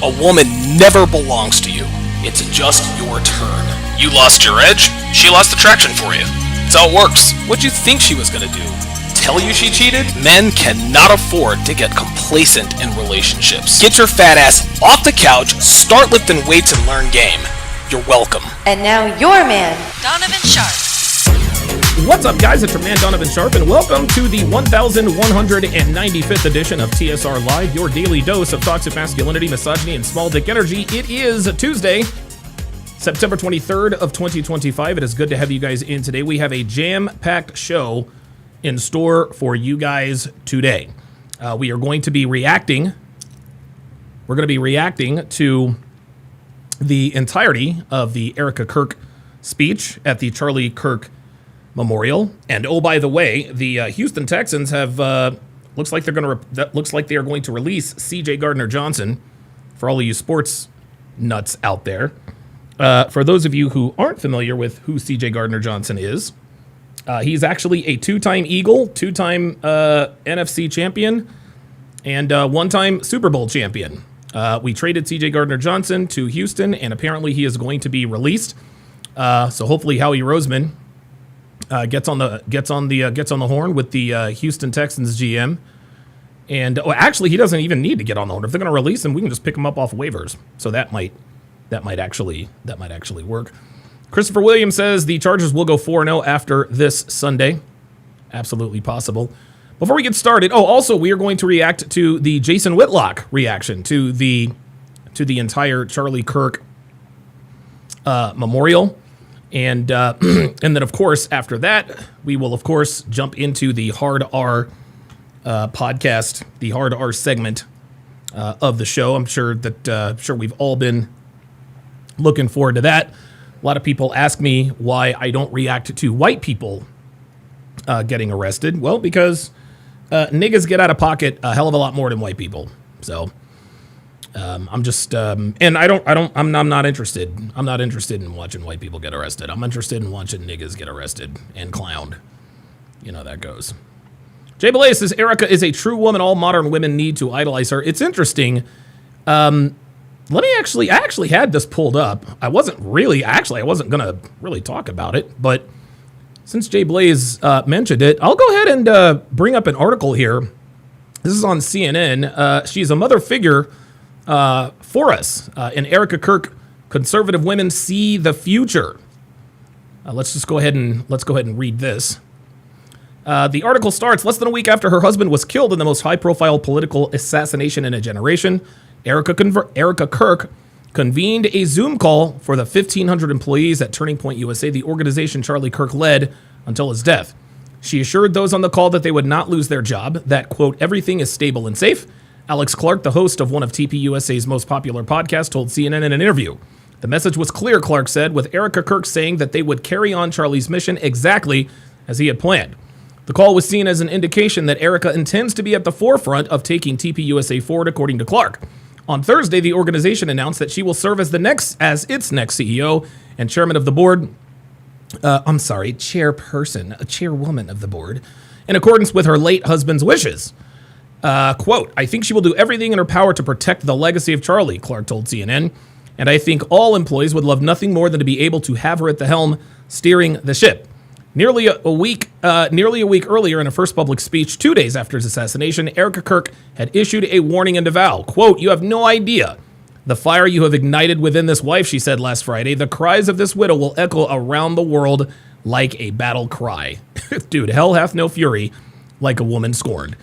A woman never belongs to you. It's just your turn. You lost your edge, she lost attraction for you. That's how it works. What'd you think she was gonna do? Tell you she cheated? Men cannot afford to get complacent in relationships. Get your fat ass off the couch, start lifting weights, and learn game. You're welcome. And now your man, Donovan Sharpe. What's up, guys? It's your man, Donovan Sharpe, and welcome to the 1195th edition of TSR Live, your daily dose of toxic masculinity, misogyny, and small dick energy. It is Tuesday, September 23rd of 2025. It is good to have you guys in today. We have a jam-packed show in store for you guys today. We are going to be reacting. We're going to be reacting to the entirety of the Erika Kirk speech at the Charlie Kirk Memorial. And oh, by the way, the Houston Texans have looks like they are going to release C.J. Gardner-Johnson. For all of you sports nuts out there, for those of you who aren't familiar with who C.J. Gardner-Johnson is, he's actually a two-time Eagle, two-time NFC champion, and one-time Super Bowl champion. We traded C.J. Gardner-Johnson to Houston, and apparently he is going to be released. So hopefully Howie Roseman gets on the horn with the Houston Texans GM, and actually he doesn't even need to get on the horn. If they're going to release him, we can just pick him up off waivers. So that might actually work. Christopher Williams says the Chargers will go 4-0 after this Sunday. Absolutely possible. Before we get started, also we are going to react to the Jason Whitlock reaction to the entire Charlie Kirk memorial. And then, of course, after that, we will, of course, jump into the Hard R podcast, the Hard R segment of the show. I'm sure we've all been looking forward to that. A lot of people ask me why I don't react to white people getting arrested. Well, because niggas get out of pocket a hell of a lot more than white people. So I'm just, and I'm not interested. I'm not interested in watching white people get arrested. I'm interested in watching niggas get arrested and clowned. You know how that goes. Jay Belay says, Erika is a true woman. All modern women need to idolize her. It's interesting. I actually had this pulled up. I wasn't going to really talk about it, but since Jay Blaze mentioned it, I'll go ahead and bring up an article here. This is on CNN. She's a mother figure for us. In Erika Kirk, conservative women see the future. Let's go ahead and read this. The article starts, less than a week after her husband was killed in the most high-profile political assassination in a generation, Erika Kirk convened a Zoom call for the 1,500 employees at Turning Point USA, the organization Charlie Kirk led until his death. She assured those on the call that they would not lose their job, that, quote, everything is stable and safe. Alex Clark, the host of one of TPUSA's most popular podcasts, told CNN in an interview. The message was clear, Clark said, with Erika Kirk saying that they would carry on Charlie's mission exactly as he had planned. The call was seen as an indication that Erika intends to be at the forefront of taking TPUSA forward, according to Clark. On Thursday, the organization announced that she will serve as its next CEO and chairman of the board. Chairwoman of the board, in accordance with her late husband's wishes. Quote, I think she will do everything in her power to protect the legacy of Charlie, Clark told CNN. And I think all employees would love nothing more than to be able to have her at the helm steering the ship. Nearly a week earlier, in her first public speech 2 days after his assassination, Erika Kirk had issued a warning and avow. Quote, you have no idea the fire you have ignited within this wife, she said last Friday. The cries of this widow will echo around the world like a battle cry. Dude, hell hath no fury like a woman scorned.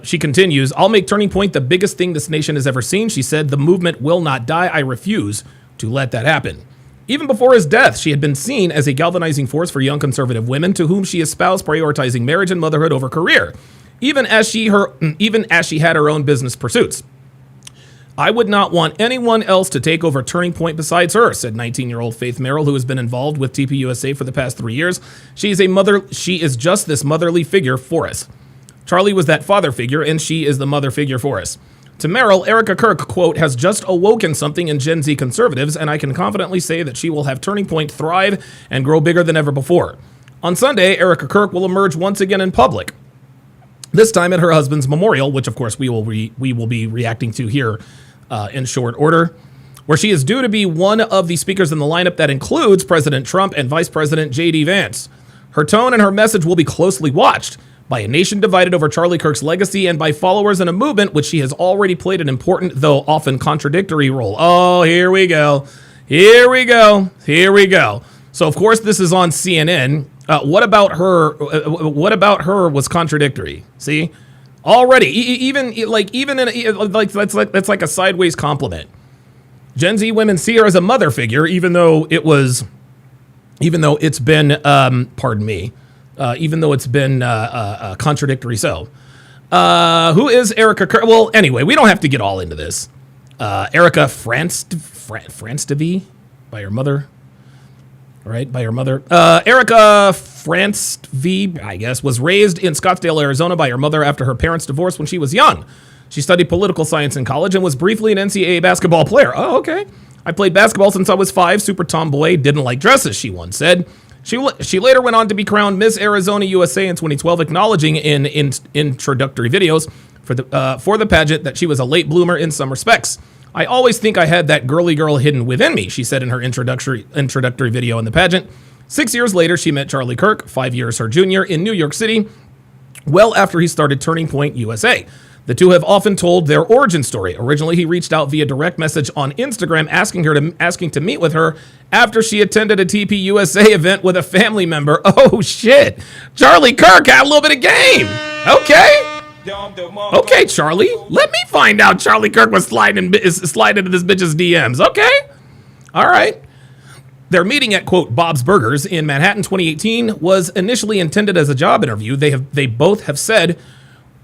She continues, I'll make Turning Point the biggest thing this nation has ever seen. She said, the movement will not die. I refuse to let that happen. Even before his death, she had been seen as a galvanizing force for young conservative women to whom she espoused prioritizing marriage and motherhood over career, even as she had her own business pursuits. I would not want anyone else to take over Turning Point besides her, said 19-year-old Faith Merrill, who has been involved with TPUSA for the past 3 years. She is just this motherly figure for us. Charlie was that father figure, and she is the mother figure for us. To Merrill, Erika Kirk, quote, has just awoken something in Gen Z conservatives, and I can confidently say that she will have Turning Point thrive and grow bigger than ever before. On Sunday, Erika Kirk will emerge once again in public, this time at her husband's memorial, which, of course, we will be reacting to here in short order, where she is due to be one of the speakers in the lineup that includes President Trump and Vice President J.D. Vance. Her tone and her message will be closely watched by a nation divided over Charlie Kirk's legacy and by followers in a movement which she has already played an important, though often contradictory role. Oh, here we go. Here we go. Here we go. So, of course, this is on CNN. What about her? What about her was contradictory? See, already, even in that's like a sideways compliment. Gen Z women see her as a mother figure, even though it's been, even though it's been contradictory. So, who is Erika Kirk? Well, anyway, we don't have to get all into this. Erika Franstevie by her mother. Right, by her mother. Erika Franstevie, I guess, was raised in Scottsdale, Arizona by her mother after her parents divorced when she was young. She studied political science in college and was briefly an NCAA basketball player. Oh, okay. I played basketball since I was 5, super tomboy, didn't like dresses, she once said. She later went on to be crowned Miss Arizona USA in 2012, acknowledging in introductory videos for the pageant that she was a late bloomer in some respects. I always think I had that girly girl hidden within me, she said in her introductory video in the pageant. 6 years later, she met Charlie Kirk, 5 years her junior, in New York City, well after he started Turning Point USA. The two have often told their origin story. Originally, he reached out via direct message on Instagram asking to meet with her after she attended a TP USA event with a family member. Oh, shit. Charlie Kirk had a little bit of game. Okay. Okay, Charlie. Let me find out Charlie Kirk was sliding into this bitch's DMs. Okay. All right. Their meeting at, quote, Bob's Burgers in Manhattan 2018 was initially intended as a job interview. They both have said,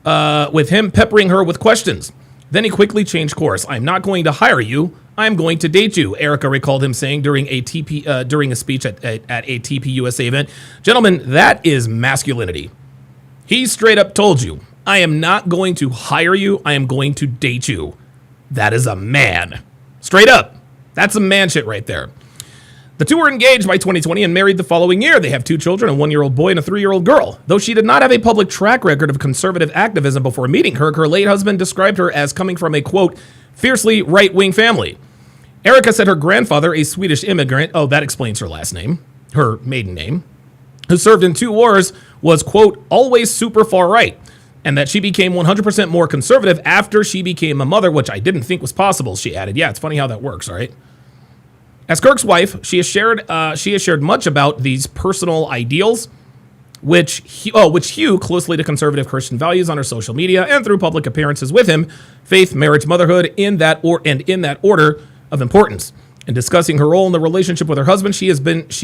with him peppering her with questions. Then he quickly changed course. I'm not going to hire you. I'm going to date you, Erika recalled him saying during a speech at a TP USA event. Gentlemen, that is masculinity. He straight up told you, I am not going to hire you. I am going to date you. That is a man. Straight up. That's some man shit right there. The two were engaged by 2020 and married the following year. They have 2 children, a 1-year-old boy and a 3-year-old girl. Though she did not have a public track record of conservative activism before meeting her late husband described her as coming from a, quote, fiercely right-wing family. Erika said her grandfather, a Swedish immigrant, oh, that explains her last name, her maiden name, who served in 2 wars, was, quote, always super far right, and that she became 100% more conservative after she became a mother, which I didn't think was possible, she added. Yeah, it's funny how that works, all right? As Kirk's wife, she has shared much about these personal ideals, which hew closely to conservative Christian values on her social media and through public appearances with him, faith, marriage, motherhood, in that order of importance. In discussing her role in the relationship with her husband, she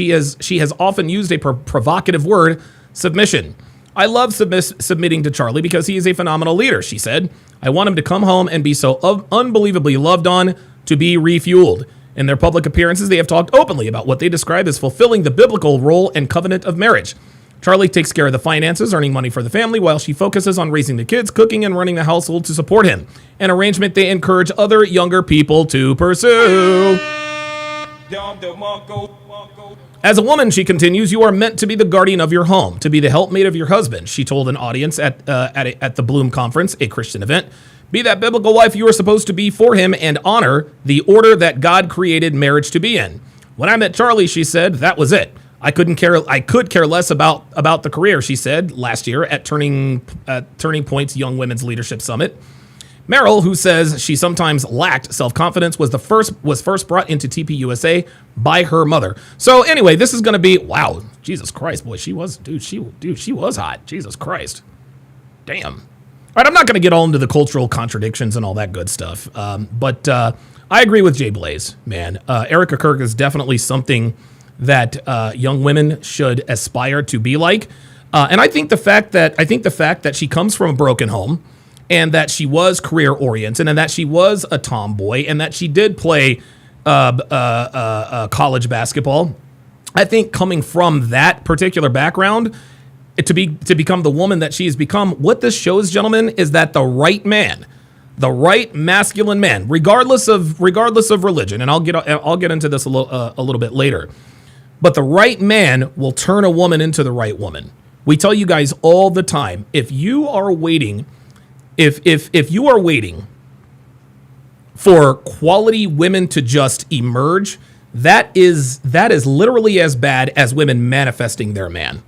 has often used a provocative word, submission. I love submitting to Charlie because he is a phenomenal leader, she said. I want him to come home and be so unbelievably loved on, to be refueled. In their public appearances, they have talked openly about what they describe as fulfilling the biblical role and covenant of marriage. Charlie takes care of the finances, earning money for the family, while she focuses on raising the kids, cooking, and running the household to support him, an arrangement they encourage other younger people to pursue. As a woman, she continues, you are meant to be the guardian of your home, to be the helpmate of your husband, she told an audience at the Bloom Conference, a Christian event. Be that biblical wife you are supposed to be for him and honor the order that God created marriage to be in. When I met Charlie, she said, that was it. I could care less about the career, she said last year at Turning Point's Young Women's Leadership Summit. Merrill, who says she sometimes lacked self-confidence, was first brought into TP USA by her mother. So anyway, this is going to be, wow, Jesus Christ, boy, she was hot. Jesus Christ. Damn. All right, I'm not going to get all into the cultural contradictions and all that good stuff, but I agree with Jay Blaze, man. Erika Kirk is definitely something that young women should aspire to be like, and I think the fact that she comes from a broken home, and that she was career oriented, and that she was a tomboy, and that she did play college basketball, I think coming from that particular background, to become the woman that she has become, what this shows, gentlemen, is that the right man, the right masculine man, regardless of religion, and I'll get into this a little bit later, but the right man will turn a woman into the right woman. We tell you guys all the time, if you are waiting for quality women to just emerge, that is literally as bad as women manifesting their man.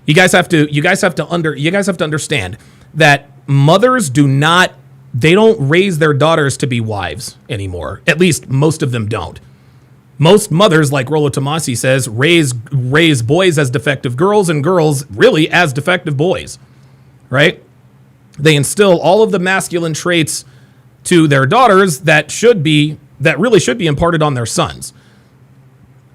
You guys have to understand that mothers they don't raise their daughters to be wives anymore. At least most of them don't. Most mothers, like Rollo Tomasi says, raise boys as defective girls and girls really as defective boys, right? They instill all of the masculine traits to their daughters that really should be imparted on their sons.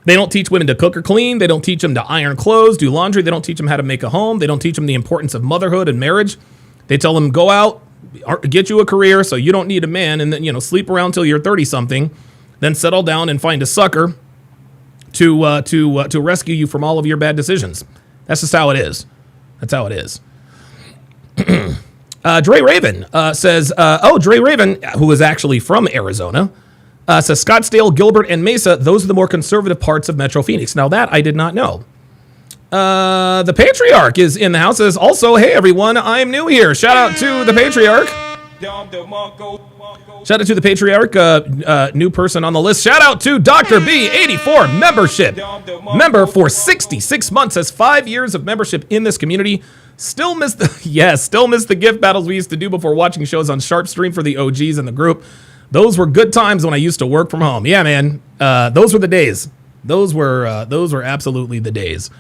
They don't teach women to cook or clean. They don't teach them to iron clothes, do laundry. They don't teach them how to make a home. They don't teach them the importance of motherhood and marriage. They tell them, go out, get you a career so you don't need a man, and then, sleep around till you're 30-something, then settle down and find a sucker to rescue you from all of your bad decisions. That's just how it is. That's how it is. Dre Raven says, Dre Raven, who is actually from Arizona, says Scottsdale, Gilbert, and Mesa, those are the more conservative parts of Metro Phoenix. Now that I did not know. The Patriarch is in the house. Says also, hey everyone, I'm new here. Shout out to the Patriarch. Shout out to the Patriarch, new person on the list. Shout out to Dr. B84 member for 66 months. Has 5 years of membership in this community. Still miss the gift battles we used to do before watching shows on Sharpe Stream for the OGs in the group. Those were good times when I used to work from home. Yeah, man. Those were the days. Those were absolutely the days.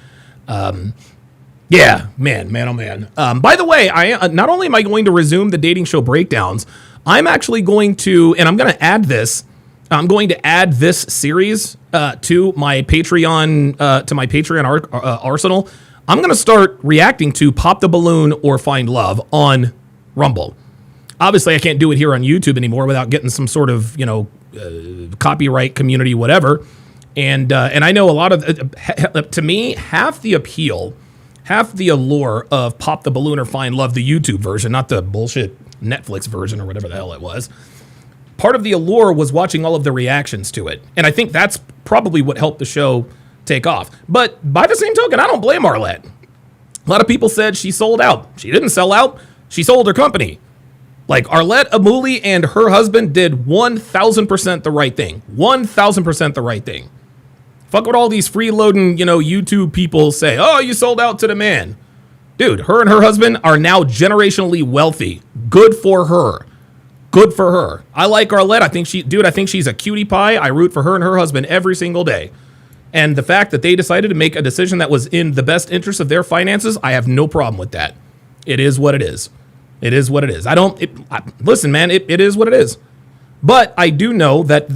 Yeah, man, oh man. By the way, I not only am I going to resume the dating show breakdowns, I'm actually going to, and I'm going to add this. I'm going to add this series to my Patreon arsenal. I'm going to start reacting to Pop the Balloon or Find Love on Rumble. Obviously, I can't do it here on YouTube anymore without getting some sort of copyright, community, whatever. And I know a lot of to me, half the appeal, half the allure of Pop the Balloon or Find Love, the YouTube version, not the bullshit Netflix version or whatever the hell it was. Part of the allure was watching all of the reactions to it. And I think that's probably what helped the show take off. But by the same token, I don't blame Arlette. A lot of people said she sold out. She didn't sell out. She sold her company. Like Arlette Amuli and her husband did 1,000% the right thing. 1,000% the right thing. Fuck what all these freeloading, YouTube people say. Oh, you sold out to the man. Dude, her and her husband are now generationally wealthy. Good for her. Good for her. I like Arlette. I think she's a cutie pie. I root for her and her husband every single day. And the fact that they decided to make a decision that was in the best interest of their finances, I have no problem with that. It is what it is. It is what it is. Listen, man, it is what it is. But I do know that,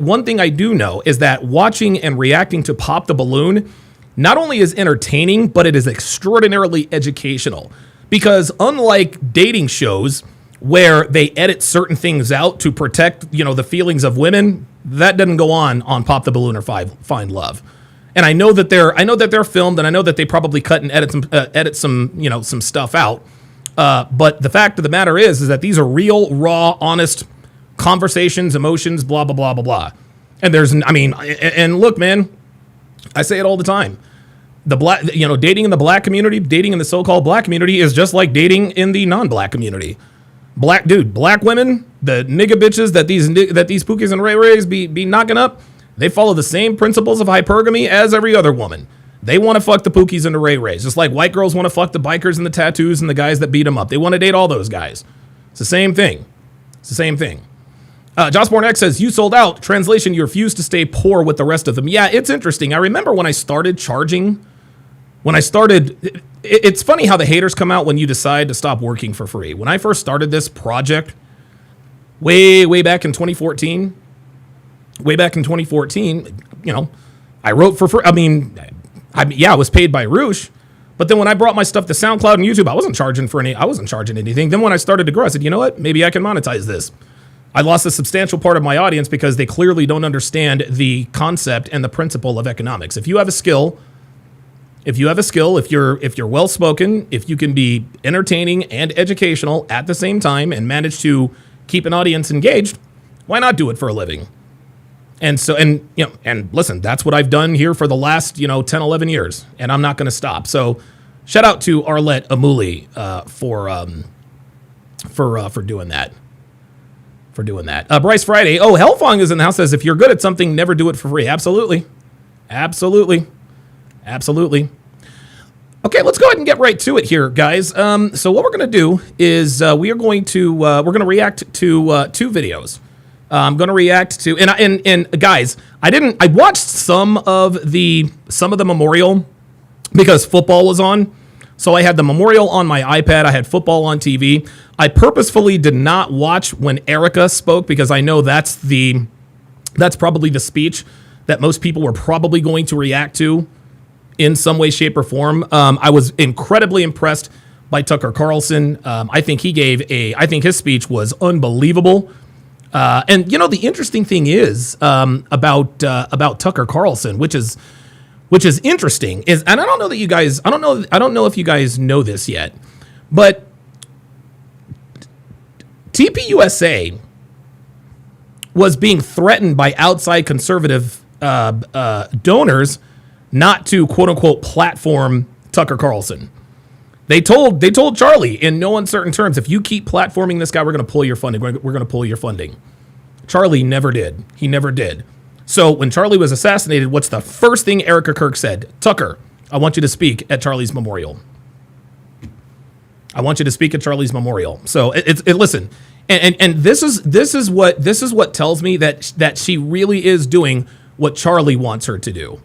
one thing I do know is that watching and reacting to Pop the Balloon not only is entertaining, but it is extraordinarily educational. Because unlike dating shows where they edit certain things out to protect, the feelings of women, that doesn't go on Pop the Balloon or Find Love. And I know that they're filmed, and I know that they probably cut and edit some stuff out. But the fact of the matter is that these are real, raw, honest conversations, emotions, blah, blah, blah, blah, blah. And and look, man, I say it all the time. Dating in the black community, dating in the so-called black community is just like dating in the non-black community. Black women, the nigga bitches that these pookies and ray-rays be knocking up, they follow the same principles of hypergamy as every other woman. They want to fuck the pookies and the ray-rays, just like white girls want to fuck the bikers and the tattoos and the guys that beat them up. They want to date all those guys. It's the same thing. It's the same thing. Jossborn X says, you sold out. Translation, you refuse to stay poor with the rest of them. Yeah, it's interesting. I remember when I started charging, it's funny how the haters come out when you decide to stop working for free. When I first started this project, way back in 2014, I wrote for free. I was paid by Roosh, but then when I brought my stuff to SoundCloud and YouTube, I wasn't charging anything. Then when I started to grow, I said, you know what?Maybe I can monetize this. I lost a substantial part of my audience because they clearly don't understand the concept and the principle of economics. If you have a skill, if you're well spoken, if you can be entertaining and educational at the same time and manage to keep an audience engaged, why not do it for a living? And listen, that's what I've done here for the last, 10, 11 years, and I'm not going to stop. So shout out to Arlette Amuli for doing that. for doing that. Bryce Friday. Oh, Hellfong is in the house. Says, if you're good at something, never do it for free. Absolutely. Absolutely. Absolutely. Okay, let's go ahead and get right to it here, guys. So what we're going to do is we're going to react to two videos. I'm going to react to, and guys, I watched some of the memorial because football was on. So I had the memorial on my iPad. I had football on TV. I purposefully did not watch when Erika spoke because I know that's probably the speech that most people were probably going to react to in some way, shape, or form. I was incredibly impressed by Tucker Carlson. I think his speech was unbelievable. And you know, the interesting thing is about Tucker Carlson, which is interesting, is, and I don't know if you guys know this yet, but TPUSA was being threatened by outside conservative donors not to quote unquote platform Tucker Carlson. They told Charlie in no uncertain terms, if you keep platforming this guy, we're going to pull your funding. We're going to pull your funding. Charlie never did. He never did. So when Charlie was assassinated, what's the first thing Erika Kirk said? Tucker, I want you to speak at Charlie's memorial. I want you to speak at Charlie's memorial. So listen, and this is what tells me that she really is doing what Charlie wants her to do.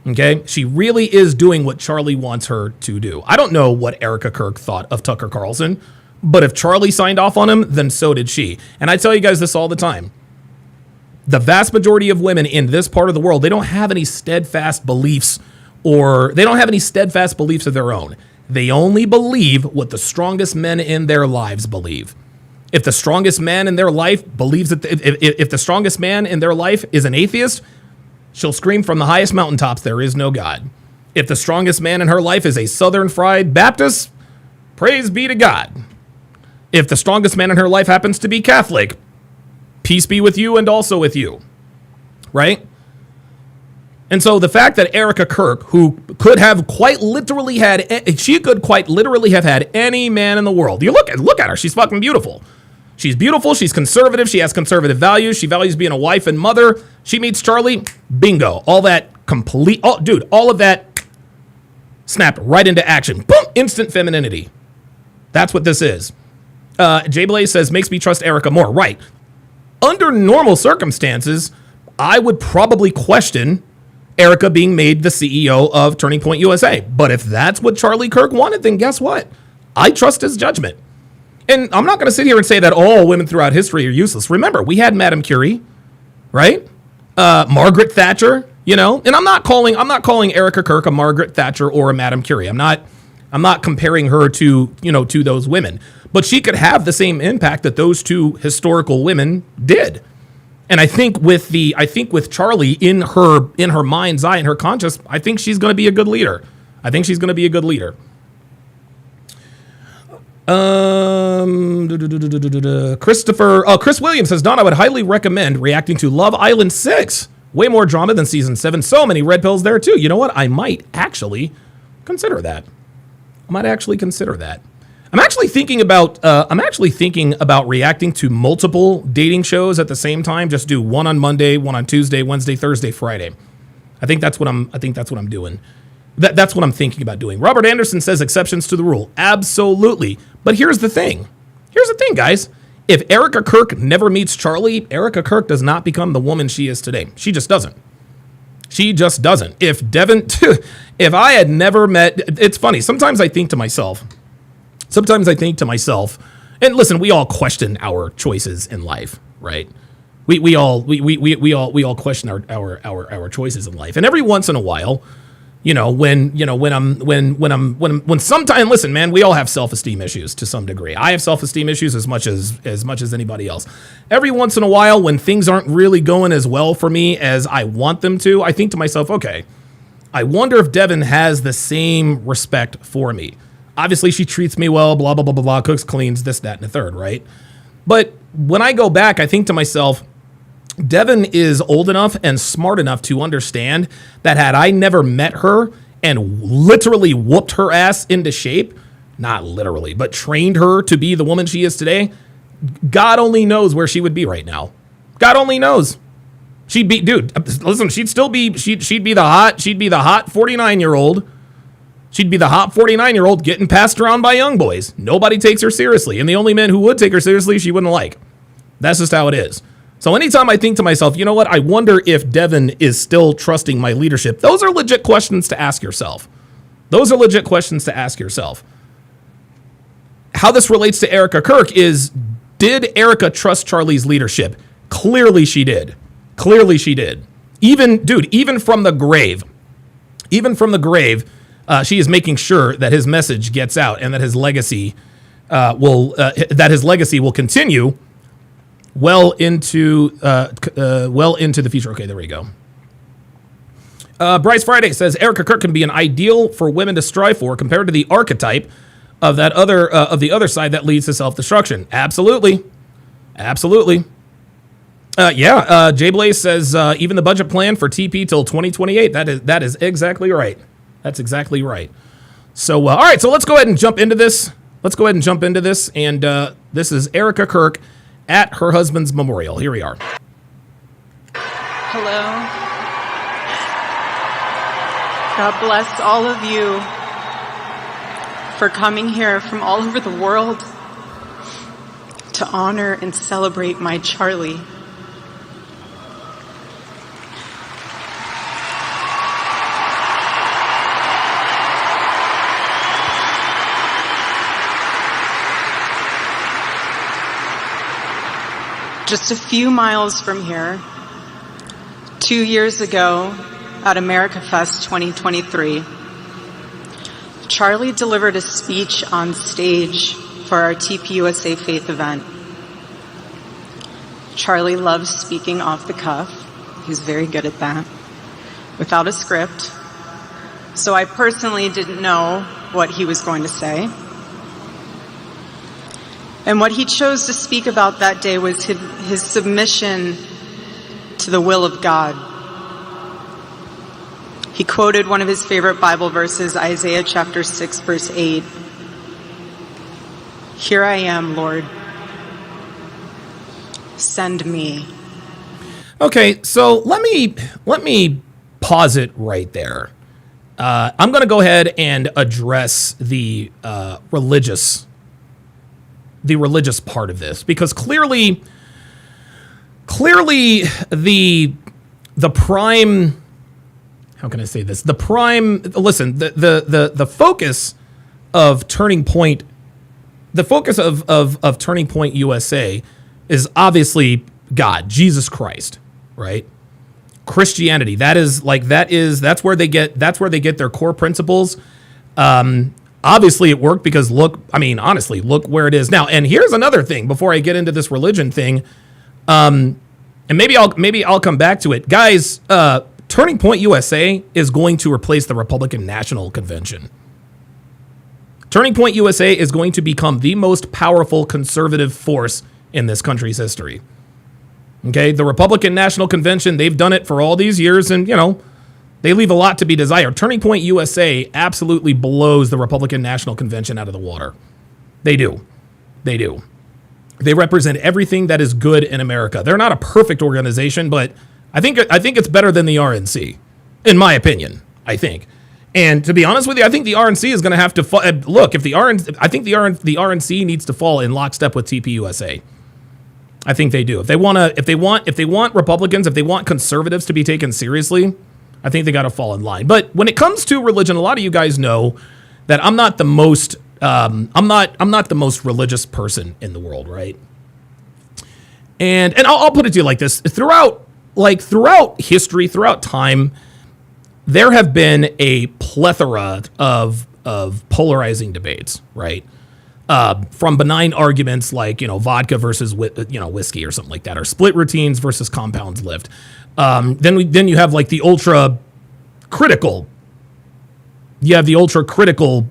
Okay, she really is doing what Charlie wants her to do. I don't know what Erika Kirk thought of Tucker Carlson, but if Charlie signed off on him, then so did she. And I tell you guys this all the time. The vast majority of women in this part of the world, they don't have any steadfast beliefs of their own. They only believe what the strongest men in their lives believe. If the strongest man in their life believes that, if the strongest man in their life is an atheist, she'll scream from the highest mountaintops, there is no God. If the strongest man in her life is a Southern Fried Baptist, praise be to God. If the strongest man in her life happens to be Catholic, peace be with you and also with you, right? And so the fact that Erika Kirk, who could quite literally have had any man in the world. You look at her, she's fucking beautiful. She's beautiful, she's conservative, she has conservative values, she values being a wife and mother. She meets Charlie, bingo. All of that snapped right into action. Boom, instant femininity. That's what this is. Jay Blaze says, makes me trust Erika more. Right. Under normal circumstances, I would probably question Erika being made the CEO of Turning Point USA. But if that's what Charlie Kirk wanted, then guess what? I trust his judgment. And I'm not going to sit here and say that all women throughout history are useless. Remember, we had Madame Curie, right? Margaret Thatcher, you know, and I'm not calling Erika Kirk a Margaret Thatcher or a Madame Curie. I'm not comparing her to those women, but she could have the same impact that those two historical women did. And I think with Charlie in her mind's eye, in her conscience, I think she's going to be a good leader. Chris Williams says, Don, I would highly recommend reacting to Love Island 6. Way more drama than season 7. So many red pills there too. You know what? I might actually consider that. I'm actually thinking about reacting to multiple dating shows at the same time. Just do one on Monday, one on Tuesday, Wednesday, Thursday, Friday. I think that's what I'm doing. That's what I'm thinking about doing. Robert Anderson says exceptions to the rule. Absolutely. But here's the thing, guys. If Erika Kirk never meets Charlie, Erika Kirk does not become the woman she is today. She just doesn't. If I had never met, it's funny. Sometimes I think to myself, and listen, we all question our choices in life, right? We all question our choices in life. And every once in a while, when sometimes, listen, man, we all have self-esteem issues to some degree. I have self-esteem issues as much as anybody else. Every once in a while, when things aren't really going as well for me as I want them to, I think to myself, okay, I wonder if Devin has the same respect for me. Obviously, she treats me well, blah, blah, blah, blah, blah, cooks, cleans, this, that, and the third, right? But when I go back, I think to myself, Devin is old enough and smart enough to understand that had I never met her and literally whooped her ass into shape, not literally, but trained her to be the woman she is today, God only knows where she would be right now. God only knows. She'd be, dude, listen, she'd be the hot 49-year-old. She'd be the hot 49-year-old getting passed around by young boys. Nobody takes her seriously. And the only men who would take her seriously, she wouldn't like. That's just how it is. So anytime I think to myself, you know what? I wonder if Devin is still trusting my leadership. Those are legit questions to ask yourself. How this relates to Erika Kirk is, did Erika trust Charlie's leadership? Clearly she did. Even from the grave, she is making sure that his message gets out and that his legacy will continue well into the future. Okay, there we go. Bryce Friday says Erika Kirk can be an ideal for women to strive for compared to the archetype of the other side that leads to self-destruction. Absolutely. Jay Blaze says even the budget plan for TP till 2028. That is exactly right. That's exactly right. So all right, so let's go ahead and jump into this. And this is Erika Kirk at her husband's memorial. Here we are. Hello. God bless all of you for coming here from all over the world to honor and celebrate my Charlie. Just a few miles from here, 2 years ago at America Fest 2023, Charlie delivered a speech on stage for our TPUSA Faith event. Charlie loves speaking off the cuff. He's very good at that, without a script. So I personally didn't know what he was going to say. And what he chose to speak about that day was his submission to the will of God. He quoted one of his favorite Bible verses, Isaiah chapter 6, verse 8. Here I am, Lord. Send me. Okay, so let me pause it right there. I'm going to go ahead and address the religious part of this, because clearly the prime, how can I say this? The focus of Turning Point, of Turning Point USA is obviously God, Jesus Christ, right? Christianity. That's where they get their core principles. Obviously it worked because look where it is now. And here's another thing before I get into this religion thing. And maybe I'll come back to it. Guys, Turning Point USA is going to replace the Republican National Convention. Turning Point USA is going to become the most powerful conservative force in this country's history. Okay, the Republican National Convention, they've done it for all these years, and they leave a lot to be desired. Turning Point USA absolutely blows the Republican National Convention out of the water. They do. They represent everything that is good in America. They're not a perfect organization, but I think it's better than the RNC, in my opinion. I think, and to be honest with you, I think the RNC is going to have to look. If the RNC needs to fall in lockstep with TPUSA. I think they do. If they want Republicans, if they want conservatives to be taken seriously, I think they got to fall in line. But when it comes to religion, a lot of you guys know that I'm not the most religious person in the world, right? And I'll put it to you like this: throughout history, throughout time, there have been a plethora of polarizing debates, right? From benign arguments like vodka versus whiskey or something like that, or split routines versus compounds lift. Then you have like the ultra critical. You have the ultra critical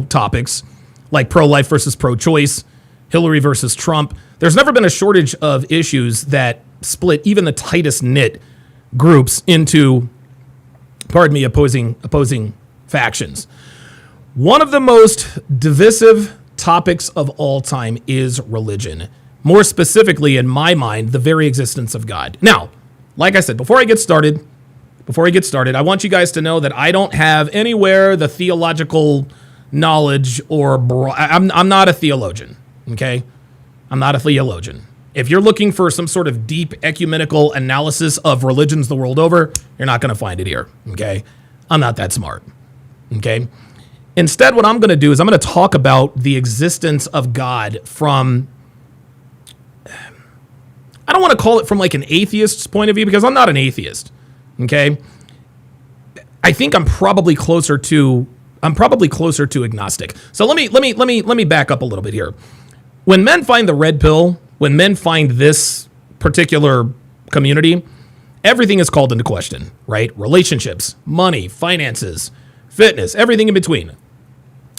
topics like pro-life versus pro-choice, Hillary versus Trump. There's never been a shortage of issues that split even the tightest knit groups into, opposing factions. One of the most divisive topics of all time is religion. More specifically, in my mind, the very existence of God. Now, like I said, before I get started, I want you guys to know that I don't have anywhere the theological knowledge or I'm not a theologian, okay? I'm not a theologian. If you're looking for some sort of deep ecumenical analysis of religions the world over, you're not going to find it here, okay? I'm not that smart, okay? Instead, what I'm going to do is I'm going to talk about the existence of God from, I don't want to call it from like an atheist's point of view, because I'm not an atheist, okay? I think I'm probably closer to agnostic. So let me back up a little bit here. When men find the red pill, when men find this particular community, everything is called into question, right? Relationships, money, finances, fitness, everything in between.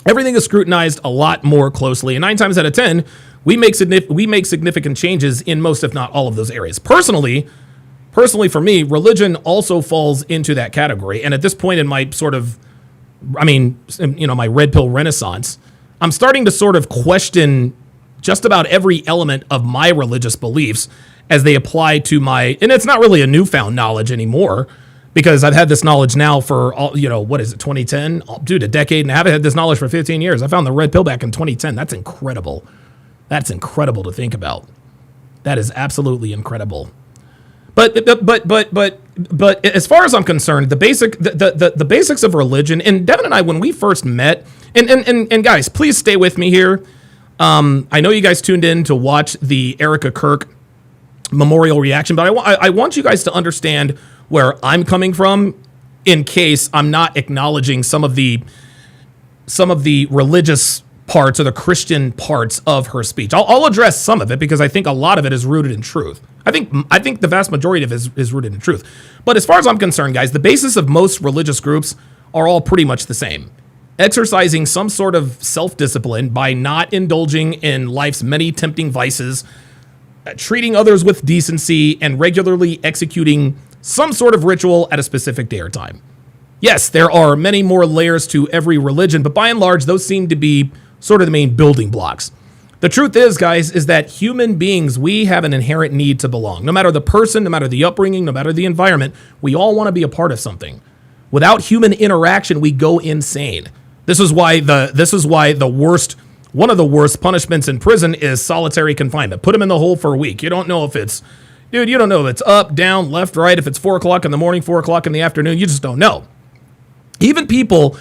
Everything is scrutinized a lot more closely, and 9 times out of 10, we make significant changes in most, if not all, of those areas. Personally for me, religion also falls into that category. And at this point in my my red pill renaissance, I'm starting to sort of question just about every element of my religious beliefs as they apply to and it's not really a newfound knowledge anymore, because I've had this knowledge now for, 2010? Dude, a decade and a half. I had this knowledge for 15 years. I found the red pill back in 2010. That's incredible. That's incredible to think about. That is absolutely incredible. But as far as I'm concerned, the basics of religion, and Devin and I, when we first met, and guys, please stay with me here. I know you guys tuned in to watch the Erika Kirk memorial reaction, but I want you guys to understand where I'm coming from, in case I'm not acknowledging some of the religious parts or the Christian parts of her speech. I'll address some of it because I think a lot of it is rooted in truth. I think the vast majority of it is rooted in truth. But as far as I'm concerned, guys, the basis of most religious groups are all pretty much the same. Exercising some sort of self-discipline by not indulging in life's many tempting vices, treating others with decency, and regularly executing some sort of ritual at a specific day or time. Yes, there are many more layers to every religion, but by and large, those seem to be sort of the main building blocks. The truth is, guys, is that human beings, we have an inherent need to belong. No matter the person, no matter the upbringing, no matter the environment, we all want to be a part of something. Without human interaction, we go insane. This is why one of the worst punishments in prison is solitary confinement. Put them in the hole for a week. You don't know if it's up, down, left, right, if it's 4 o'clock in the morning, 4 o'clock in the afternoon. You just don't know. Even people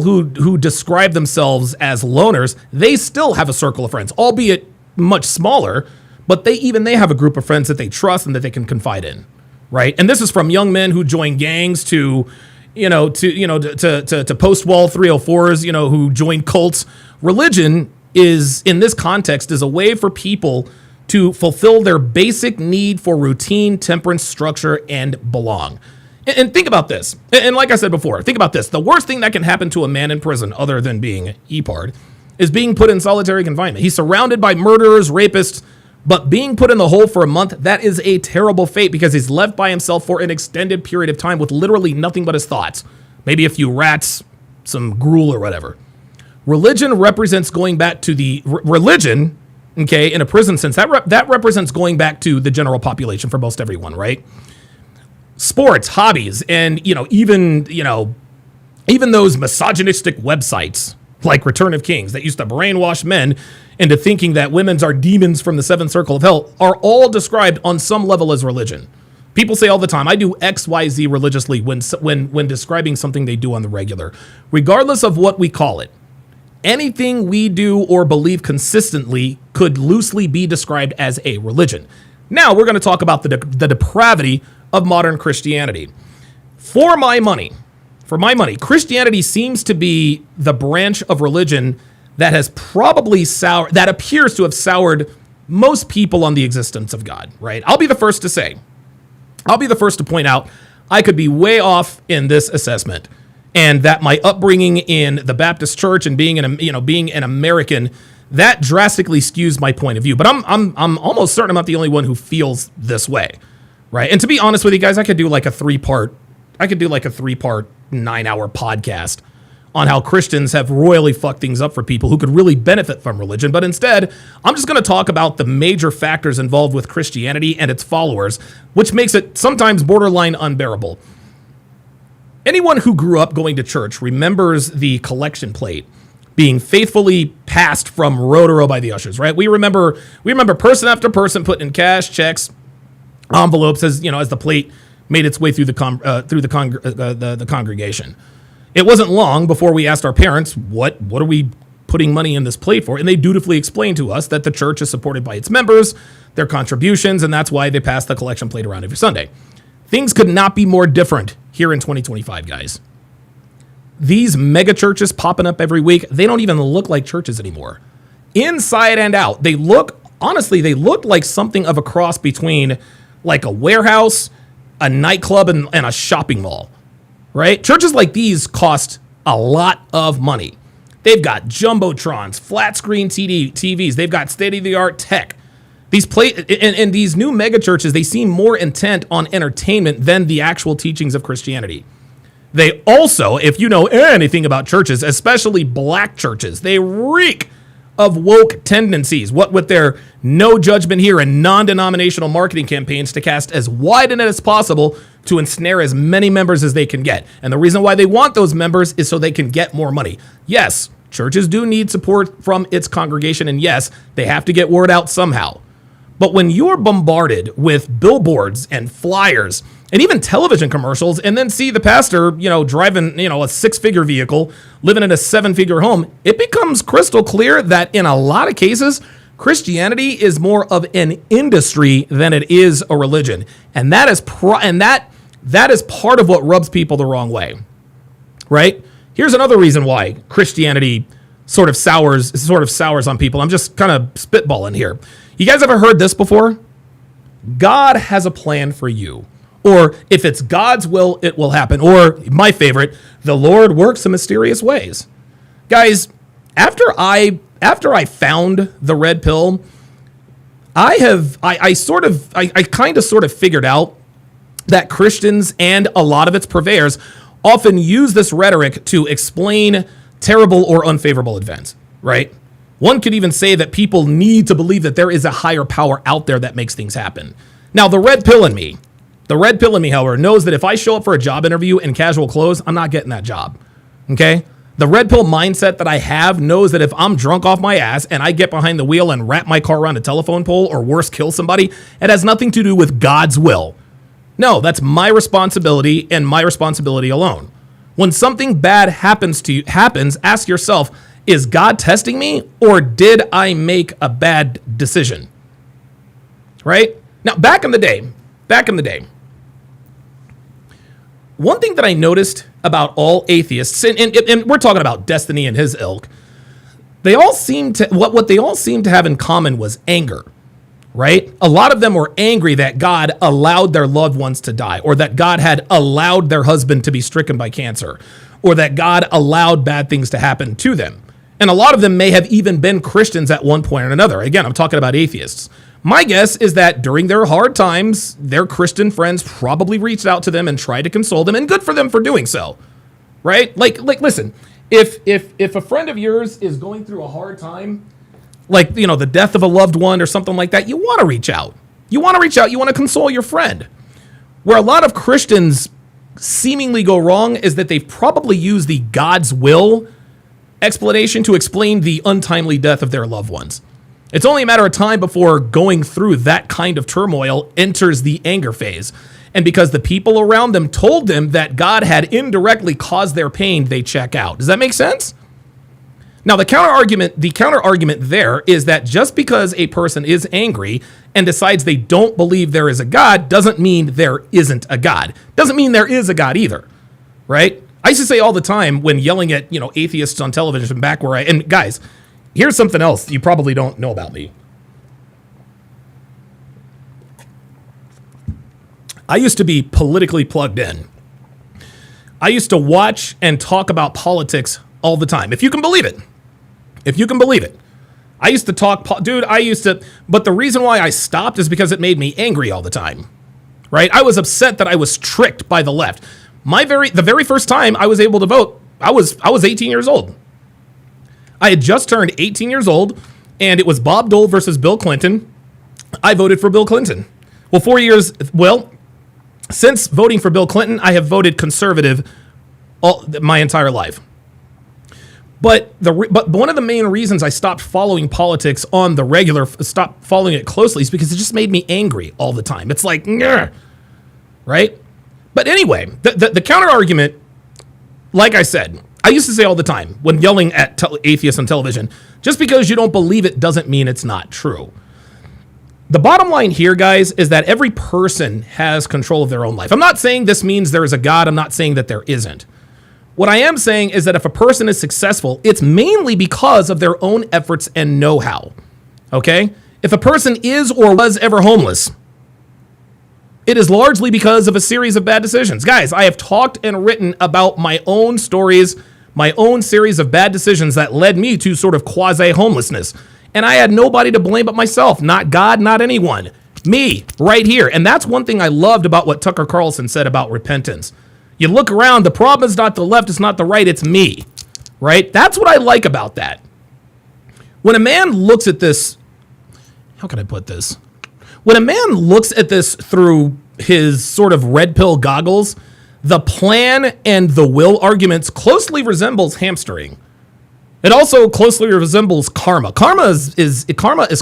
who describe themselves as loners, they still have a circle of friends, albeit much smaller, but they have a group of friends that they trust and that they can confide in, right? And this is from young men who join gangs to post-wall 304s, who join cults. Religion is, in this context, is a way for people to fulfill their basic need for routine, temperance, structure, and belong. And think about this. And like I said before, think about this. The worst thing that can happen to a man in prison, other than being EPARD, is being put in solitary confinement. He's surrounded by murderers, rapists, but being put in the hole for a month, that is a terrible fate because he's left by himself for an extended period of time with literally nothing but his thoughts. Maybe a few rats, some gruel or whatever. Religion represents going back to religion, okay, in a prison sense, that represents going back to the general population for most everyone, right? Sports, hobbies, and even those misogynistic websites like Return of Kings that used to brainwash men into thinking that women are demons from the seventh circle of hell are all described on some level as religion. People say all the time, I do XYZ religiously when describing something they do on the regular. Regardless of what we call it, anything we do or believe consistently could loosely be described as a religion. Now we're going to talk about the depravity of modern Christianity. For my money, Christianity seems to be the branch of religion that has probably that appears to have soured most people on the existence of God, right? I'll be the first to point out I could be way off in this assessment, and that my upbringing in the Baptist church and being an American, that drastically skews my point of view. But I'm almost certain I'm not the only one who feels this way, right? And to be honest with you guys, I could do like a three-part 9-hour podcast on how Christians have royally fucked things up for people who could really benefit from religion. But instead, I'm just going to talk about the major factors involved with Christianity and its followers, which makes it sometimes borderline unbearable. Anyone who grew up going to church remembers the collection plate being faithfully passed from row to row by the ushers, right? We remember person after person putting in cash, checks, envelopes as the plate made its way through the congregation. It wasn't long before we asked our parents, what are we putting money in this plate for? And they dutifully explained to us that the church is supported by its members, their contributions, and that's why they pass the collection plate around every Sunday. Things could not be more different here in 2025, guys. These mega churches popping up every week, they don't even look like churches anymore. Inside and out, they look like something of a cross between like a warehouse, a nightclub, and a shopping mall. Right? Churches like these cost a lot of money. They've got jumbotrons, flat screen TVs. They've got state-of-the-art tech. And these new mega churches, they seem more intent on entertainment than the actual teachings of Christianity. They also, if you know anything about churches, especially black churches, they reek of woke tendencies, what with their no judgment here and non-denominational marketing campaigns to cast as wide a net as possible to ensnare as many members as they can get. And the reason why they want those members is so they can get more money. Yes, churches do need support from its congregation, and yes, they have to get word out somehow. But when you're bombarded with billboards and flyers and even television commercials, and then see the pastor, driving, a six-figure vehicle, living in a seven-figure home, it becomes crystal clear that in a lot of cases, Christianity is more of an industry than it is a religion. And that is that is part of what rubs people the wrong way, right? Here's another reason why Christianity sort of sours on people. I'm just kind of spitballing here. You guys ever heard this before? God has a plan for you. Or if it's God's will, it will happen. Or my favorite, the Lord works in mysterious ways. Guys, after I found the red pill, I kind of figured out that Christians and a lot of its purveyors often use this rhetoric to explain terrible or unfavorable events, right? One could even say that people need to believe that there is a higher power out there that makes things happen. Now, the red pill in me, however, knows that if I show up for a job interview in casual clothes, I'm not getting that job, okay? The red pill mindset that I have knows that if I'm drunk off my ass and I get behind the wheel and wrap my car around a telephone pole or worse, kill somebody, it has nothing to do with God's will. No, that's my responsibility and my responsibility alone. When something bad happens, ask yourself, is God testing me or did I make a bad decision? Right? Now, back in the day, one thing that I noticed about all atheists, and we're talking about Destiny and his ilk, they all seem to, what they all seem to have in common was anger, right? A lot of them were angry that God allowed their loved ones to die, or that God had allowed their husband to be stricken by cancer, or that God allowed bad things to happen to them. And a lot of them may have even been Christians at one point or another. Again, I'm talking about atheists. My guess is that during their hard times, their Christian friends probably reached out to them and tried to console them, and good for them for doing so, right? Like, listen, if a friend of yours is going through a hard time, like, the death of a loved one or something like that, you want to reach out. You want to console your friend. Where a lot of Christians seemingly go wrong is that they've probably used the God's will explanation to explain the untimely death of their loved ones. It's only a matter of time before going through that kind of turmoil enters the anger phase. And because the people around them told them that God had indirectly caused their pain, they check out. Does that make sense? Now, the counter argument there is that just because a person is angry and decides they don't believe there is a God doesn't mean there isn't a God. Doesn't mean there is a God either, right? I used to say all the time when yelling at, atheists on television back where and guys, here's something else you probably don't know about me. I used to be politically plugged in. I used to watch and talk about politics all the time, if you can believe it. I used to talk, but the reason why I stopped is because it made me angry all the time, right? I was upset that I was tricked by the left. The very first time I was able to vote, I was 18 years old. I had just turned 18 years old, and it was Bob Dole versus Bill Clinton. I voted for Bill Clinton. Since voting for Bill Clinton, I have voted conservative my entire life. But one of the main reasons I stopped following politics on the regular, stopped following it closely, is because it just made me angry all the time. It's like, right? But anyway, the counter argument, like I said, I used to say all the time when yelling at atheists on television, just because you don't believe it doesn't mean it's not true. The bottom line here, guys, is that every person has control of their own life. I'm not saying this means there is a God. I'm not saying that there isn't. What I am saying is that if a person is successful, it's mainly because of their own efforts and know-how. Okay? If a person is or was ever homeless, it is largely because of a series of bad decisions. Guys, I have talked and written about my own stories, my own series of bad decisions that led me to sort of quasi-homelessness. And I had nobody to blame but myself. Not God, not anyone. Me, right here. And that's one thing I loved about what Tucker Carlson said about repentance. You look around, the problem is not the left, it's not the right, it's me, right? That's what I like about that. When a man looks at this, how can I put this? When a man looks at this through his sort of red pill goggles, the plan and the will arguments closely resembles hamstering. It also closely resembles karma. Karma is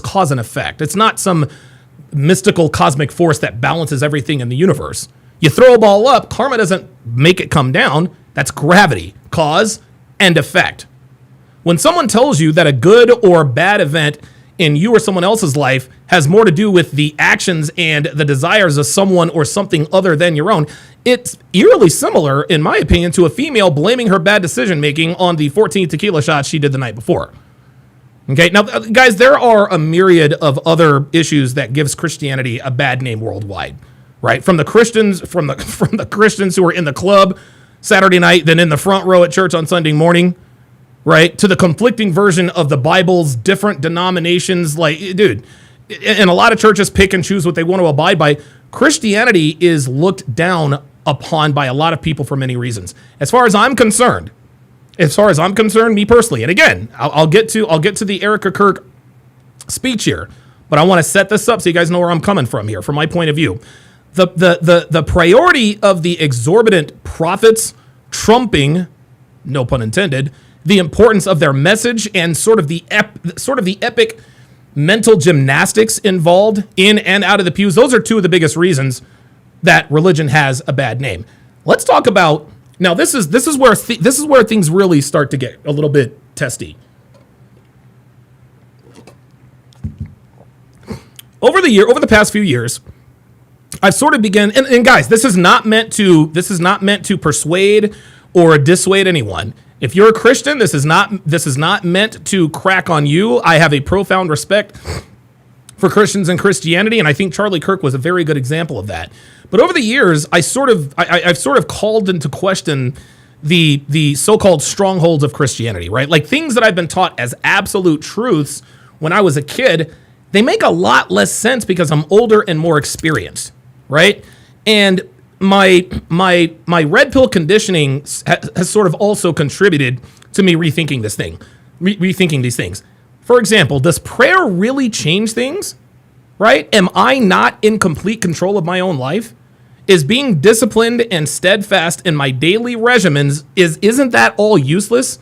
cause and effect. It's not some mystical cosmic force that balances everything in the universe. You throw a ball up, karma doesn't make it come down. That's gravity, cause and effect. When someone tells you that a good or bad event in you or someone else's life has more to do with the actions and the desires of someone or something other than your own, it's eerily similar, in my opinion, to a female blaming her bad decision making on the 14 tequila shots she did the night before. Okay, now, guys, there are a myriad of other issues that gives Christianity a bad name worldwide. Right, from the Christians who are in the club Saturday night, then in the front row at church on Sunday morning, right, to the conflicting version of the Bible's different denominations. Like, dude, and a lot of churches pick and choose what they want to abide by. Christianity is looked down upon by a lot of people for many reasons. As far as I'm concerned, me personally, and again, I'll get to the Erika Kirk speech here, but I want to set this up so you guys know where I'm coming from here, from my point of view. The priority of the exorbitant profits trumping, no pun intended, the importance of their message and sort of the epic mental gymnastics involved in and out of the pews. Those are two of the biggest reasons that religion has a bad name. Let's talk about now. This is where things really start to get a little bit testy. Over the past few years, I've sort of begun, and guys, this is not meant to persuade or dissuade anyone. If you're a Christian, this is not meant to crack on you. I have a profound respect for Christians and Christianity, and I think Charlie Kirk was a very good example of that. But over the years, I've sort of called into question the so-called strongholds of Christianity, right? Like things that I've been taught as absolute truths when I was a kid, they make a lot less sense because I'm older and more experienced, right? And my red pill conditioning has sort of also contributed to me rethinking these things. For example, does prayer really change things, right? Am I not in complete control of my own life? Is being disciplined and steadfast in my daily regimens, isn't that all useless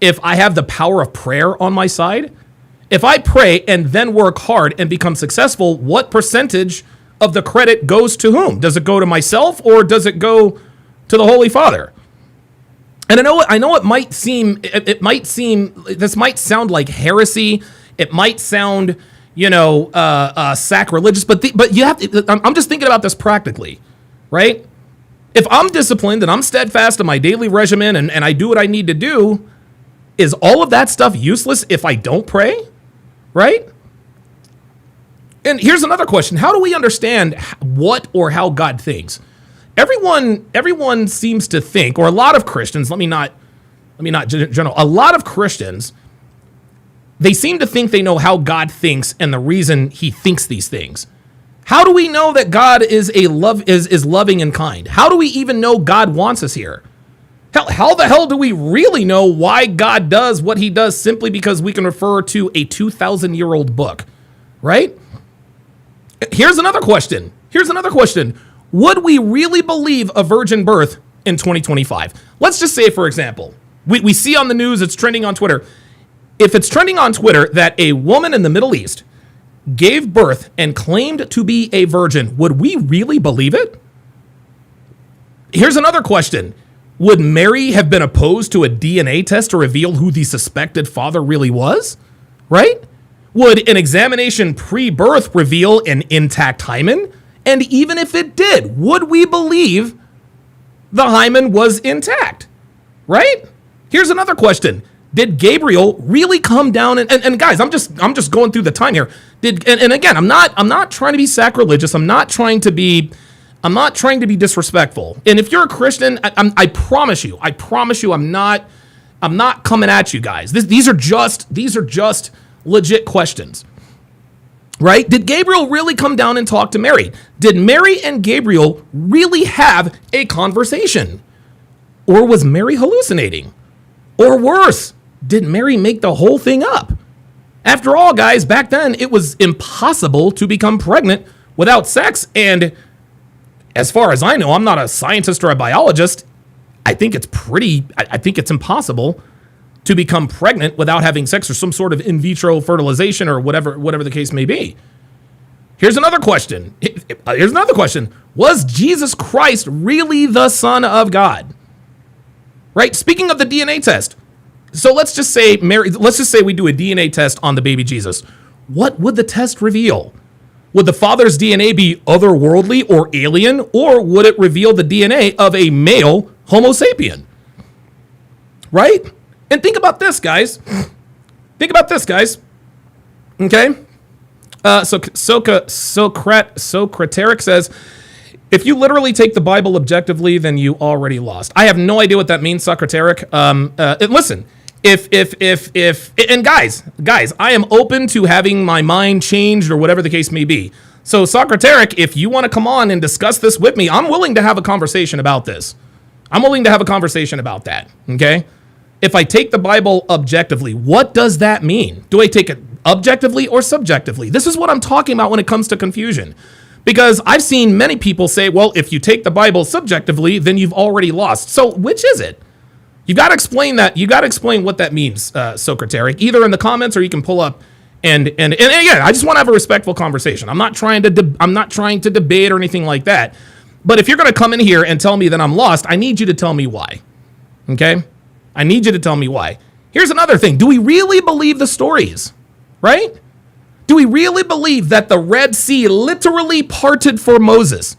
if I have the power of prayer on my side? If I pray and then work hard and become successful, what percentage of the credit goes to whom? Does it go to myself or does it go to the Holy Father? And I know it might seem this might sound like heresy. It might sound, sacrilegious, but you have to, I'm just thinking about this practically, right? If I'm disciplined and I'm steadfast in my daily regimen and I do what I need to do, is all of that stuff useless if I don't pray? Right? And here's another question. How do we understand what or how God thinks? Everyone seems to think, or a lot of Christians, let me not general, a lot of Christians, they seem to think they know how God thinks and the reason he thinks these things. How do we know that God is loving and kind? How do we even know God wants us here? How the hell do we really know why God does what he does simply because we can refer to a 2,000-year-old book, right? Here's another question. Would we really believe a virgin birth in 2025? Let's just say, for example, we see on the news, it's trending on Twitter. If it's trending on Twitter that a woman in the Middle East gave birth and claimed to be a virgin, would we really believe it? Here's another question. Would Mary have been opposed to a DNA test to reveal who the suspected father really was? Right? Would an examination pre-birth reveal an intact hymen? And even if it did, would we believe the hymen was intact? Right? Here's another question. Did Gabriel really come down and guys, I'm just going through the time here. And again, I'm not trying to be sacrilegious. I'm not trying to be disrespectful. And if you're a Christian, I promise you, I'm not coming at you guys. These are just legit questions, right? Did Gabriel really come down and talk to Mary? Did Mary and Gabriel really have a conversation? Or was Mary hallucinating? Or worse, did Mary make the whole thing up? After all, guys, back then it was impossible to become pregnant without sex. And as far as I know, I'm not a scientist or a biologist. I think it's impossible to become pregnant without having sex or some sort of in vitro fertilization or whatever the case may be. Here's another question. Was Jesus Christ really the Son of God? Right? Speaking of the DNA test. So let's just say we do a DNA test on the baby Jesus. What would the test reveal? Would the father's DNA be otherworldly or alien, or would it reveal the DNA of a male Homo sapien? Right? And think about this, guys. Okay? Socrateric says, if you literally take the Bible objectively, then you already lost. I have no idea what that means, Socrateric. Listen, and guys, I am open to having my mind changed or whatever the case may be. So Socrateric, if you want to come on and discuss this with me, I'm willing to have a conversation about this. I'm willing to have a conversation about that. Okay. If I take the Bible objectively, what does that mean? Do I take it objectively or subjectively? This is what I'm talking about when it comes to confusion. Because I've seen many people say, well, if you take the Bible subjectively, then you've already lost. So which is it? You got to explain that. You got to explain what that means, Socrateric, either in the comments or you can pull up. And again, I just want to have a respectful conversation. I'm not trying to debate or anything like that. But if you're going to come in here and tell me that I'm lost, I need you to tell me why. Okay? I need you to tell me why. Here's another thing. Do we really believe the stories? Right? Do we really believe that the Red Sea literally parted for Moses?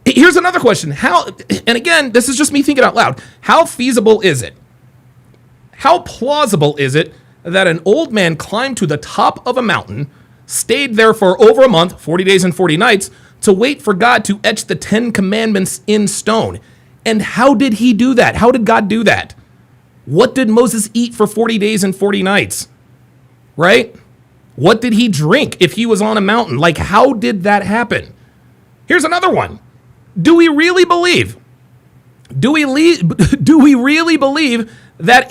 Here's another question. And again, this is just me thinking out loud. How feasible is it? How plausible is it that an old man climbed to the top of a mountain, stayed there for over a month, 40 days and 40 nights, to wait for God to etch the 10 commandments in stone? And how did he do that? How did God do that? What did Moses eat for 40 days and 40 nights? Right? What did he drink if he was on a mountain? Like, how did that happen? Here's another one. Do we really believe that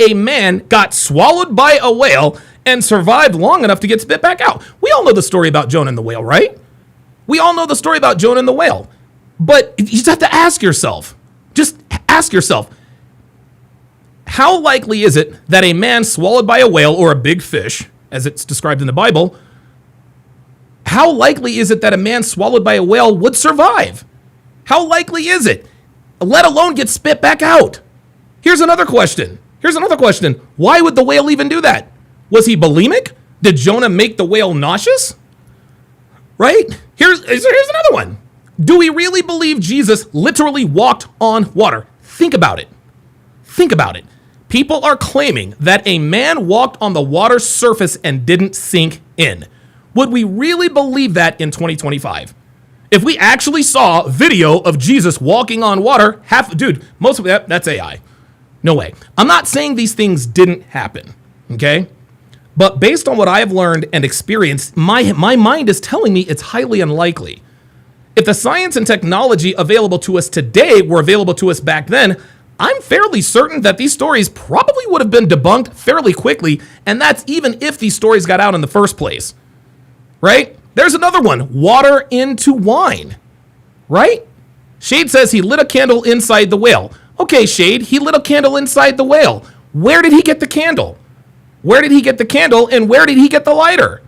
a man got swallowed by a whale and survived long enough to get spit back out? We all know the story about Jonah and the whale, right? We all know the story about Jonah and the whale. But you just have to ask yourself, how likely is it that a man swallowed by a whale or a big fish, as it's described in the Bible, how likely is it that a man swallowed by a whale would survive? How likely is it? Let alone get spit back out. Here's another question. Why would the whale even do that? Was he bulimic? Did Jonah make the whale nauseous? Right? Here's another one. Do we really believe Jesus literally walked on water? Think about it. People are claiming that a man walked on the water's surface and didn't sink in. Would we really believe that in 2025? If we actually saw video of Jesus walking on water, most of that's AI. No way. I'm not saying these things didn't happen, okay? But based on what I have learned and experienced, my mind is telling me it's highly unlikely. If the science and technology available to us today were available to us back then, I'm fairly certain that these stories probably would have been debunked fairly quickly, and that's even if these stories got out in the first place, right? There's another one, water into wine, right? Shade says he lit a candle inside the whale. Okay, Shade, he lit a candle inside the whale. Where did he get the candle? Where did he get the candle, and where did he get the lighter?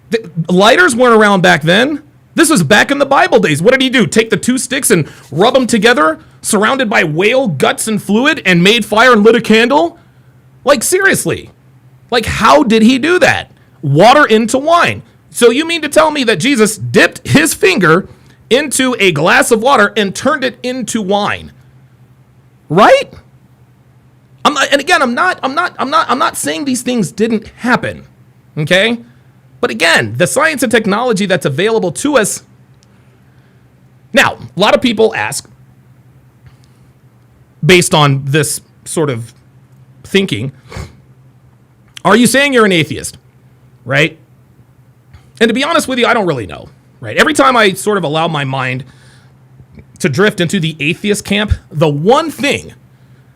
The lighters weren't around back then. This was back in the Bible days. What did he do? Take the two sticks and rub them together, surrounded by whale guts and fluid, and made fire and lit a candle? Like, seriously. Like, how did he do that? Water into wine. So you mean to tell me that Jesus dipped his finger into a glass of water and turned it into wine? Right? I'm not saying these things didn't happen. Okay? But again, the science and technology that's available to us. Now, a lot of people ask, based on this sort of thinking, are you saying you're an atheist? Right? And to be honest with you, I don't really know. Right? Every time I sort of allow my mind to drift into the atheist camp, the one thing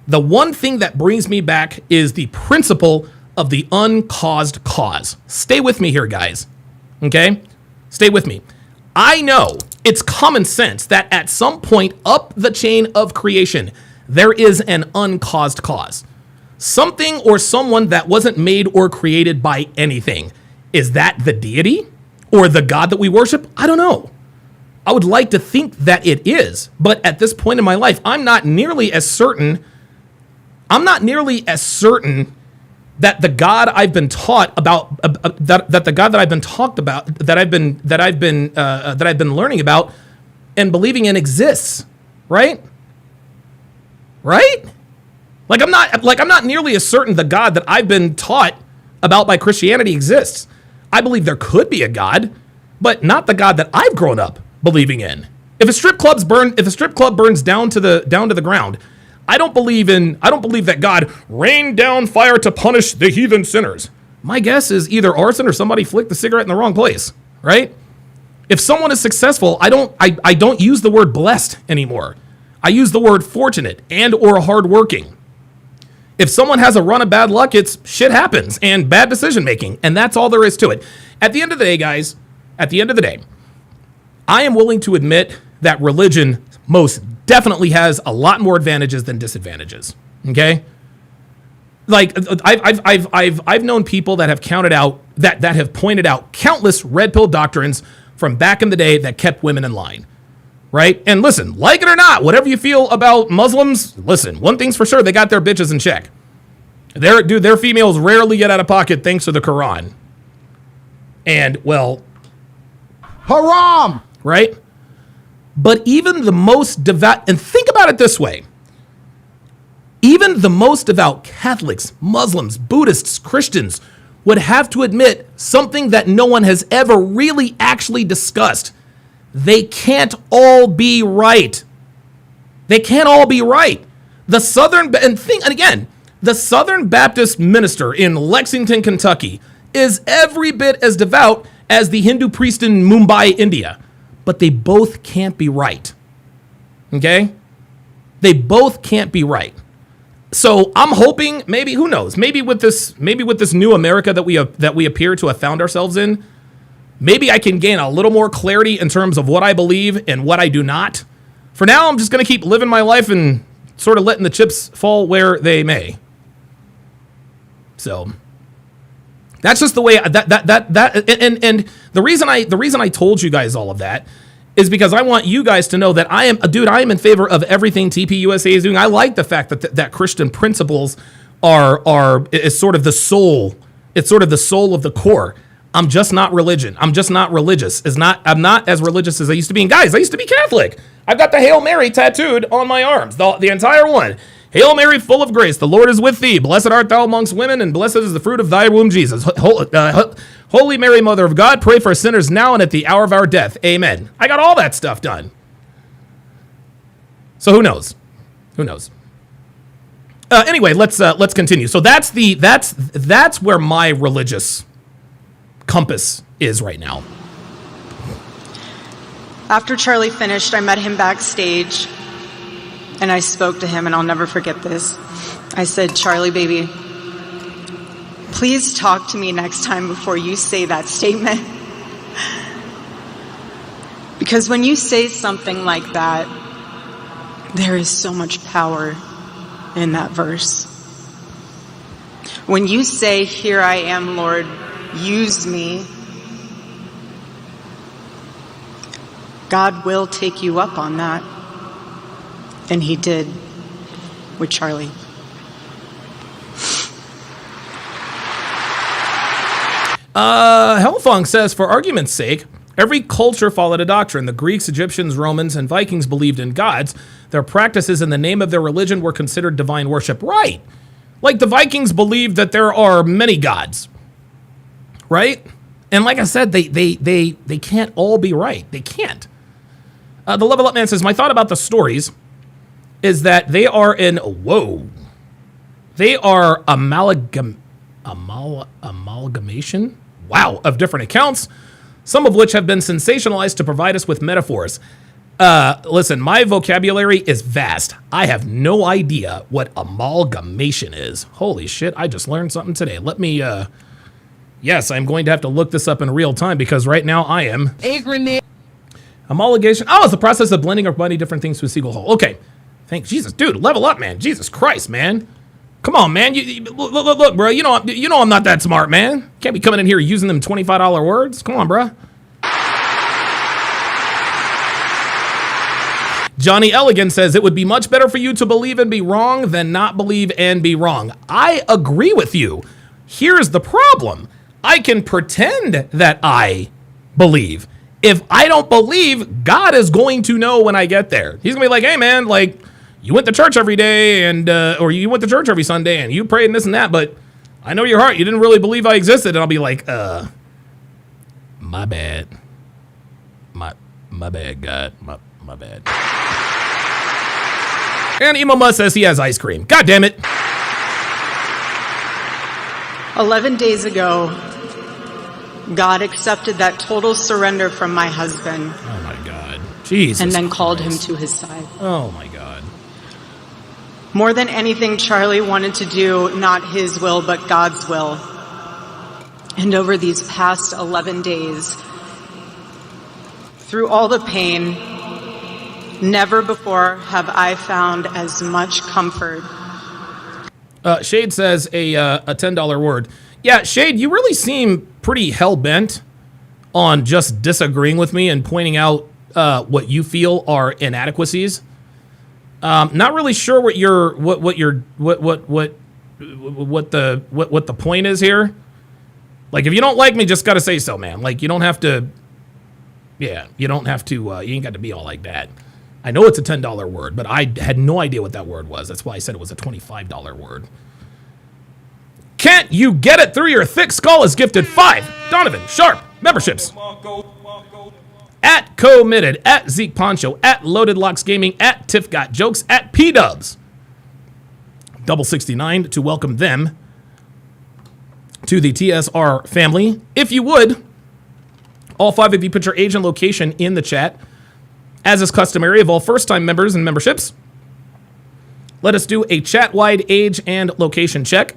that brings me back is the principle of the uncaused cause. Stay with me here, guys. Okay? Stay with me. I know it's common sense that at some point up the chain of creation, there is an uncaused cause. Something or someone that wasn't made or created by anything. Is that the deity or the God that we worship? I don't know. I would like to think that it is, but at this point in my life, I'm not nearly as certain that the God I've been taught about, that the God that I've been talked about, that I've been learning about and believing in exists, right? Right? Like I'm not nearly as certain the God that I've been taught about by Christianity exists. I believe there could be a God, but not the God that I've grown up believing in. If a strip club burns down to the ground, I don't believe that God rained down fire to punish the heathen sinners. My guess is either arson or somebody flicked the cigarette in the wrong place, right? If someone is successful, I don't use the word blessed anymore. I use the word fortunate and or hardworking. If someone has a run of bad luck, it's shit happens and bad decision making, and that's all there is to it. At the end of the day, guys, I am willing to admit that religion most definitely has a lot more advantages than disadvantages. Okay, like I've known people that have that have pointed out countless red pill doctrines from back in the day that kept women in line. Right? And listen, like it or not, whatever you feel about Muslims, listen, one thing's for sure, they got their bitches in check. Their females rarely get out of pocket thanks to the Quran. And, well, haram! Right? But even the most devout, and think about it this way, even the most devout Catholics, Muslims, Buddhists, Christians would have to admit something that no one has ever really actually discussed. They can't all be right. They can't all be right. The Southern Baptist minister in Lexington, Kentucky is every bit as devout as the Hindu priest in Mumbai, India. But they both can't be right. Okay? They both can't be right. So I'm hoping, maybe, who knows, maybe with this new America that we appear to have found ourselves in, maybe I can gain a little more clarity in terms of what I believe and what I do not. For now, I'm just going to keep living my life and sort of letting the chips fall where they may. So that's just the way and the reason I told you guys all of that is because I want you guys to know that I am in favor of everything TPUSA is doing. I like the fact that Christian principles is sort of the soul. It's sort of the soul of the core. I'm just not religion. I'm just not religious. I'm not as religious as I used to be. And guys, I used to be Catholic. I've got the Hail Mary tattooed on my arms, the entire one. Hail Mary, full of grace, the Lord is with thee. Blessed art thou amongst women, and blessed is the fruit of thy womb, Jesus. Holy Mary, Mother of God, pray for sinners now and at the hour of our death. Amen. I got all that stuff done. So who knows? Who knows? Anyway, let's continue. So that's where my religious compass is right now. After Charlie finished, I met him backstage. And I spoke to him, and I'll never forget this. I said, Charlie, baby, please talk to me next time before you say that statement. Because when you say something like that, there is so much power in that verse. When you say, here I am, Lord, use me, God will take you up on that. And he did with Charlie. Hellfunk says, for argument's sake, every culture followed a doctrine. The Greeks, Egyptians, Romans, and Vikings believed in gods. Their practices in the name of their religion were considered divine worship. Right. Like the Vikings believed that there are many gods. Right? And like I said, they can't all be right. They can't. The Level Up Man says, my thought about the stories is that they are amalgamation, of different accounts, some of which have been sensationalized to provide us with metaphors. Listen, my vocabulary is vast. I have no idea what amalgamation is. Holy shit, I just learned something today. Let me, yes, I'm going to have to look this up in real time because right now I am... Amalgamation. Oh, it's the process of blending or combining different things to a single whole. Okay. Thank Jesus. Dude, level up, man. Jesus Christ, man. Come on, man. Look, bro. You know I'm not that smart, man. Can't be coming in here using them $25 words. Come on, bro. Johnny Elegant says, it would be much better for you to believe and be wrong than not believe and be wrong. I agree with you. Here's the problem. I can pretend that I believe. If I don't believe, God is going to know when I get there. He's gonna be like, hey man, like you went to church every day and, or you went to church every Sunday and you prayed and this and that, but I know your heart, you didn't really believe I existed. And I'll be like, my bad. My bad, God, my bad. And Emo Must says he has ice cream. God damn it. 11 days ago, God accepted that total surrender from my husband. Oh my God. Jesus. And then called him Christ. to his side. Oh my God. More than anything, Charlie wanted to do not his will, but God's will. And over these past 11 days, through all the pain, never before have I found as much comfort. Shade says a $10 word. Yeah, Shade, you really seem pretty hell-bent on just disagreeing with me and pointing out what you feel are inadequacies. Not really sure what the point is here. Like, if you don't like me, just gotta say so, man. Like, you don't have to. Yeah, you don't have to. You ain't got to be all like that. I know it's a $10 word, but I had no idea what that word was. That's why I said it was a $25 word. Can't you get it through your thick skull is gifted 5 Donovan Sharpe memberships. At Committed, at Zeke Poncho, at Loaded Locks Gaming, at Tiff Got Jokes, at P-Dubs. Double 69 to welcome them to the TSR family. If you would, all 5 of you put your age and location in the chat. As is customary of all first-time members and memberships, let us do a chat-wide age and location check.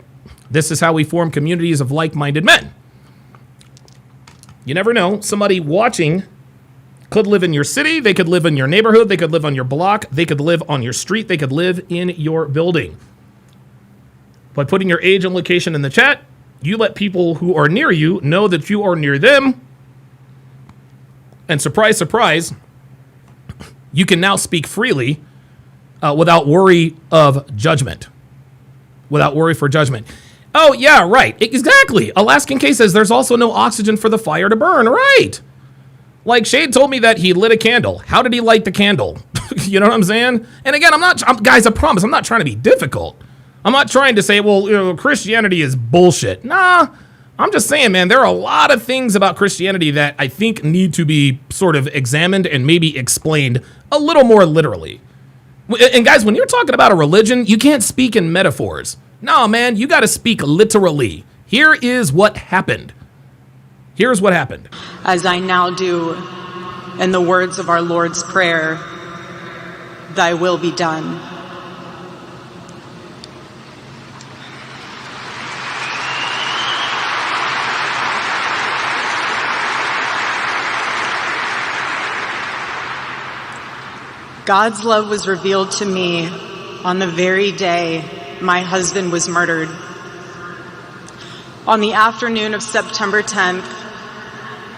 This is how we form communities of like-minded men. You never know. Somebody watching could live in your city. They could live in your neighborhood. They could live on your block. They could live on your street. They could live in your building. By putting your age and location in the chat, you let people who are near you know that you are near them. And surprise, surprise, you can now speak freely without worry of judgment. Without worry for judgment. Oh, yeah, right. Exactly. Alaskan K says there's also no oxygen for the fire to burn. Right. Like, Shade told me that he lit a candle. How did he light the candle? You know what I'm saying? And again, guys, I promise, I'm not trying to be difficult. I'm not trying to say, well, Christianity is bullshit. Nah, I'm just saying, man, there are a lot of things about Christianity that I think need to be sort of examined and maybe explained a little more literally. And guys, when you're talking about a religion, you can't speak in metaphors. No, man, you got to speak literally. Here is what happened. Here's what happened. As I now do in the words of our Lord's Prayer, thy will be done. God's love was revealed to me on the very day my husband was murdered. On the afternoon of September 10th,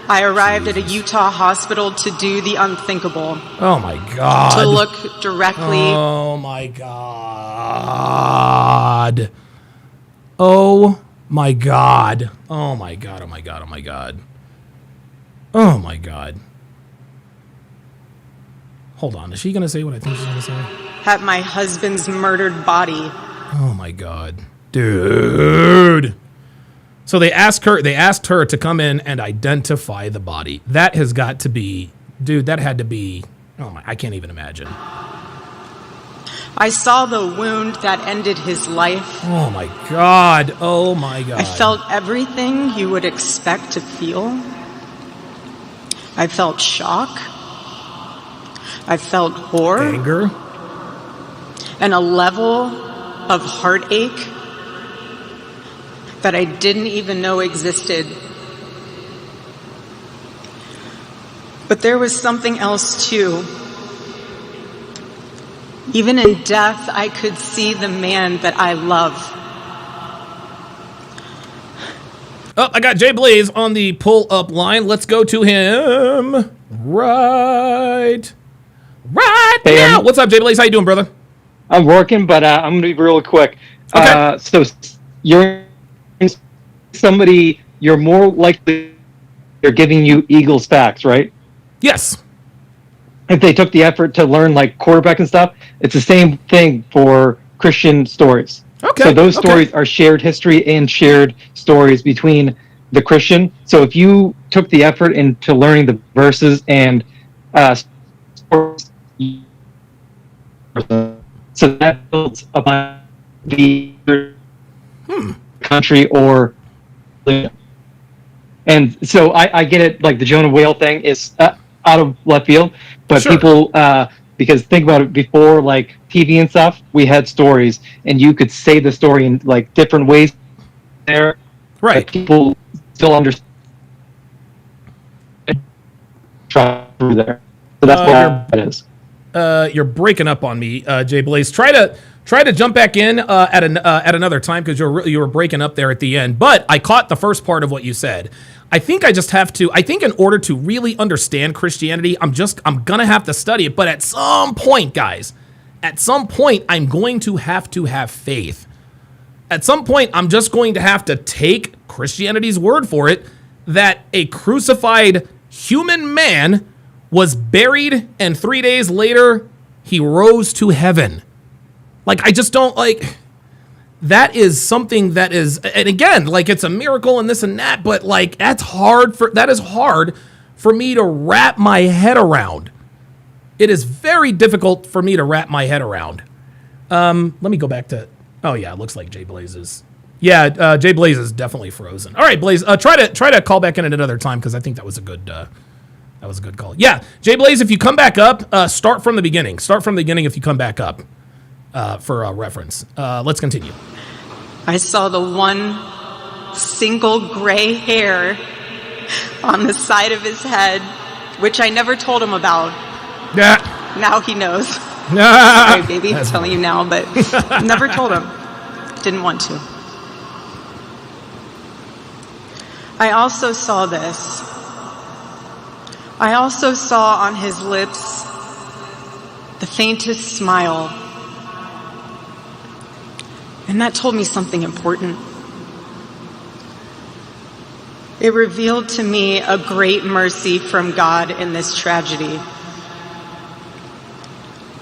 I arrived at a Utah hospital to do the unthinkable. Oh my God. To look directly. Oh my God. Oh my God. Oh my God. Oh my God. Oh my God. Oh my God. Hold on. Is she going to say what I think she's going to say? At my husband's murdered body. Oh my God. Dude. So they asked her to come in and identify the body. That has got to be, dude, that had to be, oh my, I can't even imagine. I saw the wound that ended his life. Oh my God. Oh my God. I felt everything you would expect to feel. I felt shock. I felt horror. Anger. And a level of heartache that I didn't even know existed. But there was something else too. Even in death, I could see the man that I love. Oh, I got Jay Blaze on the pull-up line. Let's go to him right now. What's up, Jay Blaze? How you doing, brother? I'm working, but I'm going to be real quick. Okay. So you're somebody, you're more likely they're giving you Eagles facts, right? Yes. If they took the effort to learn like quarterback and stuff, it's the same thing for Christian stories. Okay. So those stories are shared history and shared stories between the Christian. So if you took the effort into learning the verses and stories, so that builds upon the country or, and so I get it. Like the Jonah whale thing is out of left field, but Sure. People, because think about it, before like TV and stuff, we had stories, and you could say the story in like different ways. There, Right. People still understand. Try through there, so that's what it is. You're breaking up on me, Jay Blaze. Try to jump back in at another time because you were breaking up there at the end. But I caught the first part of what you said. I think I just have to. I think in order to really understand Christianity, I'm gonna have to study it. But at some point, guys, I'm going to have faith. At some point, I'm just going to have to take Christianity's word for it that a crucified human man was buried, and 3 days later, he rose to heaven. Like, I just don't, like, that is something that is, and again, like, it's a miracle and this and that, but, like, that is hard for me to wrap my head around. It is very difficult for me to wrap my head around. Let me go back to, oh yeah, it looks like Jay Blaze is, yeah, Jay Blaze is definitely frozen. All right, Blaze, try to call back in at another time, because I think that was a good call. Yeah, Jay Blaze, if you come back up, start from the beginning. Start from the beginning if you come back up for reference. Let's continue. I saw the one single gray hair on the side of his head, which I never told him about. Yeah. Now he knows. Sorry, baby, I'm telling you now, but never told him. Didn't want to. I also saw this. I also saw on his lips the faintest smile. And that told me something important. It revealed to me a great mercy from God in this tragedy.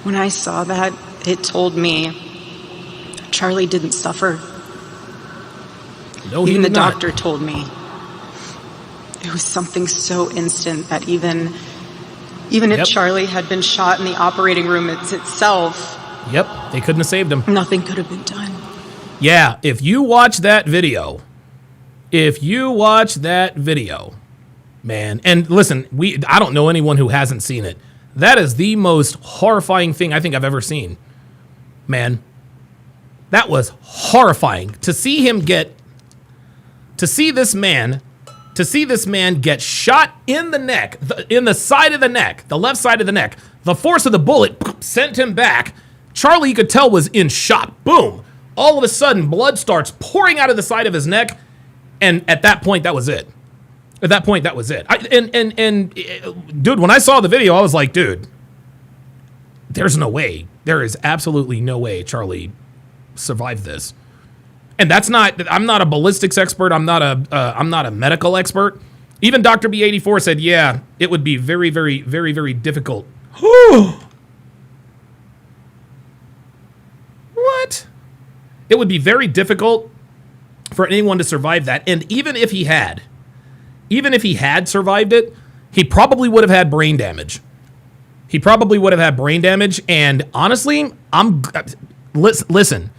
When I saw that, it told me Charlie didn't suffer. No, he Even the did not. doctor told me. It was something so instant that even if Charlie had been shot in the operating room itself, Yep, they couldn't have saved him. nothing could have been done. Yeah, if you watch that video, man, and listen, I don't know anyone who hasn't seen it. That is the most horrifying thing I think I've ever seen. Man, that was horrifying to see him get, to see this man get shot in the neck, in the side of the neck, the left side of the neck. The force of the bullet sent him back. Charlie, you could tell, was in shock. Boom. All of a sudden, blood starts pouring out of the side of his neck. And at that point, that was it. At that point, that was it. Dude, when I saw the video, I was like, dude, there's no way. There is absolutely no way Charlie survived this. And that's not, I'm not a ballistics expert. I'm not a medical expert. Even Dr. B84 said, yeah, it would be very, very, very, very difficult. What? It would be very difficult for anyone to survive that. And even if he had survived it, he probably would have had brain damage. And honestly, listen,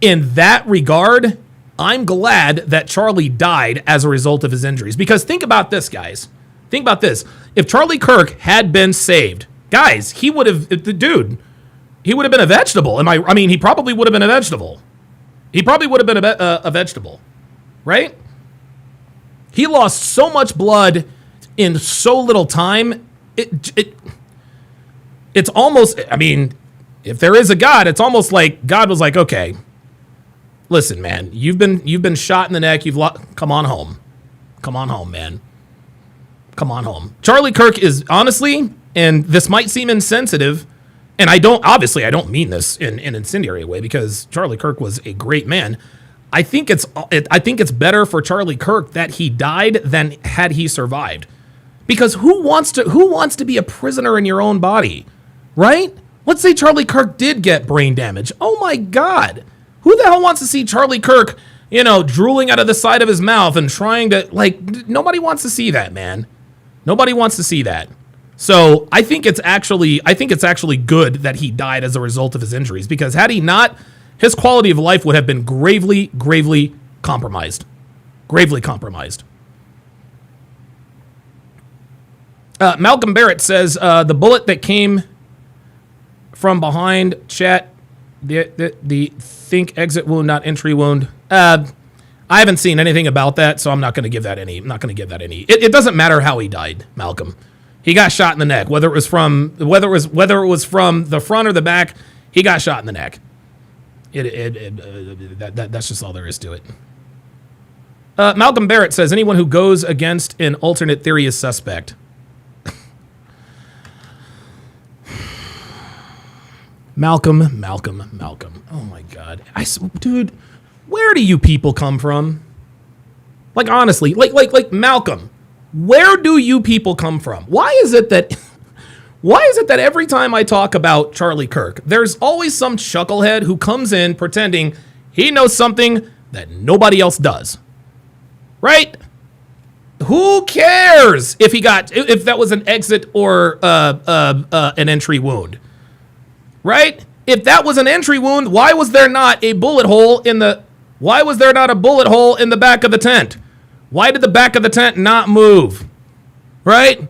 in that regard, I'm glad that Charlie died as a result of his injuries. Because think about this, guys. Think about this. If Charlie Kirk had been saved, guys, he would have been a vegetable. I mean, he probably would have been a vegetable. A vegetable, right? He lost so much blood in so little time. It's almost, I mean, if there is a God, it's almost like God was like, okay, listen, man, you've been shot in the neck. Come on home. Come on home, man. Come on home. Charlie Kirk is honestly, and this might seem insensitive, and I don't mean this in an incendiary way, because Charlie Kirk was a great man. I think it's better for Charlie Kirk that he died than had he survived. Because who wants to be a prisoner in your own body, right? Let's say Charlie Kirk did get brain damage. Oh my God. Who the hell wants to see Charlie Kirk, drooling out of the side of his mouth and trying to, nobody wants to see that, man. Nobody wants to see that. So I think it's actually good that he died as a result of his injuries, because had he not, his quality of life would have been gravely, gravely compromised. Gravely compromised. Malcolm Barrett says, the bullet that came from behind, chat, the think exit wound, not entry wound. I haven't seen anything about that, so I'm not going to give that any. It doesn't matter how he died, Malcolm. He got shot in the neck, whether it was from the front or the back. He got shot in the neck. That's just all there is to it. Malcolm Barrett says, anyone who goes against an alternate theory is suspect. Malcolm. Oh my God. Dude, where do you people come from? Like, honestly, like Malcolm, where do you people come from? Why is it that every time I talk about Charlie Kirk, there's always some chucklehead who comes in pretending he knows something that nobody else does? Right? Who cares if that was an exit or an entry wound? Right? If that was an entry wound, why was there not a bullet hole in the back of the tent? Why did the back of the tent not move? Right?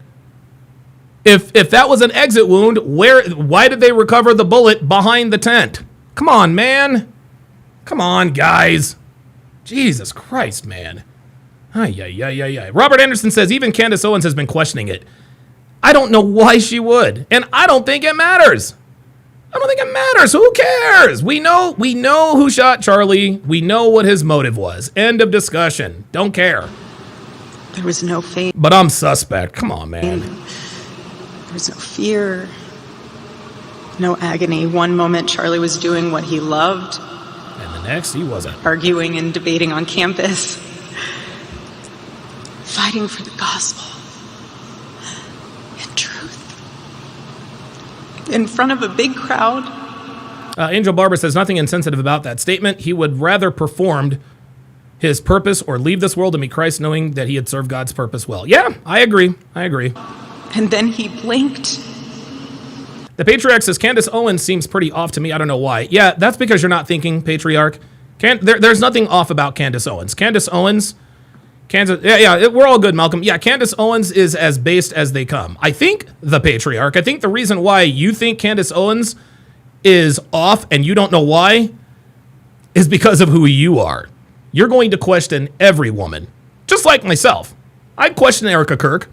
If that was an exit wound, why did they recover the bullet behind the tent? Come on, man. Come on, guys. Jesus Christ, man. Ay. Robert Anderson says, even Candace Owens has been questioning it. I don't know why she would, and I don't think it matters. Who cares? We know who shot Charlie. We know what his motive was. End of discussion. Don't care. There was no fate. But I'm suspect. Come on, man. There was no fear, no agony. One moment, Charlie was doing what he loved. And the next, he wasn't. Arguing and debating on campus. Fighting for the gospel. And truth. In front of a big crowd. Angel Barber says, nothing insensitive about that statement. He would rather performed his purpose or leave this world and meet Christ, knowing that he had served God's purpose well. Yeah, I agree. And then he blinked. The Patriarch says, Candace Owens seems pretty off to me. I don't know why. Yeah, that's because you're not thinking, Patriarch. There's nothing off about Candace Owens. Candace Owens We're all good, Malcolm. Yeah, Candace Owens is as based as they come. I think the patriarch, I think the reason why you think Candace Owens is off and you don't know why is because of who you are. You're going to question every woman, just like myself. I questioned Erika Kirk,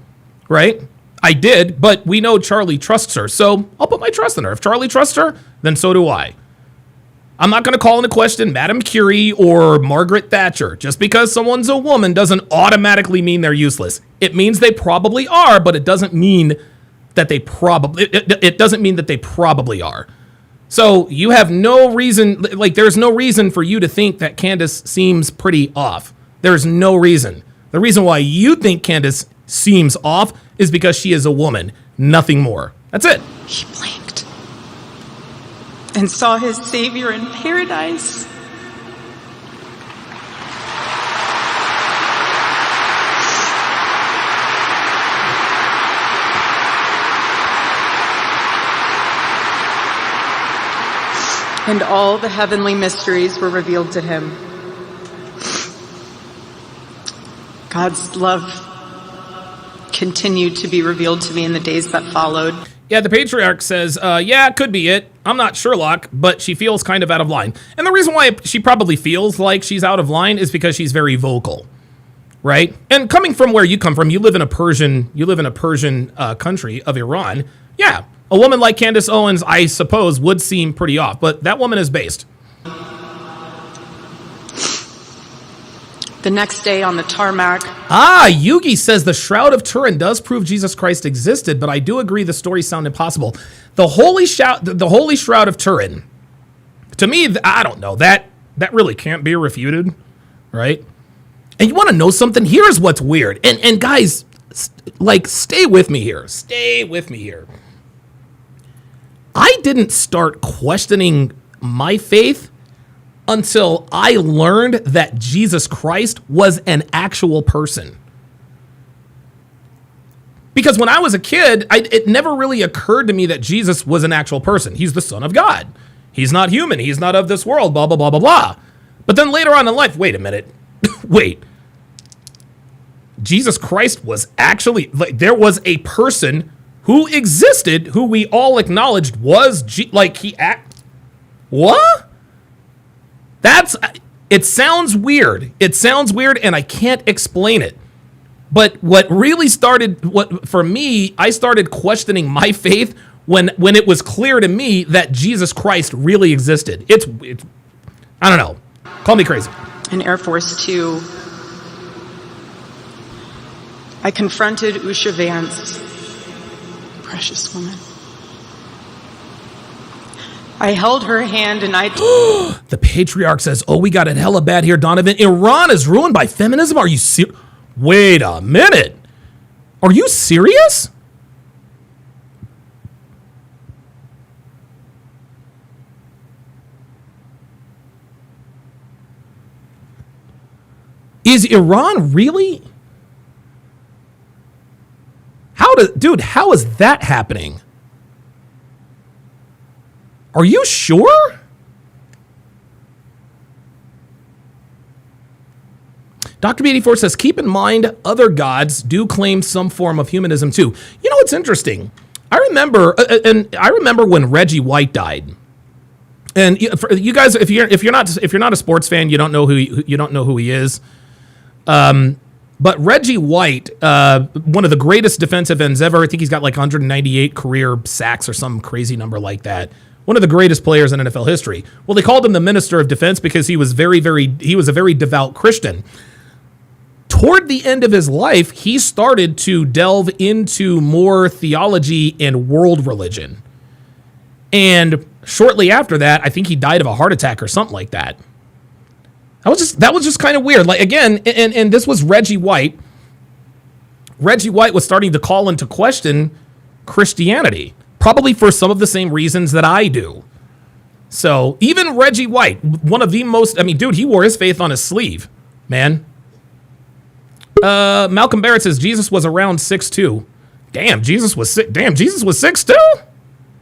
right? I did, but we know Charlie trusts her, so I'll put my trust in her. If Charlie trusts her, then so do I. I'm not going to call into question Madame Curie or Margaret Thatcher. Just because someone's a woman doesn't automatically mean they're useless. It means they probably are, but it doesn't mean that they probably are. So you have no reason, like there's no reason for you to think that Candace seems pretty off. There's no reason. The reason why you think Candace seems off is because she is a woman, nothing more. That's it. He blinked and saw his Savior in paradise. And all the heavenly mysteries were revealed to him. God's love continued to be revealed to me in the days that followed. Yeah, the patriarch says, yeah, it could be it. I'm not Sherlock, but she feels kind of out of line. And the reason why she probably feels like she's out of line is because she's very vocal, right? And coming from where you come from, you live in a Persian country of Iran. Yeah, a woman like Candace Owens, I suppose, would seem pretty off, but that woman is based. The next day on the tarmac. Yugi says the Shroud of Turin does prove Jesus Christ existed, but I do agree the stories sound impossible. The Holy Shroud of Turin, to me, I don't know, that really can't be refuted, right? And you want to know something? Here's what's weird. And guys, like, stay with me here. Stay with me here. I didn't start questioning my faith until I learned that Jesus Christ was an actual person. Because when I was a kid, it never really occurred to me that Jesus was an actual person. He's the Son of God. He's not human. He's not of this world, blah, blah, blah, blah, blah. But then later on in life, wait a minute. Wait. Jesus Christ was actually, like, there was a person who existed, who we all acknowledged was, what? It sounds weird. It sounds weird, and I can't explain it. But what really started, for me, I started questioning my faith when it was clear to me that Jesus Christ really existed. It's I don't know. Call me crazy. In Air Force 2, I confronted Usha Vance, precious woman. I held her hand and The patriarch says, oh, we got it hella bad here, Donovan. Iran is ruined by feminism? Are you serious? Wait a minute. Are you serious? Is Iran really? How is that happening? Are you sure? Dr. B84 says, keep in mind, other gods do claim some form of humanism too. You know what's interesting? I remember when Reggie White died. And for you guys, if you're not a sports fan, you don't know who he is. But Reggie White, one of the greatest defensive ends ever. I think he's got like 198 career sacks or some crazy number like that. One of the greatest players in NFL history. Well, they called him the Minister of Defense because he was a very devout Christian. Toward the end of his life, he started to delve into more theology and world religion. And shortly after that, I think he died of a heart attack or something like that. That was just kind of weird. Like, again, and this was Reggie White. Reggie White was starting to call into question Christianity. Probably for some of the same reasons that I do. So even Reggie White, one of the most, he wore his faith on his sleeve, man. Malcolm Barrett says Jesus was around 6'2". Damn, Jesus was 6'2"?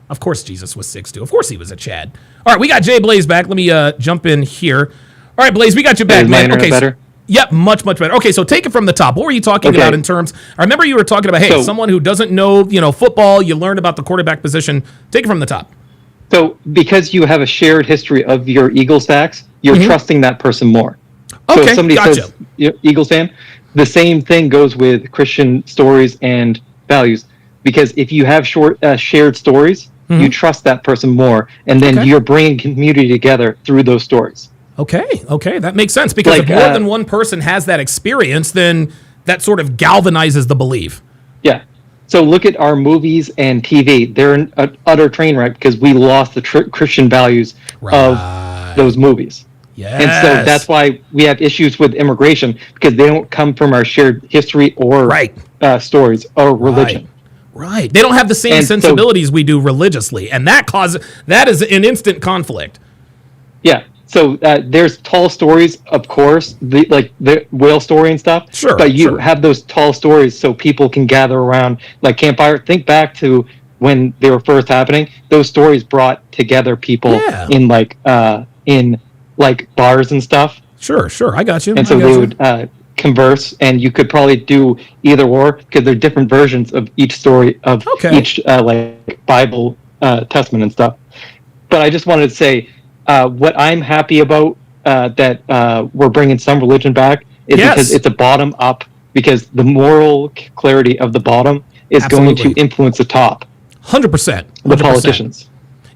Of course Jesus was 6'2". Of course he was a Chad. All right, we got Jay Blaze back. Let me jump in here. All right, Blaze, we got you back, man. Okay, Yep, much better. Okay, so take it from the top. What were you talking about in terms? I remember you were talking about, hey, someone who doesn't know, football. You learned about the quarterback position. Take it from the top. So because you have a shared history of your Eagles facts, you're trusting that person more. So if somebody says Eagles fan, the same thing goes with Christian stories and values. Because if you have shared stories, you trust that person more, and then you're bringing community together through those stories. Okay, that makes sense. Because if more than one person has that experience, then that sort of galvanizes the belief. Yeah. So look at our movies and TV. They're an utter train wreck because we lost the Christian values of those movies. Yes. And so that's why we have issues with immigration, because they don't come from our shared history or stories or religion. Right. They don't have the same sensibilities we do religiously, and that is an instant conflict. Yeah. So there's tall stories, of course, like the whale story and stuff. Sure. But you have those tall stories so people can gather around, like campfire. Think back to when they were first happening. Those stories brought together people in bars and stuff. Sure. I got you. And so they would converse, and you could probably do either or, because there are different versions of each story of each Bible testament and stuff. But I just wanted to say, what I'm happy about that we're bringing some religion back is because it's a bottom up, because the moral clarity of the bottom is going to influence the top. 100%. The politicians.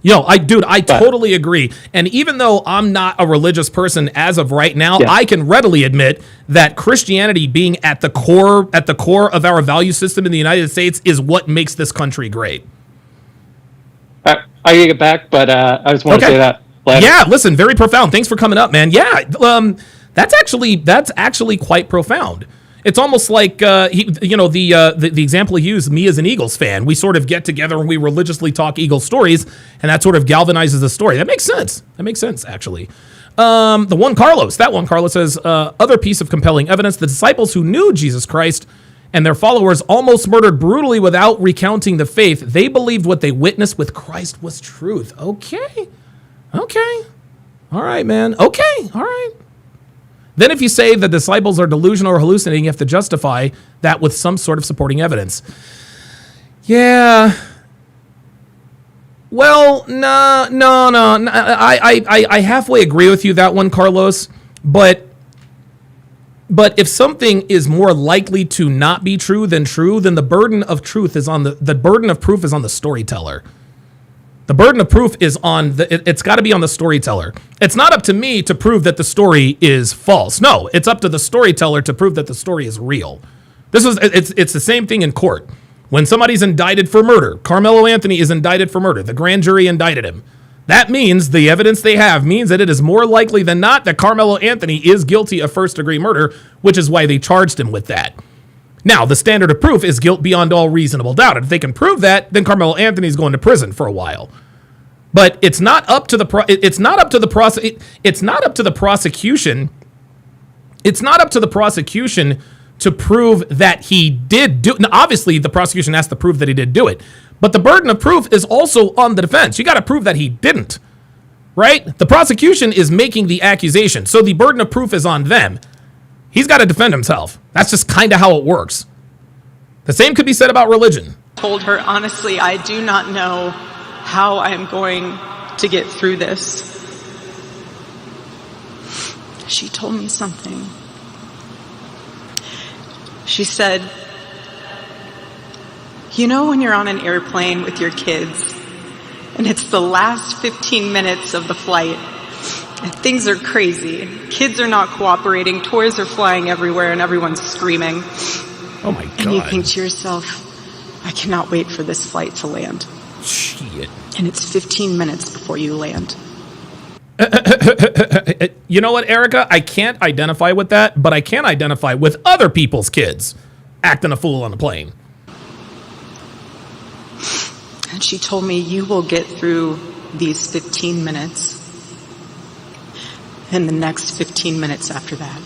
I totally agree. And even though I'm not a religious person as of right now, I can readily admit that Christianity being at the core of our value system in the United States is what makes this country great. I get back, but I just want to say that. Yeah, listen, very profound. Thanks for coming up, man. Yeah, that's actually quite profound. It's almost like the example he used, me as an Eagles fan. We sort of get together and we religiously talk Eagles stories, and that sort of galvanizes the story. That makes sense, actually. That one Carlos says, other piece of compelling evidence: the disciples who knew Jesus Christ and their followers almost murdered brutally without recounting the faith. They believed what they witnessed with Christ was truth. Okay. All right, man. Okay. All right. Then if you say the disciples are delusional or hallucinating, you have to justify that with some sort of supporting evidence. Yeah. Well, no. I halfway agree with you, that one, Carlos. But if something is more likely to not be true, then the burden of truth is on the burden of proof is on the storyteller. The burden of proof is on it's got to be on the storyteller. It's not up to me to prove that the story is false. No, it's up to the storyteller to prove that the story is real. It's the same thing in court. When somebody's indicted for murder, Carmelo Anthony is indicted for murder. The grand jury indicted him. That means the evidence they have means that it is more likely than not that Carmelo Anthony is guilty of first-degree murder, which is why they charged him with that. Now, the standard of proof is guilt beyond all reasonable doubt. If they can prove that, then Carmelo Anthony's going to prison for a while. But it's not up to the prosecution. It's not up to the prosecution to prove that he did do. Now, obviously, the prosecution has to prove that he did do it. But the burden of proof is also on the defense. You got to prove that he didn't, right? The prosecution is making the accusation, so the burden of proof is on them. He's got to defend himself. That's just kind of how it works. The same could be said about religion. Told her, honestly, I do not know how I am going to get through this. She told me something. She said, you know when you're on an airplane with your kids and it's the last 15 minutes of the flight and things are crazy. Kids are not cooperating. Toys are flying everywhere and everyone's screaming. Oh my God. And you think to yourself, I cannot wait for this flight to land. Shit. And it's 15 minutes before you land. You know what, Erika? I can't identify with that, but I can identify with other people's kids acting a fool on the plane. And she told me, you will get through these 15 minutes and the next 15 minutes after that.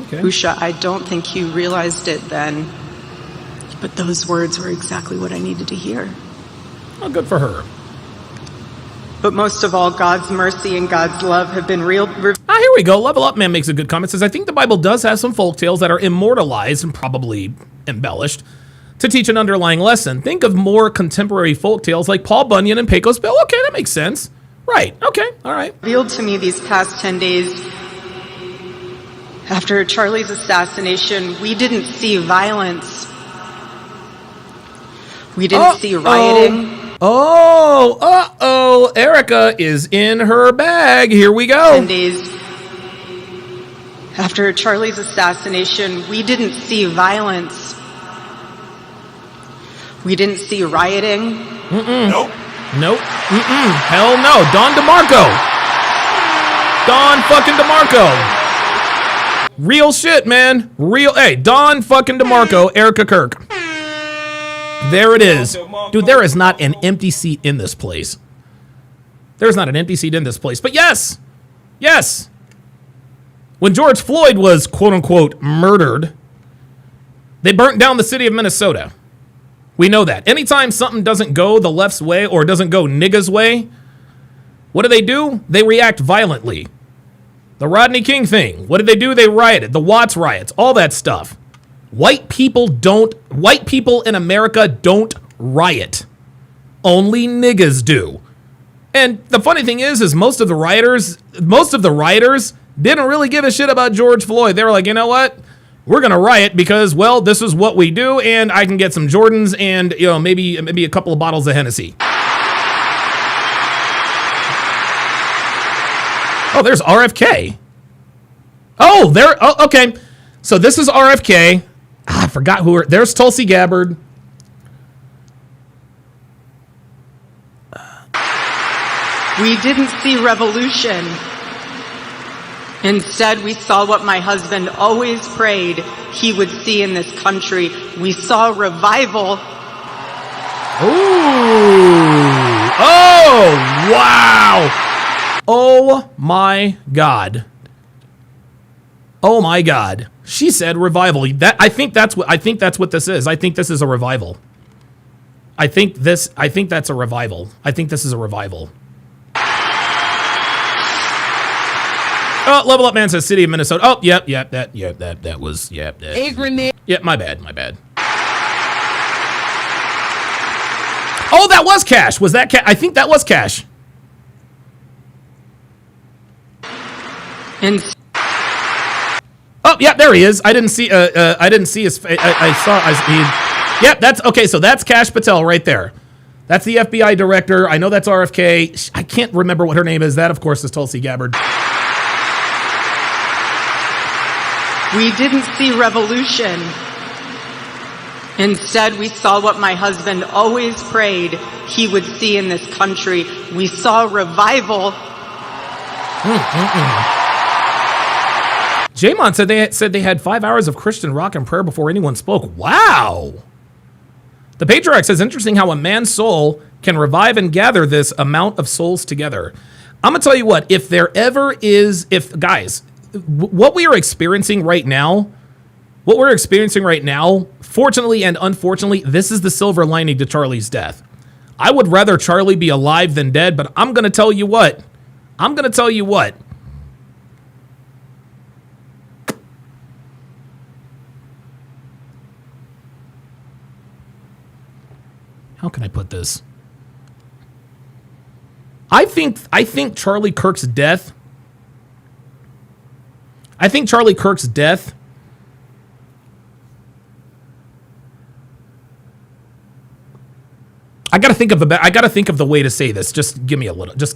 Okay. Usha, I don't think you realized it then, but those words were exactly what I needed to hear. Oh, good for her. But most of all, God's mercy and God's love have been real. I hear we go. Level Up Man makes a good comment. Says, I think the Bible does have some folk tales that are immortalized and probably embellished to teach an underlying lesson. Think of more contemporary folk tales like Paul Bunyan and Pecos Bill. Okay, that makes sense. Right. Okay. All right. Revealed to me these past 10 days after Charlie's assassination, we didn't see violence. We didn't see rioting. Erika is in her bag. Here we go. 10 days after Charlie's assassination, we didn't see violence. We didn't see rioting. Nope. Hell no. Don DeMarco. Don fucking DeMarco. Real shit, man. Hey, Don fucking DeMarco, Erika Kirk. There it is. Dude, there is not an empty seat in this place. There's not an empty seat in this place. But yes. When George Floyd was, quote unquote, murdered, they burnt down the city of Minnesota. We know that. Anytime something doesn't go the left's way or doesn't go niggas' way, what do? They react violently. The Rodney King thing. What did they do? They rioted. The Watts riots. All that stuff. White people in America don't riot. Only niggas do. And the funny thing is most of the rioters didn't really give a shit about George Floyd. They were like, you know what? We're going to riot because, well, this is what we do, and I can get some Jordans and, maybe a couple of bottles of Hennessy. Oh, there's RFK. Okay. So this is RFK. I forgot there's Tulsi Gabbard. We didn't see revolution. Instead, we saw what my husband always prayed he would see in this country. We saw revival. Ooh. Oh, wow. Oh my God. Oh my God. She said revival. I think that's what this is. I think this is a revival. I think that's a revival. I think this is a revival. Oh, Level Up Man says City of Minnesota. Oh, yep, that was, yep. A grenade. Yep, my bad. Oh, that was Cash. Was that Cash? I think that was Cash. And oh, yeah, there he is. I didn't see his face. Yep, that's okay. So that's Kash Patel right there. That's the FBI director. I know that's RFK. I can't remember what her name is. That, of course, is Tulsi Gabbard. We didn't see revolution. Instead, we saw what my husband always prayed he would see in this country. We saw revival. Jamon said they had 5 hours of Christian rock and prayer before anyone spoke. Wow. The Patriarch says, interesting how a man's soul can revive and gather this amount of souls together. I'm going to tell you what, guys, what we are experiencing right now, fortunately and unfortunately, this is the silver lining to Charlie's death. I would rather Charlie be alive than dead, but I'm going to tell you what. How can I put this? I think Charlie Kirk's death. I gotta think of the way to say this. Just give me a minute here.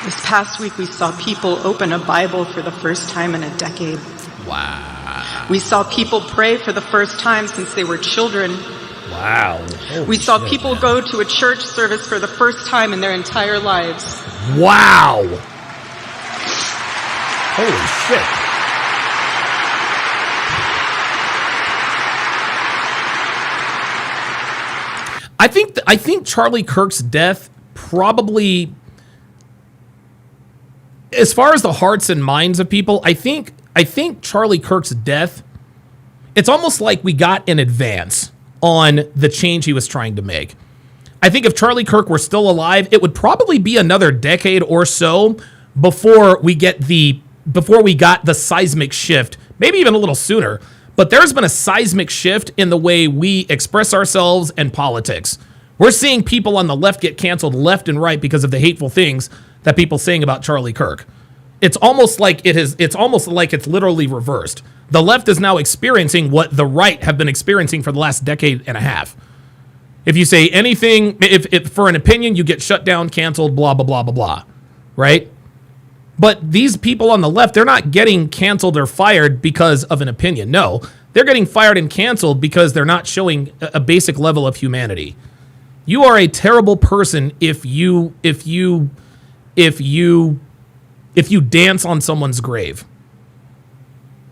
This past week, we saw people open a Bible for the first time in a decade. Wow. We saw people pray for the first time since they were children. Wow. We saw people go to a church service for the first time in their entire lives. Wow. Holy shit. I think Charlie Kirk's death probably, as far as the hearts and minds of people, I think Charlie Kirk's death It's almost like we got an advance on the change he was trying to make. I think if Charlie Kirk were still alive, it would probably be another decade or so before we got the seismic shift, maybe even a little sooner. But there's been a seismic shift in the way we express ourselves and politics. We're seeing people on the left get canceled left and right because of the hateful things that people saying about Charlie Kirk. It's almost like it's literally reversed. The left is now experiencing what the right have been experiencing for the last decade and a half. If you say anything, if for an opinion, you get shut down, canceled, blah, blah, blah, blah, blah, right? But these people on the left, they're not getting canceled or fired because of an opinion. No, they're getting fired and canceled because they're not showing a basic level of humanity. You are a terrible person if you dance on someone's grave.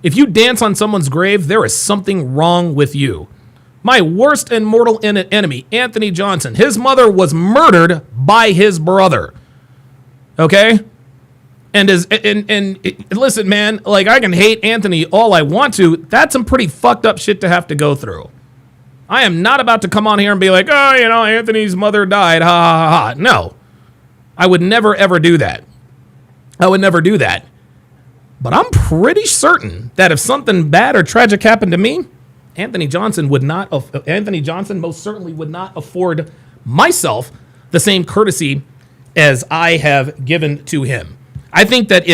If you dance on someone's grave, there is something wrong with you. My worst and mortal enemy, Anthony Johnson, his mother was murdered by his brother. Okay? And listen, man, like, I can hate Anthony all I want to. That's some pretty fucked up shit to have to go through. I am not about to come on here and be like, oh, Anthony's mother died. Ha ha ha. No. I would never, ever do that. I would never do that. But I'm pretty certain that if something bad or tragic happened to me, Anthony Johnson most certainly would not afford myself the same courtesy as I have given to him. I think that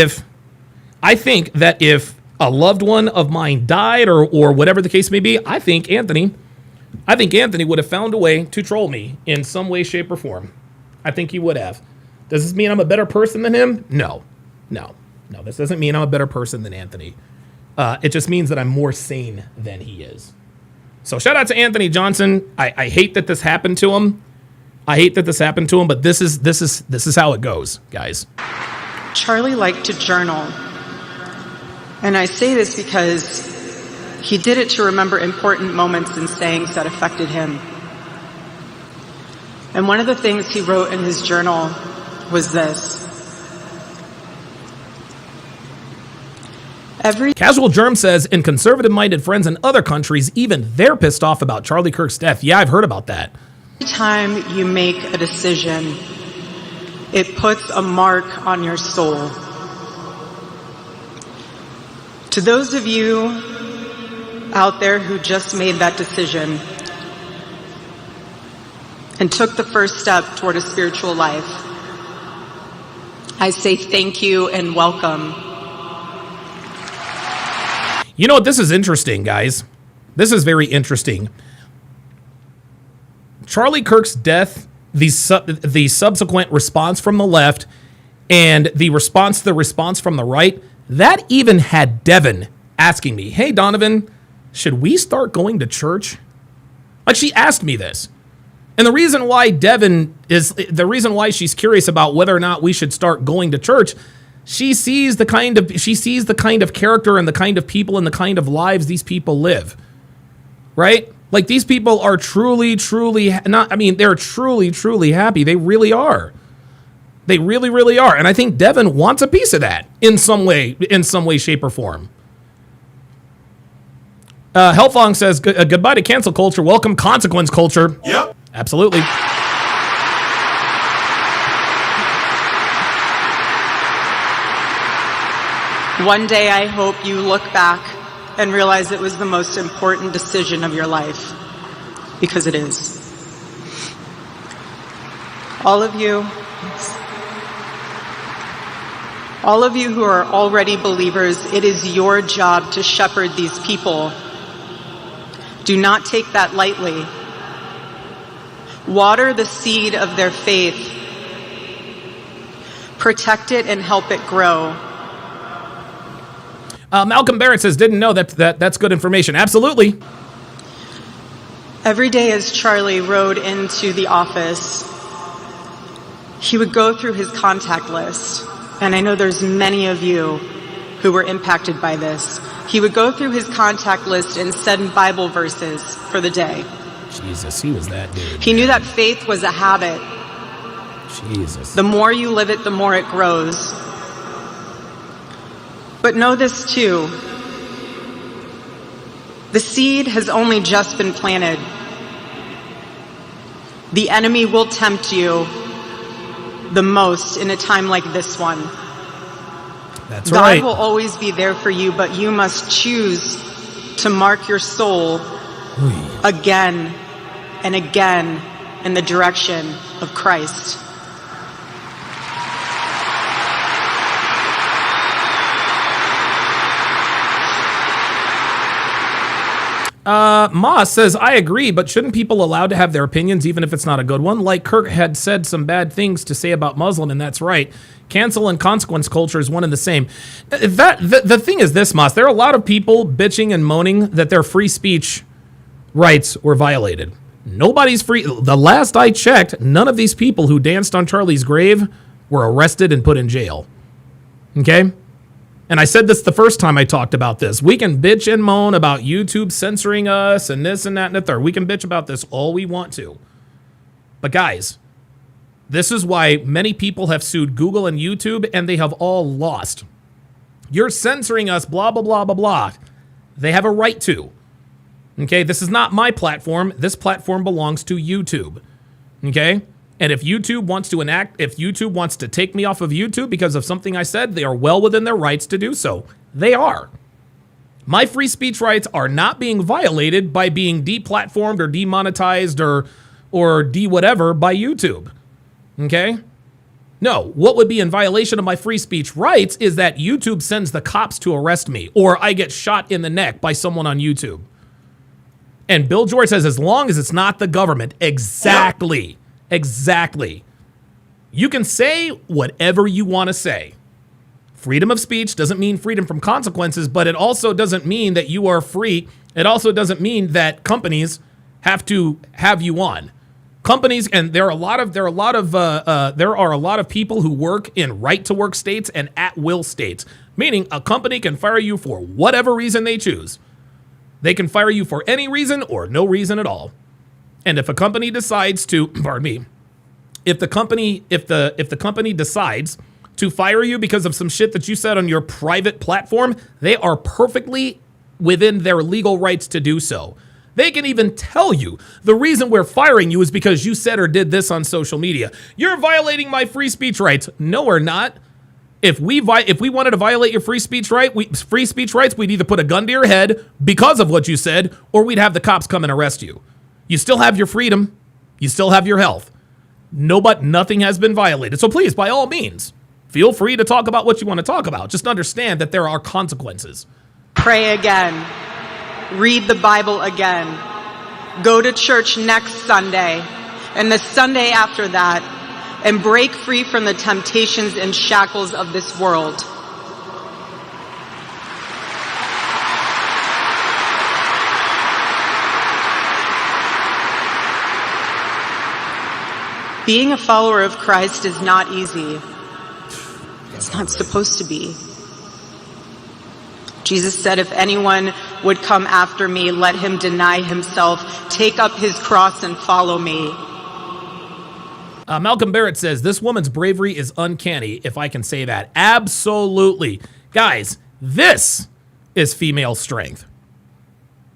if a loved one of mine died or whatever the case may be, I think Anthony would have found a way to troll me in some way, shape, or form. I think he would have. Does this mean I'm a better person than him? No. This doesn't mean I'm a better person than Anthony. It just means that I'm more sane than he is. So shout out to Anthony Johnson. I hate that this happened to him. But this is how it goes, guys. Charlie liked to journal. And I say this because he did it to remember important moments and sayings that affected him. And one of the things he wrote in his journal was this. Casual Germ says, in conservative-minded friends in other countries, even they're pissed off about Charlie Kirk's death. Yeah, I've heard about that. Every time you make a decision, it puts a mark on your soul. To those of you out there who just made that decision and took the first step toward a spiritual life, I say thank you and welcome. You know what? This is interesting, guys. This is very interesting. Charlie Kirk's death, the subsequent response from the left, and the response from the right, that even had Devin asking me, hey, Donovan, should we start going to church? Like, she asked me this. And the reason why she's curious about whether or not we should start going to church, she sees the kind of character and the kind of people and the kind of lives these people live, right? Like, these people are truly they're truly happy. They really are. They really, really are. And I think Devin wants a piece of that in some way, shape, or form. Hellfong says, goodbye to cancel culture. Welcome consequence culture. Yep. Absolutely. One day I hope you look back and realize it was the most important decision of your life, because it is. All of you who are already believers, it is your job to shepherd these people. Do not take that lightly. Water the seed of their faith. Protect it and help it grow. Malcolm Barrett says, didn't know that's good information. Absolutely. Every day as Charlie rode into the office, he would go through his contact list. And I know there's many of you who were impacted by this. He would go through his contact list and send Bible verses for the day. Jesus, he was that dude. He knew that faith was a habit. Jesus. The more you live it, the more it grows. But know this too. The seed has only just been planted. The enemy will tempt you the most in a time like this one. That's right. God will always be there for you, but you must choose to mark your soul again and again in the direction of Christ. Moss says, I agree, but shouldn't people allowed to have their opinions even if it's not a good one? Like Kirk had said some bad things to say about Muslim, and that's right. Cancel and consequence culture is one and the same. The thing is this, Moss, there are a lot of people bitching and moaning that their free speech rights were violated. Nobody's free. The last I checked, none of these people who danced on Charlie's grave were arrested and put in jail. Okay? And I said this the first time I talked about this. We can bitch and moan about YouTube censoring us and this and that and the third. We can bitch about this all we want to. But guys, this is why many people have sued Google and YouTube and they have all lost. You're censoring us, blah, blah, blah, blah, blah. They have a right to. Okay, this is not my platform. This platform belongs to YouTube. Okay? And if YouTube wants to take me off of YouTube because of something I said, they are well within their rights to do so. They are. My free speech rights are not being violated by being deplatformed or demonetized or de-whatever by YouTube. Okay? No, what would be in violation of my free speech rights is that YouTube sends the cops to arrest me or I get shot in the neck by someone on YouTube. And Bill George says, as long as it's not the government. Exactly. Exactly. You can say whatever you want to say. Freedom of speech doesn't mean freedom from consequences, but it also doesn't mean that you are free. It also doesn't mean that companies have to have you on. Companies, and there are a lot of people who work in right to work states and at will states, meaning a company can fire you for whatever reason they choose. They can fire you for any reason or no reason at all. And if a company decides to, if the company decides to fire you because of some shit that you said on your private platform, they are perfectly within their legal rights to do so. They can even tell you the reason we're firing you is because you said or did this on social media. You're violating my free speech rights. No, we're not. If we wanted to violate your free speech rights, we'd either put a gun to your head because of what you said, or we'd have the cops come and arrest you. You still have your freedom. You still have your health. Nothing has been violated. So please, by all means, feel free to talk about what you want to talk about. Just understand that there are consequences. Pray again. Read the Bible again. Go to church next Sunday and the Sunday after that, and break free from the temptations and shackles of this world. Being a follower of Christ is not easy. It's not supposed to be. Jesus said, if anyone would come after me, let him deny himself, take up his cross and follow me. Malcolm Barrett says, this woman's bravery is uncanny, if I can say that. Absolutely. Guys, this is female strength.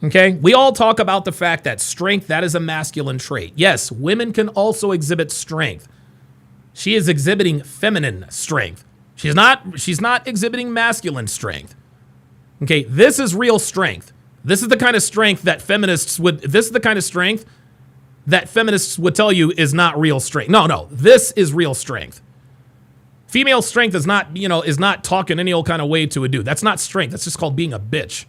Okay? We all talk about the fact that strength, that is a masculine trait. Yes, women can also exhibit strength. She is exhibiting feminine strength. She's not exhibiting masculine strength. Okay, this is real strength. This is the kind of strength that feminists would tell you is not real strength. No, this is real strength. Female strength is not talking any old kind of way to a dude. That's not strength. That's just called being a bitch.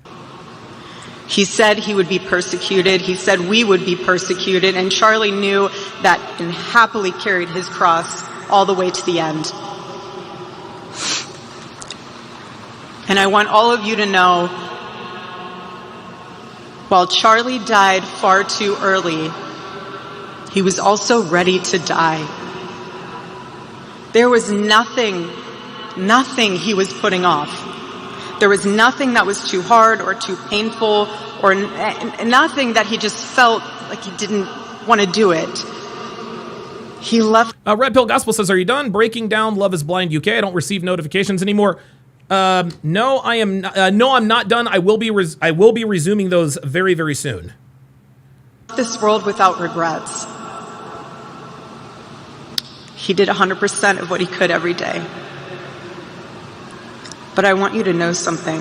He said he would be persecuted. He said we would be persecuted. And Charlie knew that and happily carried his cross all the way to the end. And I want all of you to know, while Charlie died far too early, he was also ready to die. There was nothing he was putting off. There was nothing that was too hard or too painful or nothing that he just felt like he didn't want to do it. He left. Red Pill Gospel says, are you done breaking down Love is Blind UK? I don't receive notifications anymore. No, I am. No, I'm not done. I will be resuming those very, very soon. This world without regrets. He did 100% of what he could every day. But I want you to know something.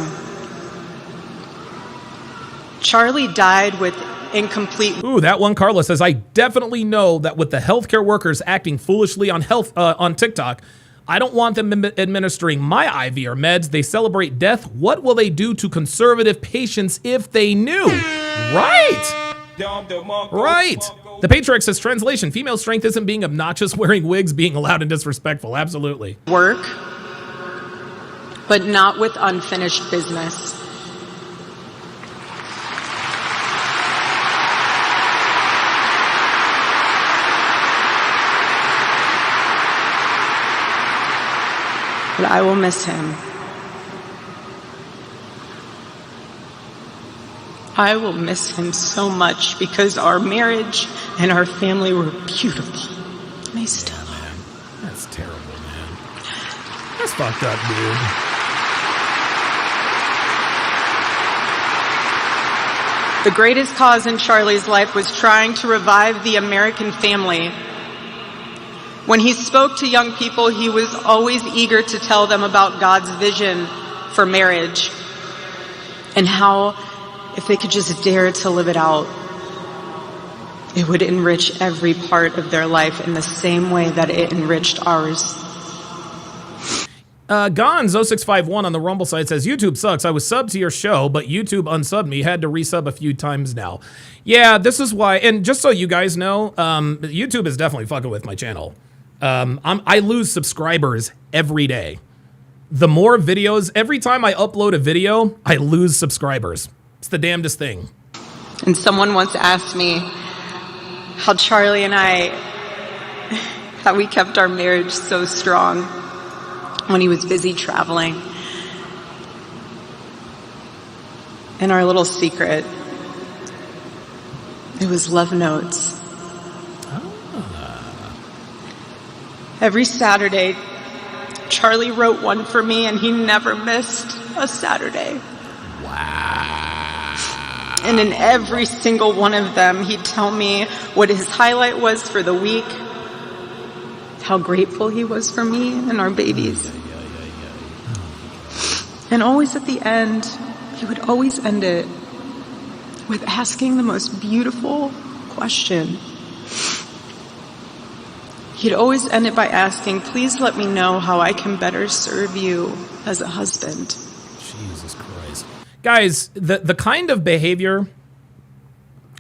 Charlie died with incomplete... Ooh, that one, Carla says, I definitely know that with the healthcare workers acting foolishly on TikTok, I don't want them administering my IV or meds. They celebrate death. What will they do to conservative patients if they knew? Right. Right. The Patriarch says, translation, female strength isn't being obnoxious, wearing wigs, being loud and disrespectful. Absolutely. Work, but not with unfinished business. But I will miss him. I will miss him so much because our marriage and our family were beautiful. And they still are. That's terrible, man. That's fucked up, dude. The greatest cause in Charlie's life was trying to revive the American family. When he spoke to young people, he was always eager to tell them about God's vision for marriage and how, if they could just dare to live it out, it would enrich every part of their life in the same way that it enriched ours. Gons0651 on the Rumble site says, YouTube sucks. I was subbed to your show, but YouTube unsubbed me. Had to resub a few times now. Yeah, this is why. And just so you guys know, YouTube is definitely fucking with my channel. I lose subscribers every day. The more videos, every time I upload a video, I lose subscribers. It's the damnedest thing. And someone once asked me how Charlie and I, how we kept our marriage so strong when he was busy traveling. And our little secret, it was love notes. Every Saturday, Charlie wrote one for me, and he never missed a Saturday. Wow. And in every single one of them, he'd tell me what his highlight was for the week, how grateful he was for me and our babies. And always at the end, he would always end it with asking the most beautiful question. He'd always end it by asking, please let me know how I can better serve you as a husband. Jesus Christ. Guys, the kind of behavior,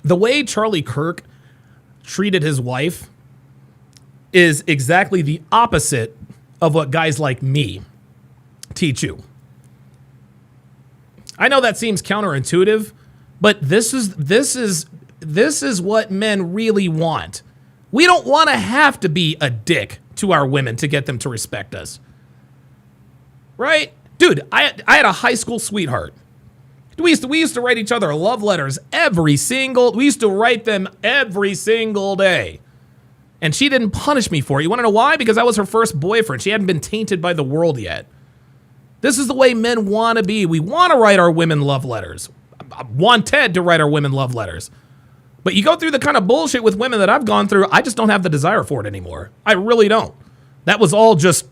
the way Charlie Kirk treated his wife is exactly the opposite of what guys like me teach you. I know that seems counterintuitive, but this is what men really want. We don't want to have to be a dick to our women to get them to respect us. Right? Dude, I had a high school sweetheart. We used to write each other love letters we used to write them every single day. And she didn't punish me for it. You want to know why? Because I was her first boyfriend. She hadn't been tainted by the world yet. This is the way men want to be. We want to write our women love letters. I want Ted to write our women love letters. But you go through the kind of bullshit with women that I've gone through, I just don't have the desire for it anymore. I really don't. That was all just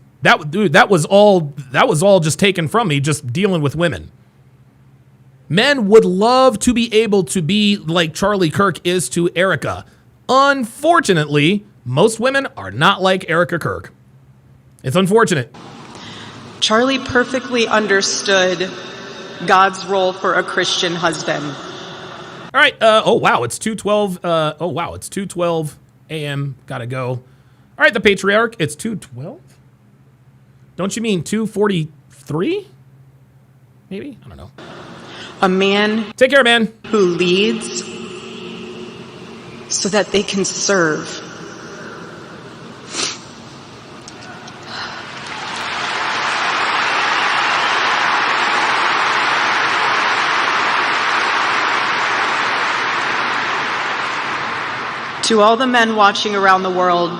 taken from me just dealing with women. Men would love to be able to be like Charlie Kirk is to Erika. Unfortunately, most women are not like Erika Kirk. It's unfortunate. Charlie perfectly understood God's role for a Christian husband. All right. Oh, wow. It's 2:12. It's 2:12 a.m. Gotta go. All right. The Patriarch. It's 2:12. Don't you mean 2:43? Maybe? I don't know. A man. Take care, man. Who leads so that they can serve. To all the men watching around the world.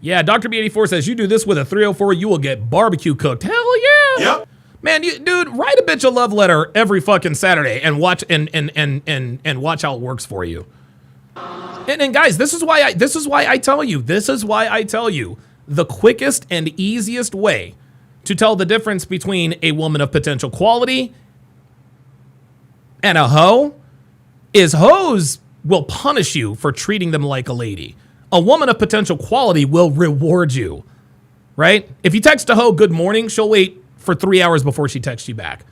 Yeah, Dr. B84 says, you do this with a 304, you will get barbecue cooked. Hell yeah. Yep. Man, dude, write a bitch a love letter every fucking Saturday and watch and watch how it works for you. And guys, this is why I tell you the quickest and easiest way to tell the difference between a woman of potential quality and a hoe is hoes will punish you for treating them like a lady. A woman of potential quality will reward you, right? If you text a hoe good morning, she'll wait for 3 hours before she texts you back.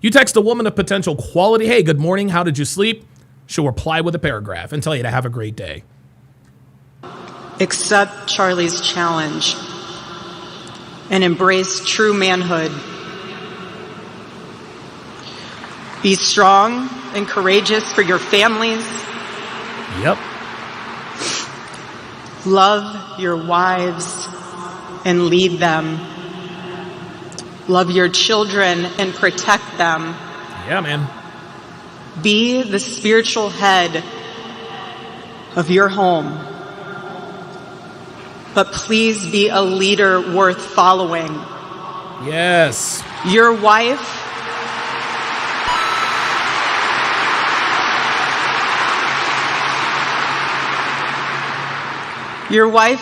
You text a woman of potential quality, hey, good morning, how did you sleep? She'll reply with a paragraph and tell you to have a great day. Accept Charlie's challenge and embrace true manhood. Be strong and courageous for your families. Yep. Love your wives and lead them. Love your children and protect them. Yeah, man. Be the spiritual head of your home. But please be a leader worth following. Yes. Your wife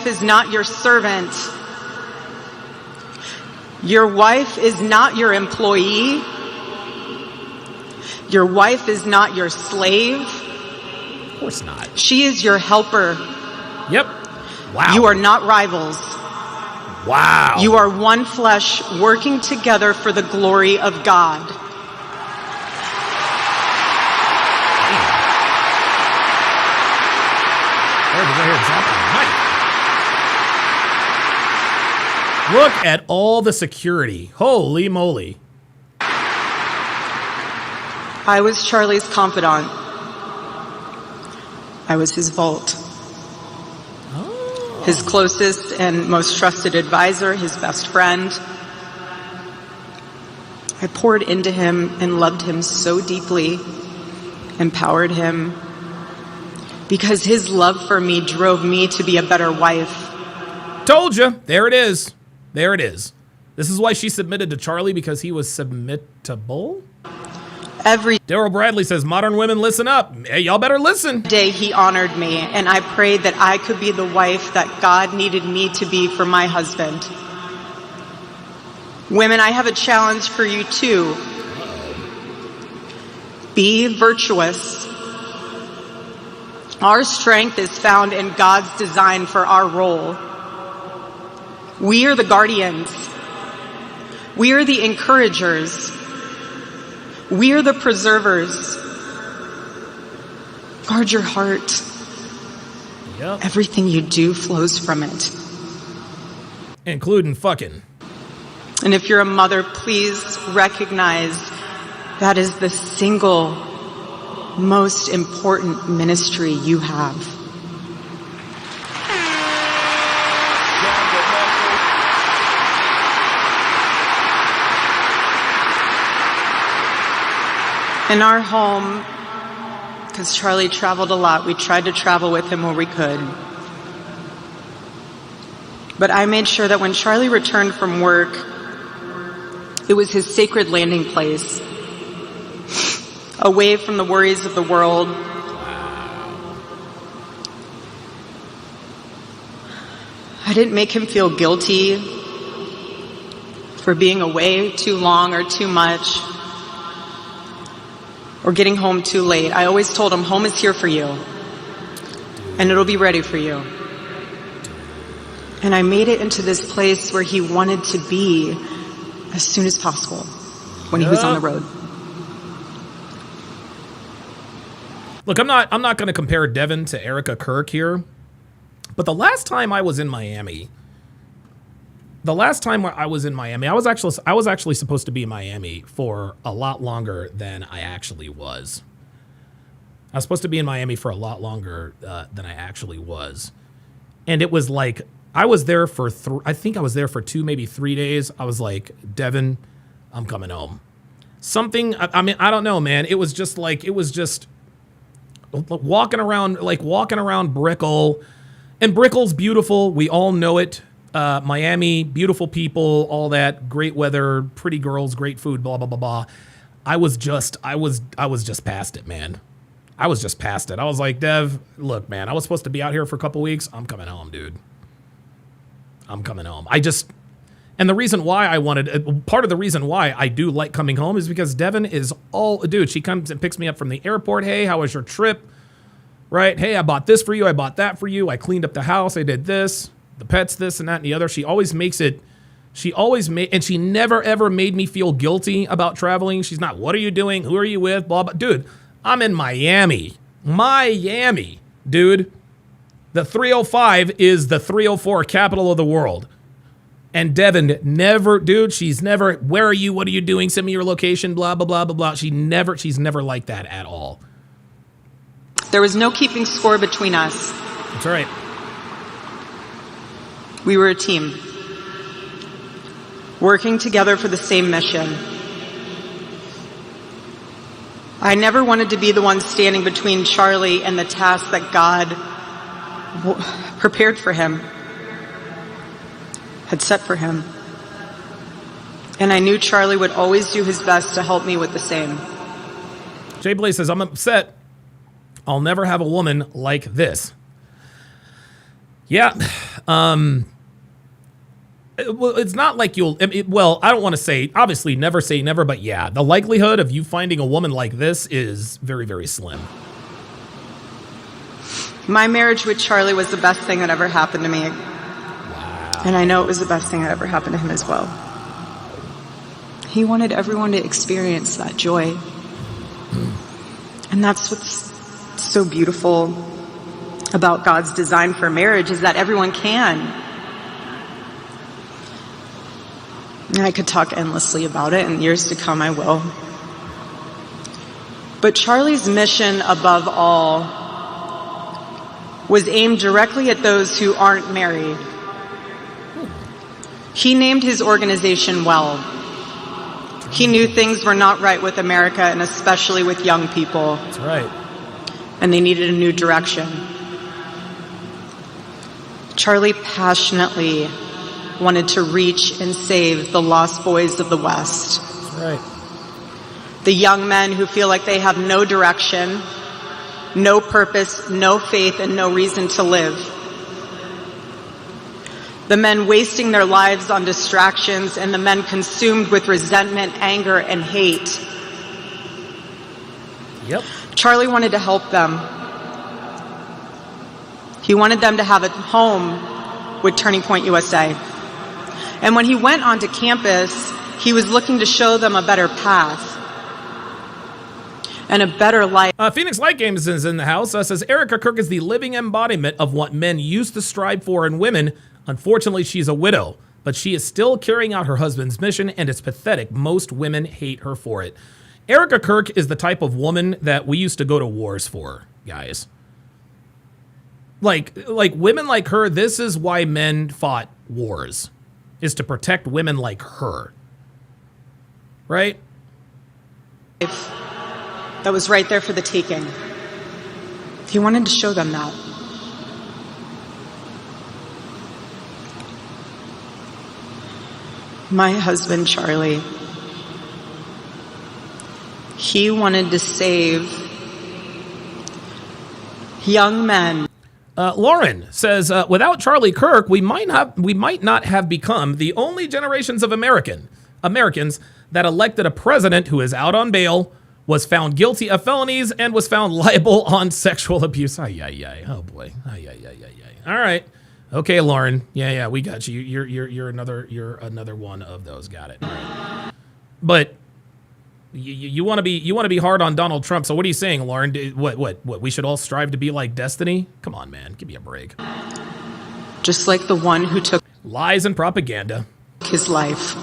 is not your servant. Your wife is not your employee. Your wife is not your slave. Of course not. She is your helper. Yep. Wow. You are not rivals. Wow. You are one flesh working together for the glory of God. Look at all the security. Holy moly. I was Charlie's confidant. I was his vault. His closest and most trusted advisor, his best friend. I poured into him and loved him so deeply, empowered him, because his love for me drove me to be a better wife. Told you. There it is. There it is. This is why she submitted to Charlie, because he was submittable? Daryl Bradley says, modern women, listen up. Hey, y'all better listen. Day he honored me, and I prayed that I could be the wife that God needed me to be for my husband. Women, I have a challenge for you too. Be virtuous. Our strength is found in God's design for our role. We are the guardians. We are the encouragers. We are the preservers. Guard your heart. Yep. Everything you do flows from it. Including fucking. And if you're a mother, please recognize that is the single most important ministry you have. In our home, because Charlie traveled a lot, we tried to travel with him where we could. But I made sure that when Charlie returned from work, it was his sacred landing place, away from the worries of the world. I didn't make him feel guilty for being away too long or too much, or getting home too late. I always told him, home is here for you, and it'll be ready for you. And I made it into this place where he wanted to be as soon as possible when he was on the road. Look, I'm not going to compare Devin to Erika Kirk here, but the last time I was in Miami, I was actually supposed to be in Miami for a lot longer than I actually was. I was supposed to be in Miami for a lot longer than I actually was. And it was like, I was there for, I think I was there for 2, maybe 3 days. I was like, Devin, I'm coming home. Something, I mean, I don't know, man. It was just walking around Brickell. And Brickell's beautiful. We all know it. Miami, beautiful people, all that, great weather, pretty girls, great food, blah, blah, blah, blah. I was just past it, man. I was just past it. I was like, Dev, look, man, I was supposed to be out here for a couple weeks. I'm coming home, dude. I'm coming home. And the reason why part of the reason why I do like coming home is because Devin is dude, she comes and picks me up from the airport. Hey, how was your trip? Right? Hey, I bought this for you. I bought that for you. I cleaned up the house. I did this, the pets, this and that and the other. She always makes it, and she never ever made me feel guilty about traveling. She's not, what are you doing? Who are you with? Blah, blah. Dude, I'm in Miami, dude. The 305 is the 304 capital of the world. And Devin never, dude, she's never, where are you? What are you doing? Send me your location, blah, blah, blah, blah, blah. She's never like that at all. There was no keeping score between us. That's right. We were a team, working together for the same mission. I never wanted to be the one standing between Charlie and the task that God prepared for him, had set for him. And I knew Charlie would always do his best to help me with the same. Jay Blaze says, I'm upset. I'll never have a woman like this. Yeah. Well, it's not like I don't want to say, obviously never say never, but yeah, the likelihood of you finding a woman like this is very, very slim. My marriage with Charlie was the best thing that ever happened to me. Wow. And I know it was the best thing that ever happened to him as well. He wanted everyone to experience that joy. And that's what's so beautiful about God's design for marriage, is that everyone can. And I could talk endlessly about it, and years to come I will. But Charlie's mission above all was aimed directly at those who aren't married. He named his organization well. He knew things were not right with America, and especially with young people. That's right. And they needed a new direction. Charlie passionately wanted to reach and save the lost boys of the West. That's right. The young men who feel like they have no direction, no purpose, no faith, and no reason to live. The men wasting their lives on distractions, and the men consumed with resentment, anger, and hate. Yep. Charlie wanted to help them. He wanted them to have a home with Turning Point USA. And when he went onto campus, he was looking to show them a better path and a better life. Phoenix Light Games is in the house. Says Erika Kirk is the living embodiment of what men used to strive for in women. Unfortunately, she's a widow, but she is still carrying out her husband's mission, and it's pathetic. Most women hate her for it. Erika Kirk is the type of woman that we used to go to wars for, guys. Like women like her, this is why men fought wars, is to protect women like her. Right? That was right there for the taking. He wanted to show them that. My husband, Charlie, he wanted to save young men. Lauren says, without Charlie Kirk, we might not have become the only generations of Americans that elected a president who is out on bail, was found guilty of felonies, and was found liable on sexual abuse. Ay, ay, ay. Oh boy. Ay, ay, ay, ay, ay. All right. Okay, Lauren. Yeah, we got you. You're another one of those. Got it. All right. But you want to be hard on Donald Trump. So what are you saying, Lauren? What? We should all strive to be like Destiny? Come on, man. Give me a break. Just like the one who took lies and propaganda. His life.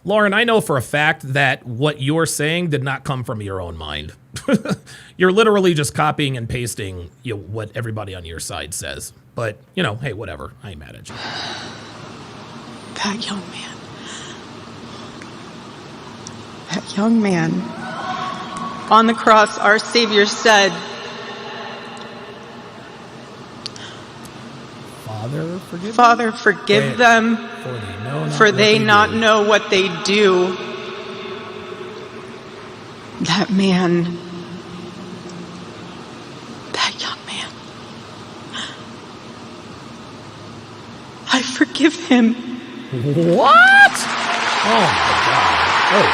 Lauren, I know for a fact that what you're saying did not come from your own mind. You're literally just copying and pasting what everybody on your side says. But, hey, whatever. I ain't mad at you. That young man. That young man. On the cross, our Savior said, Father, forgive them, for they not know what they do. That man, that young man, I forgive him. What? Oh my God. Oh,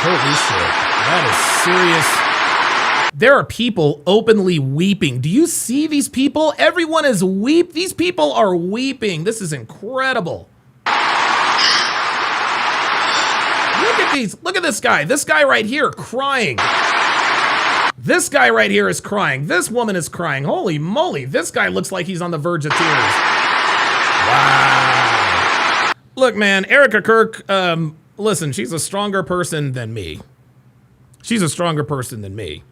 holy shit. That is serious. There are people openly weeping. Do you see these people? Everyone is weep. These people are weeping. This is incredible. Look at these. Look at this guy. This guy right here crying. This guy right here is crying. This woman is crying. Holy moly. This guy looks like he's on the verge of tears. Wow. Look, man, Erika Kirk, listen, she's a stronger person than me. She's a stronger person than me.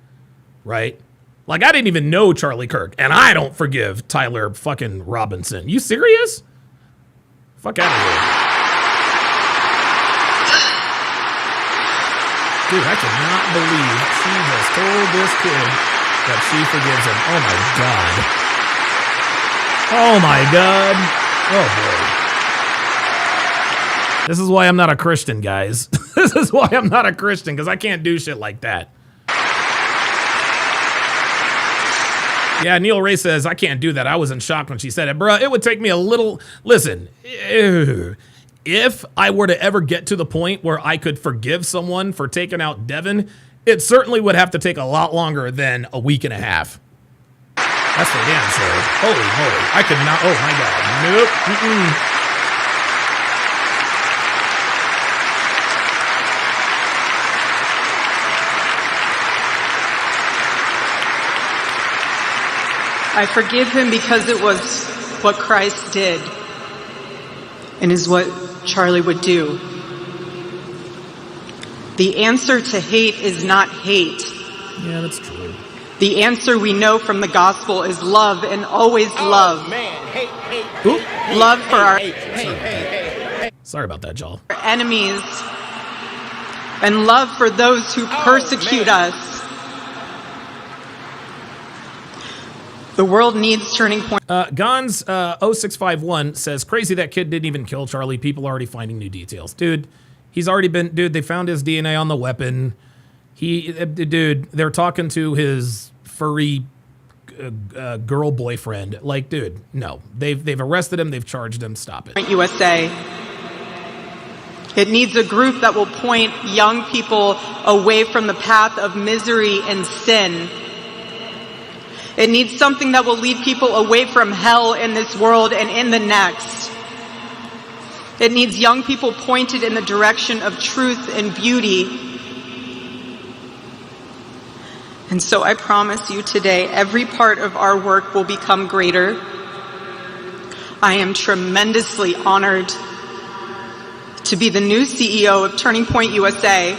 Right? Like, I didn't even know Charlie Kirk, and I don't forgive Tyler fucking Robinson. You serious? Fuck out of here. Dude, I cannot believe she just told this kid that she forgives him. Oh my God. Oh my God. Oh boy. This is why I'm not a Christian, guys. This is why I'm not a Christian, because I can't do shit like that. Yeah, Neil Ray says, I can't do that. I was in shock when she said it. Bruh, it would take me a little... Listen, if I were to ever get to the point where I could forgive someone for taking out Devin, it certainly would have to take a lot longer than a week and a half. That's for damn sure. Holy moly. I could not... Oh, my God. Nope. Mm-mm. I forgive him because it was what Christ did and is what Charlie would do. The answer to hate is not hate. Yeah, that's true. The answer we know from the gospel is love, and always love. Oh, man. Hate. Love for our Sorry about that, y'all. enemies, and love for those who persecute us. The world needs turning point. Gons 0651 says, crazy that kid didn't even kill Charlie. People already finding new details. Dude, he's already been... Dude, they found his DNA on the weapon. Dude, they're talking to his furry girl boyfriend. Like, dude, no. They've arrested him. They've charged him. Stop it. USA. It needs a group that will point young people away from the path of misery and sin. It needs something that will lead people away from hell in this world and in the next. It needs young people pointed in the direction of truth and beauty. And so I promise you today, every part of our work will become greater. I am tremendously honored to be the new CEO of Turning Point USA.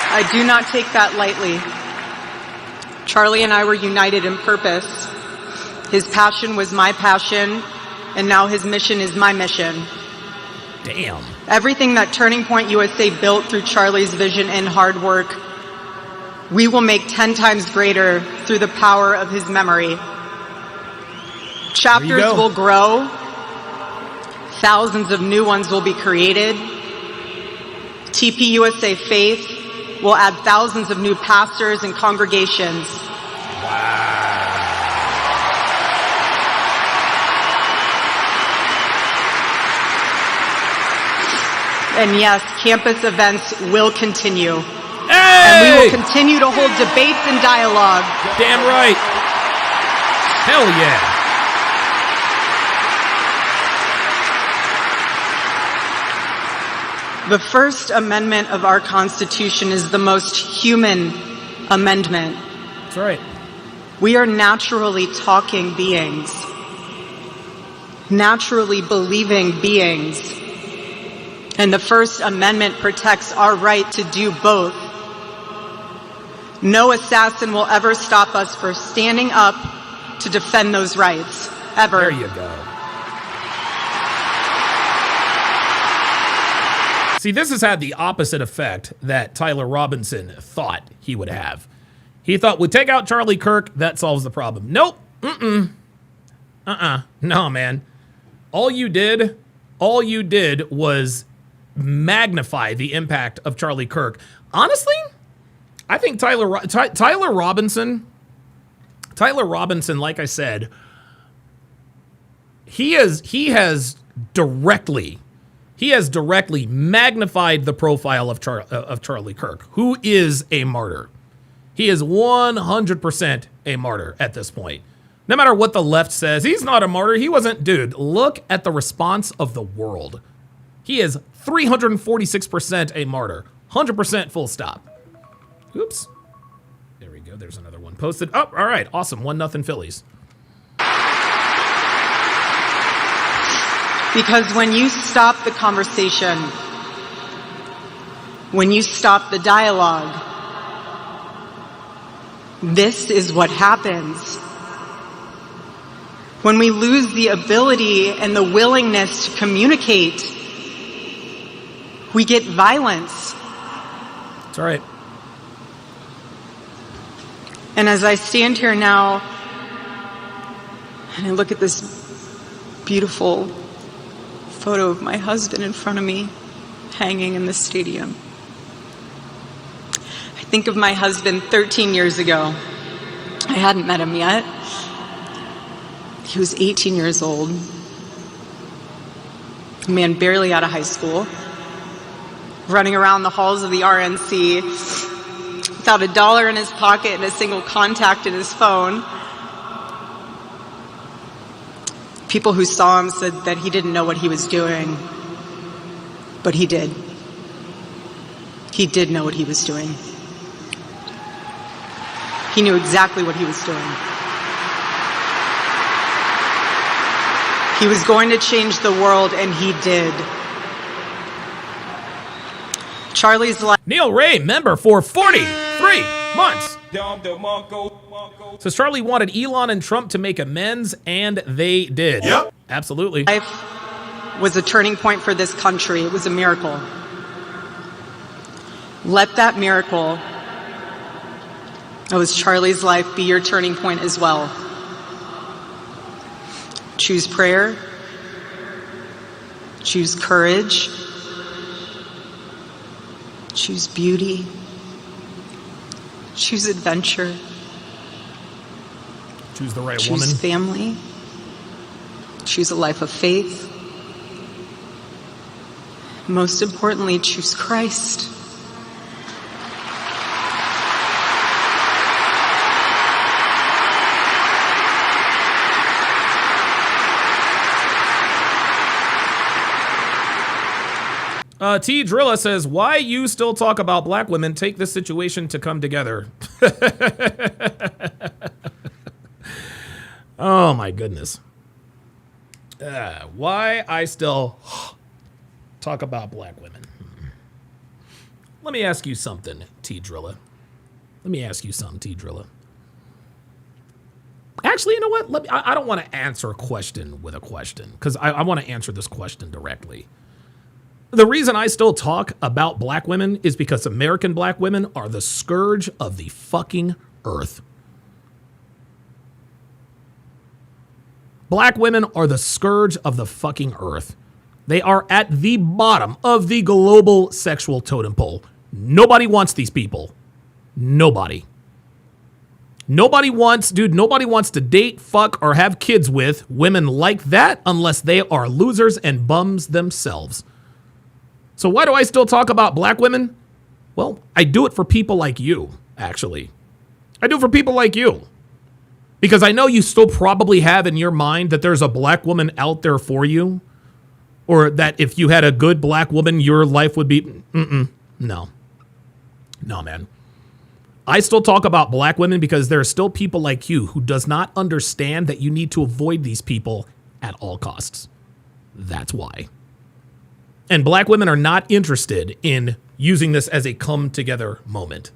I do not take that lightly. Charlie and I were united in purpose. His passion was my passion, and now his mission is my mission. Damn. Everything that Turning Point USA built through Charlie's vision and hard work, we will make 10 times greater through the power of his memory. Chapters will grow. Thousands of new ones will be created. TPUSA Faith will add thousands of new pastors and congregations. And yes, campus events will continue. Hey! And we will continue to hold debates and dialogue. Damn right. Hell yeah. The First Amendment of our Constitution is the most human amendment. That's right. We are naturally talking beings. naturally believing beings. And the First Amendment protects our right to do both. No assassin will ever stop us from standing up to defend those rights, ever. There you go. See, this has had the opposite effect that Tyler Robinson thought he would have. He thought, we take out Charlie Kirk, that solves the problem. Nope. No, man. All you did was magnify the impact of Charlie Kirk. Honestly, I think Tyler Robinson, like I said, he has directly magnified the profile of Charlie Kirk, who is a martyr. He is 100% a martyr at this point. No matter what the left says, he's not a martyr. He wasn't. Dude, look at the response of the world. He is 346% a martyr. 100% full stop. Oops. There we go. There's another one posted. Oh, all right. Awesome. 1-0 Phillies. Because when you stop the conversation, when you stop the dialogue, this is what happens. When we lose the ability and the willingness to communicate, we get violence. That's right. And as I stand here now and I look at this beautiful photo of my husband in front of me hanging in the stadium, I think of my husband 13 years ago. I hadn't met him yet. He was 18 years old, a man barely out of high school, running around the halls of the RNC without $1 in his pocket and a single contact in his phone. People who saw him said that he didn't know what he was doing, but he did. He did know what he was doing. He knew exactly what he was doing. He was going to change the world, and he did. Charlie's life. Neil Ray, member for 43 months. Says Charlie wanted Elon and Trump to make amends, and they did. Yep. Absolutely. Life was a turning point for this country. It was a miracle. Let that miracle, that was Charlie's life, be your turning point as well. Choose prayer. Choose courage. Choose beauty. Choose adventure. Choose the right woman. Choose family. Choose a life of faith. Most importantly, choose Christ. T. Drilla says, why you still talk about black women? Take this situation to come together. Oh, my goodness. Why I still talk about black women. Let me ask you something, T. Drilla. Actually, you know what? I don't want to answer a question with a question, because I want to answer this question directly. The reason I still talk about black women is because American black women are the scourge of the fucking earth. Black women are the scourge of the fucking earth. They are at the bottom of the global sexual totem pole. Nobody wants these people. Nobody. Nobody wants to date, fuck, or have kids with women like that unless they are losers and bums themselves. So why do I still talk about black women? Well, I do it for people like you, actually. I do it for people like you. Because I know you still probably have in your mind that there's a black woman out there for you. Or that if you had a good black woman, your life would be... No. No, man. I still talk about black women because there are still people like you who does not understand that you need to avoid these people at all costs. That's why. And black women are not interested in using this as a come together moment.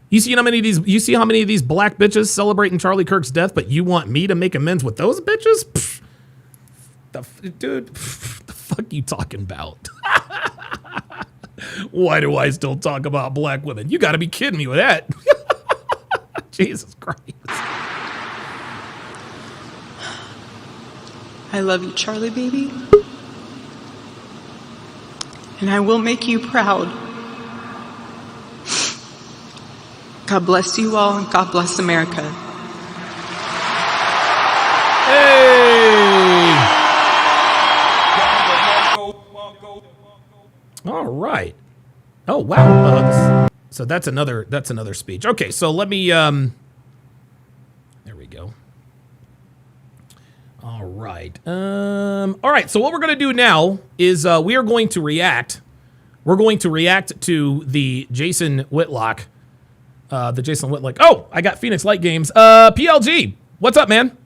You see how many of these black bitches celebrating Charlie Kirk's death, but you want me to make amends with those bitches? Pfft, the fuck you talking about? Why do I still talk about black women? You got to be kidding me with that. Jesus Christ. I love you, Charlie, baby. And I will make you proud. God bless you all, and God bless America. Hey! All right. Oh, wow. So that's another speech. Okay, so let me, there we go. All right. All right, so what we're going to do now is we are going to react. We're going to react to the Jason Whitlock. Oh, I got Phoenix Light Games. PLG, what's up, man?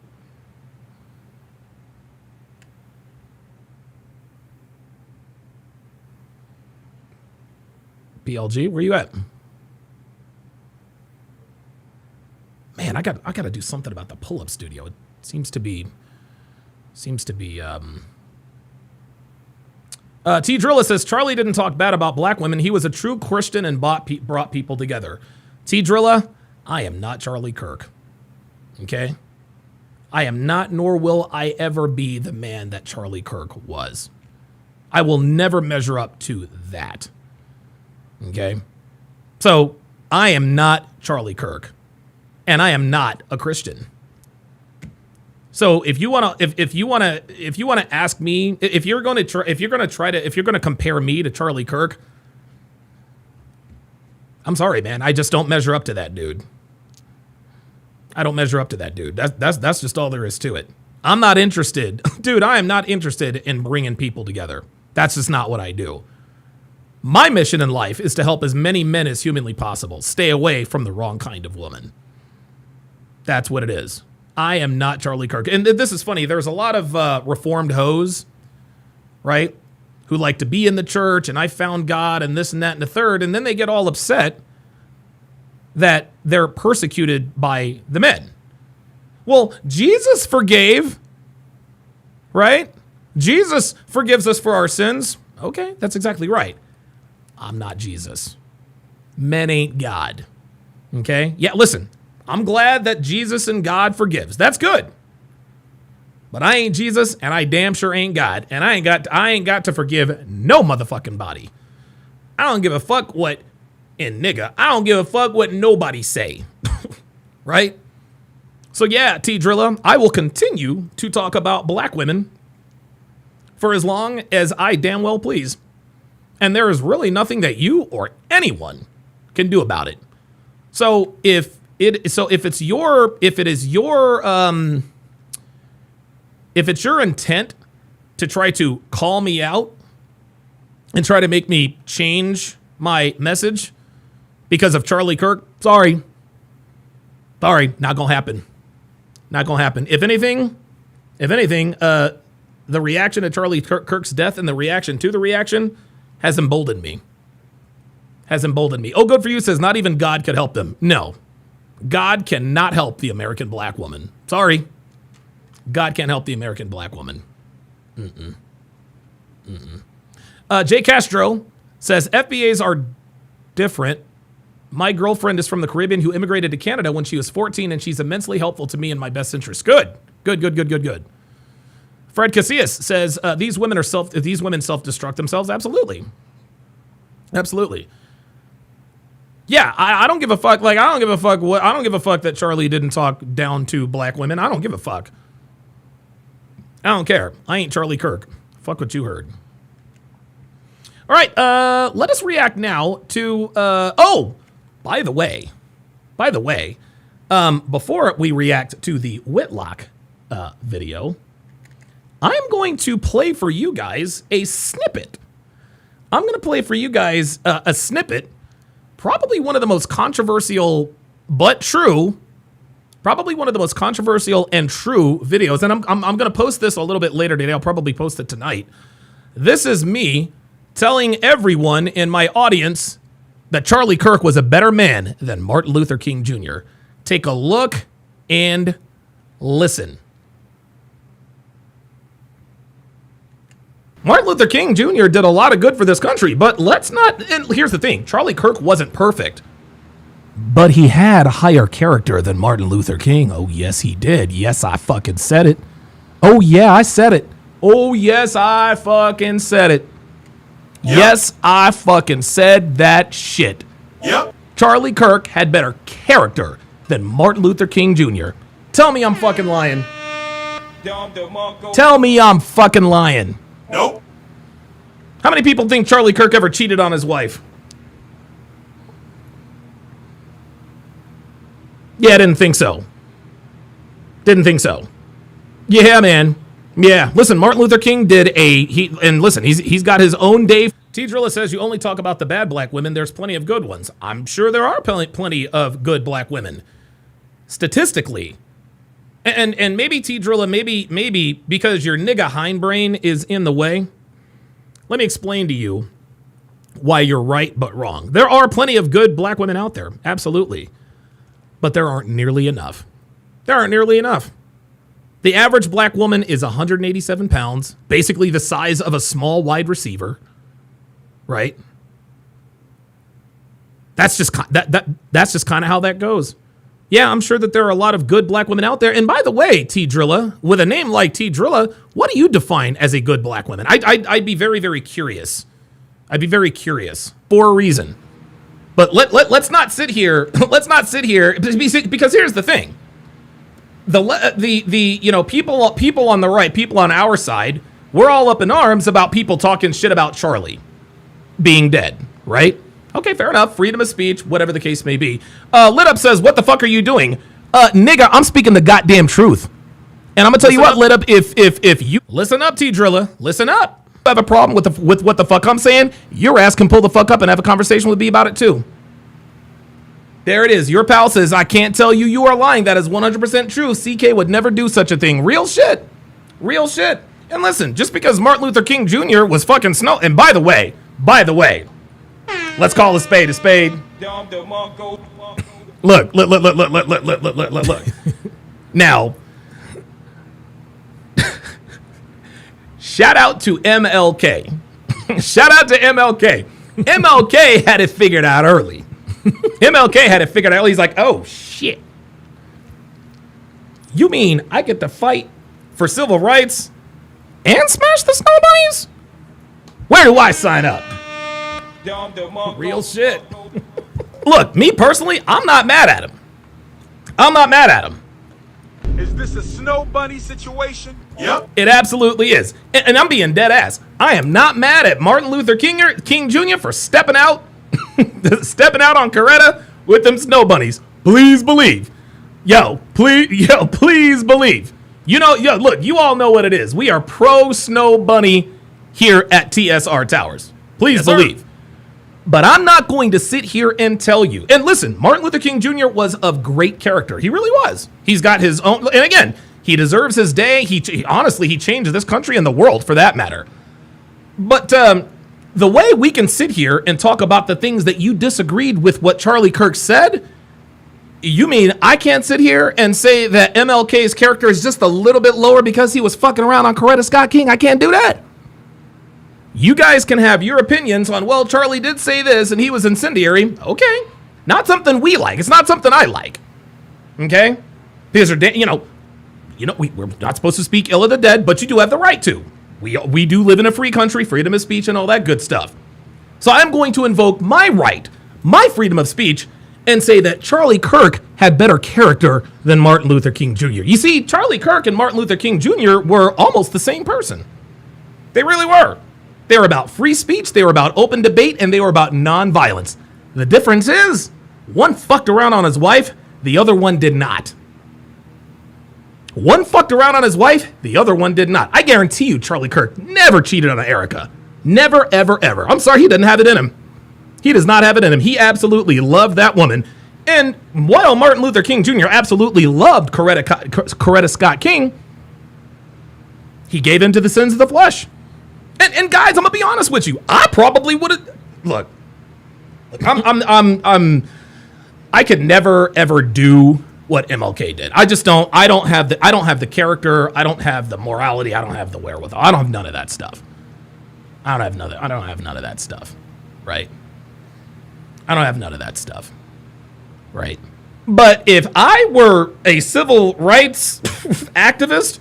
PLG, where you at? Man, I got to do something about the pull-up studio. It seems to be T Drilla says Charlie didn't talk bad about black women. He was a true Christian and brought people together. T Drilla, I am not Charlie Kirk. Okay? I am not, nor will I ever be the man that Charlie Kirk was. I will never measure up to that. Okay? So I am not Charlie Kirk. And I am not a Christian. So if you want to ask me, if you're going to compare me to Charlie Kirk, I'm sorry, man. I just don't measure up to that dude. I don't measure up to that dude. That's just all there is to it. I'm not interested. Dude, I am not interested in bringing people together. That's just not what I do. My mission in life is to help as many men as humanly possible stay away from the wrong kind of woman. That's what it is. I am not Charlie Kirk. And this is funny. There's a lot of reformed hoes, right, who like to be in the church, and I found God and this and that and the third, and then they get all upset that they're persecuted by the men. Well, Jesus forgave, right? Jesus forgives us for our sins. Okay, that's exactly right. I'm not Jesus. Men ain't God. Okay? Yeah, listen. I'm glad that Jesus and God forgives. That's good. But I ain't Jesus, and I damn sure ain't God, and I ain't got to forgive no motherfucking body. I don't give a fuck what nigga. I don't give a fuck what nobody say. Right? So yeah, T Drilla, I will continue to talk about black women for as long as I damn well please. And there is really nothing that you or anyone can do about it. So if it's your intent to try to call me out and try to make me change my message because of Charlie Kirk, sorry, not gonna happen. Not gonna happen. If anything, the reaction to Charlie Kirk's death and the reaction to the reaction has emboldened me. Oh, good for you says not even God could help them. No. God cannot help the American black woman. Sorry. God can't help the American black woman. Jay Castro says FBAs are different. My girlfriend is from the Caribbean who immigrated to Canada when she was 14, and she's immensely helpful to me in my best interest. Good. Fred Casillas says these women self-destruct themselves. Absolutely. Yeah, I don't give a fuck. Like, I don't give a fuck that Charlie didn't talk down to black women. I don't give a fuck. I don't care. I ain't Charlie Kirk. Fuck what you heard. All right, let us react now to, by the way, before we react to the Whitlock video, I'm going to play for you guys a snippet. I'm going to play for you guys a snippet, probably one of the most controversial but true Probably one of the most controversial and true videos. And I'm going to post this a little bit later today. I'll probably post it tonight. This is me telling everyone in my audience that Charlie Kirk was a better man than Martin Luther King Jr. Take a look and listen. Martin Luther King Jr. did a lot of good for this country, but let's not, and here's the thing, Charlie Kirk wasn't perfect, but he had a higher character than Martin Luther King. Oh, yes, he did. Yes, I fucking said it. Oh, yeah, I said it. Oh, yes, I fucking said it. Yep. Yes, I fucking said that shit. Yep. Charlie Kirk had better character than Martin Luther King Jr. Tell me I'm fucking lying. Tell me I'm fucking lying. Nope. How many people think Charlie Kirk ever cheated on his wife? Yeah, didn't think so. Didn't think so. Yeah, man. Yeah, listen, Martin Luther King did he's got his own day. T. Drilla says you only talk about the bad black women. There's plenty of good ones. I'm sure there are plenty of good black women. Statistically. And maybe T. Drilla, maybe because your nigga hindbrain is in the way. Let me explain to you why you're right but wrong. There are plenty of good black women out there. Absolutely. But there aren't nearly enough. There aren't nearly enough. The average black woman is 187 pounds, basically the size of a small wide receiver, right? That's just that's just kind of how that goes. Yeah, I'm sure that there are a lot of good black women out there. And by the way, T. Drilla, with a name like T. Drilla, what do you define as a good black woman? I'd be very, very curious. I'd be very curious for a reason. But let's not sit here. Let's not sit here because here's the thing. The people on the right, people on our side, we're all up in arms about people talking shit about Charlie being dead, right? Okay, fair enough. Freedom of speech, whatever the case may be. Lit Up says, what the fuck are you doing? Nigga, I'm speaking the goddamn truth. And I'm gonna tell you what, Lit Up, if you listen up, T. Drilla, listen up. If you have a problem with what the fuck I'm saying, your ass can pull the fuck up and have a conversation with me about it too. There it is. Your pal says, I can't tell you you are lying. That is 100% true. CK would never do such a thing. Real shit. Real shit. And listen, just because Martin Luther King Jr. was fucking snow. And by the way, let's call a spade a spade. Look. Now, shout out to MLK. Shout out to MLK. MLK had it figured out early. MLK had it figured out. He's like, oh, shit. You mean I get to fight for civil rights and smash the snow bunnies? Where do I sign up? Real shit. Look, me personally, I'm not mad at him. Is this a snow bunny situation? Yep. It absolutely is. And I'm being dead ass. I am not mad at Martin Luther King Jr. for stepping out on Coretta with them snow bunnies. Please believe. Please believe. Look, you all know what it is. We are pro snow bunny here at TSR Towers. Please believe. Sir. But I'm not going to sit here and tell you. And listen, Martin Luther King Jr. was of great character. He really was. He's got his own. And again, he deserves his day. He honestly changed this country and the world for that matter. But the way we can sit here and talk about the things that you disagreed with what Charlie Kirk said, you mean I can't sit here and say that MLK's character is just a little bit lower because he was fucking around on Coretta Scott King? I can't do that. You guys can have your opinions on, well, Charlie did say this and he was incendiary. Okay. Not something we like. It's not something I like. Okay? Because, we're not supposed to speak ill of the dead, but you do have the right to. We do live in a free country, freedom of speech and all that good stuff. So I'm going to invoke my right, my freedom of speech, and say that Charlie Kirk had better character than Martin Luther King Jr. You see, Charlie Kirk and Martin Luther King Jr. were almost the same person. They really were. They were about free speech, they were about open debate, and they were about nonviolence. The difference is, one fucked around on his wife, the other one did not. One fucked around on his wife, the other one did not. I guarantee you Charlie Kirk never cheated on Erika. Never, ever, ever. I'm sorry, he doesn't have it in him. He does not have it in him. He absolutely loved that woman. And while Martin Luther King Jr. absolutely loved Coretta Scott King, he gave in to the sins of the flesh. And guys, I'm gonna be honest with you. I probably would have. Look, I could never ever do what MLK did. I just don't. I don't have the character. I don't have the morality. I don't have the wherewithal. I don't have none of that stuff. I don't have none of that stuff. Right. I don't have none of that stuff. Right. But if I were a civil rights activist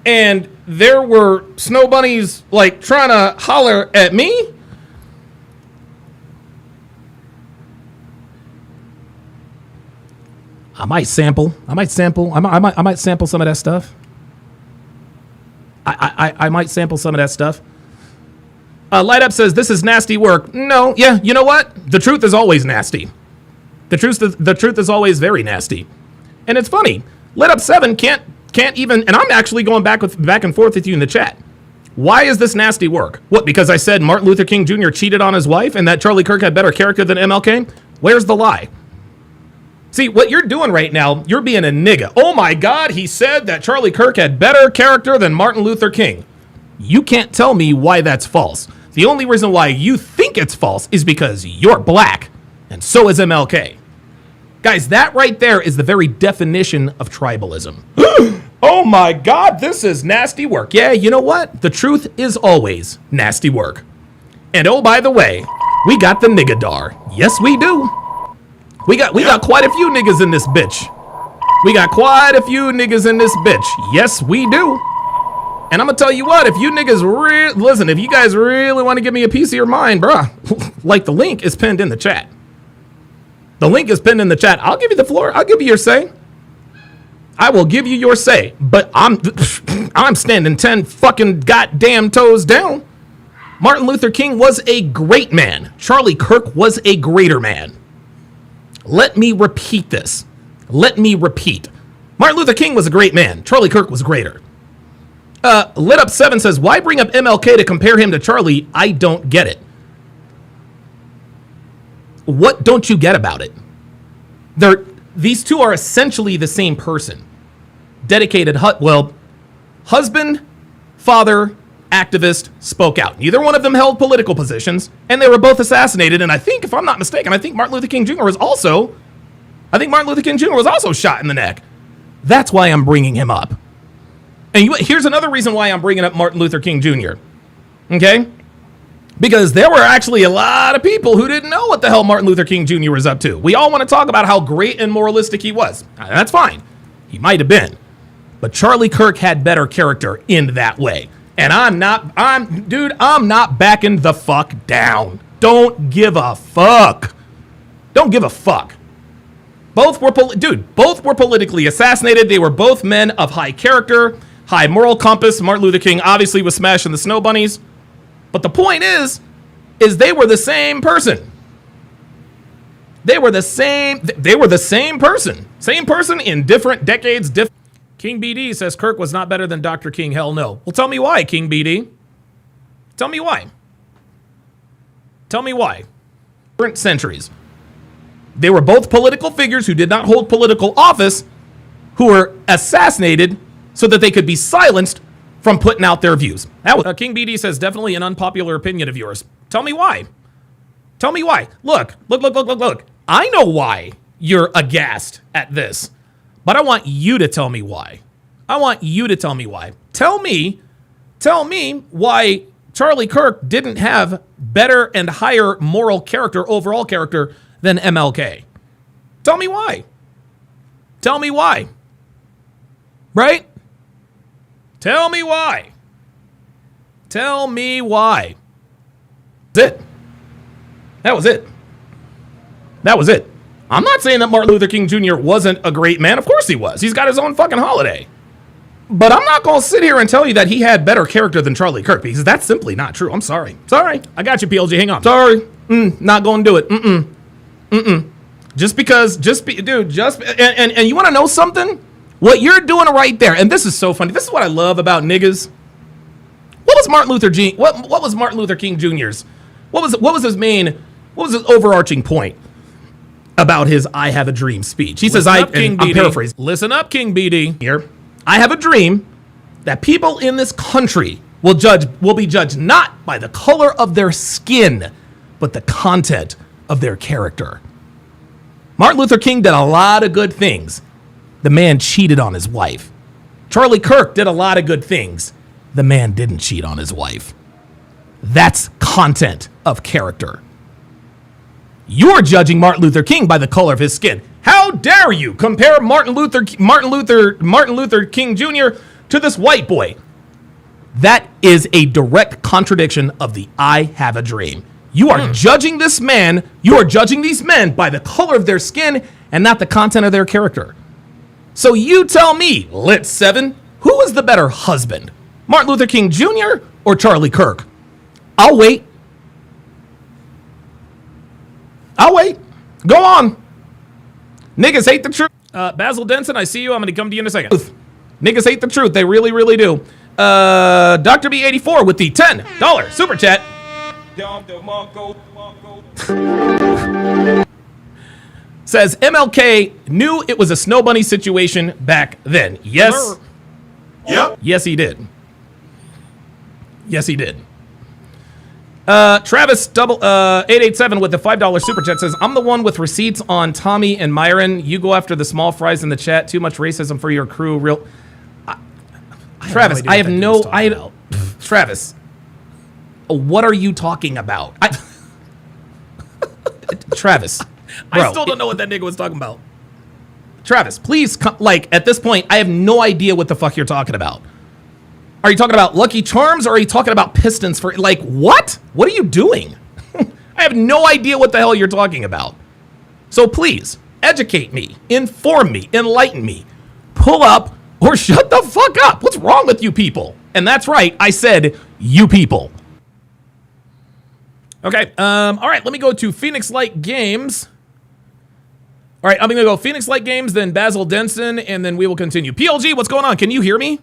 and there were snow bunnies like trying to holler at me, I might sample some of that stuff. I might sample some of that stuff. Light Up says, this is nasty work. No, yeah, you know what? The truth is always nasty. The truth is always very nasty. And it's funny. Lit Up 7 can't even, and I'm actually going back and forth with you in the chat. Why is this nasty work? What, because I said Martin Luther King Jr. cheated on his wife and that Charlie Kirk had better character than MLK? Where's the lie? See, what you're doing right now, you're being a nigga. Oh my God, he said that Charlie Kirk had better character than Martin Luther King. You can't tell me why that's false. The only reason why you think it's false is because you're black, and so is MLK. Guys, that right there is the very definition of tribalism. Oh my God, this is nasty work. Yeah, you know what? The truth is always nasty work. And oh, by the way, we got the niggadar. Yes, we do. We got quite a few niggas in this bitch. Yes, we do. And I'm gonna tell you what, if you niggas listen, if you guys really want to give me a piece of your mind, bruh, like the link is pinned in the chat. I'll give you the floor. I'll give you your say. I will give you your say. But I'm standing 10 fucking goddamn toes down. Martin Luther King was a great man. Charlie Kirk was a greater man. Let me repeat this. Martin Luther King was a great man. Charlie Kirk was greater. Lit Up 7 says, why bring up MLK to compare him to Charlie? I don't get it. What don't you get about it? These two are essentially the same person. Dedicated, husband, father, activist, spoke out. Neither one of them held political positions, and they were both assassinated. And I think, if I'm not mistaken, I think Martin Luther King Jr. was also shot in the neck. That's why I'm bringing him up. And here's another reason why I'm bringing up Martin Luther King Jr. Okay? Because there were actually a lot of people who didn't know what the hell Martin Luther King Jr. was up to. We all want to talk about how great and moralistic he was. That's fine. He might have been. But Charlie Kirk had better character in that way. And I'm not backing the fuck down. Don't give a fuck. Both were politically assassinated. They were both men of high character, high moral compass. Martin Luther King obviously was smashing the snow bunnies. But the point is they were the same person. They were the same person. Same person in different decades. King BD says Kirk was not better than Dr. King. Hell no. Well, tell me why, King BD. Tell me why. Different centuries. They were both political figures who did not hold political office, who were assassinated so that they could be silenced from putting out their views. King BD says, definitely an unpopular opinion of yours. Tell me why. Look. I know why you're aghast at this, but I want you to tell me why. Tell me why Charlie Kirk didn't have better and higher moral character, overall character, than MLK. Tell me why. Right? Tell me why. That was it. I'm not saying that Martin Luther King Jr. wasn't a great man. Of course he was. He's got his own fucking holiday. But I'm not going to sit here and tell you that he had better character than Charlie Kirk, because that's simply not true. I'm sorry. I got you, PLG. Hang on. Sorry. Not going to do it. And you want to know something? What you're doing right there, and this is so funny. This is what I love about niggas. What was Martin Luther King Jr.'s? What was his overarching point? about his I have a dream speech. He says, I'm paraphrasing. Listen up, King BD. Here, I have a dream that people in this country will be judged not by the color of their skin, but the content of their character. Martin Luther King did a lot of good things. The man cheated on his wife. Charlie Kirk did a lot of good things. The man didn't cheat on his wife. That's content of character. You're judging Martin Luther King by the color of his skin. How dare you compare Martin Luther King Jr. to this white boy? That is a direct contradiction of the I have a dream. You are judging this man, you are judging these men by the color of their skin and not the content of their character. So you tell me, Lit 7, who is the better husband? Martin Luther King Jr. or Charlie Kirk? I'll wait. Go on. Niggas hate the truth. Basil Denson, I see you. I'm going to come to you in a second. Niggas hate the truth. They really, really do. Dr. B84 with the $10 super chat. Says MLK knew it was a snow bunny situation back then. Yes. Yep. Yes, he did. Yes, he did. Travis 887 with the $5 super chat says, I'm the one with receipts on Tommy and Myron. You go after the small fries in the chat. Too much racism for your crew. Travis, Travis, what are you talking about? Travis, bro, I still don't know what that nigga was talking about. Travis, please, at this point, I have no idea what the fuck you're talking about. Are you talking about Lucky Charms or are you talking about Pistons for, what? What are you doing? I have no idea what the hell you're talking about. So please, educate me, inform me, enlighten me, pull up or shut the fuck up. What's wrong with you people? And that's right, I said you people. Okay, all right, let me go to Phoenix Light Games. All right, I'm going to go Phoenix Light Games, then Basil Denson, and then we will continue. PLG, what's going on? Can you hear me?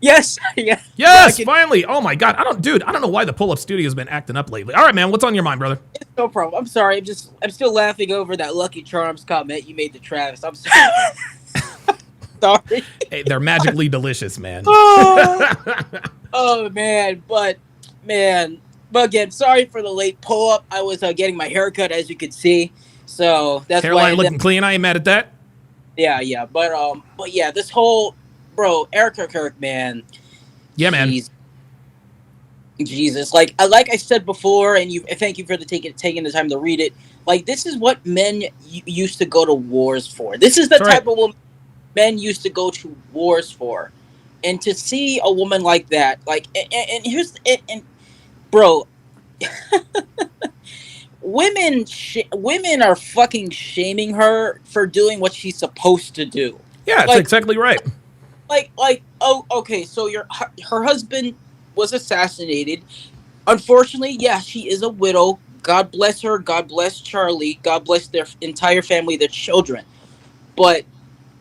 Yes. Yeah. Yes, finally. Oh my God. I don't know why the Pull Up Studio has been acting up lately. All right, man. What's on your mind, brother? It's no problem. I'm sorry. I'm still laughing over that Lucky Charms comment you made to Travis. I'm sorry. Sorry. Hey, they're magically delicious, man. Oh man, but again, sorry for the late pull up. I was getting my haircut, as you could see, so that's hairline why looking clean. I ain't mad at that. Yeah, but yeah, this whole Erika Kirk, man. Yeah, man. Jesus, like I said before, and thank you for taking the time to read it. Like, this is what men used to go to wars for. This is the type of woman men used to go to wars for, and to see a woman like that, bro, women are fucking shaming her for doing what she's supposed to do. Yeah, that's exactly right. Okay, so her husband was assassinated. Unfortunately, yeah, she is a widow. God bless her. God bless Charlie. God bless their entire family, their children. But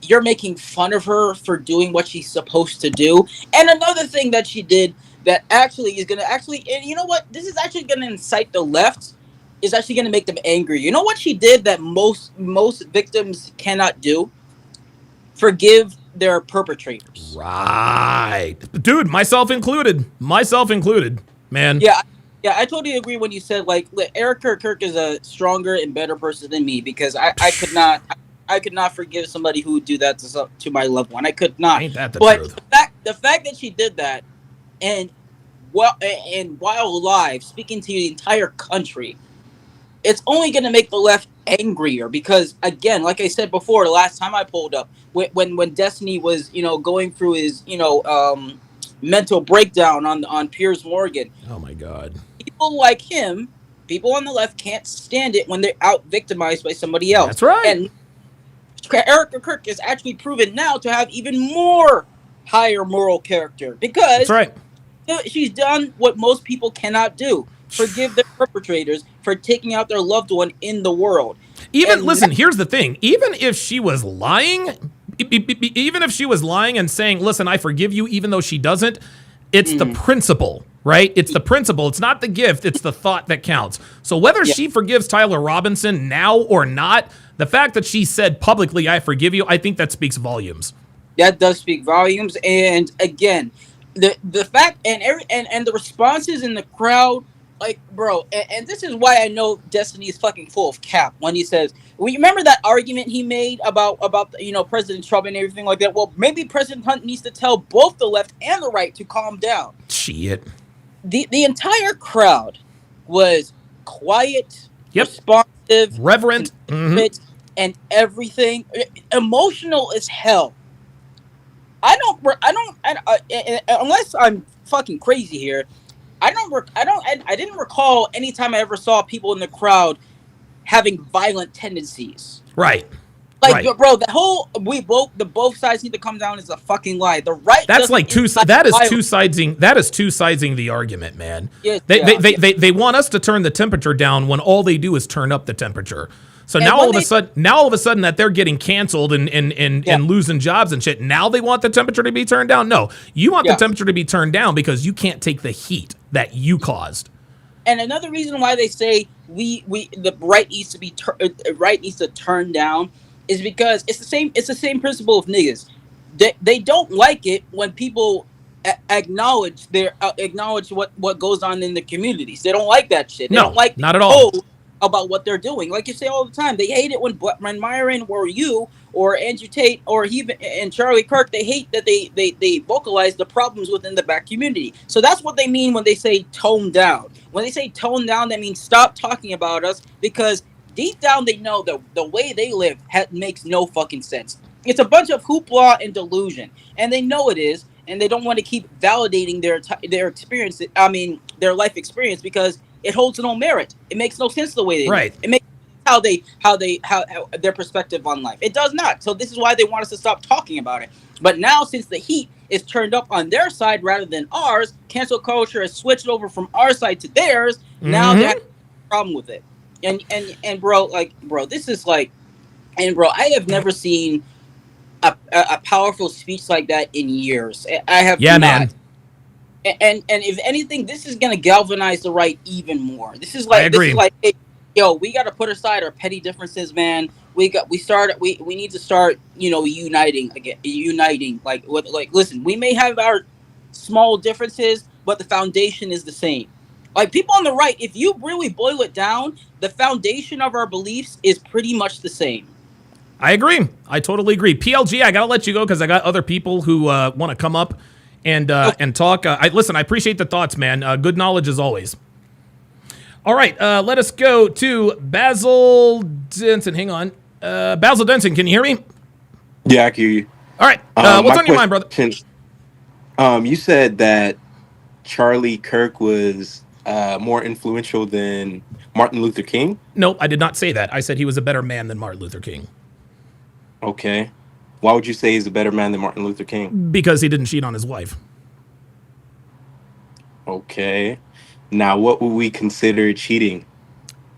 you're making fun of her for doing what she's supposed to do. And another thing that she did that actually is going to and you know what? This is actually going to incite the left. Is actually going to make them angry. You know what she did that most victims cannot do? Forgive their perpetrators. Right. Dude, myself included, man. Yeah, I totally agree when you said, Erika Kirk is a stronger and better person than me, because I could not forgive somebody who would do that to my loved one. I could not. Ain't that the truth? The fact that she did that, and while alive, speaking to the entire country, it's only going to make the left angrier, because, again, like I said before, the last time I pulled up, when Destiny was, going through his, mental breakdown on Piers Morgan. Oh my God. People like him, people on the left, can't stand it when they're out victimized by somebody else. That's right. And Erika Kirk is actually proven now to have even more higher moral character, because that's right. She's done what most people cannot do. Forgive their perpetrators for taking out their loved one in the world. Here's the thing. Even if she was lying and saying, listen, I forgive you, even though she doesn't, it's the principle, right? It's the principle. It's not the gift. It's the thought that counts. So whether she forgives Tyler Robinson now or not, the fact that she said publicly, "I forgive you," I think that speaks volumes. That does speak volumes. And again, the fact and the responses in the crowd, like, bro, and this is why I know Destiny is fucking full of cap when he says, well, you remember that argument he made about President Trump and everything like that? Well, maybe President Hunt needs to tell both the left and the right to calm down. Shit. The entire crowd was quiet, responsive, reverent, and everything, emotional as hell. Unless I'm fucking crazy here, I didn't recall any time I ever saw people in the crowd having violent tendencies. Right. Like, bro, the both sides need to come down is a fucking lie. The right. That's like that is two siding the argument, man. Yes, they want us to turn the temperature down when all they do is turn up the temperature. So now all of a sudden that they're getting canceled and losing jobs and shit, now they want the temperature to be turned down? No, you want the temperature to be turned down because you can't take the heat that you caused. And another reason why they say the right needs to turn down is because it's the same principle of niggas. They don't like it when people acknowledge what goes on in the communities. They don't like that shit. They don't like not at all about what they're doing. Like you say all the time, they hate it when Myron or you or Andrew Tate or even and Charlie Kirk, they hate that they vocalize the problems within the black community. So that's what they mean when they say tone down. When they say tone down, that means stop talking about us, because deep down they know that the way they live makes no fucking sense. It's a bunch of hoopla and delusion, and they know it is, and they don't want to keep validating their experience. I mean, their life experience, because it holds no merit. It makes no sense the way they live. It makes how their perspective on life. It does not. So this is why they want us to stop talking about it. But now, since the heat is turned up on their side rather than ours, cancel culture has switched over from our side to theirs. Now they have a problem with it. And bro, this is like, and bro, I have never seen a powerful speech like that in years. I have not. Man. And if anything, this is gonna galvanize the right even more. This is like, hey, yo, we got to put aside our petty differences, man. We need to start, uniting again. Listen, we may have our small differences, but the foundation is the same. Like, people on the right, if you really boil it down, the foundation of our beliefs is pretty much the same. I agree. I totally agree. PLG, I gotta let you go because I got other people who want to come up and talk. I appreciate the thoughts, man. Good knowledge as always. All right, let us go to Basil Denson. Hang on. Basil Denson, can you hear me? Yeah, I can hear you. All right. What's on your mind, brother? You said that Charlie Kirk was more influential than Martin Luther King? No, I did not say that. I said he was a better man than Martin Luther King. Okay. Why would you say he's a better man than Martin Luther King? Because he didn't cheat on his wife. Okay. Now, what would we consider cheating?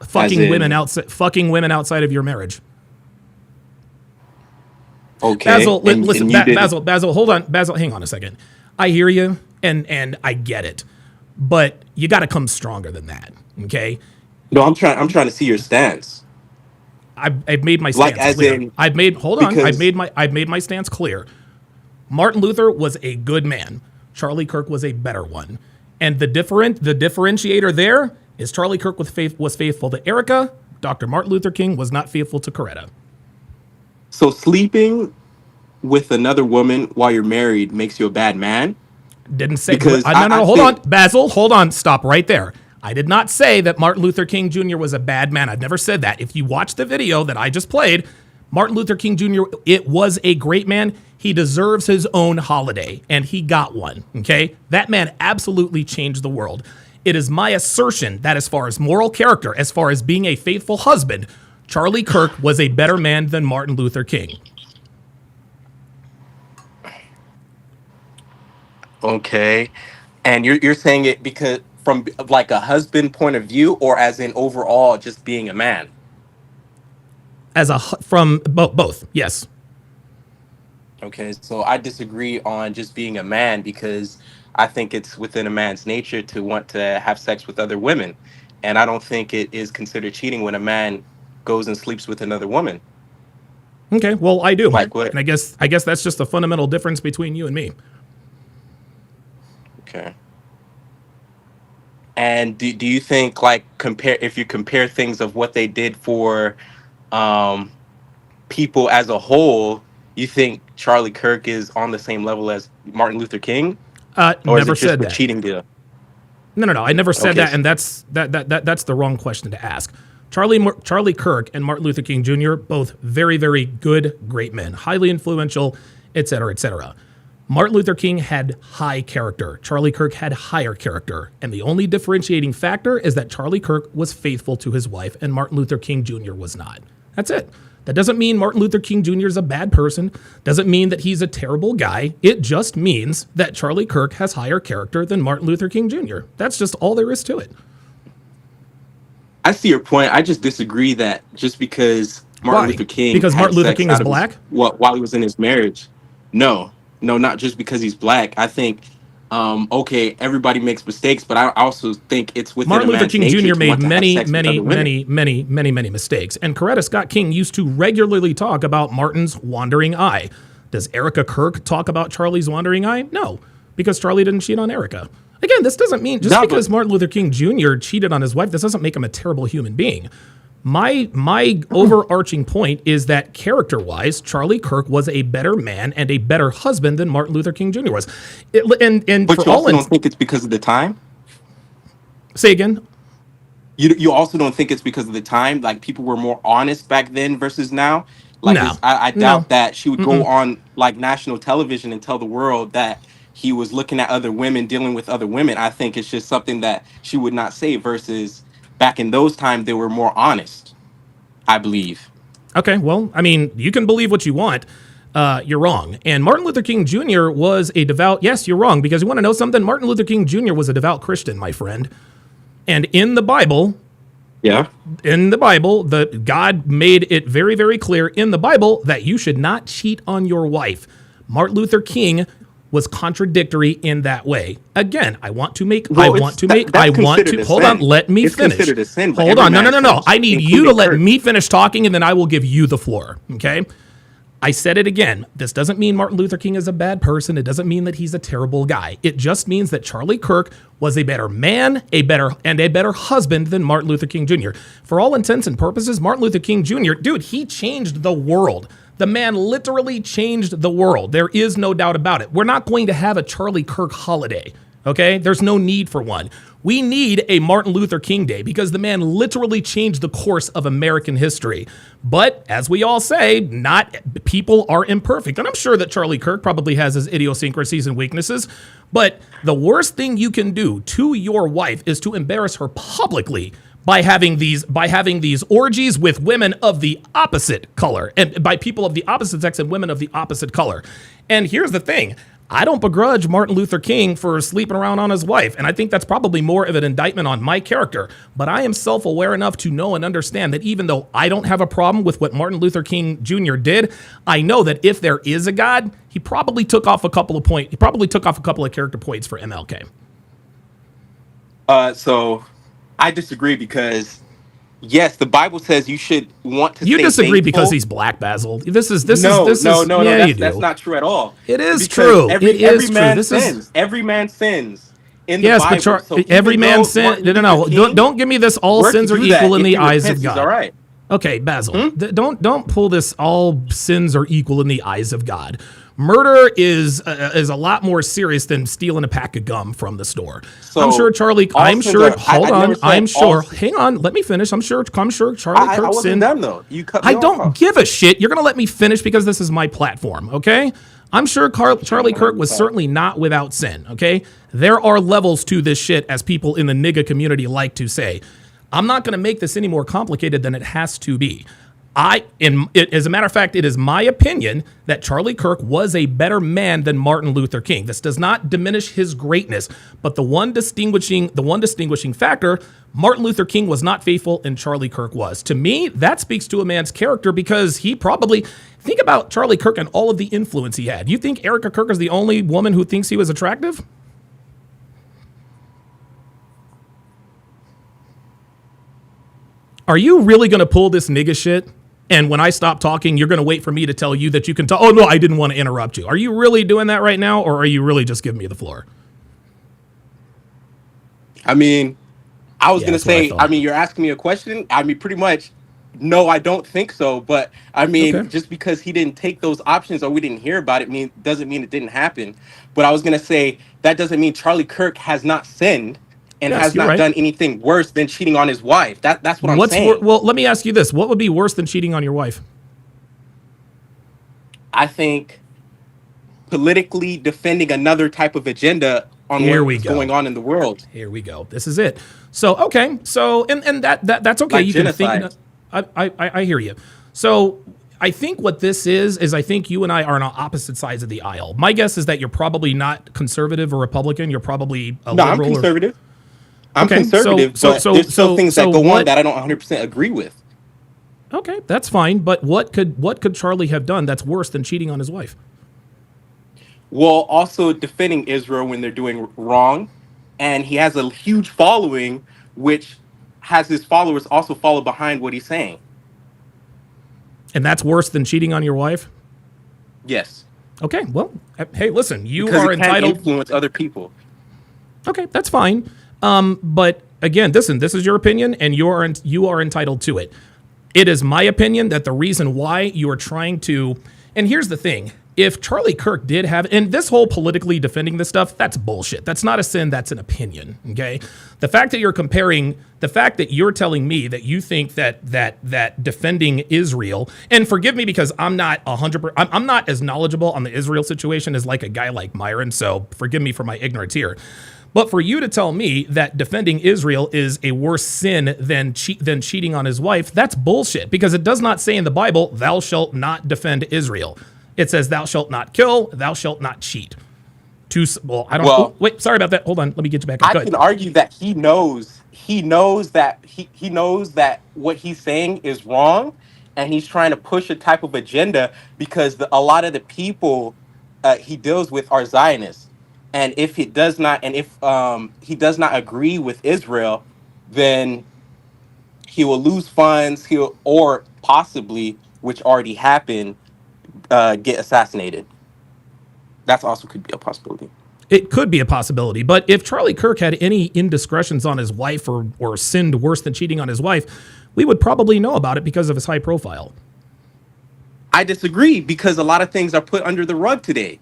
Fucking women outside of your marriage. Okay. Basil, listen, Basil, hold on. Basil, hang on a second. I hear you, and I get it, but you got to come stronger than that. Okay. No, I'm trying to see your stance. I've made my stance clear. I've made my stance clear. Martin Luther was a good man. Charlie Kirk was a better one. And the differentiator there is Charlie Kirk was faithful to Erika. Dr. Martin Luther King was not faithful to Coretta. So sleeping with another woman while you're married makes you a bad man? Didn't say. No, hold on. Basil, hold on. Stop right there. I did not say that Martin Luther King Jr. was a bad man. I've never said that. If you watch the video that I just played, Martin Luther King Jr., it was a great man. He deserves his own holiday, and he got one, okay? That man absolutely changed the world. It is my assertion that as far as moral character, as far as being a faithful husband, Charlie Kirk was a better man than Martin Luther King. Okay. And you're saying it because from like a husband point of view, or as in overall just being a man? From both, yes. Okay, so I disagree on just being a man because I think it's within a man's nature to want to have sex with other women. And I don't think it is considered cheating when a man goes and sleeps with another woman. Okay, well, I do. Like what? And I guess that's just a fundamental difference between you and me. Okay. And do you think like compare if you compare things of what they did for um people as a whole, you think Charlie Kirk is on the same level as Martin Luther King? Or is Never it just said a that. cheating deal? No. I never said Okay. that, and that's the wrong question to ask. Charlie Kirk and Martin Luther King Jr. both very, very good, great men, highly influential, et cetera, et cetera. Martin Luther King had high character. Charlie Kirk had higher character. And the only differentiating factor is that Charlie Kirk was faithful to his wife and Martin Luther King Jr. was not. That's it. That doesn't mean Martin Luther King Jr. is a bad person. Doesn't mean that he's a terrible guy. It just means that Charlie Kirk has higher character than Martin Luther King Jr. That's just all there is to it. I see your point. I just disagree that just because Martin Why? Luther King Because had Martin Luther sex King out is of black? while he was in his marriage. No, not just because he's black. I think okay, everybody makes mistakes, but I also think it's within Martin a Luther man's King nature Jr. to made want to have many, sex with many, other women. many mistakes. And Coretta Scott King used to regularly talk about Martin's wandering eye. Does Erika Kirk talk about Charlie's wandering eye? No, because Charlie didn't cheat on Erika. Again, this doesn't mean just because Martin Luther King Jr. cheated on his wife, this doesn't make him a terrible human being. My overarching point is that character-wise, Charlie Kirk was a better man and a better husband than Martin Luther King Jr. was. But you also don't think it's because of the time? Say again? You also don't think it's because of the time? Like people were more honest back then versus now? Like No. I doubt No. that she would go on like national television and tell the world that he was looking at other women, dealing with other women. I think it's just something that she would not say versus back in those times they were more honest, I believe. Okay, well, I mean, you can believe what you want. You're wrong. And Martin Luther King Jr. was a devout, yes, you're wrong, because you want to know something? Martin Luther King Jr. was a devout Christian, my friend. And in the Bible, Yeah. the God made it very, very clear in the Bible that you should not cheat on your wife. Martin Luther King was contradictory in that way. Again, hold on, let me It's finish. considered a sin, but Hold every on, man no. sins, I need you to including let Kirk. me finish talking and then I will give you the floor, okay? I said it again. This doesn't mean Martin Luther King is a bad person. It doesn't mean that he's a terrible guy. It just means that Charlie Kirk was a better man, a better husband than Martin Luther King Jr. For all intents and purposes, Martin Luther King Jr., dude, he changed the world. The man literally changed the world. There is no doubt about it. We're not going to have a Charlie Kirk holiday, okay? There's no need for one. We need a Martin Luther King Day because the man literally changed the course of American history. But as we all say, not people are imperfect. And I'm sure that Charlie Kirk probably has his idiosyncrasies and weaknesses. But the worst thing you can do to your wife is to embarrass her publicly by having these orgies with women of the opposite color and by people of the opposite sex and women of the opposite color. And here's the thing. I don't begrudge Martin Luther King for sleeping around on his wife, and I think that's probably more of an indictment on my character. But I am self-aware enough to know and understand that even though I don't have a problem with what Martin Luther King Jr. did, I know that if there is a God, he probably took off a couple of character points for MLK. So I disagree because yes, the Bible says you should want to. You stay disagree faithful. because he's black, Basil. This is No, yeah, you do. that's not true at all. It is Because true. Every It is man true. sins. Every man sins in the Yes, Bible. but So every even man though sin. Martin No. Luther King Don't give me this. All were to sins are do that, equal in if the he eyes of repents, he's God. all right. Okay, Basil. Don't pull this. All sins are equal in the eyes of God. Murder is a lot more serious than stealing a pack of gum from the store. So, I'm sure Charlie. all I'm sins sure. are- I Hold never on. said I'm all sure. sins. Hang on. Let me finish. I'm sure Charlie I Kirk wasn't sinned. done though. You cut me I don't off. give a shit. You're going to let me finish because this is my platform, okay? I'm sure Charlie Kirk was certainly not without sin, okay? There are levels to this shit, as people in the nigga community like to say. I'm not going to make this any more complicated than it has to be. As a matter of fact, it is my opinion that Charlie Kirk was a better man than Martin Luther King. This does not diminish his greatness, but the one distinguishing factor, Martin Luther King was not faithful and Charlie Kirk was. To me, that speaks to a man's character because he probably, think about Charlie Kirk and all of the influence he had. You think Erika Kirk is the only woman who thinks he was attractive? Are you really going to pull this nigga shit? And when I stop talking, you're going to wait for me to tell you that you can talk. Oh, no, I didn't want to interrupt you. Are you really doing that right now? Or are you really just giving me the floor? I mean, I was going to say, I mean, you're asking me a question. I mean, pretty much, no, I don't think so. But I mean, just because he didn't take those options or we didn't hear about it doesn't mean it didn't happen. But I was going to say that doesn't mean Charlie Kirk has not sinned and has not done anything worse than cheating on his wife. That's what I'm saying. Well, let me ask you this. What would be worse than cheating on your wife? I think politically defending another type of agenda on what's going on in the world. Here we go. This is it. So, okay. So, and that's okay. Like you genocide. can think, I hear you. So I think what this is I think you and I are on opposite sides of the aisle. My guess is that you're probably not conservative or Republican. You're probably a liberal. I'm conservative. I'm conservative, but there's still things that go on that I don't 100% agree with. Okay, that's fine. But what could Charlie have done that's worse than cheating on his wife? Well, also defending Israel when they're doing wrong, and he has a huge following, which has his followers also follow behind what he's saying. And that's worse than cheating on your wife? Yes. Okay. Well, hey, listen, you because are entitled to influence other people. Okay, that's fine. But again, listen, this is your opinion, and you are entitled to it. It is my opinion that the reason why you are trying to, and here's the thing, if Charlie Kirk did have, and this whole politically defending this stuff, that's bullshit. That's not a sin, that's an opinion, okay? The fact that you're telling me that you think that defending Israel, and forgive me because I'm not 100%, I'm not as knowledgeable on the Israel situation as like a guy like Myron, so forgive me for my ignorance here. But for you to tell me that defending Israel is a worse sin than cheating on his wife, that's bullshit, because it does not say in the Bible, thou shalt not defend Israel. It says, thou shalt not kill, thou shalt not cheat. Wait, sorry about that. Hold on, let me get you back up. I can argue that he knows that what he's saying is wrong, and he's trying to push a type of agenda because a lot of the people he deals with are Zionists. And if he does not agree with Israel, then he will lose funds. Or possibly, which already happened, get assassinated. That's also could be a possibility. It could be a possibility. But if Charlie Kirk had any indiscretions on his wife or sinned worse than cheating on his wife, we would probably know about it because of his high profile. I disagree, because a lot of things are put under the rug today.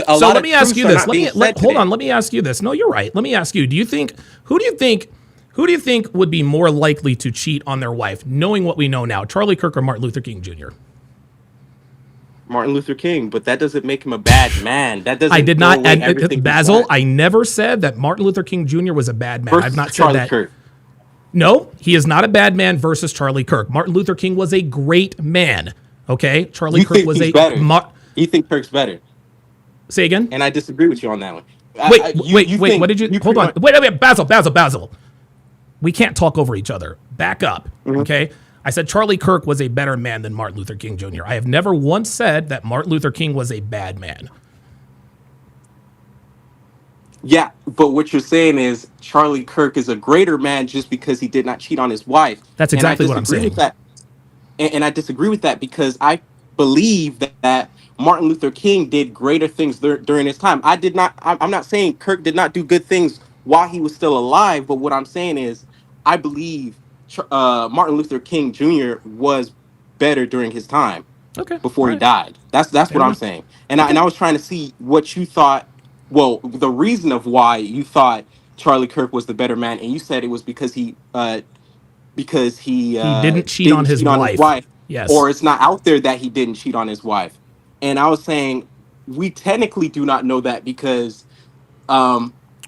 So let me ask you this. Hold on. Let me ask you this. No, you're right. Let me ask you. Who do you think would be more likely to cheat on their wife, knowing what we know now, Charlie Kirk or Martin Luther King Jr.? Martin Luther King, but that doesn't make him a bad man. That doesn't. I did not. Basil, I never said that Martin Luther King Jr. was a bad man. I've not said that. Kirk. No, he is not a bad man versus Charlie Kirk. Martin Luther King was a great man. Okay, Charlie Kirk was better. You think Kirk's better? Say again? And I disagree with you on that one. Wait. What did you? Hold on. Wait. Basil. We can't talk over each other. Back up. Mm-hmm. Okay. I said Charlie Kirk was a better man than Martin Luther King Jr. I have never once said that Martin Luther King was a bad man. Yeah, but what you're saying is Charlie Kirk is a greater man just because he did not cheat on his wife. That's exactly what I'm saying. With that. And I disagree with that, because I believe that Martin Luther King did greater things during his time. I'm not saying Kirk did not do good things while he was still alive, but what I'm saying is I believe Martin Luther King Jr. was better during his time. Okay. Before he died. That's what I'm saying. And I was trying to see what you thought. Well, the reason of why you thought Charlie Kirk was the better man, and you said it was because he didn't cheat on his wife. Yes. Or it's not out there that he didn't cheat on his wife. And I was saying we technically do not know that, because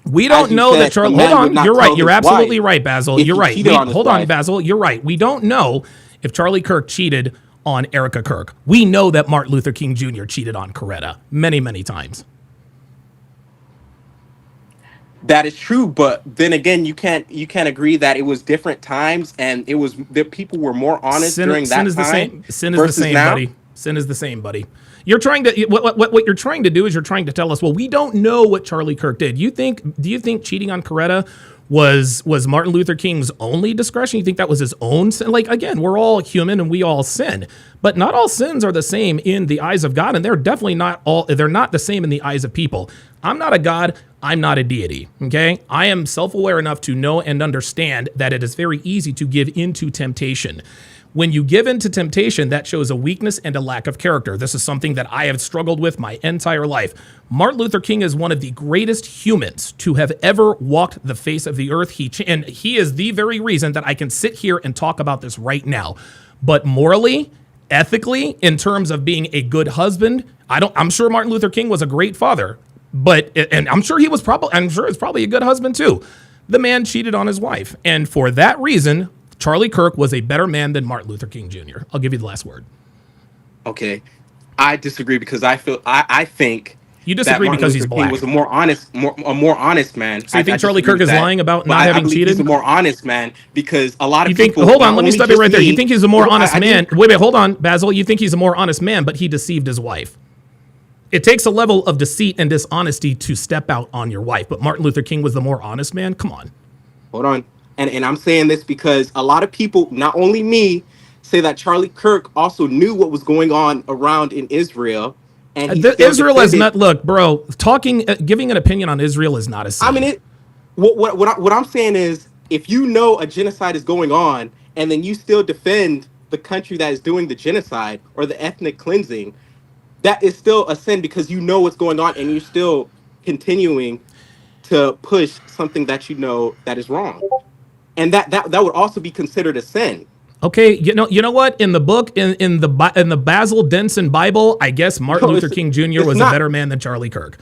we don't know that Charlie. Hold on, you're right. You're absolutely right, Basil. You're right. Hold on, Basil. You're right. We don't know if Charlie Kirk cheated on Erika Kirk. We know that Martin Luther King Jr. cheated on Coretta many, many times. That is true, but then again, you can't agree that it was different times, and it was the people were more honest during that time. Sin is the same, buddy. Sin is the same, buddy. You're trying to what you're trying to do is you're trying to tell us, well, we don't know what Charlie Kirk did. Do you think cheating on Coretta was Martin Luther King's only discretion? You think that was his own sin? Like, again, we're all human and we all sin, but not all sins are the same in the eyes of God, and they're definitely they're not the same in the eyes of people. I'm not a God. I'm not a deity. Okay. I am self-aware enough to know and understand that it is very easy to give into temptation. When you give in to temptation, that shows a weakness and a lack of character. This is something that I have struggled with my entire life. Martin Luther King is one of the greatest humans to have ever walked the face of the earth. And he is the very reason that I can sit here and talk about this right now. But morally, ethically, in terms of being a good husband, I'm sure Martin Luther King was a great father, and I'm sure he's probably a good husband too. The man cheated on his wife. And for that reason, Charlie Kirk was a better man than Martin Luther King Jr. I'll give you the last word. Okay. I disagree because I think you disagree because he's black. He was a more honest man. So you think Charlie Kirk is lying about not having cheated? He's a more honest man because a lot of people. Hold on, let me stop you right there. You think he's a more honest man? Wait, hold on, Basil. You think he's a more honest man, but he deceived his wife. It takes a level of deceit and dishonesty to step out on your wife, but Martin Luther King was the more honest man. Come on. Hold on. And I'm saying this because a lot of people, not only me, say that Charlie Kirk also knew what was going on around in Israel. And Israel is not, look, bro, giving an opinion on Israel is not a sin. I mean, what I'm saying is, if you know a genocide is going on and then you still defend the country that is doing the genocide or the ethnic cleansing, that is still a sin because you know what's going on and you're still continuing to push something that you know that is wrong. And that would also be considered a sin. Okay, you know what? In the book, in the Basil Denson Bible, I guess Martin Luther King Jr. was a better man than Charlie Kirk.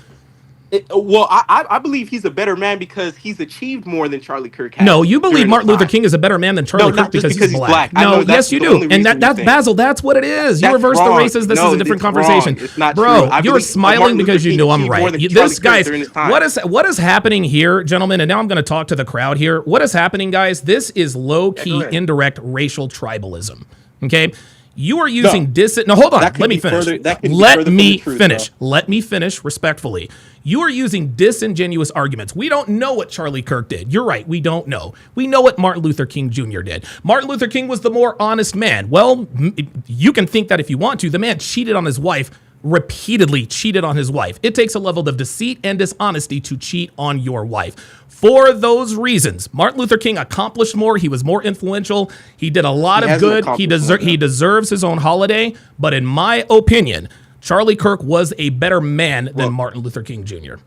I believe he's a better man because he's achieved more than Charlie Kirk has. No, you believe Martin Luther King is a better man than Charlie Kirk because he's black. No, yes, you do. And that's Basil. That's what it is. You reverse the races. This is a different conversation. It's not bro, true. You're smiling because you know I'm right. This, guys, what is happening here, gentlemen, and now I'm going to talk to the crowd here. What is happening, guys? This is low-key, indirect racial tribalism. Okay? You are using No, hold on. Let me finish. Let me finish respectfully. You are using disingenuous arguments. We don't know what Charlie Kirk did. You're right. We don't know. We know what Martin Luther King Jr. did. Martin Luther King was the more honest man. Well, you can think that if you want to. The man cheated on his wife, repeatedly cheated on his wife. It takes a level of deceit and dishonesty to cheat on your wife. For those reasons, Martin Luther King accomplished more. He was more influential. He did a lot of good. He deserves his own holiday. But in my opinion, Charlie Kirk was a better man than Martin Luther King Jr.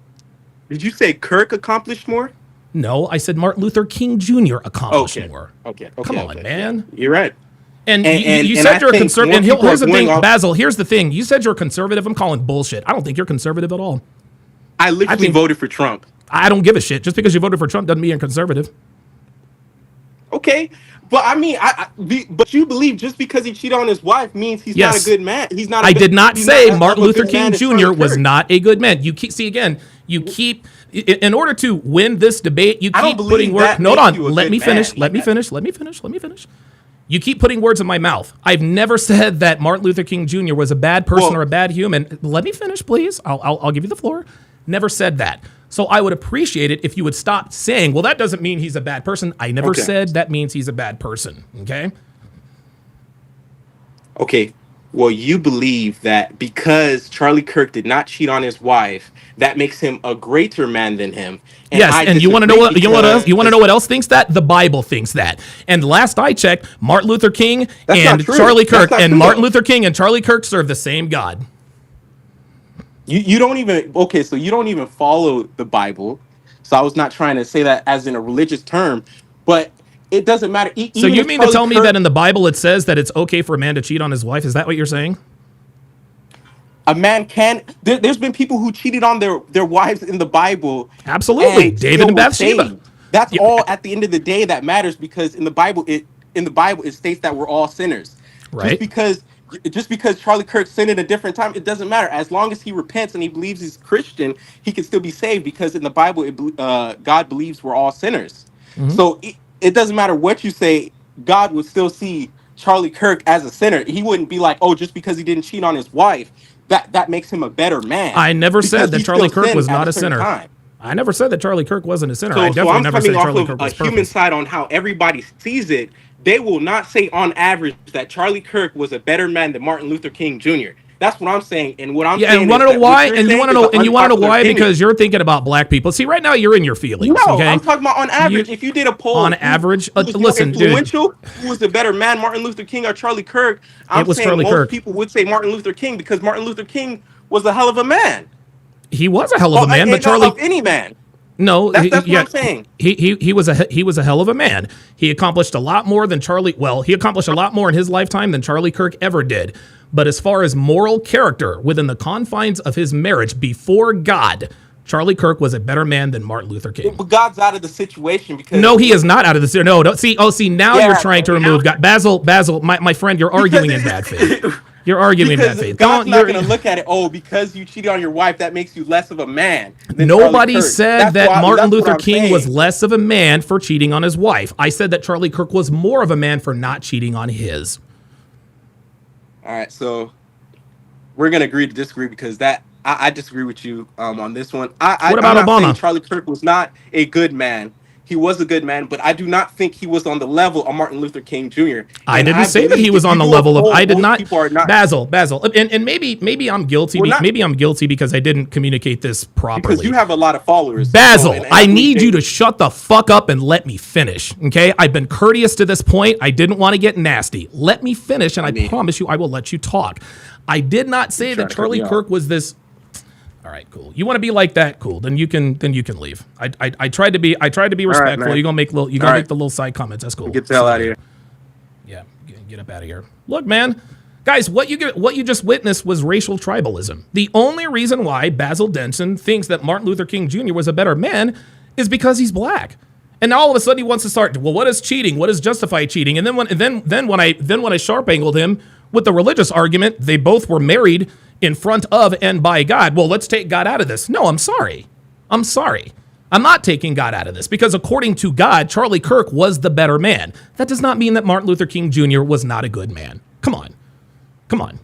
Did you say Kirk accomplished more? No, I said Martin Luther King Jr. accomplished more. Okay. Come on, man. You're right. And you said you're a conservative. And here's the thing, Basil. Here's the thing. You said you're a conservative. I'm calling bullshit. I don't think you're conservative at all. I literally voted for Trump. I don't give a shit. Just because you voted for Trump doesn't mean you're conservative. Okay, but I mean, but you believe just because he cheated on his wife means he's not a good man. He's not. I did not say Martin Luther King Jr. was not a good man. You keep in order to win this debate, you keep putting words. No, hold on. Let me finish. Let me finish. You keep putting words in my mouth. I've never said that Martin Luther King Jr. was a bad person or a bad human. Let me finish, please. I'll give you the floor. Never said that. So I would appreciate it if you would stop saying, well, that doesn't mean he's a bad person. I never said that means he's a bad person. Okay. Okay. Well, you believe that because Charlie Kirk did not cheat on his wife, that makes him a greater man than him. And yes, and you want to know what what else thinks that? The Bible thinks that. And last I checked, Martin Luther King and Charlie Kirk and Martin Luther King and Charlie Kirk serve the same God. You don't even so you don't even follow the Bible. So I was not trying to say that as in a religious term, but it doesn't matter. So you mean to tell me that in the Bible it says that it's okay for a man to cheat on his wife? Is that what you're saying? A man can. There's been people who cheated on their wives in the Bible. Absolutely, David and Bathsheba. That's all at the end of the day that matters because in the Bible in the Bible, it states that we're all sinners. Right. Just because Charlie Kirk sinned at a different time, it doesn't matter. As long as he repents and he believes he's Christian, he can still be saved, because in the Bible, God believes we're all sinners. So it doesn't matter what you say, God would still see Charlie Kirk as a sinner. He wouldn't be like, oh, just because he didn't cheat on his wife, that makes him a better man. I never said that Charlie Kirk was not a sinner. Time. I never said that Charlie Kirk wasn't a sinner. So, I definitely never said Charlie Kirk was a human perfect. side on how everybody sees it. They will not say on average that Charlie Kirk was a better man than Martin Luther King Jr. That's what I'm saying. And what I'm saying, and want to know why? And you want to know why? Because you're thinking about black people. See, right now you're in your feelings. No, okay? I'm talking about on average. If you did a poll, on average, listen, dude, who was the better man, Martin Luther King or Charlie Kirk? I'm saying Charlie most Kirk. people would say Martin Luther King, because Martin Luther King was a hell of a man. He was a hell of a man, but Charlie, of any man. No, that's what I'm saying. He was a hell of a man. He accomplished a lot more than Charlie. Well, he accomplished a lot more in his lifetime than Charlie Kirk ever did. But as far as moral character within the confines of his marriage before God, Charlie Kirk was a better man than Martin Luther King. But God's out of the situation, because no, he is not out of the situation. No, don't see. Oh, see, now you're trying to remove God. Basil, my friend, you're arguing in bad faith. You're arguing in bad faith. God's not going to look at it. Oh, because you cheated on your wife, that makes you less of a man. Nobody said that Martin Luther King was less of a man for cheating on his wife. I said that Charlie Kirk was more of a man for not cheating on his. All right, so we're going to agree to disagree, because I disagree with you on this one. What about Obama? Charlie Kirk was not a good man. He was a good man, but I do not think he was on the level of Martin Luther King Jr. I didn't say that he was on the level of. I did not. Basil, and maybe I'm guilty. Maybe I'm guilty because I didn't communicate this properly. Because you have a lot of followers. Basil, I need you to shut the fuck up and let me finish. Okay, I've been courteous to this point. I didn't want to get nasty. Let me finish, and I promise you, I will let you talk. I did not say that Charlie Kirk was this. All right, cool. You want to be like that? Cool. Then you can leave. I tried to be respectful. Right, you're gonna make the little side comments. That's cool. Get the hell out of here. Yeah, get up out of here. Look, man, guys, what you just witnessed was racial tribalism. The only reason why Basil Denson thinks that Martin Luther King Jr. was a better man is because he's black. And now all of a sudden he wants to start. Well, what is cheating? What is justified cheating? And then when I sharp angled him with the religious argument, they both were married in front of and by God. Well, let's take God out of this. No, I'm sorry. I'm not taking God out of this, because according to God, Charlie Kirk was the better man. That does not mean that Martin Luther King Jr. was not a good man. Come on,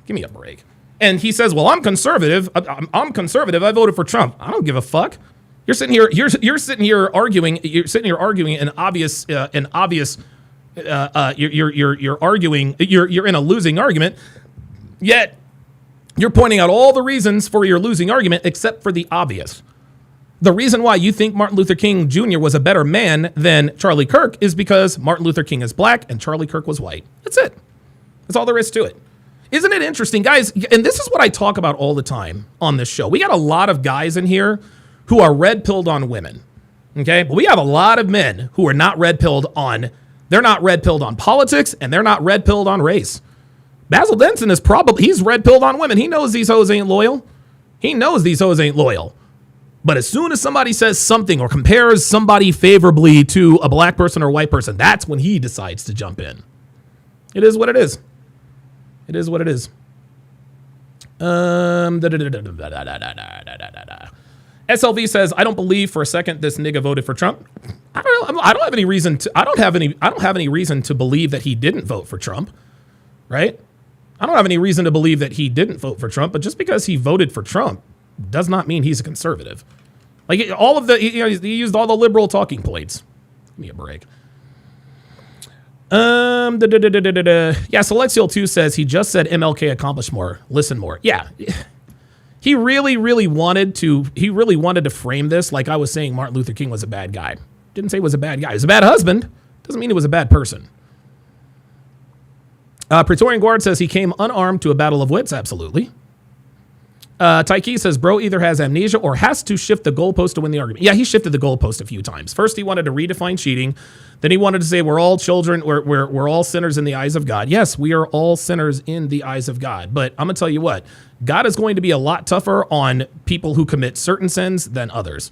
give me a break. And he says, well, I'm conservative. I'm conservative. I voted for Trump. I don't give a fuck. You're sitting here. You're sitting here arguing. You're sitting here arguing an obvious. You're arguing. You're in a losing argument. Yet you're pointing out all the reasons for your losing argument, except for the obvious. The reason why you think Martin Luther King Jr. was a better man than Charlie Kirk is because Martin Luther King is black and Charlie Kirk was white. That's it. That's all there is to it. Isn't it interesting, guys? And this is what I talk about all the time on this show. We got a lot of guys in here who are red-pilled on women, okay? But we have a lot of men who are not red-pilled on, they're not red-pilled on politics, and they're not red-pilled on race. Basil Denson is he's red-pilled on women. He knows these hoes ain't loyal. But as soon as somebody says something or compares somebody favorably to a black person or a white person, that's when he decides to jump in. It is what it is. SLV says, I don't believe for a second this nigga voted for Trump. I don't have any reason to believe that he didn't vote for Trump, right? I don't have any reason to believe that he didn't vote for Trump, but just because he voted for Trump does not mean he's a conservative. Like he used all the liberal talking points. Give me a break. Yeah, Celestial 2 says he just said MLK accomplished more. Listen more. Yeah. He really wanted to frame this like I was saying Martin Luther King was a bad guy. Didn't say he was a bad guy. He was a bad husband. Doesn't mean he was a bad person. Praetorian Guard says he came unarmed to a battle of wits. Absolutely. Taiki says, bro either has amnesia or has to shift the goalpost to win the argument. Yeah, he shifted the goalpost a few times. First, he wanted to redefine cheating. Then he wanted to say we're all children, we're all sinners in the eyes of God. Yes, we are all sinners in the eyes of God. But I'm going to tell you what, God is going to be a lot tougher on people who commit certain sins than others.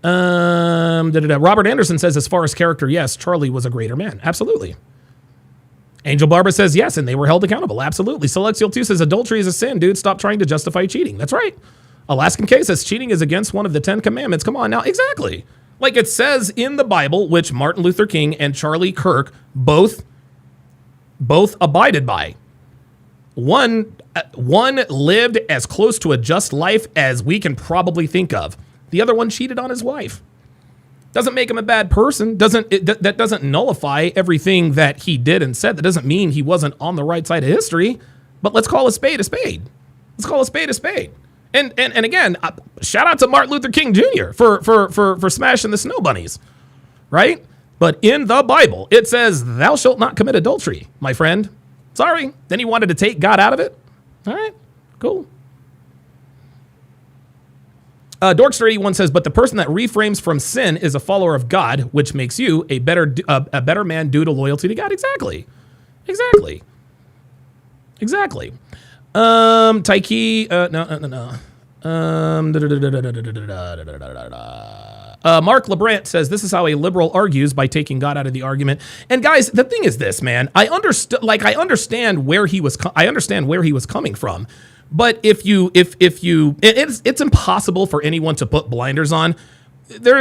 Robert Anderson says, as far as character, yes, Charlie was a greater man. Absolutely. Angel Barbara says yes, and they were held accountable. Absolutely. Celestial 2 says adultery is a sin, dude. Stop trying to justify cheating. That's right. Alaskan K says cheating is against one of the 10 commandments. Come on now. Exactly. Like it says in the Bible, which Martin Luther King and Charlie Kirk both abided by. One lived as close to a just life as we can probably think of. The other one cheated on his wife. Doesn't make him a bad person. That doesn't nullify everything that he did and said. That doesn't mean he wasn't on the right side of history. But let's call a spade a spade. Let's call a spade a spade. And again, shout out to Martin Luther King Jr. for smashing the snow bunnies, right? But in the Bible, it says, "Thou shalt not commit adultery," my friend. Sorry. Then he wanted to take God out of it. All right, cool. Dorkster81 says, but the person that reframes from sin is a follower of God, which makes you a better man due to loyalty to God. Exactly. Taiki, Mark LeBrant says, this is how a liberal argues, by taking God out of the argument. And guys, the thing is this, man, I understand where he was coming from. But it's impossible for anyone to put blinders on.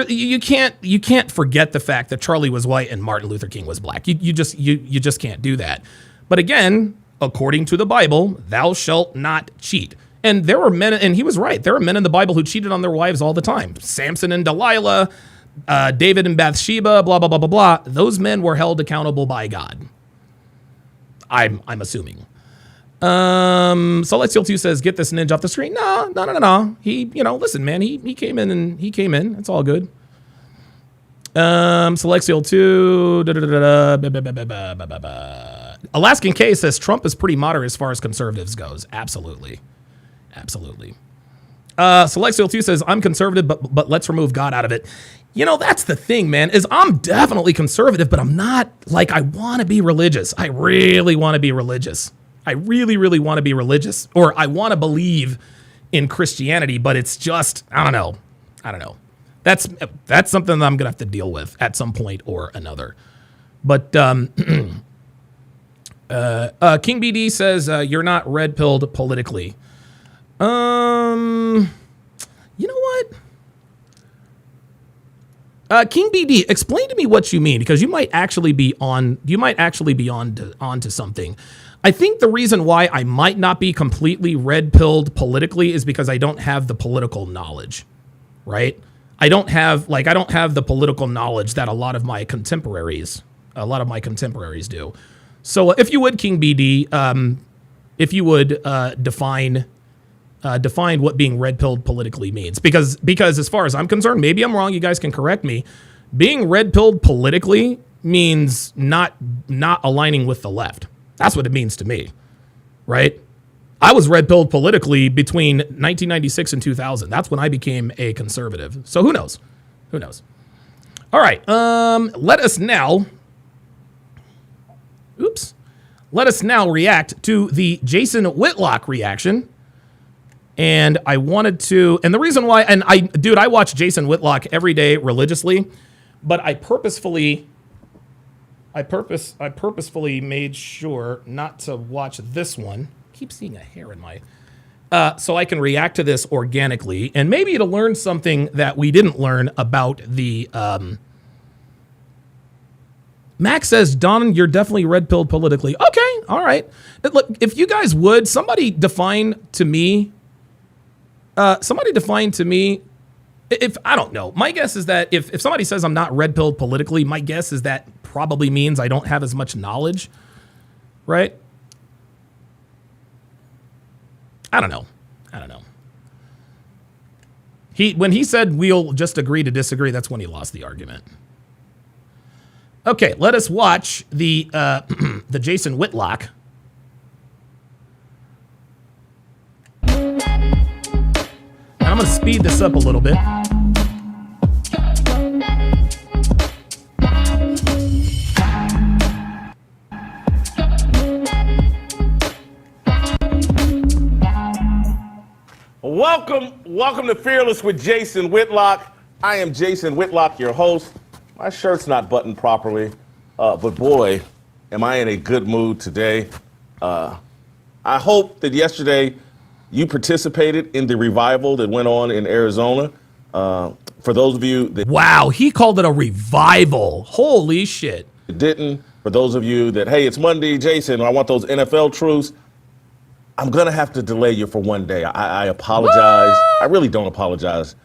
You can't forget the fact that Charlie was white and Martin Luther King was black. You just can't do that. But again, according to the Bible, thou shalt not cheat. And there were men, and he was right. There are men in the Bible who cheated on their wives all the time. Samson and Delilah, David and Bathsheba, blah, blah, blah, blah, blah. Those men were held accountable by God. I'm assuming. Celestial 2 says, get this ninja off the screen. No. He, listen, man, he came in. It's all good. Celestial 2. Alaskan K says Trump is pretty moderate as far as conservatives goes. Absolutely. Celestial 2 says, I'm conservative, but let's remove God out of it. That's the thing, man, is I'm definitely conservative, but I'm not like, I want to be religious. I really want to be religious. I really, really want to be religious, or I want to believe in Christianity, but it's just, I don't know. That's something that I'm going to have to deal with at some point or another. But King BD says, you're not red-pilled politically. You know what? King BD, explain to me what you mean, because you might actually be on to something. I think the reason why I might not be completely red-pilled politically is because I don't have the political knowledge, right? I don't have the political knowledge that a lot of my contemporaries do. So if you would, King BD, if you would define what being red-pilled politically means, because as far as I'm concerned, maybe I'm wrong, you guys can correct me. Being red-pilled politically means not aligning with the left. That's what it means to me, right? I was red-pilled politically between 1996 and 2000. That's when I became a conservative. So who knows? All right. Let us now react to the Jason Whitlock reaction. And I wanted to, and the reason why, I watch Jason Whitlock every day religiously, but I purposefully made sure not to watch this one. I keep seeing a hair in my, so I can react to this organically, and maybe to learn something that we didn't learn about the, Max says, Don, you're definitely red-pilled politically. Okay, all right. Look, if you guys would, somebody define to me, if I don't know, my guess is that if somebody says I'm not red-pilled politically, my guess is that probably means I don't have as much knowledge, right? I don't know. When he said we'll just agree to disagree, that's when he lost the argument. Okay, let us watch the the Jason Whitlock. And I'm going to speed this up a little bit. Welcome to Fearless with Jason Whitlock. I am Jason Whitlock, your host. My shirt's not buttoned properly, but boy, am I in a good mood today. I hope that yesterday you participated in the revival that went on in Arizona. For those of you that Wow, he called it a revival. Holy shit. didn't, for those of you that, hey, it's Monday, Jason, I want those NFL truths. I'm going to have to delay you for one day. I apologize. I really don't apologize.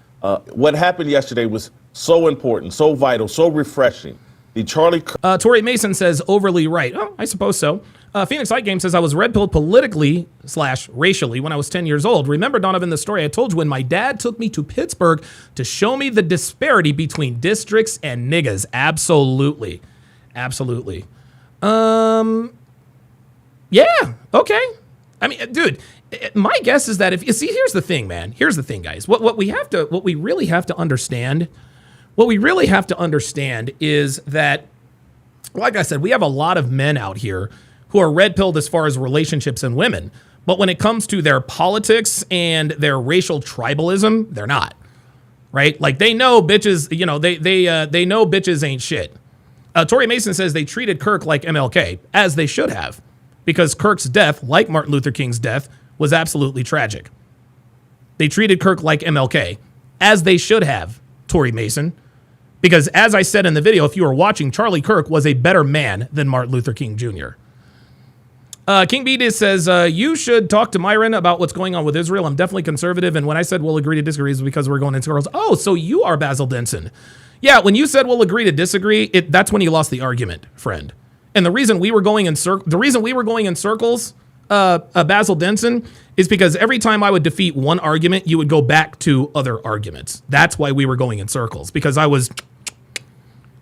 What happened yesterday was so important, so vital, so refreshing. The Charlie Tori Mason says overly right. Oh, I suppose so. Phoenix Light Game says I was red pilled politically / racially when I was 10 years old. Remember, Donovan, the story I told you when my dad took me to Pittsburgh to show me the disparity between districts and niggas. Absolutely. Absolutely. Yeah. Okay. I mean, dude, my guess is that if you see, here's the thing, man. Here's the thing, guys. What we really have to understand is that, like I said, we have a lot of men out here who are red-pilled as far as relationships and women. But when it comes to their politics and their racial tribalism, they're not. Right? Like, they know bitches, you know, they know bitches ain't shit. Tori Mason says they treated Kirk like MLK, as they should have, because Kirk's death, like Martin Luther King's death, was absolutely tragic. They treated Kirk like MLK, as they should have, Tori Mason. Because as I said in the video, if you were watching, Charlie Kirk was a better man than Martin Luther King Jr. King B says, you should talk to Myron about what's going on with Israel. I'm definitely conservative, and when I said we'll agree to disagree is because we're going in circles. Oh, so you are Basil Denson. Yeah, when you said we'll agree to disagree, that's when you lost the argument, friend. And the reason we were going in circles, Basil Denson, is because every time I would defeat one argument, you would go back to other arguments. That's why we were going in circles, because I was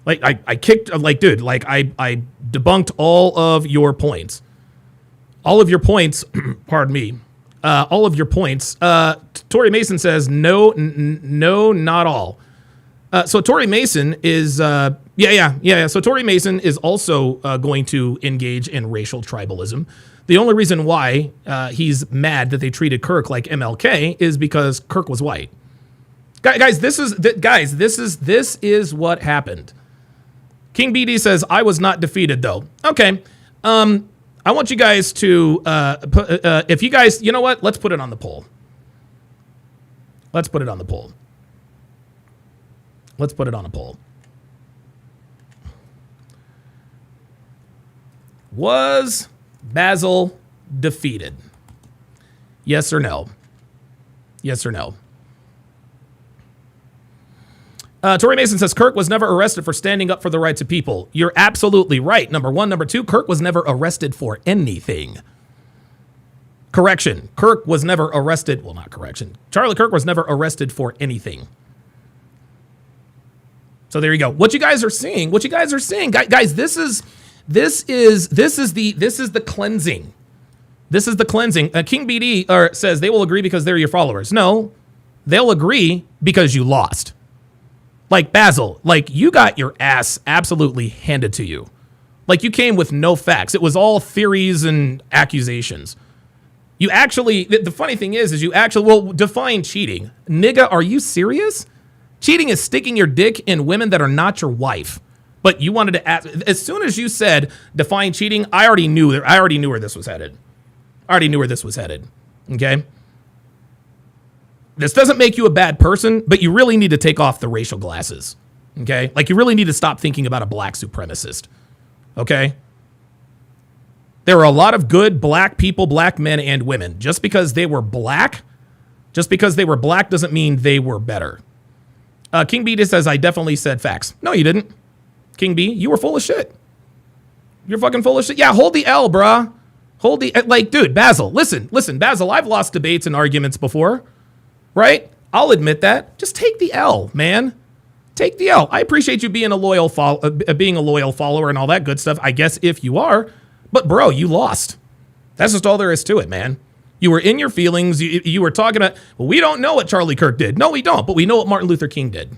like, I kicked, like, dude, like I debunked all of your points. All of your points, pardon me, all of your points. Tori Mason says, no, not all. So Tori Mason is, So Tori Mason is also going to engage in racial tribalism. The only reason why he's mad that they treated Kirk like MLK is because Kirk was white. Guys, this is what happened. King BD says, I was not defeated though. Okay. I want you guys to, if you guys, you know what? Let's put it on the poll. Let's put it on a poll. Was Basil defeated? Yes or no? Yes or no? Tori Mason says, Kirk was never arrested for standing up for the rights of people. You're absolutely right. Number one. Number two, Kirk was never arrested for anything. Correction. Kirk was never arrested. Well, not correction. Charlie Kirk was never arrested for anything. So there you go. What you guys are seeing, guys, this is the cleansing. This is the cleansing. King BD says they will agree because they're your followers. No, they'll agree because you lost. Like, Basil, like, you got your ass absolutely handed to you. Like, you came with no facts. It was all theories and accusations. You actually, the funny thing is you actually, well, define cheating. Nigga, are you serious? Cheating is sticking your dick in women that are not your wife. But you wanted to ask, as soon as you said define cheating, I already knew where this was headed. Okay? This doesn't make you a bad person, but you really need to take off the racial glasses. Okay? Like, you really need to stop thinking about a black supremacist. Okay? There are a lot of good black people, black men and women. Just because they were black doesn't mean they were better. King B just says, I definitely said facts. No, you didn't. King B, you were full of shit. You're fucking full of shit. Yeah, hold the L, bruh. Hold the, like, dude, Basil, listen, Basil, I've lost debates and arguments before, right? I'll admit that. Just take the L, man. Take the L. I appreciate you being a loyal follower and all that good stuff, I guess, if you are. But, bro, you lost. That's just all there is to it, man. You were in your feelings. You were talking about, well, we don't know what Charlie Kirk did. No, we don't, but we know what Martin Luther King did.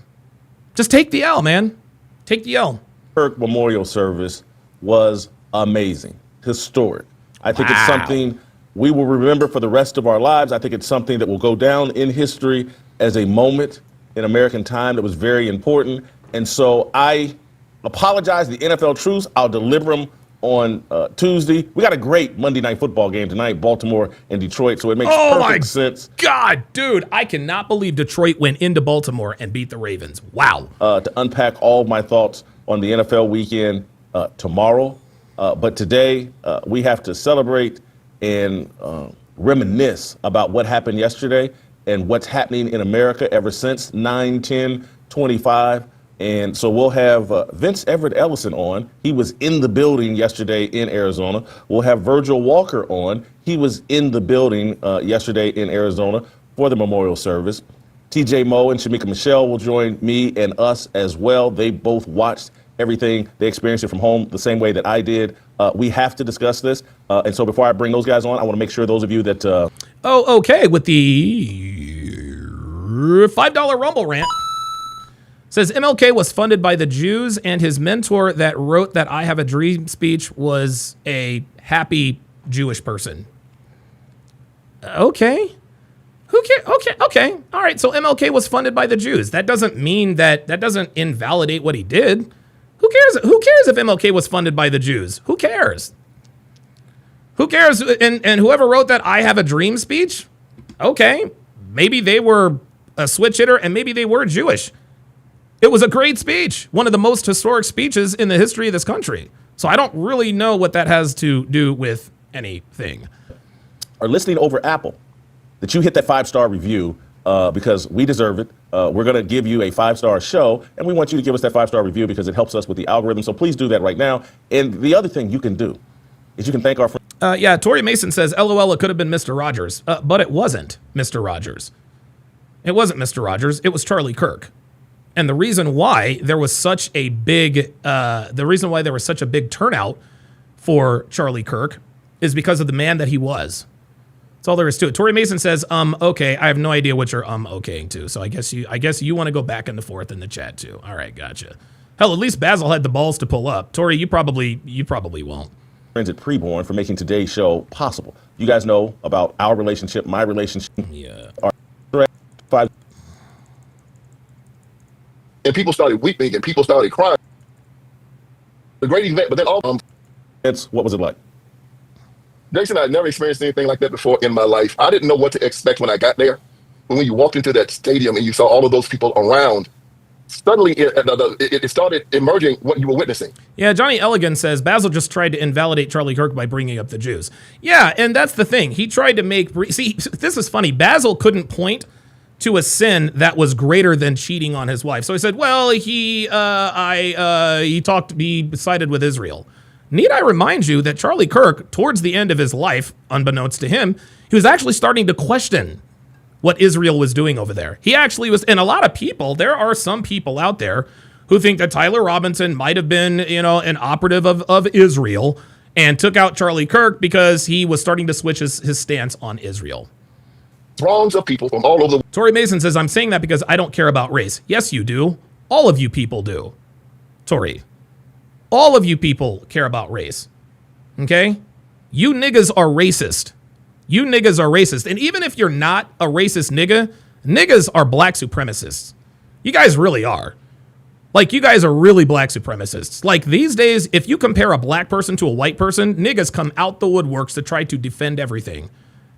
Just take the L, man. Take the L. Kirk memorial service was amazing, historic. I think it's something we will remember for the rest of our lives. I think it's something that will go down in history as a moment in American time that was very important. And so I apologize. The NFL truths, I'll deliver them on Tuesday. We got a great Monday Night Football game tonight, Baltimore and Detroit, so it makes perfect sense. God, dude, I cannot believe Detroit went into Baltimore and beat the Ravens. Wow. To unpack all of my thoughts on the NFL weekend tomorrow. But today, we have to celebrate and reminisce about what happened yesterday and what's happening in America ever since 9/10/25. And so we'll have Vince Everett Ellison on. He was in the building yesterday in Arizona. We'll have Virgil Walker on. He was in the building yesterday in Arizona for the memorial service. TJ Moe and Shamika Michelle will join me and us as well. They both watched everything. They experienced it from home the same way that I did. We have to discuss this. And so before I bring those guys on, I want to make sure those of you that... okay, with the $5 Rumble rant. Says MLK was funded by the Jews and his mentor that wrote that I Have a Dream speech was a happy Jewish person. Okay. Who cares? Okay. All right. So MLK was funded by the Jews. That doesn't mean that doesn't invalidate what he did. Who cares? Who cares if MLK was funded by the Jews? Who cares? Who cares? And whoever wrote that I Have a Dream speech, okay, maybe they were a switch hitter and maybe they were Jewish. It was a great speech, one of the most historic speeches in the history of this country. So I don't really know what that has to do with anything. Are listening over Apple, that you hit that 5-star review because we deserve it. We're going to give you a 5-star show, and we want you to give us that 5-star review because it helps us with the algorithm. So please do that right now. And the other thing you can do is you can thank our friends. Yeah, Tori Mason says, LOL, it could have been Mr. Rogers. But it wasn't Mr. Rogers. It wasn't Mr. Rogers. It was Charlie Kirk. And the reason why there was such a big turnout for Charlie Kirk is because of the man that he was. That's all there is to it. Tori Mason says, okay. I have no idea what you're okaying to. So I guess you want to go back and forth in the chat too. All right, gotcha. Hell, at least Basil had the balls to pull up. Tori, you probably won't. Friends at Preborn for making today's show possible. You guys know about our relationship, my relationship. Yeah. And people started weeping and people started crying. The great event, but then what was it like? Jason, I had never experienced anything like that before in my life. I didn't know what to expect when I got there. But when you walked into that stadium and you saw all of those people around, suddenly it started emerging what you were witnessing. Yeah, Johnny Elligan says, Basil just tried to invalidate Charlie Kirk by bringing up the Jews. Yeah, and that's the thing. He tried to see, this is funny. Basil couldn't point to a sin that was greater than cheating on his wife. So he said, well, he sided with Israel. Need I remind you that Charlie Kirk, towards the end of his life, unbeknownst to him, he was actually starting to question what Israel was doing over there. He actually was, and a lot of people, there are some people out there who think that Tyler Robinson might have been, an operative of Israel and took out Charlie Kirk because he was starting to switch his stance on Israel. Throngs of people from all over the... Tori Mason says, I'm saying that because I don't care about race. Yes, you do. All of you people do. Tori. All of you people care about race. Okay? You niggas are racist. You niggas are racist. And even if you're not a racist niggas are black supremacists. You guys really are. Like, you guys are really black supremacists. Like, these days, if you compare a black person to a white person, niggas come out the woodworks to try to defend everything.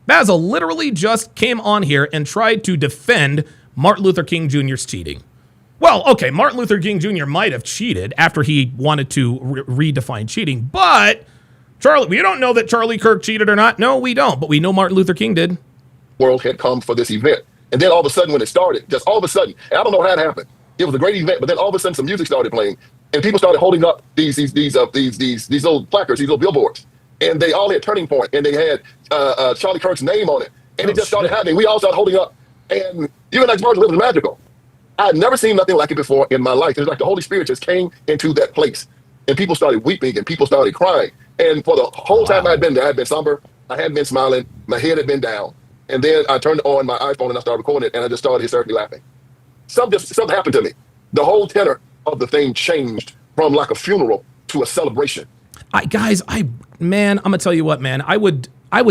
Basil literally just came on here and tried to defend Martin Luther King Jr.'s cheating. Well, okay, Martin Luther King Jr. might have cheated after he wanted to redefine cheating, but we don't know that Charlie Kirk cheated or not. No, we don't, but we know Martin Luther King did. World had come for this event. And then all of a sudden when it started, just all of a sudden, and I don't know how it happened. It was a great event, but then all of a sudden some music started playing and people started holding up these little placards, these little billboards. And they all had Turning Point, and they had Charlie Kirk's name on it. And it just started happening. We all started holding up. And even like Virgil, it was magical. I had never seen nothing like it before in my life. It was like the Holy Spirit just came into that place. And people started weeping, and people started crying. And for the whole time I'd been there, I'd been somber. I hadn't been smiling. My head had been down. And then I turned on my iPhone, and I started recording it, and I just started hysterically laughing. Something happened to me. The whole tenor of the thing changed from like a funeral to a celebration. I'm gonna tell you what, man. I would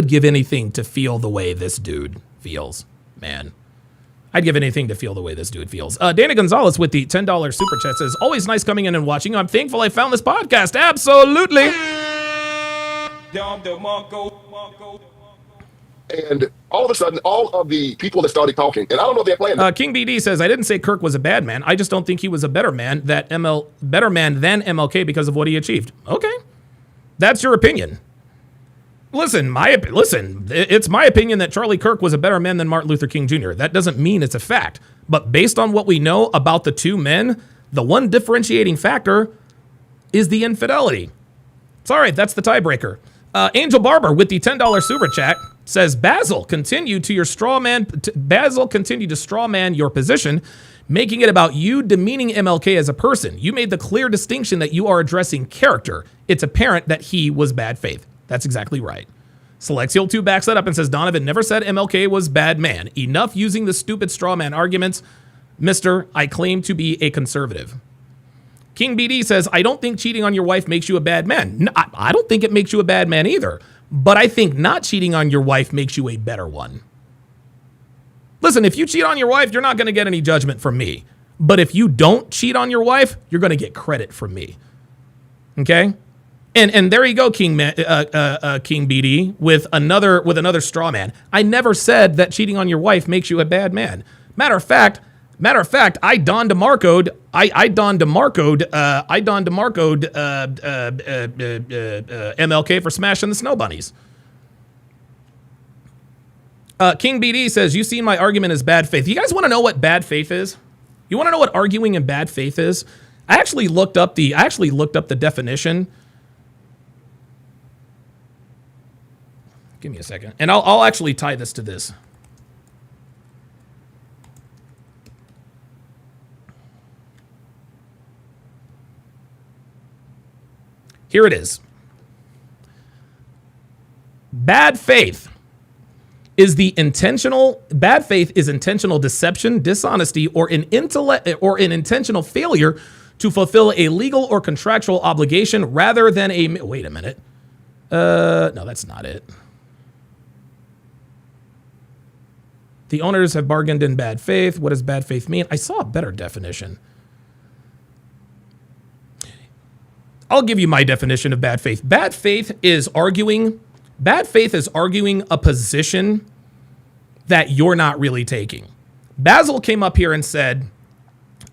give anything to feel the way this dude feels, man. I'd give anything to feel the way this dude feels. Dana Gonzalez with the $10 super chat says, always nice coming in and watching. I'm thankful I found this podcast. Absolutely. And all of a sudden, all of the people that started talking, and I don't know if they're playing. King BD says, I didn't say Kirk was a bad man. I just don't think he was a better man than MLK because of what he achieved. Okay. That's your opinion. Listen, it's my opinion that Charlie Kirk was a better man than Martin Luther King Jr. That doesn't mean it's a fact. But based on what we know about the two men, the one differentiating factor is the infidelity. Sorry, that's the tiebreaker. Angel Barber with the $10 super chat says, Basil, continue to straw man your position, making it about you demeaning MLK as a person. You made the clear distinction that you are addressing character. It's apparent that he was bad faith. That's exactly right. Selexial 2 backs that up and says, Donovan never said MLK was bad man. Enough using the stupid straw man arguments. Mister, I claim to be a conservative. King BD says, I don't think cheating on your wife makes you a bad man. No, I don't think it makes you a bad man either. But I think not cheating on your wife makes you a better one. Listen, if you cheat on your wife, you're not going to get any judgment from me. But if you don't cheat on your wife, you're going to get credit from me. Okay? And there you go, King BD, with another straw man. I never said that cheating on your wife makes you a bad man. Matter of fact, I Don DeMarco'd MLK for smashing the snow bunnies. King BD says, you seen my argument as bad faith. You guys want to know what bad faith is? You want to know what arguing in bad faith is? I actually looked up the definition. Give me a second. And I'll actually tie this to this. Here it is. Bad faith is intentional deception, dishonesty, or an intentional failure to fulfill a legal or contractual obligation rather than wait a minute. No, that's not it. The owners have bargained in bad faith. What does bad faith mean? I saw a better definition. I'll give you my definition of bad faith. Bad faith is arguing a position that you're not really taking. Basil came up here and said,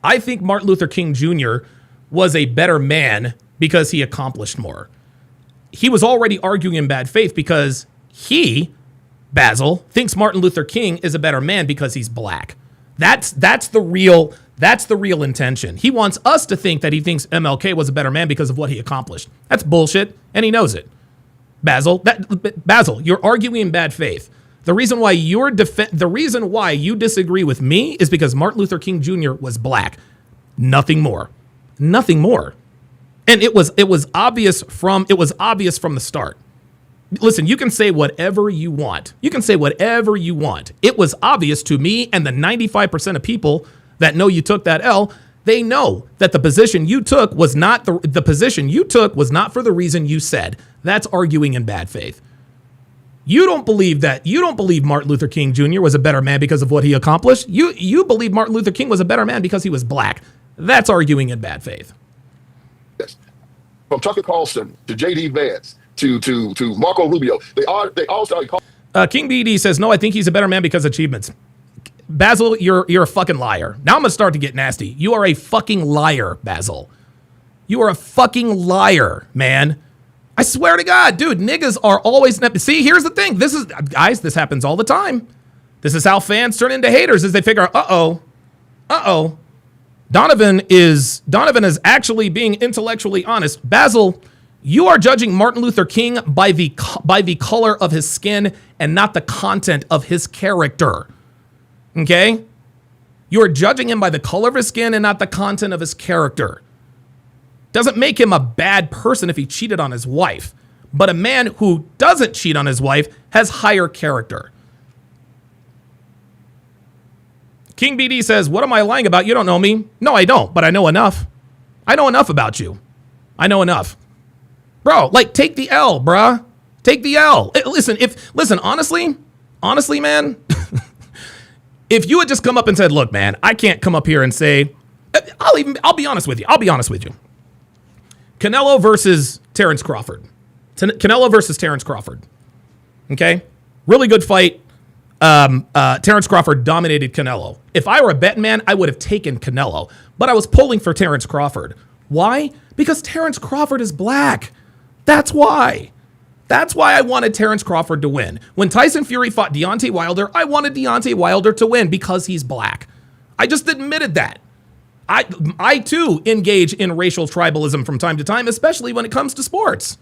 I think Martin Luther King Jr. was a better man because he accomplished more. He was already arguing in bad faith because Basil thinks Martin Luther King is a better man because he's black. That's the real intention. He wants us to think that he thinks MLK was a better man because of what he accomplished. That's bullshit, and he knows it. Basil, you're arguing in bad faith. The reason why you disagree with me is because Martin Luther King Jr. was black. Nothing more. Nothing more. And it was obvious from the start. Listen, you can say whatever you want. It was obvious to me and the 95% of people that know you took that L. They know that the position you took was not for the reason you said. That's arguing in bad faith. You don't believe Martin Luther King Jr. was a better man because of what he accomplished. You believe Martin Luther King was a better man because he was black. That's arguing in bad faith. Yes. From Tucker Carlson to J.D. Vance to Marco Rubio, they all started calling. King BD says, no, I think he's a better man because of achievements. Basil, you're a fucking liar. Now I'm going to start to get nasty. You are a fucking liar, Basil. You are a fucking liar, man. I swear to God, dude, niggas are always... See, here's the thing. This happens all the time. This is how fans turn into haters, is they figure, Donovan is actually being intellectually honest. Basil, you are judging Martin Luther King by the color of his skin and not the content of his character. Okay? You are judging him by the color of his skin and not the content of his character. Doesn't make him a bad person if he cheated on his wife. But a man who doesn't cheat on his wife has higher character. King BD says, what am I lying about? You don't know me. No, I don't, but I know enough. I know enough about you. I know enough. Bro, take the L, bruh. Take the L. Listen, honestly, man, if you had just come up and said, look, man, I can't come up here and say, I'll be honest with you. Canelo versus Terrence Crawford. Canelo versus Terrence Crawford. Okay? Really good fight. Terrence Crawford dominated Canelo. If I were a betting man, I would have taken Canelo. But I was pulling for Terrence Crawford. Why? Because Terrence Crawford is black. That's why. That's why I wanted Terrence Crawford to win. When Tyson Fury fought Deontay Wilder, I wanted Deontay Wilder to win because he's black. I just admitted that. I too engage in racial tribalism from time to time, especially when it comes to sports.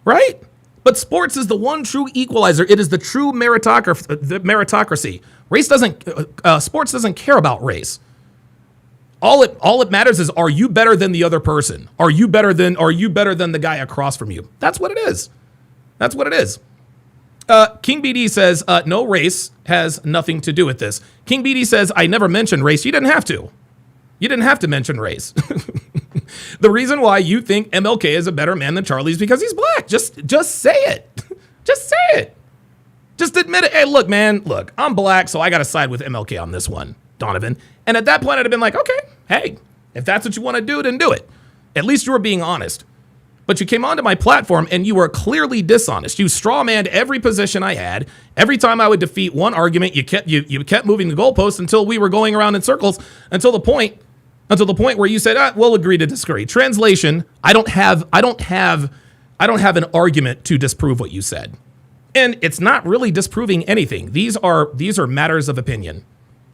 Right? But sports is the one true equalizer. It is the true meritocracy. Sports doesn't care about race. All it matters is, are you better than the other person? Are you better than the guy across from you? That's what it is. That's what it is. King BD says, no, race has nothing to do with this. King BD says, I never mentioned race. You didn't have to. You didn't have to mention race. The reason why you think MLK is a better man than Charlie is because he's black. Just say it. Just say it. Just admit it. Hey, look, man, I'm black, so I got to side with MLK on this one, Donovan. And at that point, I'd have been like, okay, hey, if that's what you want to do, then do it. At least you were being honest. But you came onto my platform and you were clearly dishonest. You strawmanned every position I had. Every time I would defeat one argument, you kept moving the goalposts until we were going around in circles until the point where you said, we'll agree to disagree. Translation, I don't have an argument to disprove what you said. And it's not really disproving anything. These are matters of opinion.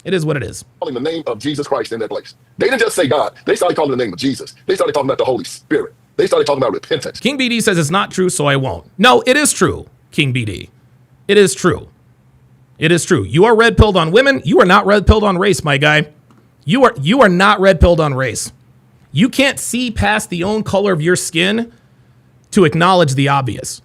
It is what it is. Calling the name of Jesus Christ in that place. They didn't just say God. They started calling the name of Jesus. They started talking about the Holy Spirit. They started talking about repentance. King BD says it's not true, so I won't. No, it is true, King BD. It is true. It is true. You are red-pilled on women. You are not red-pilled on race, my guy. You are not red-pilled on race. You can't see past the own color of your skin to acknowledge the obvious.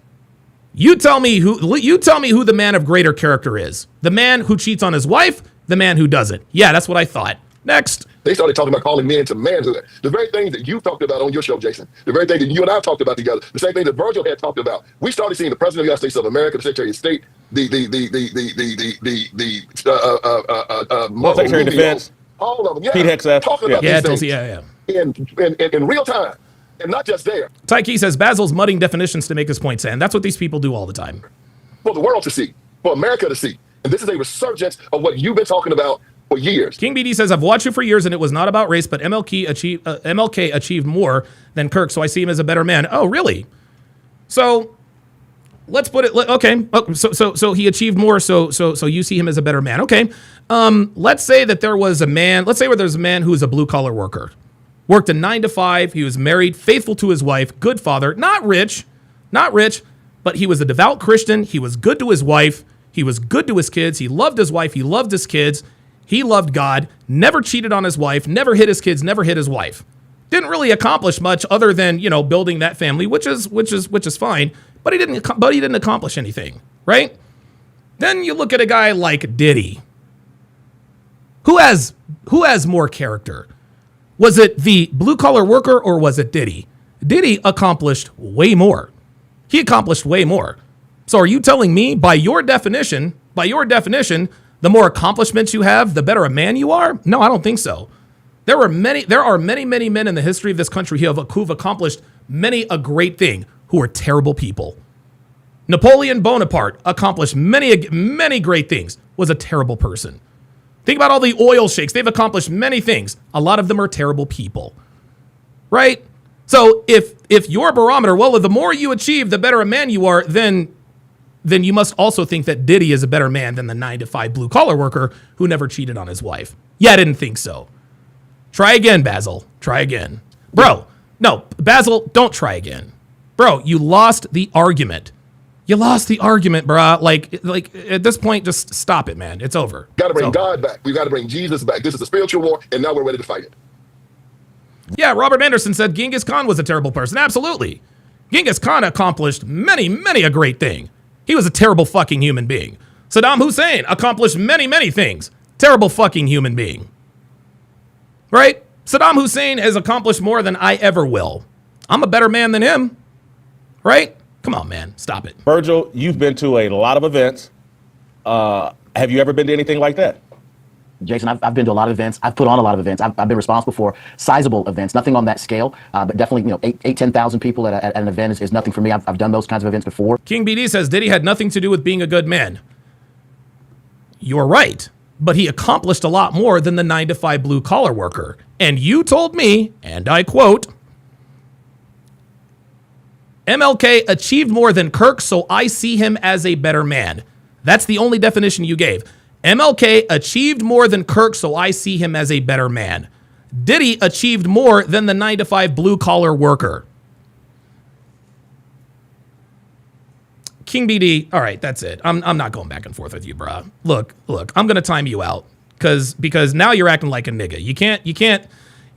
You tell me who the man of greater character is. The man who cheats on his wife, the man who doesn't. Yeah, that's what I thought. Next. They started talking about calling men to manhood. The very things that you talked about on your show, Jason. The very thing that you and I talked about together. The same thing that Virgil had talked about. We started seeing the President of the United States of America, the Secretary of State, Secretary of Defense, all of them, yeah, Pete Hegseth, talking about these things in real time, and not just there. Tyke says Basil's mudding definitions to make his point, and that's what these people do all the time. For the world to see, for America to see, and this is a resurgence of what you've been talking about for years. King BD says, I've watched you for years and it was not about race, but MLK achieved more than Kirk, so I see him as a better man. Oh, really? So let's put it, okay. So he achieved more, so you see him as a better man. Okay. Let's say that there was a man, there's a man who was a blue collar worker, worked a 9 to 5. He was married, faithful to his wife, good father, not rich, but he was a devout Christian. He was good to his wife. He was good to his kids. He loved his wife. He loved his kids. He loved God, never cheated on his wife, never hit his kids, never hit his wife. Didn't really accomplish much other than, building that family, which is fine, but he didn't accomplish anything, right? Then you look at a guy like Diddy. Who has more character? Was it the blue collar worker or was it Diddy? Diddy accomplished way more. He accomplished way more. So are you telling me by your definition, the more accomplishments you have, the better a man you are? No, I don't think so. There are many men in the history of this country who've accomplished many a great thing who are terrible people. Napoleon Bonaparte accomplished many great things, was a terrible person. Think about all the oil sheiks. They've accomplished many things. A lot of them are terrible people, right? So if your barometer, the more you achieve, the better a man you are, then you must also think that Diddy is a better man than the 9 to 5 blue collar worker who never cheated on his wife. Yeah, I didn't think so. Try again, Basil. Try again. Bro, no, Basil, don't try again. Bro, you lost the argument. You lost the argument, bro. Like at this point, just stop it, man. It's over. Got to bring God back. We've got to bring Jesus back. This is a spiritual war, and now we're ready to fight it. Yeah, Robert Anderson said Genghis Khan was a terrible person. Absolutely. Genghis Khan accomplished many a great thing. He was a terrible fucking human being. Saddam Hussein accomplished many things. Terrible fucking human being. Right? Saddam Hussein has accomplished more than I ever will. I'm a better man than him. Right? Come on, man. Stop it. Virgil, you've been to a lot of events. Have you ever been to anything like that? Jason, I've been to a lot of events. I've put on a lot of events. I've been responsible for sizable events, nothing on that scale, but definitely, 10,000 people at an event is nothing for me. I've done those kinds of events before. King BD says Diddy had nothing to do with being a good man. You're right, but he accomplished a lot more than the 9-to-5 blue-collar worker. And you told me, and I quote, MLK achieved more than Kirk, so I see him as a better man. That's the only definition you gave. MLK achieved more than Kirk, so I see him as a better man. Diddy achieved more than the 9-to-5 blue-collar worker. King BD, all right, that's it. I'm not going back and forth with you, bruh. Look, I'm gonna time you out because now you're acting like a nigga. You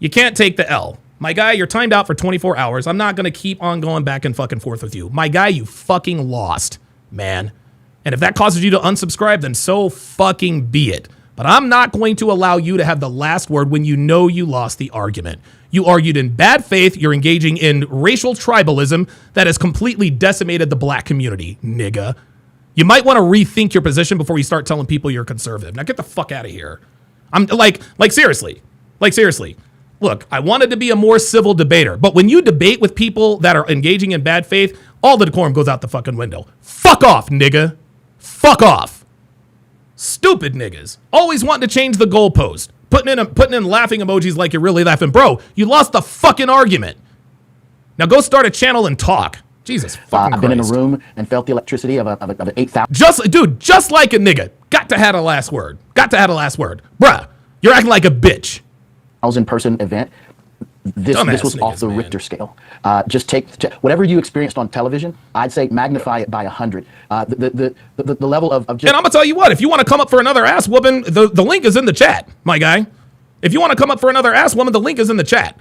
can't take the L. My guy, you're timed out for 24 hours. I'm not gonna keep on going back and fucking forth with you. My guy, you fucking lost, man. And if that causes you to unsubscribe, then so fucking be it. But I'm not going to allow you to have the last word when you know you lost the argument. You argued in bad faith. You're engaging in racial tribalism that has completely decimated the black community, nigga. You might want to rethink your position before you start telling people you're conservative. Now get the fuck out of here. I'm like seriously. Look, I wanted to be a more civil debater, but when you debate with people that are engaging in bad faith, all the decorum goes out the fucking window. Fuck off, nigga. Fuck off. Stupid niggas. Always wanting to change the goalpost. Putting in laughing emojis like you're really laughing. Bro, you lost the fucking argument. Now go start a channel and talk. Jesus fucking I've been in a Christ. room and felt the electricity of an 8,000. Just like a nigga. Got to have a last word. Bruh, you're acting like a bitch. 1,000-person event. This was off the Richter scale. Just take whatever you experienced on television. I'd say magnify it by 100. The level of just. And I'm gonna tell you what. If you want to come up for another ass whooping, the link is in the chat, my guy. If you want to come up for another ass woman, the link is in the chat.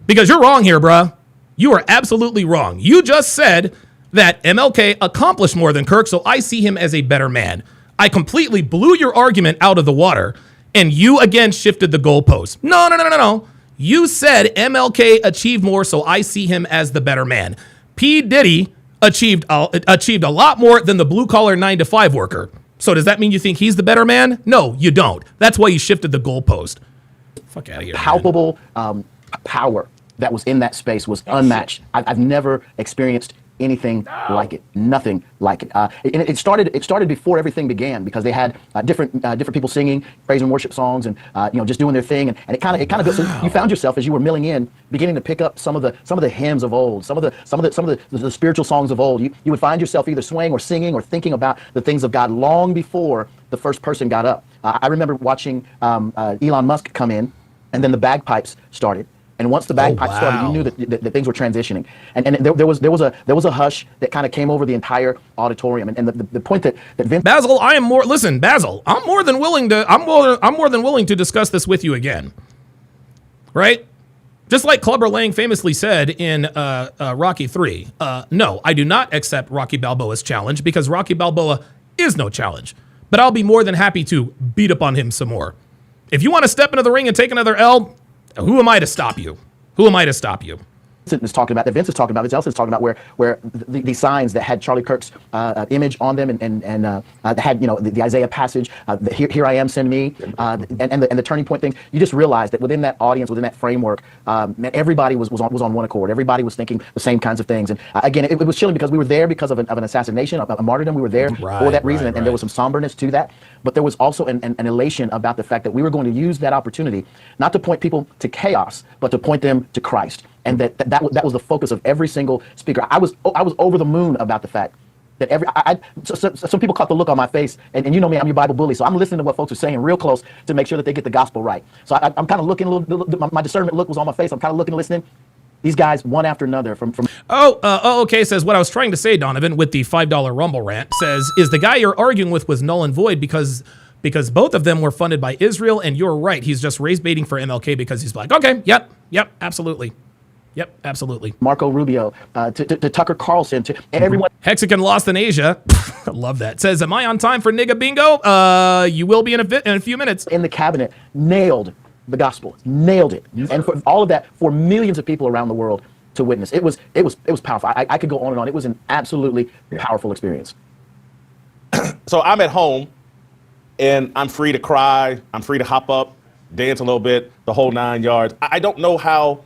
Because you're wrong here, bruh. You are absolutely wrong. You just said that MLK accomplished more than Kirk, so I see him as a better man. I completely blew your argument out of the water, and you again shifted the goalpost. No. You said MLK achieved more, so I see him as the better man. P. Diddy achieved a lot more than the blue-collar 9-to-5 worker. So does that mean you think he's the better man? No, you don't. That's why you shifted the goalpost. Fuck out of here. Palpable power that was in that space was unmatched. I've never experienced anything like it. Nothing like it. It started before everything began because they had different people singing praise and worship songs and just doing their thing, and it kind of goes. So you found yourself as you were milling in, beginning to pick up some of the hymns of old, some of the spiritual songs of old. You would find yourself either swaying or singing or thinking about the things of God long before the first person got up. I remember watching Elon Musk come in, and then the bagpipes started. And once the bagpipes started, you knew that things were transitioning. And there was a hush that kind of came over the entire auditorium. And the point that Vince Basil, I'm more than willing to discuss this with you again. Right? Just like Clubber Lang famously said in Rocky 3, no, I do not accept Rocky Balboa's challenge because Rocky Balboa is no challenge. But I'll be more than happy to beat up on him some more. If you want to step into the ring and take another L, who am I to stop you? Vince is talking about, Vince is talking about, Vince is talking about where the signs that had Charlie Kirk's image on them and had the Isaiah passage, here I am, send me, and the turning point thing. You just realize that within that audience, within that framework, everybody was on one accord. Everybody was thinking the same kinds of things. And again, it was chilling because we were there because of an assassination, a martyrdom. We were there for that reason, and there was some somberness to that. But there was also an elation about the fact that we were going to use that opportunity not to point people to chaos, but to point them to Christ. And that was the focus of every single speaker. I was over the moon about the fact that some people caught the look on my face, and you know me, I'm your Bible bully, so I'm listening to what folks are saying real close to make sure that they get the gospel right. So I'm kind of looking a little. My discernment look was on my face. I'm kind of looking and listening. These guys, one after another, from. Okay, says what I was trying to say, Donovan, with the $5 Rumble rant, says, is the guy you're arguing with was null and void because both of them were funded by Israel, and you're right. He's just race baiting for MLK because he's black. Okay, yep, absolutely. Yep, absolutely. Marco Rubio, to Tucker Carlson, to everyone. Hexican lost in Asia. I love that. Says, am I on time for nigga bingo? You will be in a few minutes. In the cabinet, nailed the gospel, nailed it. And for all of that, for millions of people around the world to witness. It was powerful. I could go on and on. It was an absolutely powerful experience. So I'm at home and I'm free to cry. I'm free to hop up, dance a little bit, the whole 9 yards. I don't know how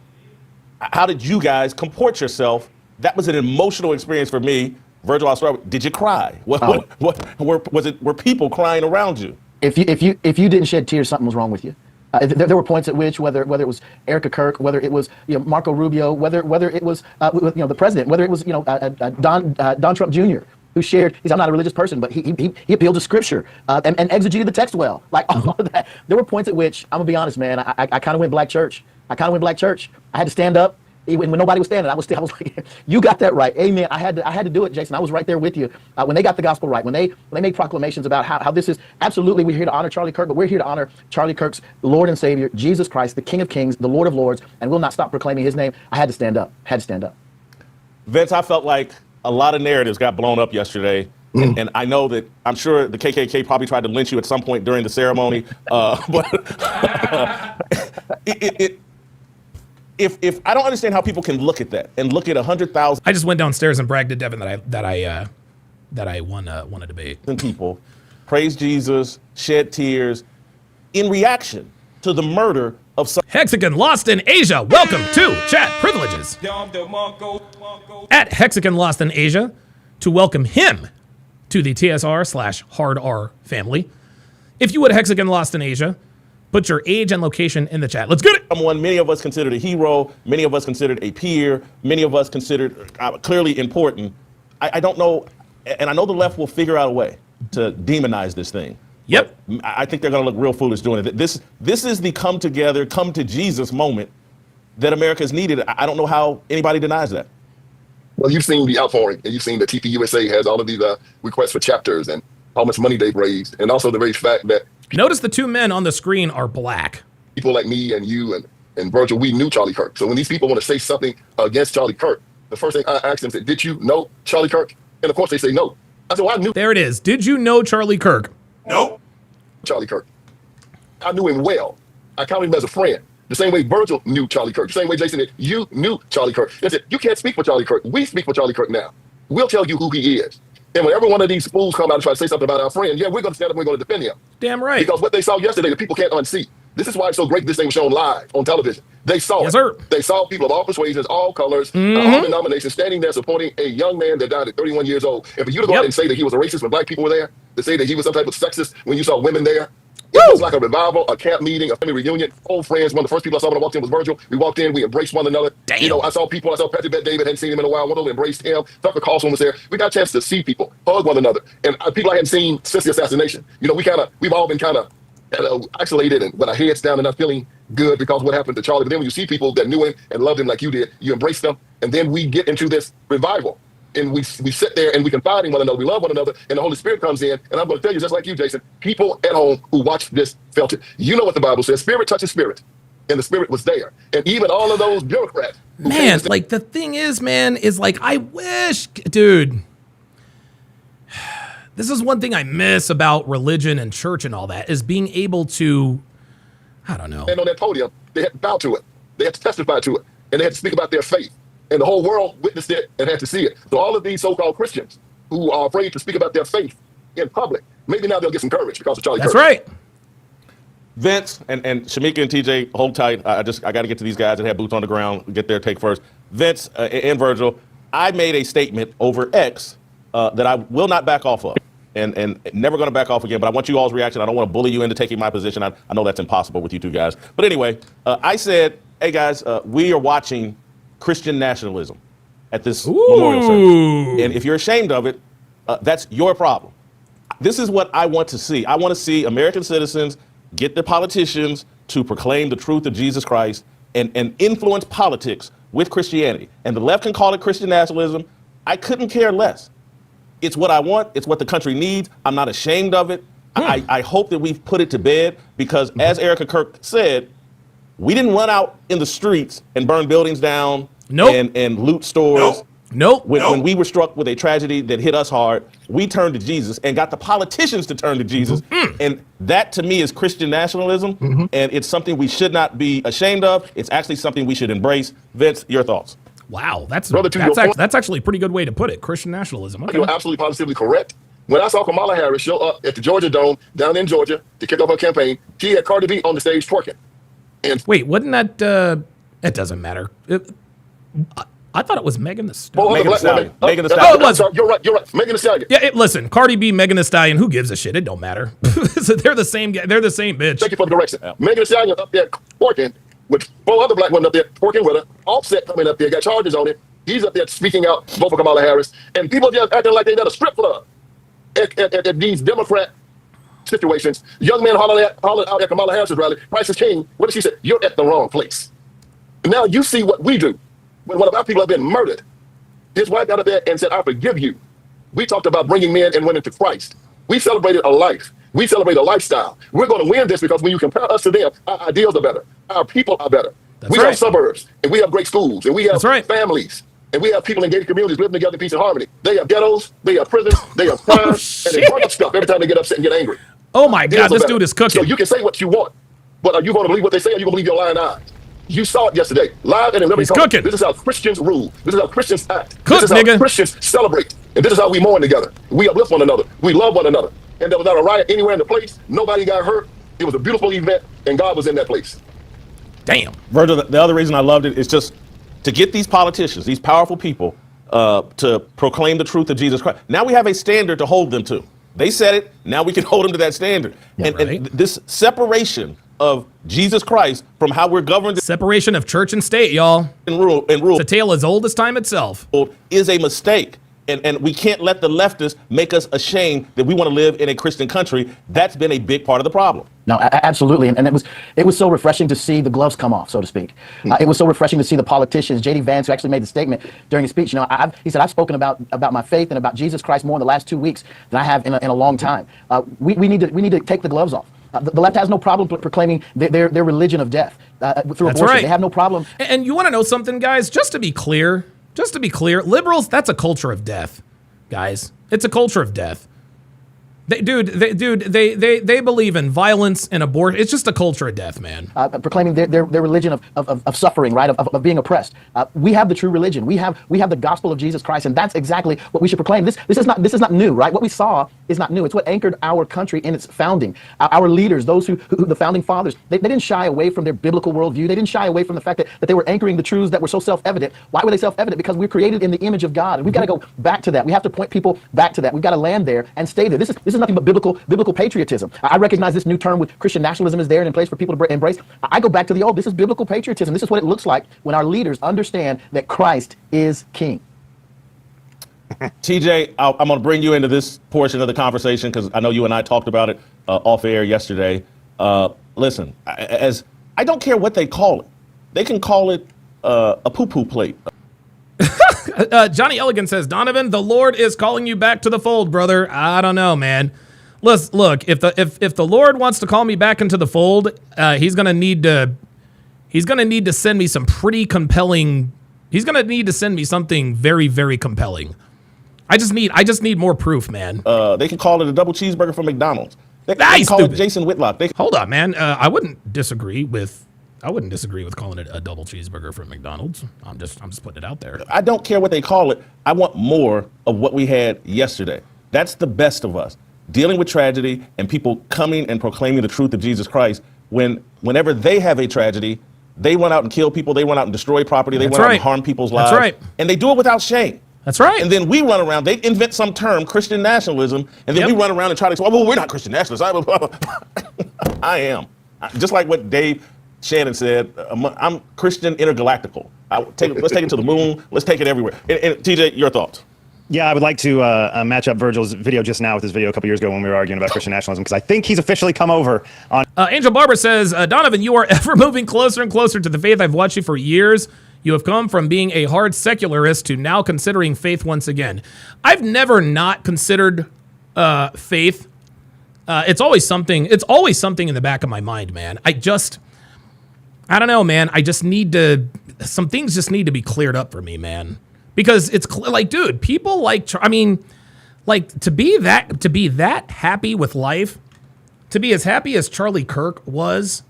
did you guys comport yourself? That was an emotional experience for me. Virgil, I'll start with, did you cry? Were people crying around you? If you didn't shed tears, something was wrong with you. There were points at which, whether it was Erika Kirk, whether it was Marco Rubio, whether it was the president, whether it was Don Trump Jr., who shared, I'm not a religious person, but he appealed to scripture and exegeted the text well, like all of that. There were points at which, I'm gonna be honest, man, I kind of went black church. I had to stand up. When nobody was standing, I was like, you got that right. Amen. I had to do it, Jason. I was right there with you. When they got the gospel right, when they made proclamations about how this is absolutely, we're here to honor Charlie Kirk, but we're here to honor Charlie Kirk's Lord and Savior, Jesus Christ, the King of Kings, the Lord of Lords, and we'll not stop proclaiming his name. I had to stand up. Vince, I felt like a lot of narratives got blown up yesterday. And I know that I'm sure the KKK probably tried to lynch you at some point during the ceremony. But if I don't understand how people can look at that and look at 100,000. I just went downstairs and bragged to Devin that I won a debate. People praise Jesus, shed tears in reaction to the murder of some. Hexagon Lost in Asia. Welcome to Chat Privileges. At Hexagon Lost in Asia to welcome him to the TSR/Hard R family. If you would Hexagon Lost in Asia, put your age and location in the chat. Let's get it. Someone many of us considered a hero, many of us considered a peer, many of us considered clearly important. I don't know, and I know the left will figure out a way to demonize this thing. Yep. But I think they're going to look real foolish doing it. This is the come together, come to Jesus moment that America's needed. I don't know how anybody denies that. Well, you've seen the outpouring, and you've seen that TPUSA has all of these requests for chapters and how much money they've raised, and also the very fact that notice the two men on the screen are black. People like me and you and Virgil, we knew Charlie Kirk. So when these people want to say something against Charlie Kirk, the first thing I asked them is, did you know Charlie Kirk? And of course they say no. I said, well, I knew. There it is. Did you know Charlie Kirk? No. Charlie Kirk. I knew him well. I counted him as a friend. The same way Virgil knew Charlie Kirk. The same way, Jason, that you knew Charlie Kirk. They said, you can't speak for Charlie Kirk. We speak for Charlie Kirk now. We'll tell you who he is. And when every one of these fools come out and try to say something about our friend, yeah, we're going to stand up and we're going to defend him. Damn right. Because what they saw yesterday, the people can't unsee. This is why it's so great this thing was shown live on television. They saw yes, it. Sir. They saw people of all persuasions, all colors, all denominations standing there supporting a young man that died at 31 years old. And for you to go out and say that he was a racist when black people were there, to say that he was some type of sexist when you saw women there, it was like a revival, a camp meeting, a family reunion, old friends. One of the first people I saw when I walked in was Virgil. We walked in, we embraced one another. Damn. You know, I saw Patrick Bet David, hadn't seen him in a while. One of them embraced him. Dr. Carlson was there. We got a chance to see people, hug one another. And people I hadn't seen since the assassination. You know, we've all been kind of isolated and with our heads down and not feeling good because of what happened to Charlie. But then when you see people that knew him and loved him like you did, you embrace them. And then we get into this revival. And we sit there and we confide in one another. We love one another. And the Holy Spirit comes in. And I'm going to tell you, just like you, Jason, people at home who watched this felt it. You know what the Bible says. Spirit touches spirit. And the spirit was there. And even all of those bureaucrats. Man, like the thing is, man, is like, I wish, dude. This is one thing I miss about religion and church and all that, is being able to, I don't know. And on that podium, they had to bow to it. They had to testify to it. And they had to speak about their faith. And the whole world witnessed it and had to see it. So all of these so-called Christians who are afraid to speak about their faith in public, maybe now they'll get some courage because of Charlie Kirk. That's right. Vince and Shamika and TJ, hold tight. I got to get to these guys that have boots on the ground, get their take first. Vince and Virgil, I made a statement over X that I will not back off of. And never going to back off again, but I want you all's reaction. I don't want to bully you into taking my position. I know that's impossible with you two guys. But anyway, I said, hey guys, we are watching Christian nationalism at this memorial service. And if you're ashamed of it, that's your problem. This is what I want to see. I want to see American citizens get the politicians to proclaim the truth of Jesus Christ and influence politics with Christianity. And the left can call it Christian nationalism. I couldn't care less. It's what I want. It's what the country needs. I'm not ashamed of it. I hope that we've put it to bed because, as Erika Kirk said, we didn't run out in the streets and burn buildings down and loot stores. When we were struck with a tragedy that hit us hard, we turned to Jesus and got the politicians to turn to Jesus. And that, to me, is Christian nationalism. And it's something we should not be ashamed of. It's actually something we should embrace. Vince, your thoughts? Wow, that's actually a pretty good way to put it. Christian nationalism. Okay. You're absolutely positively correct. When I saw Kamala Harris show up at the Georgia Dome down in Georgia to kick off her campaign, she had Cardi B on the stage twerking. And wait, wasn't that? It doesn't matter. I thought it was Megan Thee Stallion. Megan Thee Stallion. Megan Thee Oh, it Stallion. was. Sorry, you're right. Megan Thee Stallion. Yeah, listen, Cardi B, Megan Thee Stallion. Who gives a shit? It don't matter. They're the same guy. They're the same bitch. Thank you for the correction. Megan Thee Stallion up there twerking with 4 other black women up there twerking with her. Offset coming up there, got charges on it. He's up there speaking out, vote for Kamala Harris. And people just acting like they're at a strip club at these Democrat situations. Young men hollered out at Kamala Harris's rally, Price is King. What did she say? You're at the wrong place. And now you see what we do when one of our people have been murdered. His wife got up there and said, I forgive you. We talked about bringing men and women to Christ. We celebrated a life. We celebrate a lifestyle. We're going to win this because when you compare us to them, our ideals are better. Our people are better. We have suburbs, and we have great schools, and we have families, and we have people in gated communities living together in peace and harmony. They have ghettos, they have prisons, they have crime, and they run up stuff every time they get upset and get angry. Oh my God, this dude is cooking. So you can say what you want, but are you going to believe what they say, or are you going to believe your lying eyes? You saw it yesterday, live and in living color. Cooking. This is how Christians rule. This is how Christians act. Cook, this is how nigga. Christians celebrate. And this is how we mourn together. We uplift one another. We love one another. And there was not a riot anywhere in the place. Nobody got hurt. It was a beautiful event, and God was in that place. Damn. Virgil, the other reason I loved it is just to get these politicians, these powerful people, to proclaim the truth of Jesus Christ. Now we have a standard to hold them to. They said it. Now we can hold them to that standard. Yeah, and this separation of Jesus Christ from how we're governed, separation of church and state, y'all, and rule, it's a tale as old as time itself, is a mistake. And we can't let the leftists make us ashamed that we want to live in a Christian country. That's been a big part of the problem. No, absolutely, and it was so refreshing to see the gloves come off, so to speak. It was so refreshing to see the politicians. J.D. Vance, who actually made the statement during his speech, he said, I've spoken about my faith and about Jesus Christ more in the last 2 weeks than I have in a long time. We need to take the gloves off. The left has no problem proclaiming their religion of death through abortion. Right. They have no problem. And you want to know something, guys? Just to be clear, liberals, that's a culture of death, guys. It's a culture of death. They believe in violence and abortion. It's just a culture of death, man. Proclaiming their religion of suffering, right? Of being oppressed. We have the true religion. We have the gospel of Jesus Christ, and that's exactly what we should proclaim. This is not new, right? What we saw is not new. It's what anchored our country in its founding. Our leaders, those who the founding fathers, they didn't shy away from their biblical worldview. They didn't shy away from the fact that they were anchoring the truths that were so self-evident. Why were they self-evident? Because we're created in the image of God, and we've got to go back to that. We have to point people back to that. We've got to land there and stay there. This is nothing but biblical patriotism. I recognize this new term with Christian nationalism is there and in place for people to embrace. I go back to the old. This is biblical patriotism. This is what it looks like when our leaders understand that Christ is king. TJ, I'm going to bring you into this portion of the conversation because I know you and I talked about it off air yesterday. Listen, I don't care what they call it. They can call it a poo-poo plate. Johnny Elegant says, Donovan, the Lord is calling you back to the fold, brother. I don't know, man. Look, if the Lord wants to call me back into the fold, he's gonna need to send me some pretty compelling. He's gonna need to send me something very, very compelling. I just need more proof, man. They can call it a double cheeseburger from McDonald's. They can call it Jason Whitlock. Hold on, man. I wouldn't disagree with calling it a double cheeseburger from McDonald's. I'm just putting it out there. I don't care what they call it. I want more of what we had yesterday. That's the best of us. Dealing with tragedy and people coming and proclaiming the truth of Jesus Christ. Whenever they have a tragedy, they run out and kill people. They run out and destroy property. They run out and harm people's lives. That's right. And they do it without shame. That's right. And then we run around. They invent some term, Christian nationalism, and then we run around and try to say, well, we're not Christian nationalists. I am. Just like what Dave Shannon said, I'm Christian intergalactical. Let's take it to the moon. Let's take it everywhere. And TJ, your thoughts? Yeah, I would like to match up Virgil's video just now with his video a couple years ago when we were arguing about Christian nationalism, because I think he's officially come over on. Angel Barber says, Donovan, you are ever moving closer and closer to the faith. I've watched you for years. You have come from being a hard secularist to now considering faith once again. I've never not considered faith. It's always something in the back of my mind, man. I don't know, man. Some things just need to be cleared up for me, man. Because it's like, dude, people like, to be that happy with life, to be as happy as Charlie Kirk was,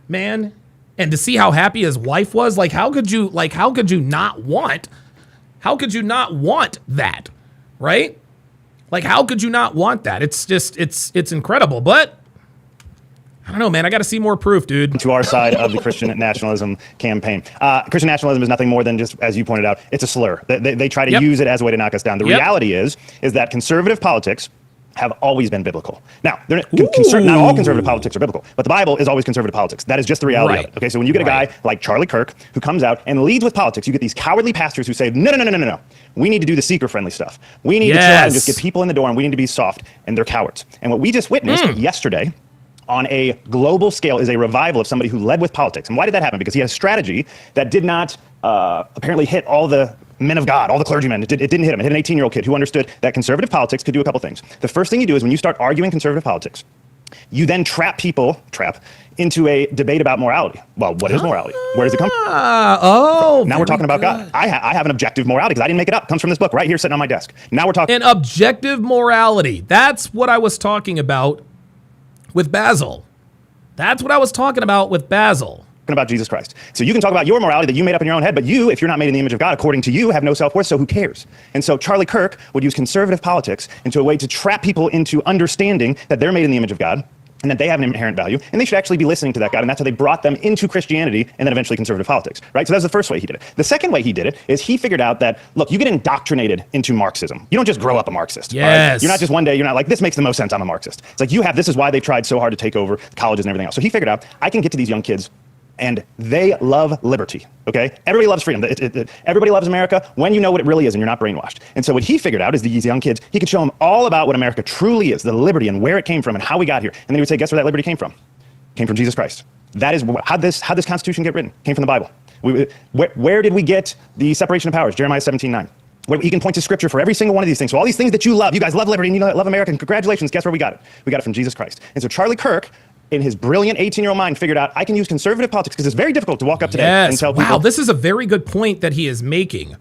man, and to see how happy his wife was, how could you not want that, right? Like, how could you not want that? It's just, it's incredible. But I don't know, man. I got to see more proof, dude. To our side of the Christian nationalism campaign. Christian nationalism is nothing more than just, as you pointed out, it's a slur. They try to use it as a way to knock us down. The reality is that conservative politics have always been biblical. Now, not all conservative politics are biblical, but the Bible is always conservative politics. That is just the reality of it. Okay, so when you get a guy like Charlie Kirk who comes out and leads with politics, you get these cowardly pastors who say, no. We need to do the seeker-friendly stuff. We need to chill out and just get people in the door, and we need to be soft, and they're cowards. And what we just witnessed yesterday on a global scale is a revival of somebody who led with politics. And why did that happen? Because he had a strategy that did not apparently hit all the men of God, all the clergymen. It didn't hit him. It hit an 18-year-old kid who understood that conservative politics could do a couple things. The first thing you do is when you start arguing conservative politics, you then trap into a debate about morality. Well, what is morality? Where does it come from? Now we're talking about God. I have an objective morality because I didn't make it up. It comes from this book right here sitting on my desk. Now we're talking an objective morality. That's what I was talking about with Basil. That's what I was talking about with Basil. About Jesus Christ. So you can talk about your morality that you made up in your own head, but you, if you're not made in the image of God, according to you, have no self-worth, so who cares? And so Charlie Kirk would use conservative politics into a way to trap people into understanding that they're made in the image of God and that they have an inherent value, and they should actually be listening to that God, and that's how they brought them into Christianity and then eventually conservative politics, right? So that's the first way he did it. The second way he did it is he figured out that, look, you get indoctrinated into Marxism. You don't just grow up a Marxist. Yes. Right? You're not just one day, you're not like, this makes the most sense, I'm a Marxist. It's like this is why they tried so hard to take over colleges and everything else. So he figured out, I can get to these young kids and they love liberty, okay? Everybody loves freedom. Everybody loves America when you know what it really is and you're not brainwashed. And so what he figured out is these young kids, he could show them all about what America truly is, the liberty and where it came from and how we got here. And then he would say, guess where that liberty came from? Came from Jesus Christ. That is how this Constitution get written. Came from the Bible. Where did we get the separation of powers? Jeremiah 17:9. Where he can point to scripture for every single one of these things. So all these things that you love, you guys love liberty and you love America, and congratulations, guess where we got it? We got it from Jesus Christ. And so Charlie Kirk, in his brilliant 18-year-old mind, figured out I can use conservative politics because it's very difficult to walk up today and tell people. Wow, this is a very good point that he is making.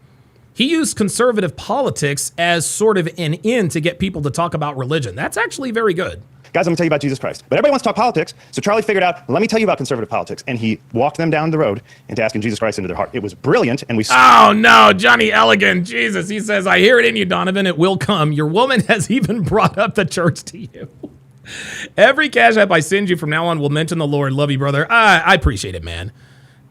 He used conservative politics as sort of an in to get people to talk about religion. That's actually very good. Guys, let me tell you about Jesus Christ. But everybody wants to talk politics, so Charlie figured out, let me tell you about conservative politics. And he walked them down the road into asking Jesus Christ into their heart. It was brilliant, and we... Oh, no, Johnny Elegant. Jesus, he says, I hear it in you, Donovan. It will come. Your woman has even brought up the church to you. Every cash app I send you from now on will mention the Lord. Love you, brother. I appreciate it, man.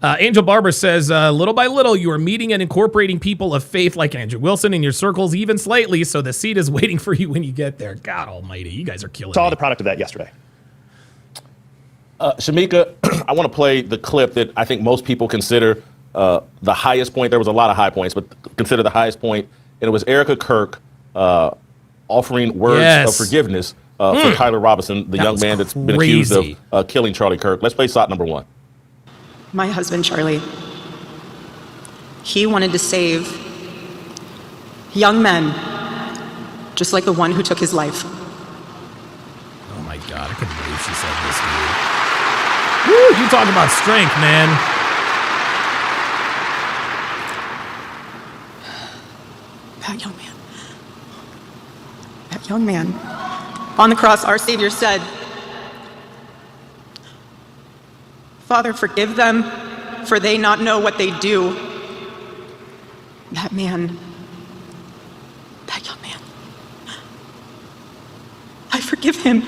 Angel Barber says, little by little, you are meeting and incorporating people of faith like Andrew Wilson in your circles, even slightly, so the seat is waiting for you when you get there. God almighty, you guys are killing Saw me. the product of that yesterday. Shamika, I want to play the clip that I think most people consider the highest point. There was a lot of high points, but consider the highest point. And it was Erika Kirk offering words of forgiveness for Tyler Robinson, the young man that's been accused of killing Charlie Kirk. Let's play shot number 1. My husband, Charlie, he wanted to save young men, just like the one who took his life. Oh my God, I couldn't believe she said this to you. Woo, you talk about strength, man. That young man, on the cross, our Savior said, Father, forgive them, for they not know what they do. That young man, I forgive him.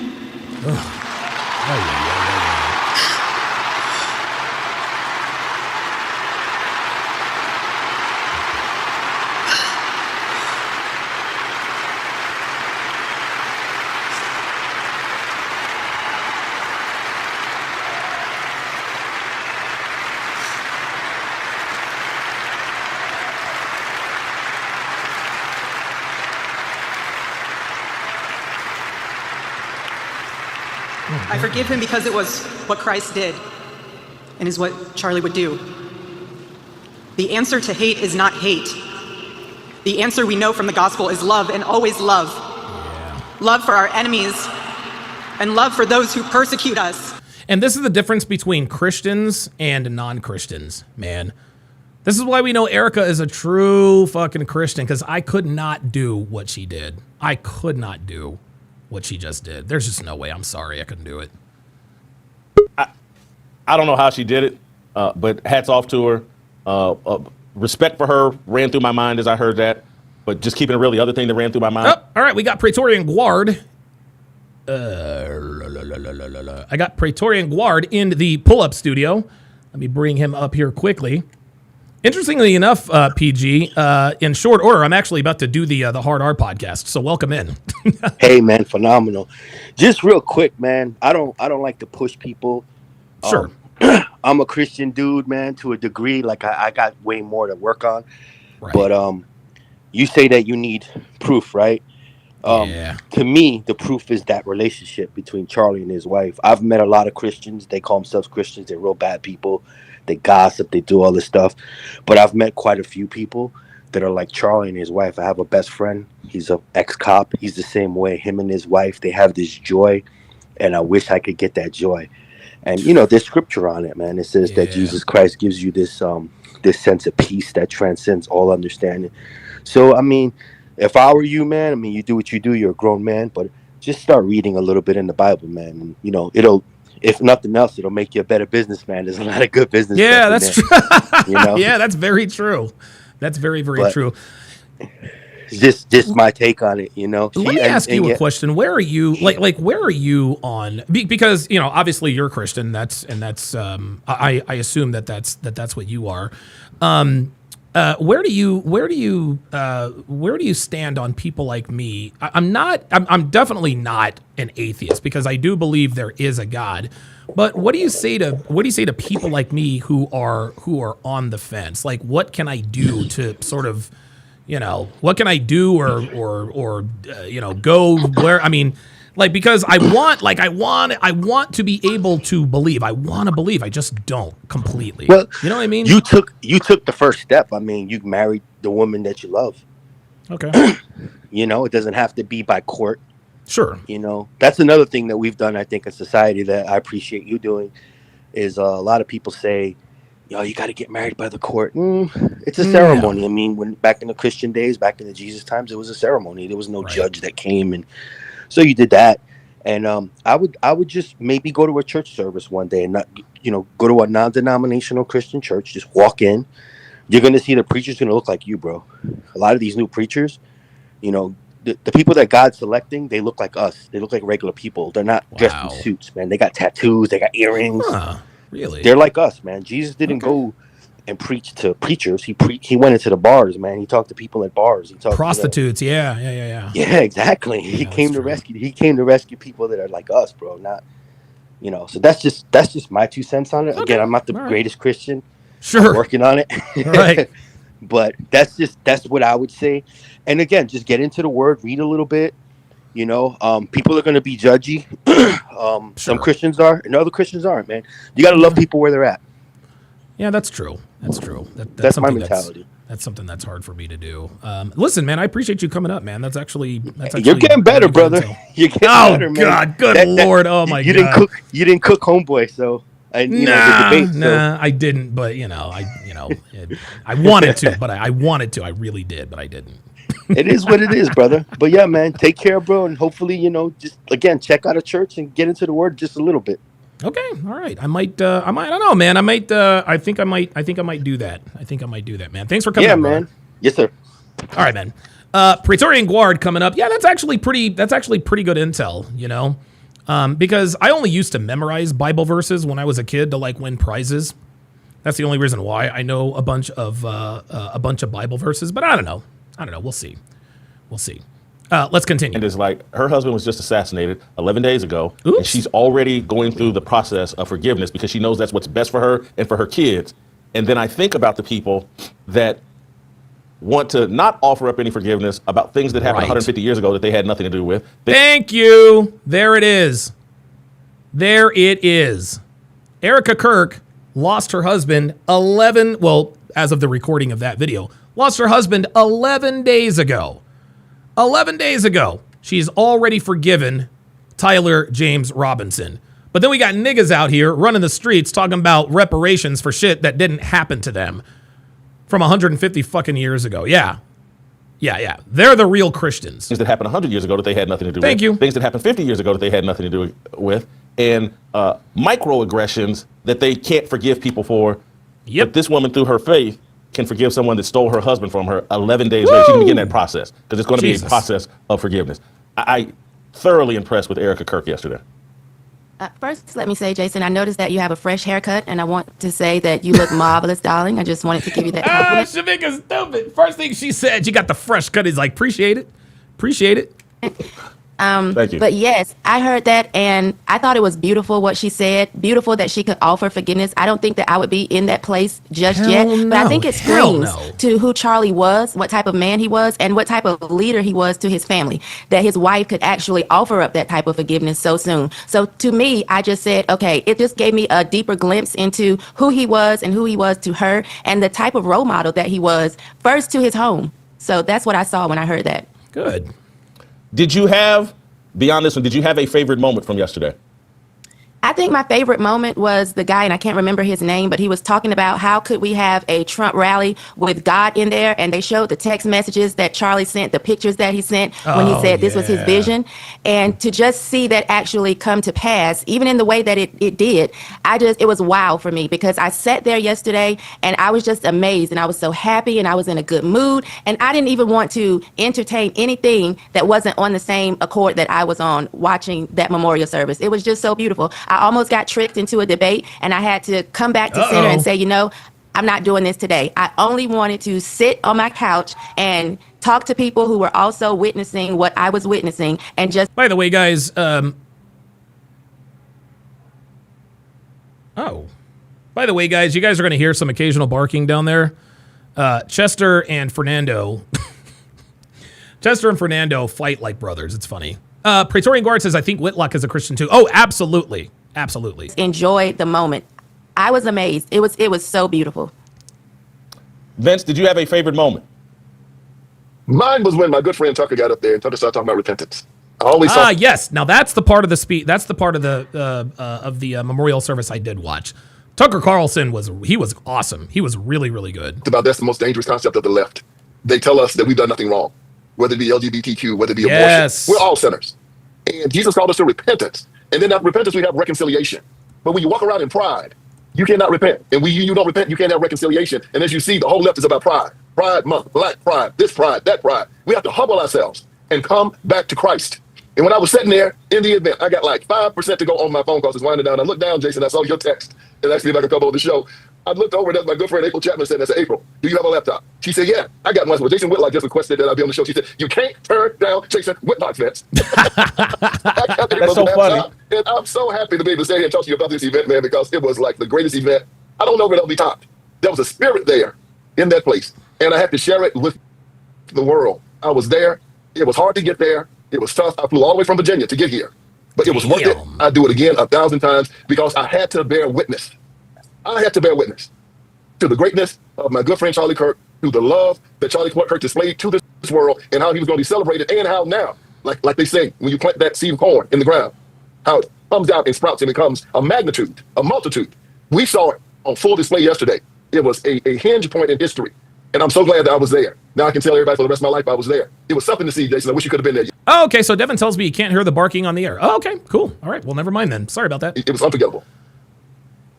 I forgive him because it was what Christ did and is what Charlie would do. The answer to hate is not hate. The answer we know from the gospel is love, and always love. Yeah. Love for our enemies and love for those who persecute us. And this is the difference between Christians and non-Christians, man. This is why we know Erika is a true fucking Christian, because I could not do what she did. I could not do what she just did. There's just no way. I'm sorry. I couldn't do it. I don't know how she did it, but hats off to her. Respect for her ran through my mind as I heard that. But just keeping it real, the other thing that ran through my mind. Oh, all right, we got Praetorian Guard. I got Praetorian Guard in the pull-up studio. Let me bring him up here quickly. Interestingly enough, PG, in short order, I'm actually about to do the Hard R podcast. So welcome in. Hey man, phenomenal. Just real quick, man. I don't like to push people. Sure. I'm a Christian dude, man, to a degree. Like I got way more to work on. Right. But you say that you need proof, right? Yeah. To me, the proof is that relationship between Charlie and his wife. I've met a lot of Christians. They call themselves Christians. They're real bad people. They gossip. They do all this stuff. But I've met quite a few people that are like Charlie and his wife. I have a best friend. He's an ex-cop. He's the same way. Him and his wife, they have this joy. And I wish I could get that joy. And, you know, there's scripture on it, man. It says that Jesus Christ gives you this this sense of peace that transcends all understanding. So, I mean, if I were you, man, I mean, you do what you do. You're a grown man. But just start reading a little bit in the Bible, man. And, you know, it'll, if nothing else, it'll make you a better businessman. There's a lot of good business. Yeah, that's true. You know? Yeah, that's very true. That's very, very true. Just my take on it, you know. Let me ask you a question. Where are you? Like, where are you on? Because you know, obviously you're Christian. That's I assume that's what you are. Where do you stand on people like me? I'm definitely not an atheist because I do believe there is a God. But what do you say to people like me who are on the fence? Like, what can I do to sort of, you know, what can I do or you know, go where? I mean, like, because I want to be able to believe. I want to believe. I just don't completely. Well, you know what I mean? You took the first step. I mean, you married the woman that you love. Okay. You know, it doesn't have to be by court. Sure. You know, that's another thing that we've done, I think, in society that I appreciate you doing is a lot of people say, yo, you got to get married by the court. It's a ceremony. I mean, when back in the Christian days, back in the Jesus times, it was a ceremony. There was no judge that came. And so you did that. And I would just maybe go to a church service one day and not, you know, go to a non-denominational Christian church. Just walk in. You're going to see the preacher's going to look like you, bro. A lot of these new preachers, you know, the people that God's selecting, they look like us. They look like regular people. They're not dressed in suits, man. They got tattoos. They got earrings. Really? They're like us, man. Jesus didn't go and preach to preachers. He went into the bars, man. He talked to people at bars. He talked prostitutes. To Yeah, exactly. He came to rescue. He came to rescue people that are like us, bro. Not, you know. So that's just my 2 cents on it. Okay. Again, I'm not the greatest Christian. Sure. I'm working on it. Right. But that's what I would say. And again, just get into the word, read a little bit. You know, people are going to be judgy. Some Christians are, and other Christians aren't, man. You got to love people where they're at. Yeah, that's true. That's true. That's my mentality. That's something that's hard for me to do. Listen, man, I appreciate you coming up, man. That's actually you're getting better, brother. You're getting better, man. Oh God, good Lord, oh my God. You didn't cook homeboy, so the debate. Nah, I didn't. But I wanted to, but I wanted to. I really did, but I didn't. It is what it is, brother. But yeah, man, take care, bro, and hopefully, you know, just again check out a church and get into the word just a little bit. Okay, all right. I don't know, man. I think I might do that. I think I might do that, man. Thanks for coming. Yeah, up, man. Brother. Yes, sir. All right, man. Praetorian Guard coming up. Yeah, that's actually pretty good intel, you know, because I only used to memorize Bible verses when I was a kid to like win prizes. That's the only reason why I know a bunch of Bible verses. But I don't know. We'll see. Let's continue. And it's like her husband was just assassinated 11 days ago. Oops. And she's already going through the process of forgiveness because she knows that's what's best for her and for her kids. And then I think about the people that want to not offer up any forgiveness about things that happened 150 years ago that they had nothing to do with. Thank you. There it is. Erika Kirk lost her husband as of the recording of that video, lost her husband 11 days ago. 11 days ago. She's already forgiven Tyler James Robinson. But then we got niggas out here running the streets talking about reparations for shit that didn't happen to them from 150 fucking years ago. Yeah. They're the real Christians. Things that happened 100 years ago that they had nothing to do with. Thank you. Things that happened 50 years ago that they had nothing to do with. And microaggressions that they can't forgive people for. Yep. But this woman, through her faith, can forgive someone that stole her husband from her 11 days later. She can begin that process because it's going to be a process of forgiveness. I thoroughly impressed with Erika Kirk yesterday. First, let me say, Jason, I noticed that you have a fresh haircut, and I want to say that you look marvelous, darling. I just wanted to give you that compliment. Shamika's stupid. First thing she said, she got the fresh cut. He's like, appreciate it. Appreciate it. Thank you. But yes, I heard that, and I thought it was beautiful what she said. Beautiful that she could offer forgiveness. I don't think that I would be in that place just yet, but I think it screams to who Charlie was, what type of man he was, and what type of leader he was to his family, that his wife could actually offer up that type of forgiveness so soon. So to me, I just said, okay, it just gave me a deeper glimpse into who he was and who he was to her, and the type of role model that he was first to his home. So that's what I saw when I heard that. Good. Did you have, beyond this one, did you have a favorite moment from yesterday? I think my favorite moment was the guy, and I can't remember his name, but he was talking about how could we have a Trump rally with God in there, and they showed the text messages that Charlie sent, the pictures that he sent when he said this was his vision, and to just see that actually come to pass, even in the way that it did, it was wow for me, because I sat there yesterday and I was just amazed, and I was so happy, and I was in a good mood, and I didn't even want to entertain anything that wasn't on the same accord that I was on watching that memorial service. It was just so beautiful. I almost got tricked into a debate, and I had to come back to center and say, you know, I'm not doing this today. I only wanted to sit on my couch and talk to people who were also witnessing what I was witnessing, and just... By the way, guys, by the way, guys, you guys are going to hear some occasional barking down there. Chester and Fernando fight like brothers. It's funny. Praetorian Guard says, I think Whitlock is a Christian too. Oh, absolutely. Absolutely. Enjoy the moment. I was amazed. It was so beautiful. Vince, did you have a favorite moment? Mine was when my good friend Tucker got up there and Tucker started talking about repentance. I always saw. Yes. Now that's the part of the speech. That's the part of the memorial service I did watch. Tucker Carlson was awesome. He was really, really good. About that's the most dangerous concept of the left. They tell us that we've done nothing wrong, whether it be LGBTQ, whether it be abortion. We're all sinners. And Jesus called us to repentance. And then after repentance, we have reconciliation. But when you walk around in pride, you cannot repent. And when you don't repent, you can't have reconciliation. And as you see, the whole left is about pride. Pride month, black pride, this pride, that pride. We have to humble ourselves and come back to Christ. And when I was sitting there in the event, I got like 5% to go on my phone calls. It's winding down. I looked down, Jason, I saw your text. And actually, if I could come over the show, I looked over, and that's my good friend April Chapman said, I said, April, do you have a laptop? She said, yeah, I got one. Well, Jason Whitlock just requested that I be on the show. She said, you can't turn down Jason Whitlock's events. That's so funny. And I'm so happy to be able to stay here and talk to you about this event, man, because it was like the greatest event. I don't know if it'll be topped. There was a spirit there in that place, and I had to share it with the world. I was there. It was hard to get there. It was tough. I flew all the way from Virginia to get here, but it was worth it. I'd do it again 1,000 times because I had to bear witness. I had to bear witness to the greatness of my good friend Charlie Kirk, to the love that Charlie Kirk displayed to this world, and how he was going to be celebrated, and how now, like they say, when you plant that seed of corn in the ground, how it comes out and sprouts and becomes a magnitude, a multitude. We saw it on full display yesterday. It was a hinge point in history, and I'm so glad that I was there. Now I can tell everybody for the rest of my life I was there. It was something to see, Jason. I wish you could have been there. Oh, okay, so Devin tells me you can't hear the barking on the air. Oh, okay, cool. All right, well, never mind then. Sorry about that. It was unforgettable.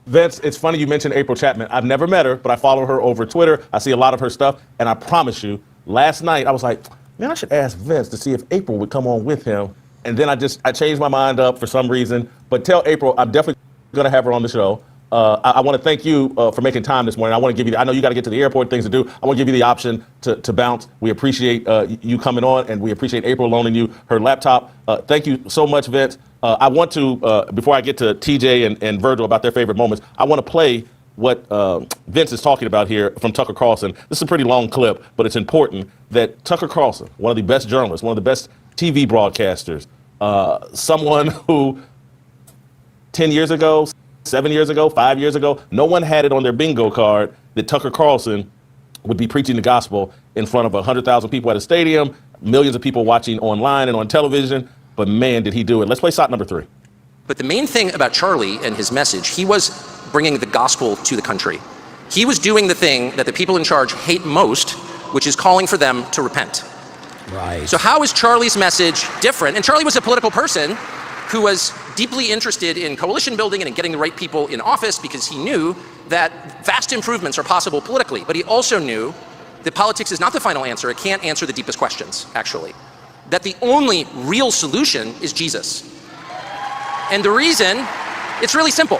Vince, it's funny you mentioned April Chapman. I've never met her, but I follow her over Twitter. I see a lot of her stuff, and I promise you, last night I was like, man, I should ask Vince to see if April would come on with him. And then I changed my mind up for some reason. But tell April I'm definitely going to have her on the show. I want to thank you for making time this morning. I want to give you, I know you got to get to the airport, things to do. I want to give you the option to bounce. We appreciate you coming on, and we appreciate April loaning you her laptop. Thank you so much, Vince. I want to, before I get to TJ and Virgil about their favorite moments, I want to play what Vince is talking about here from Tucker Carlson. This is a pretty long clip, but it's important that Tucker Carlson, one of the best journalists, one of the best TV broadcasters, someone who 10 years ago, 7 years ago, 5 years ago, no one had it on their bingo card that Tucker Carlson would be preaching the gospel in front of 100,000 people at a stadium, millions of people watching online and on television. But man, did he do it. Let's play shot number 3. But the main thing about Charlie and his message, he was bringing the gospel to the country. He was doing the thing that the people in charge hate most, which is calling for them to repent. Right. So how is Charlie's message different? And Charlie was a political person who was deeply interested in coalition building and in getting the right people in office because he knew that vast improvements are possible politically. But he also knew that politics is not the final answer. It can't answer the deepest questions, actually. That the only real solution is Jesus. And the reason, it's really simple.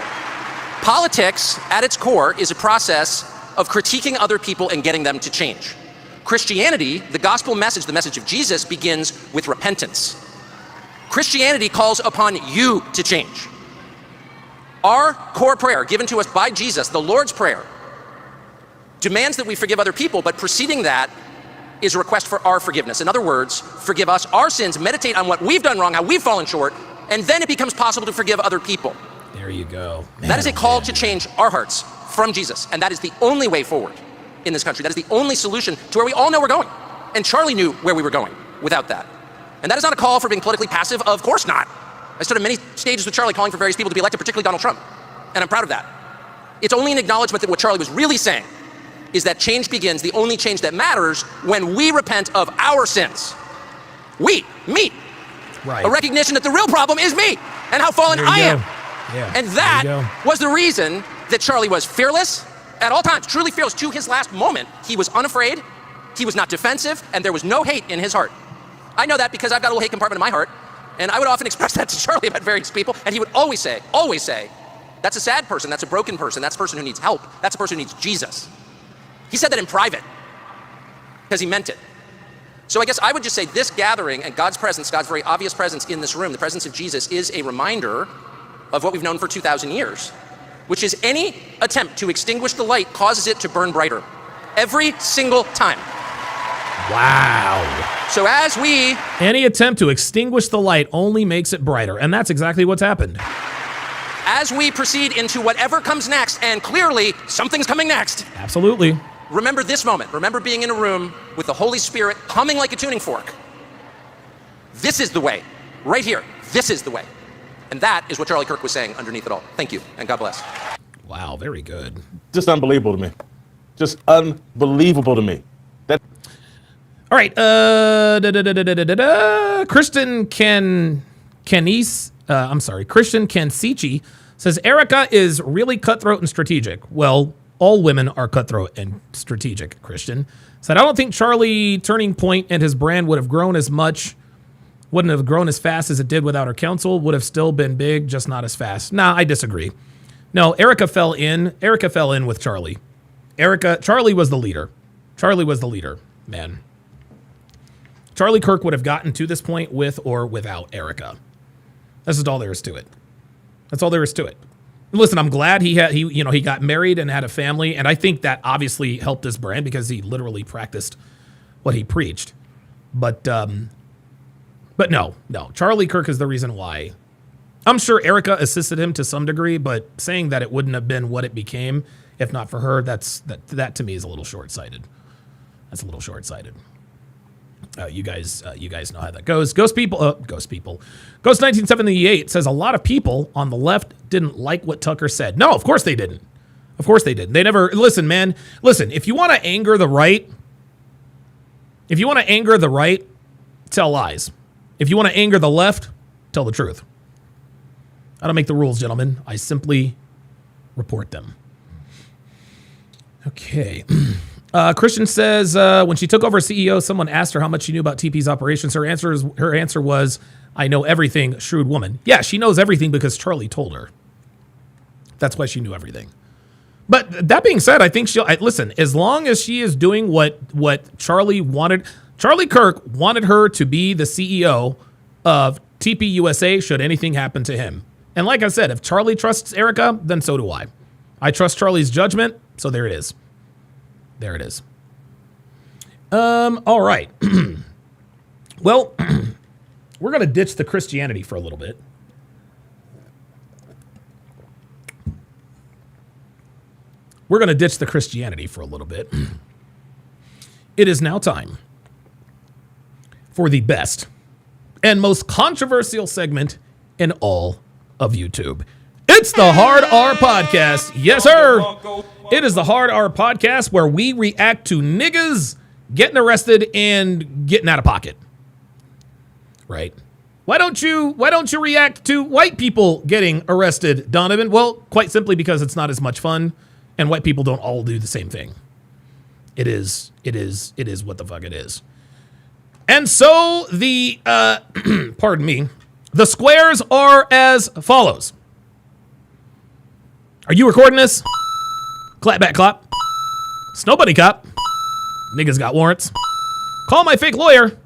Politics, at its core, is a process of critiquing other people and getting them to change. Christianity, the gospel message, the message of Jesus, begins with repentance. Christianity calls upon you to change. Our core prayer, given to us by Jesus, the Lord's Prayer, demands that we forgive other people, but preceding that is a request for our forgiveness. In other words, forgive us our sins, meditate on what we've done wrong, how we've fallen short, and then it becomes possible to forgive other people. There you go. That is a call to change our hearts from Jesus, and that is the only way forward in this country. That is the only solution to where we all know we're going. And Charlie knew where we were going without that. And that is not a call for being politically passive. Of course not. I stood on many stages with Charlie calling for various people to be elected, particularly Donald Trump. And I'm proud of that. It's only an acknowledgement that what Charlie was really saying is that change begins, the only change that matters, when we repent of our sins. Me. Right. A recognition that the real problem is me and how fallen I am. Yeah. And that was the reason that Charlie was fearless at all times, truly fearless to his last moment. He was unafraid, he was not defensive, and there was no hate in his heart. I know that because I've got a little hate compartment in my heart, and I would often express that to Charlie about various people, and he would always say, that's a sad person, that's a broken person, that's a person who needs help, that's a person who needs Jesus. He said that in private, because he meant it. So I guess I would just say this gathering and God's presence, God's very obvious presence in this room, the presence of Jesus, is a reminder of what we've known for 2,000 years, which is any attempt to extinguish the light causes it to burn brighter. Every single time. Wow. So as we... Any attempt to extinguish the light only makes it brighter, and that's exactly what's happened. As we proceed into whatever comes next, and clearly something's coming next. Absolutely. Remember this moment. Remember being in a room with the Holy Spirit humming like a tuning fork. This is the way. Right here. This is the way. And that is what Charlie Kirk was saying underneath it all. Thank you, and God bless. Wow, very good. Just unbelievable to me. Just unbelievable to me. All right. Christian Kensichi says, Erika is really cutthroat and strategic. Well, all women are cutthroat and strategic, Christian. Said, I don't think Charlie Turning Point and his brand wouldn't have grown as fast as it did without her counsel, would have still been big, just not as fast. Nah, I disagree. No, Erika fell in with Charlie. Charlie was the leader. Man. Charlie Kirk would have gotten to this point with or without Erika. That's just all there is to it. Listen, I'm glad he got married and had a family, and I think that obviously helped his brand because he literally practiced what he preached. But no, Charlie Kirk is the reason why. I'm sure Erika assisted him to some degree, but saying that it wouldn't have been what it became if not for her, that to me is a little short-sighted. That's a little short-sighted. You guys know how that goes. Ghost 1978 says a lot of people on the left didn't like what Tucker said. No, of course they didn't. They never listen, man. Listen, if you want to anger the right, tell lies. If you want to anger the left, tell the truth. I don't make the rules, gentlemen. I simply report them. Okay. Christian says when she took over as CEO, someone asked her how much she knew about TP's operations. Her answer was, I know everything, shrewd woman. Yeah, she knows everything because Charlie told her. That's why she knew everything. But that being said, I think listen, as long as she is doing what Charlie wanted, Charlie Kirk wanted her to be the CEO of TP USA should anything happen to him. And like I said, if Charlie trusts Erika, then so do I. I trust Charlie's judgment, so there it is. All right. Well, we're going to ditch the Christianity for a little bit. It is now time for the best and most controversial segment in all of YouTube. It's the Hard R Podcast. Yes, sir. It is the Hard R Podcast where we react to niggas getting arrested and getting out of pocket. Right? Why don't you react to white people getting arrested, Donovan? Well, quite simply because it's not as much fun, and white people don't all do the same thing. It is what the fuck it is. And so the, pardon me, the squares are as follows. Are you recording this? Clap back, clap. Snow bunny cop. Niggas got warrants. Call my fake lawyer.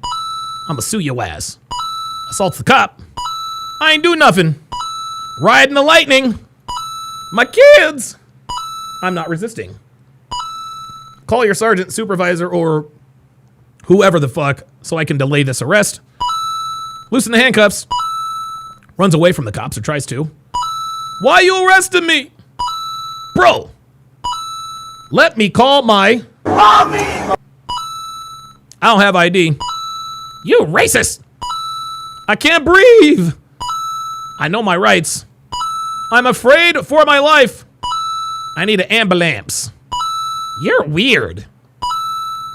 I'ma sue your ass. Assaults the cop. I ain't do nothing. Riding the lightning. My kids. I'm not resisting. Call your sergeant, supervisor, or whoever the fuck so I can delay this arrest. Loosen the handcuffs. Runs away from the cops or tries to. Why you arresting me? Bro. Let me call my... I don't have ID. You racist. I can't breathe. I know my rights. I'm afraid for my life. I need an ambulance. You're weird.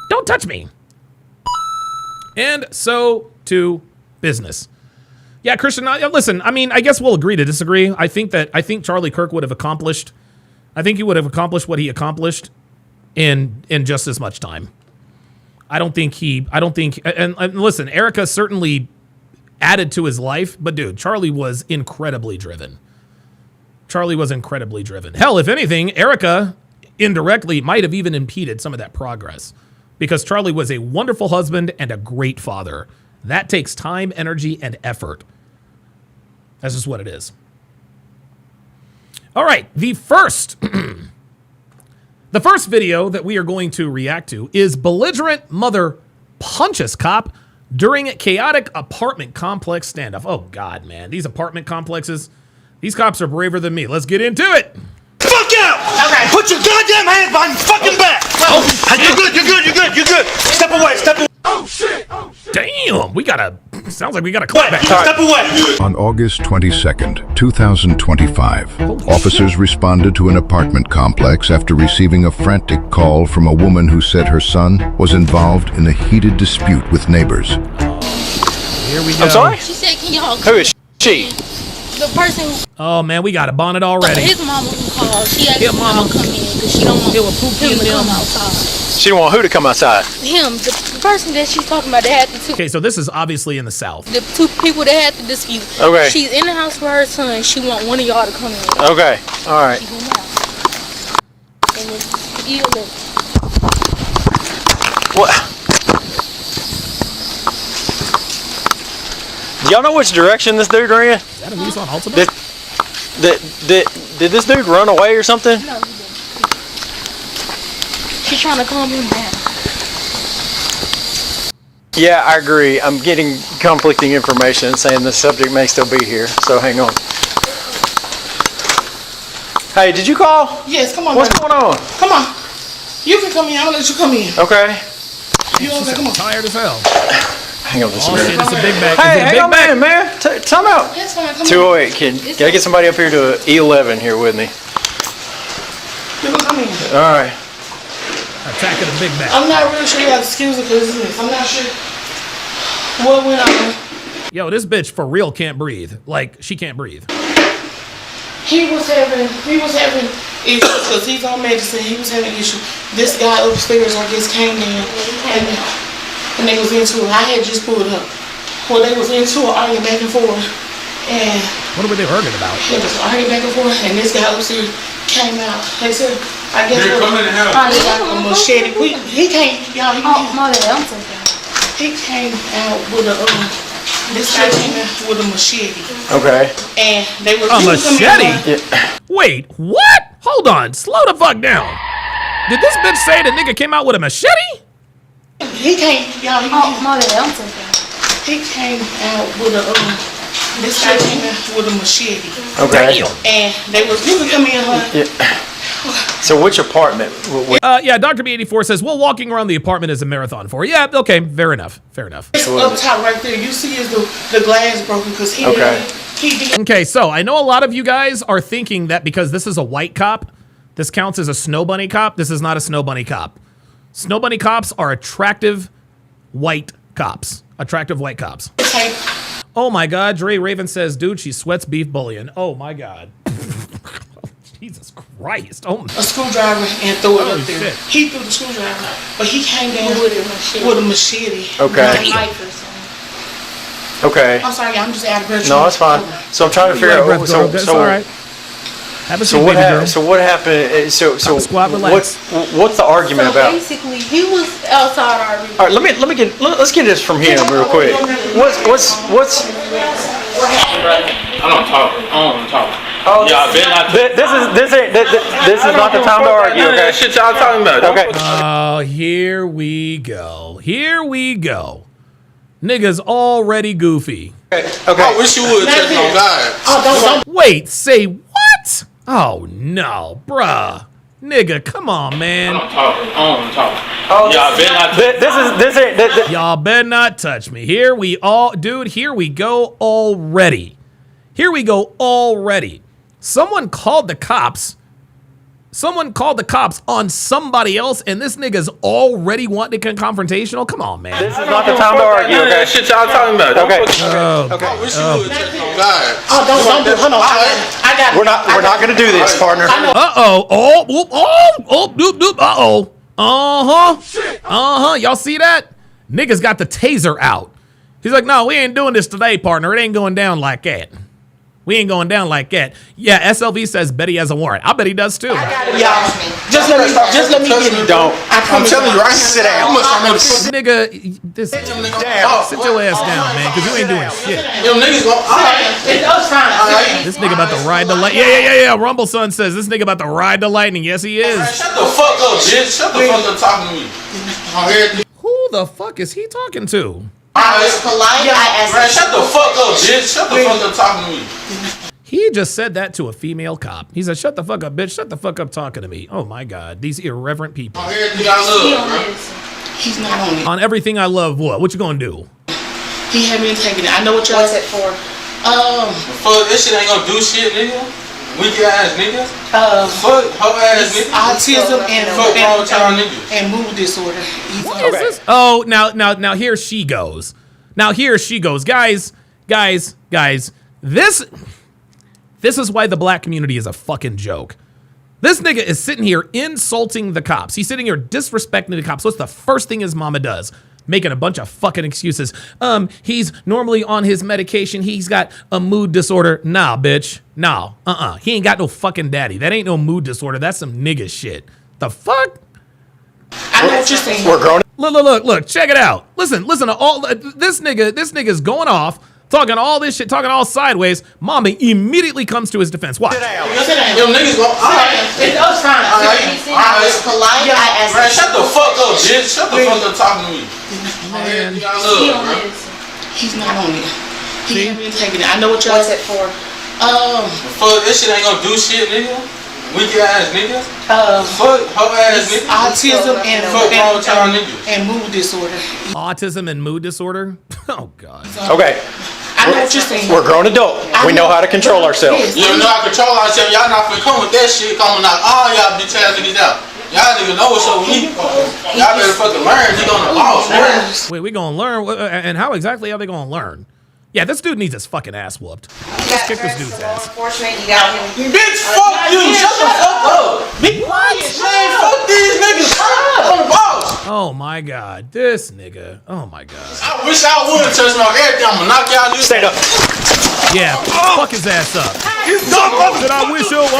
Don't touch me. And so to business. Yeah, Christian, listen, I mean, I guess we'll agree to disagree. I think Charlie Kirk would have accomplished, what he accomplished in just as much time. And listen, Erika certainly added to his life, but dude, Charlie was incredibly driven. Hell, if anything, Erika indirectly might have even impeded some of that progress because Charlie was a wonderful husband and a great father. That takes time, energy, and effort. That's just what it is. All right, the first video that we are going to react to is belligerent mother punches cop during a chaotic apartment complex standoff. Oh, God, man. These apartment complexes, these cops are braver than me. Let's get into it. Fuck out! Okay. Put your goddamn hands behind your fucking back! You're good. Step away. Oh, shit! Damn, sounds like we got a clap back. Step away! On August 22nd, 2025, officers responded to an apartment complex after receiving a frantic call from a woman who said her son was involved in a heated dispute with neighbors. Here we go. I'm sorry? She said, can y'all Who is she? The person, Oh, man, we got a bonnet already. his mama who called, she asked His him mama. to come in because she don't want It was Pookie him to and come them. outside. She don't want who to come outside? Him, the person that she's talking about that had the two, Okay, so this is obviously in the South. the two people that had the dispute. Okay. She's in the house with her son. She want one of y'all to come in. Okay, alright. She went out. And it's illegal. What? Do y'all know which direction this dude ran? Is that a Nissan Altima? Did this dude run away or something? No, he didn't. She's trying to calm him down. Yeah, I agree. I'm getting conflicting information saying the subject may still be here, so hang on. Hey, did you call? Yes, come on. What's baby. going on? Come on. You can come in. I'm gonna let you come in. Okay. You know what I'm saying? Come on. Tired as hell. Hang on just a Oh, shit, minute. it's a big bag. Hey, Is it a hang big on, bag? man. Time out. That's fine. Come on. 208. Can I get somebody up here to E11 here with me? You can come in. All right. Attacking a big bag. I'm not really sure you have to excuse me because I'm not sure what went on. Yo, this bitch for real can't breathe. Like, she can't breathe. He was having issues because he's on medicine. He was having issues. This guy upstairs, I guess, came in and they was into it. I had just pulled up. Well, they was into it, arguing back and forth. And What were they arguing about? they was arguing back and forth. And this guy upstairs came out. They said, I guess Here, come in the house. He got a machete. He came, y'all. My bad, I'm so sorry. He came out with a this guy came out with a machete. Okay. And they were A he was coming in machete? like- Wait, what? Hold on. Slow the fuck down. Did this bitch say the nigga came out with a machete? He came, y'all. My bad, I'm so sorry. He came out with a this guy came out with a machete. Okay. And they was you can come in like Yeah. So which apartment? Yeah, Dr. B84 says, well, walking around the apartment is a marathon for you. Yeah, okay, fair enough. it's up top right there. You see is the glass broken because he did. Okay, so I know a lot of you guys are thinking that because this is a white cop, this counts as a snow bunny cop. This is not a snow bunny cop. Snow bunny cops are attractive white cops. Attractive white cops. Oh my God, Dre Raven says, dude, she sweats beef bouillon. Oh my God. Jesus Christ. Oh, a screwdriver and threw it up there. Shit. He threw the screwdriver, but he came down with a machete. Okay. Okay. I'm sorry, I'm just out of breath. No, it's fine. So I'm trying to figure out. So all right. Have a so seat, what baby girl. happened? So what happened? So Squat, relax. what's the argument So about? basically, he was outside arguing. All right, let's get this from him real quick. What's I don't talk. I don't want to talk. Oh, Y'all been not. this is not the time to argue. None of Okay. that shit y'all talking about. Okay. Oh, here we go. Here we go. Niggas already goofy. Okay. I wish you would touch on God. Oh, don't. Wait, say what? Oh no, bruh. Nigga, come on, I man. don't talk. I don't want to talk. Oh, Y'all been not. this ain't. Y'all better not touch me. Here we go already. Here we go already. Someone called the cops. Someone called the cops on somebody else, and this nigga's already wanting to get confrontational. Come on, man. This is not the time to argue. None of that shit y'all talking about. Okay. I wish you would touch on God. Oh, don't do. Hold on. I got. We're not gonna do this, partner. Y'all see that? Niggas got the taser out. He's like, no, we ain't doing this today, partner. It ain't going down like that. We ain't going down like that. Yeah, SLV says Betty has a warrant. I bet he does too. Y'all, just let me get it. Don't. I'm telling you, right? Sit down. Nigga, this sit your ass down, man, because you ain't doing shit. Them niggas This nigga about to ride the light. Yeah. Rumble Son says this nigga about to ride the lightning. Yes, he is. Shut the fuck up, bitch. Shut the fuck up talking to me. Who the fuck is he talking to? I was polite. Shut the fuck up, bitch. Shut the fuck up talking to me. He just said that to a female cop. He said, shut the fuck up, bitch. Shut the fuck up talking to me. Oh my God. These irreverent people. Everything I love, He's not on it. On everything I love, what? What you gonna do? He had me taking it. I know what y'all. What's it for? Fuck, this shit ain't gonna do shit, nigga. Weak ass nigga. Fuck, hoe ass nigga. Autism and mood disorder. What is this? Oh, now here she goes. Now here she goes. Guys, this is why the black community is a fucking joke. This nigga is sitting here insulting the cops. He's sitting here disrespecting the cops. What's the first thing his mama does? Making a bunch of fucking excuses. He's normally on his medication. He's got a mood disorder. Nah, bitch. Nah. He ain't got no fucking daddy. That ain't no mood disorder. That's some nigga shit. The fuck? I know what you're saying. We're grown. Look. Check it out. Listen to all this nigga's going off, talking all this shit, talking all sideways. Mama immediately comes to his defense. Watch. Them niggas go. It's us trying to polite. Shut the fuck up, bitch. Shut the fuck up talking to me. Man. He's not on it. He had me taking it. I know what y'all. What's it for? Fuck, this shit ain't gonna do shit, nigga. Weak ass nigga. Fuck, hoe ass nigga. Autism and mood disorder. Autism and mood disorder? Oh God. Okay. I know what you're saying. We're grown adult. We know how to control ourselves. You know how to control ourselves. Y'all not finna come with that shit coming out. All y'all bitch ass niggas out. Y'all niggas know what's up with me. Y'all better fucking learn. You gonna lost. Wait, we gonna learn? And how exactly are they gonna learn? Yeah, this dude needs his fucking ass whooped. Let's kick this dude's ass. Bitch, fuck you. Shut the fuck up. Be quiet, man. Fuck these niggas. I'm the boss. Oh my God, this nigga. Oh my God. I wish I would touch my everything. I'm gonna knock y'all niggas. Stand up. Yeah, fuck his ass up. Said, I wish y'all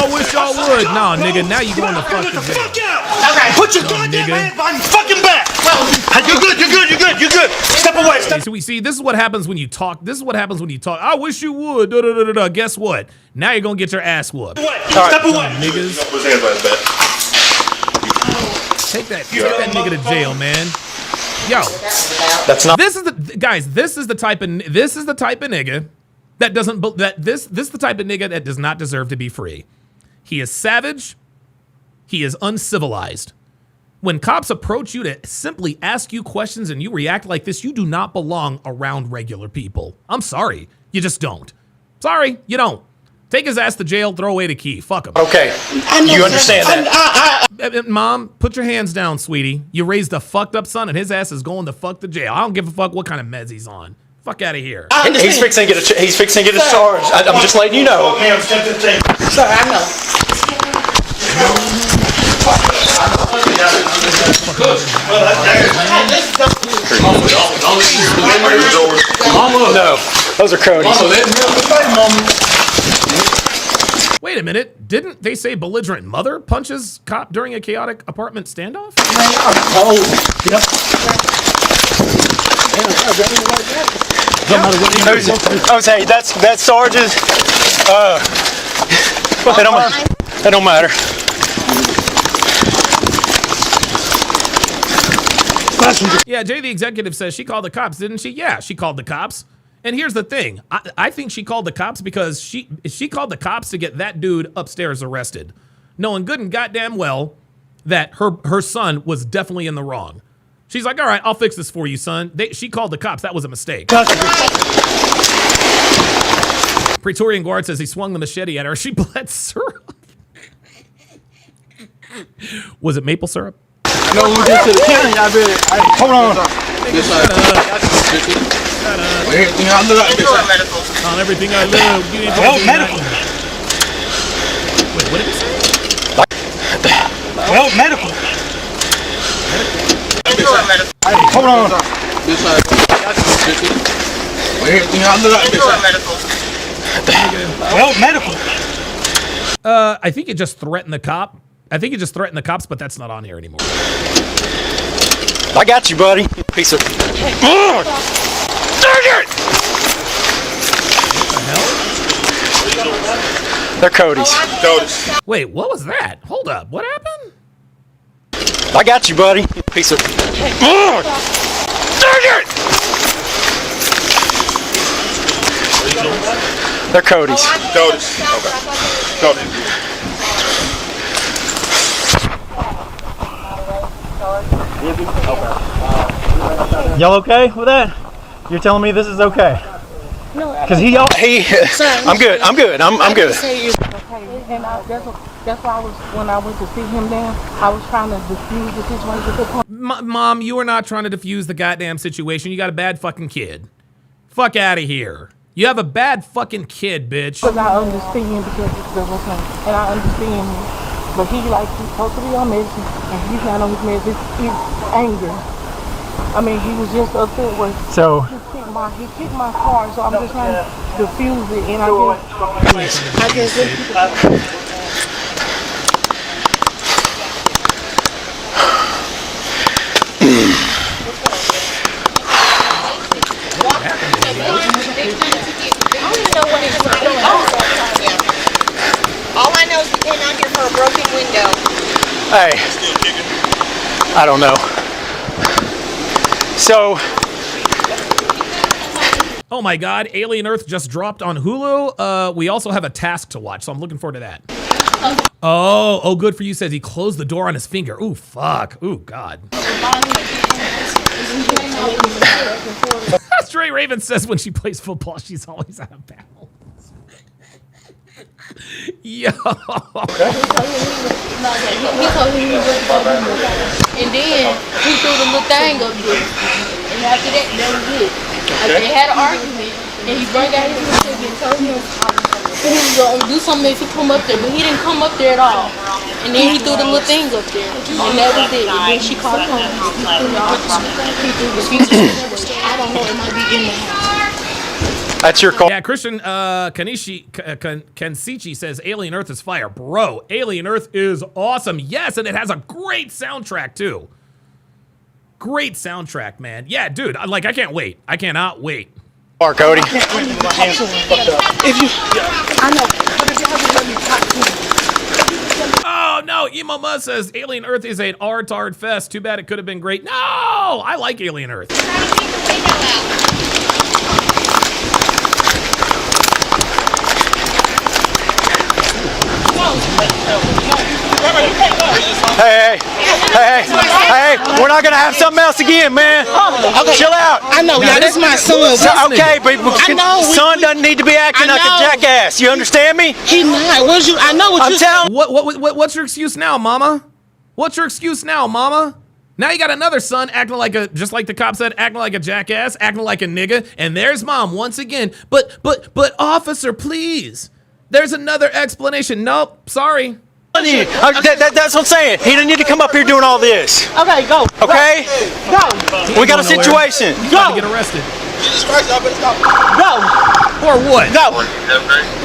would. No, nigga, now you going to fuck the jail. Okay, put your goddamn hands behind your fucking back. You're good. Step away. Okay, so we see, this is what happens when you talk. I wish you would. Guess what? Now you're gonna get your ass whooped. Step away. Niggas. Take that nigga to jail, man. Yo, that's not. This is the type of nigga that doesn't. This is the type of nigga that does not deserve to be free. He is savage. He is uncivilized. When cops approach you to simply ask you questions and you react like this, you do not belong around regular people. I'm sorry, you just don't. Sorry, you don't. Take his ass to jail, throw away the key. Fuck him. Okay, you understand that. Mom, put your hands down, sweetie. You raised a fucked up son and his ass is going to fuck the jail. I don't give a fuck what kind of meds he's on. Fuck out of here. He's fixing to get a charge. I'm just letting you know. Sir, I know. No, those are cronies. Wait a minute. Didn't they say belligerent mother punches cop during a chaotic apartment standoff? Yep. I was saying that Sarge's. That don't matter. Yeah, Jay the executive says she called the cops, didn't she? Yeah, she called the cops. And here's the thing. I think she called the cops because she called the cops to get that dude upstairs arrested, knowing good and goddamn well that her son was definitely in the wrong. She's like, all right, I'll fix this for you, son. She called the cops. That was a mistake. Praetorian Guard says he swung the machete at her. She bled syrup. Was it maple syrup? No, we get to the county. Hold on. Everything I love. On everything I love. Medical. Wait, what did he say? Medical. Hold on. Everything I love. Medical. I think it just threatened the cop. I think it just threatened the cops, but that's not on here anymore. I got you, buddy. Piece of. Dang it! What the hell? They're Cody's. Wait, what was that? Hold up. What happened? I got you, buddy. Piece of. Dang it! They're Cody's. Cody. Y'all okay with that? You're telling me this is okay? No, because I'm good. I'm good. I'm good. And that's why when I went to see him then, I was trying to diffuse the situation. Mom, you are not trying to diffuse the goddamn situation. You got a bad fucking kid. Fuck out of here. You have a bad fucking kid, bitch. Because I understand and I understand him. But he's supposed to be on medicine, and he's not on his medicine. He's angry. I mean, he was just upset with. So. He kicked my car, so I'm just trying to diffuse it, and I guess All I know is he came out here for a broken window. Hey, I don't know. So. Oh my God, Alien Earth just dropped on Hulu. We also have a task to watch, so I'm looking forward to that. Oh, good for you says he closed the door on his finger. Ooh, fuck. Ooh, God. Stray Raven says when she plays football, she's always out of bounds. Yo. He told him he was and then he threw the little thing up there. And after that was it. They had an argument, and he brought out his machete and told him he was going to do something if he come up there, but he didn't come up there at all. And then he threw the little thing up there, and that was it. And then she called home. He threw the fuse. I don't know, it might be in the house. That's your call. Yeah, Christian Kensichi says Alien Earth is fire. Bro, Alien Earth is awesome. Yes, and it has a great soundtrack, too. Great soundtrack, man. Yeah, dude, I can't wait. I cannot wait. Cody. I know. Oh, no. Emo Muzz says Alien Earth is an R-tard fest. Too bad it could have been great. No, I like Alien Earth. Hey, we're not gonna have something else again, man. Okay. Chill out. I know, yeah, that's my son. Okay, but son doesn't need to be acting like a jackass. You understand me? He not. I know what I'm telling. What's your excuse now, Mama? What's your excuse now, Mama? Now you got another son acting like just like the cop said, acting like a jackass, acting like a nigga. And there's mom once again. But officer, please. There's another explanation. Nope, sorry. That's what I'm saying. He didn't need to come up here doing all this. Okay, go. Okay? Go. We got a situation. Go. Get arrested. Jesus Christ, y'all better stop. Go. Or what? Go.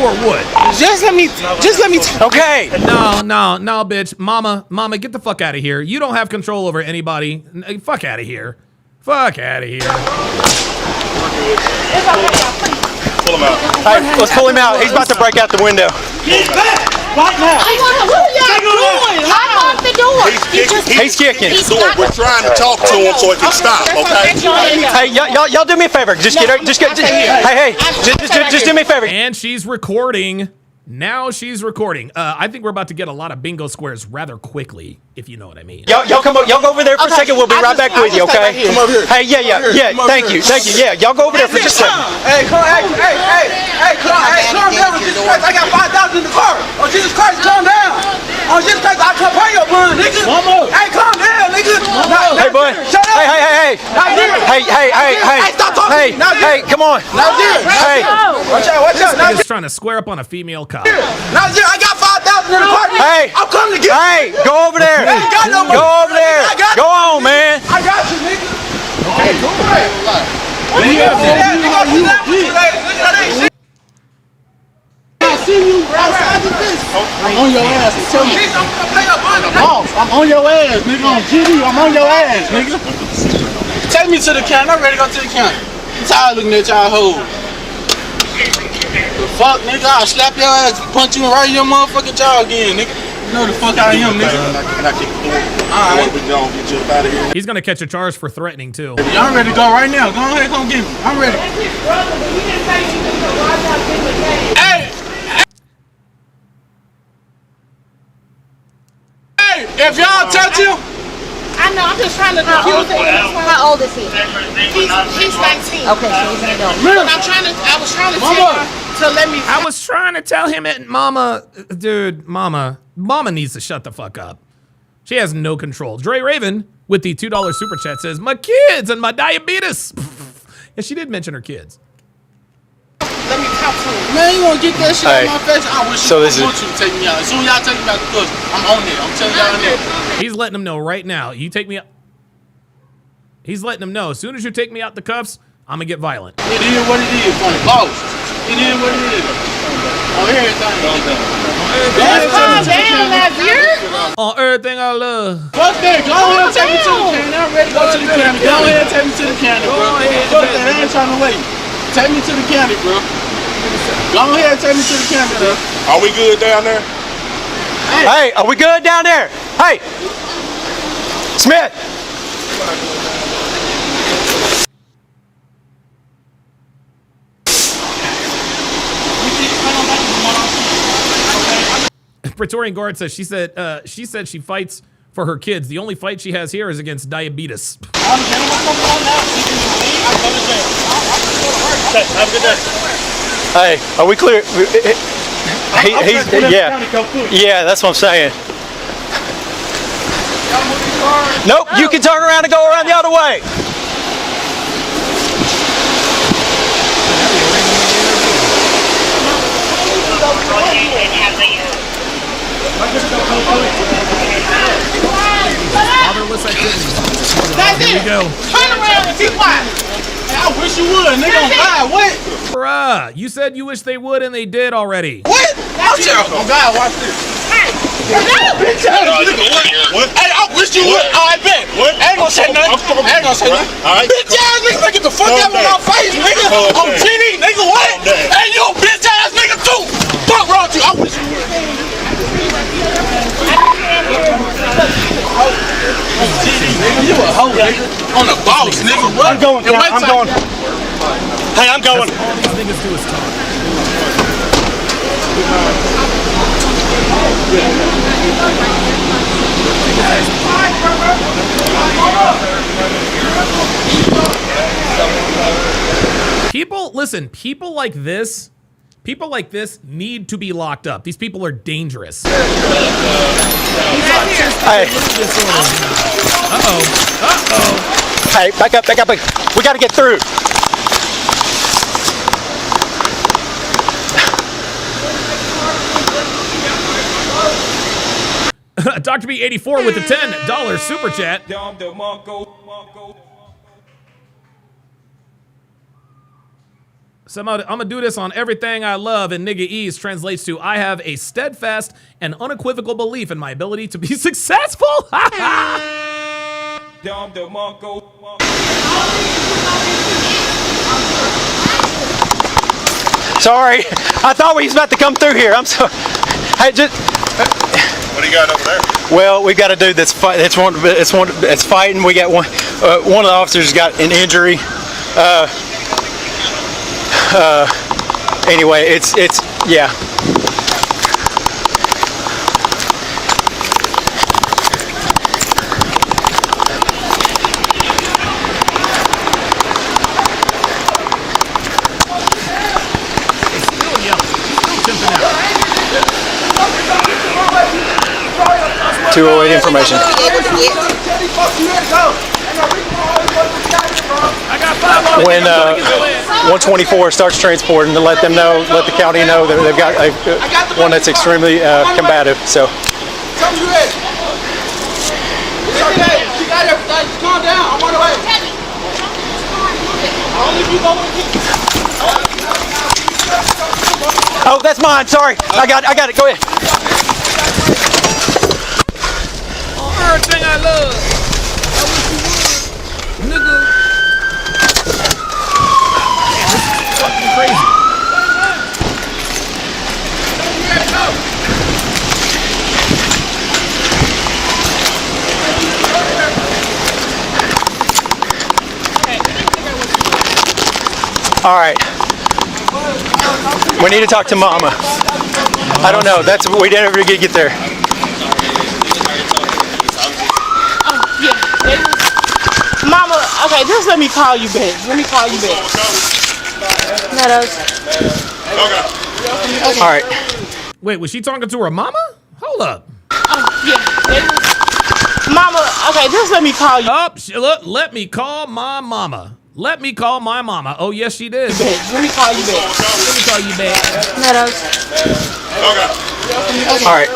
Or what? Just let me. Okay. No, bitch. Mama, get the fuck out of here. You don't have control over anybody. Fuck out of here. Fuck out of here. Pull him out. All right, let's pull him out. He's about to break out the window. Get back right now. What are y'all doing? Unlock the door. He's kicking. We're trying to talk to him so he can stop, okay? Hey, y'all do me a favor. Just do me a favor. And she's recording. Now she's recording. I think we're about to get a lot of bingo squares rather quickly, if you know what I mean. Y'all go over there for a second. We'll be right back with you, okay? Come over here. Hey, yeah. Thank you. Yeah, y'all go over there for just a second. Hey, calm down. Jesus Christ, I got 5,000 in the car. Oh, Jesus Christ, calm down. Oh, Jesus Christ, I come pay your bond, nigga. Hey, calm down, nigga. Hey, boy. Shut up. Hey. Hey, stop talking. Hey, come on. Hey. Watch out. Just trying to square up on a female cop. Nazir, I got 5,000 in the car. Hey. I'm coming to get you. Hey, go over there. I ain't got no money. Go over there. Go on, man. I got you, nigga. Okay, go ahead. I see you outside the bitch. I'm on your ass. Tell me. I'm on your ass, nigga. On GD, I'm on your ass, nigga. Take me to the county. I'm ready to go to the county. I'm tired of looking at y'all hoes. The fuck, nigga? I'll slap your ass, punch you right in your motherfucking jaw again, nigga. You know the fuck I am, nigga. Alright. He's gonna catch a charge for threatening too. Y'all ready to go right now? Go ahead, come get me. I'm ready. Hey! Hey! If y'all touch him, I know, I'm just trying to confuse it. How old is he? He's 19. Okay, so he's an adult. But I was trying to tell her to let me. I was trying to tell him it, Mama needs to shut the fuck up. She has no control. Dre Raven with the $2 super chat says, my kids and my diabetes. And she did mention her kids. Let me talk to him. Man, you want to get that shit on my face? I wish you to take me out. As soon as y'all take me out the course, I'm on it. I'm telling y'all now. He's letting them know right now. You take me out. He's letting them know. As soon as you take me out the cuffs, I'm going to get violent. It is what it is, funny boss. It is what it is. On everything. Calm down, Nazir. On everything I love. Fuck that. Go ahead and take me to the county. I'm ready to go to the county. Go ahead and take me to the county, bro. Fuck that. I ain't trying to wait. Take me to the county, bro. Go ahead and take me to the county, bro. Are we good down there? Hey, are we good down there? Hey, Smith. Praetorian Guard says she said she fights for her kids. The only fight she has here is against diabetes. Have a good day. Hey, are we clear? Yeah, that's what I'm saying. Nope, you can turn around and go around the other way. Fatherless activities. Here we go. Turn around and be quiet. I wish you would, nigga. On God, what? Bruh, you said you wish they would and they did already. What? Watch out. On God, watch this. Bitch ass nigga, what? Hey, I wish you would. I bet. What? I ain't gonna say nothing. I ain't gonna say nothing. Alright. Bitch ass nigga, get the fuck out of my face, nigga. On TV, nigga, what? Hey, you a bitch ass nigga too. Fuck wrong with you? I wish you would. You a hoe, nigga. On the boss, nigga. What? I'm going. I'm going. Hey, I'm going. All these niggas do is talk. People, listen, people like this, People like this need to be locked up. These people are dangerous. Hey. Uh-oh. Hey, back up. We got to get through. Dr. B84 with the $10 super chat. So I'm gonna do this on everything I love, and nigga ease translates to I have a steadfast and unequivocal belief in my ability to be successful. Sorry, I thought we was about to come through here. I'm sorry. Hey, just. What do you got over there? Well, we got a dude that's it's fighting. We got one of the officers got an injury. Anyway, it's yeah. Still yelling. Still timping out. 208 information. I got 5 When 124 starts transporting, to let them know, let the county know that they've got one that's extremely combative. So. Calm down. I'm on the way. Oh, that's mine. Sorry, I got it. Go ahead. Everything I love. I wish you would, nigga. Man, this is fucking crazy. All right. We need to talk to Mama. I don't know. We didn't ever get there. Mama, okay, just let me call you back. All right. Wait, was she talking to her mama? Hold up. Mama, okay, just let me call you. Oh, let me call my mama. Let me call my mama. Oh, yes, she did. Let me call you back. All right.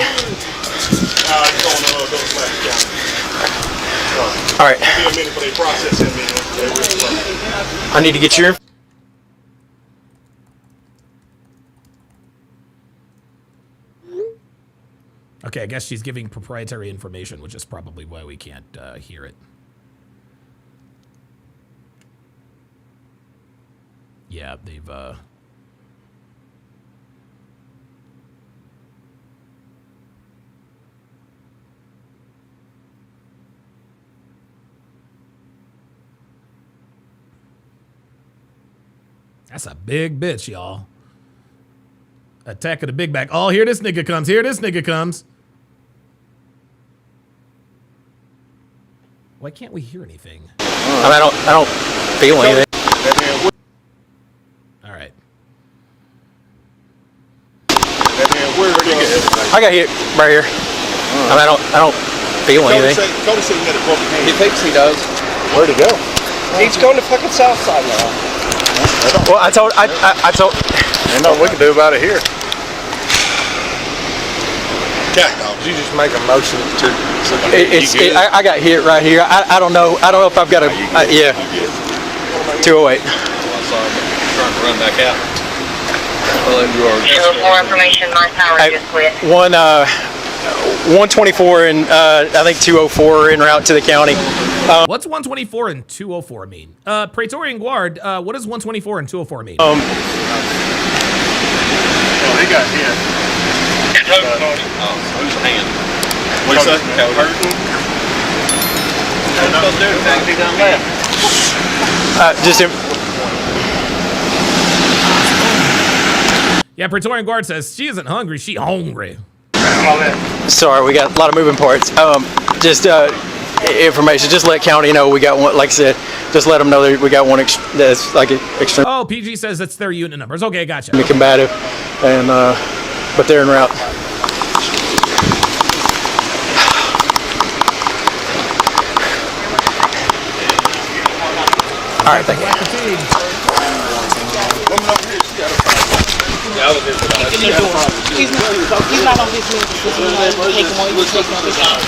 All right. I need to get your. Okay, I guess she's giving proprietary information, which is probably why we can't hear it. Yeah, they've that's a big bitch, y'all. Attack of the big back. Oh, here this nigga comes. Why can't we hear anything? I don't feel anything. All right. I got hit right here. I don't feel anything. Cody said he had a broken hand. He thinks he does. Where'd he go? He's going to fucking south side now. Well, I told. Ain't nothing we can do about it here. Cat dogs. You just make a motion to. I got hit right here. I don't know. I don't know if I've got a. Yeah. 208. Trying to run back out. More information, my power just quit. 124 and I think 204 are en route to the county. What's 124 and 204 mean? Praetorian Guard, what does 124 and 204 mean? Well, he got hit. Whose hand? What's that? Hurting? Just yeah, Praetorian Guard says she isn't hungry, she hungry. sorry, we got a lot of moving parts. Just information. Just let county know we got one. Like I said, just let them know that we got one that's like extreme. Oh, PG says that's their unit numbers. Okay, gotcha. Combative, and but they're en route. All right, thank you. He's not on his list. Take him on. You take him on the guy.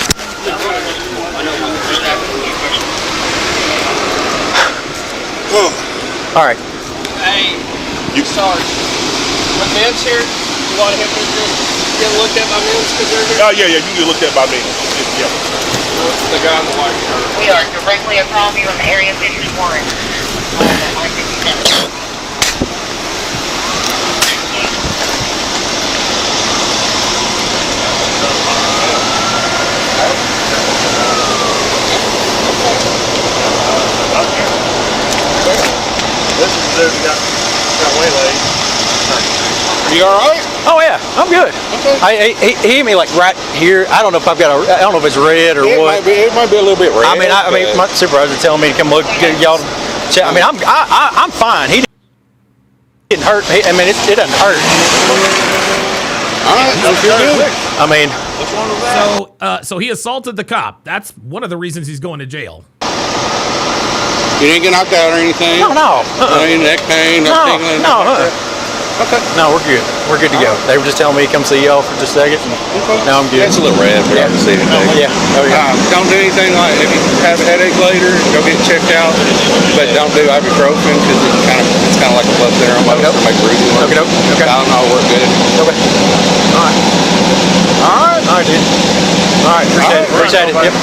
All right. Hey, you sorry. My man's here. You want him to get looked at by men because they're here? Oh, yeah, you can get looked at by me. Yeah. The guy in the white shirt. We are directly across you in Area 51. This is the dude got waylaid. Are you all right? Oh yeah, I'm good. Okay. He hit me like right here. I don't know if I've got I don't know if it's red or what. It might be a little bit red. I mean, my supervisor telling me to come look, get y'all check. I mean, I'm fine. He didn't hurt. It doesn't hurt. All right, good. I mean, so he assaulted the cop. That's one of the reasons he's going to jail. You didn't get knocked out or anything? No. Any neck pain? Okay. No, we're good. We're good to go. They were just telling me to come see y'all for just a second. Now I'm good. It's a little red, but I can see anything. Yeah. Oh, yeah. Don't do anything like if you have a headache later, go get checked out. But don't do ibuprofen because it's kind of like a blood thinner almost to make breathing work. Okay. I'll work good. Okay. All right, dude. All right. Appreciate it. Yep.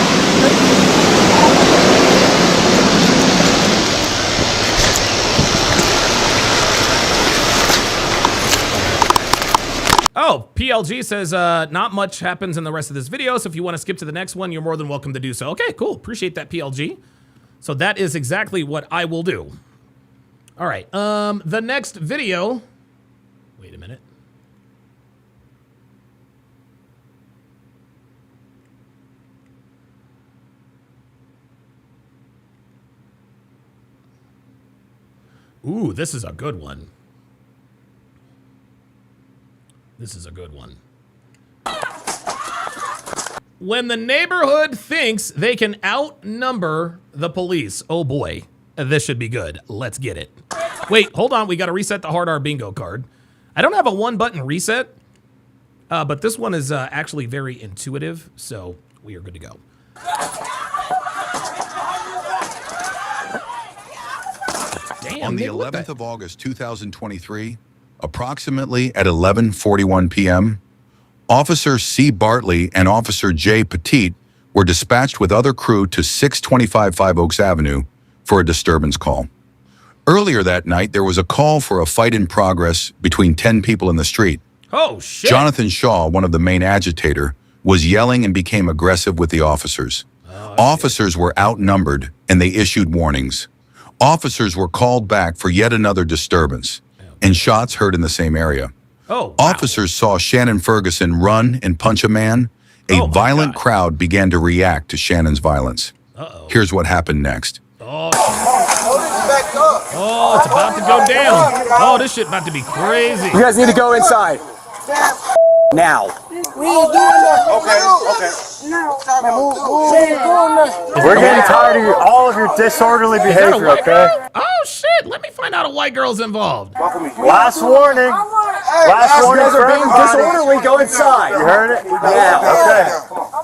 Oh, PLG says not much happens in the rest of this video, so if you want to skip to the next one, you're more than welcome to do so. Okay, cool. Appreciate that, PLG. So that is exactly what I will do. All right, the next video... Wait a minute. Ooh, this is a good one. This is a good one. When the neighborhood thinks they can outnumber the police. Oh boy, this should be good. Let's get it. Wait, hold on. We got to reset the hard R bingo card. I don't have a one button reset, but this one is actually very intuitive, so we are good to go. Damn, on the 11th of August, 2023, approximately at 11:41 p.m., Officer C. Bartley and Officer J. Petit were dispatched with other crew to 625 Five Oaks Avenue for a disturbance call. Earlier that night, there was a call for a fight in progress between 10 people in the street. Oh, shit. Jonathan Shaw, one of the main agitator, was yelling and became aggressive with the officers. Officers were outnumbered, and they issued warnings. Officers were called back for yet another disturbance, and shots heard in the same area. Oh, wow. Officers saw Shannon Ferguson run and punch a man. A violent crowd began to react to Shannon's violence. Here's what happened next. Oh, it's about to go down. Oh, this shit about to be crazy. You guys need to go inside. Now. We ain't doing nothing. Okay. We're getting tired of all of your disorderly behavior, okay? Oh, shit. Let me find out a white girl's involved. Last warning. Last warning for everybody. Disorderly, go inside. You heard it? Yeah. Okay.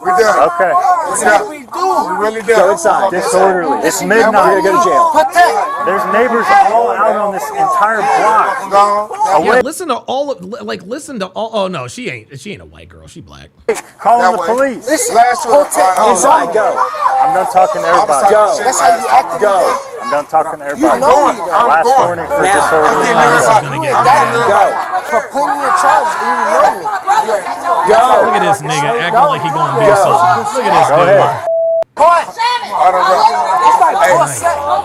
We're done. Okay. What we do? We really done. Go inside. Disorderly. It's midnight. You're gonna go to jail. There's neighbors all out on this entire block. Yeah, listen to all of, listen to all. Oh no, she ain't a white girl. She black. Calling the police. Inside. Go. I'm done talking to everybody. Go. That's how you act. Go. I'm done talking to everybody. Last warning for disorderly. Go. For putting your charges, you know me. Go. Look at this nigga acting like he gonna do something. Look at this dude. Quiet. I don't know.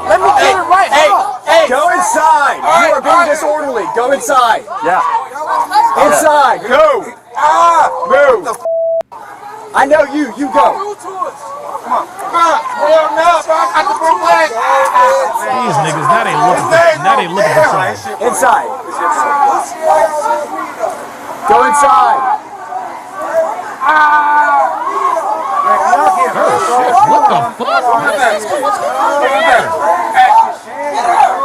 Let me get it right. Hey, go inside. You are being disorderly. Go inside. Yeah. Inside. Go. Move. I know you. You go. on. Hell no, bro. I got the blue flag. These niggas, now they looking for trouble. Inside. Go inside. Oh shit! What the fuck?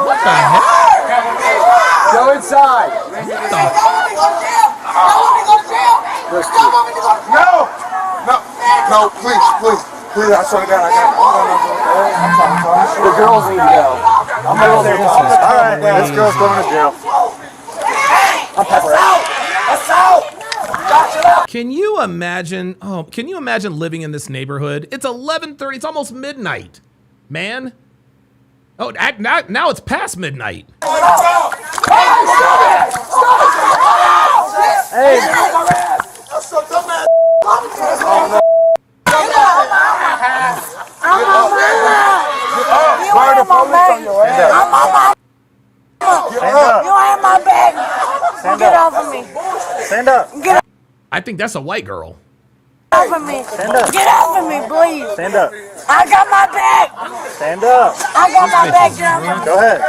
What the heck? Go inside. No, please. I swear to God, I got it. The girls need to go. I'm going there. All right, this girl's going to jail. Can you imagine? Oh, can you imagine living in this neighborhood? It's 11:30. It's almost midnight, man. Oh, now it's past midnight. Hey. Get off of me. Stand up. I think that's a white girl. Get off of me. Get off of me, please. Stand up. I got my back. Stand up. I got my back, John. Go ahead.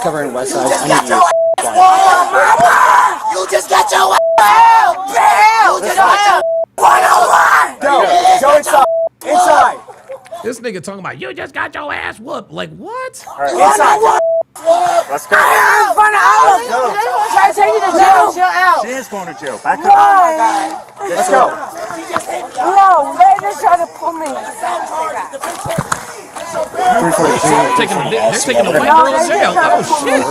Covering West Side. I need you. You just got your ass. You just got your 101. Go inside. Inside. This nigga talking about you just got your ass whooped. Like what? All right, inside. Let's go. Try to take you to jail. Chill out. She is going to jail. Back up. Let's go. No, they just try to pull me. They're taking the white girl to jail. Oh shit.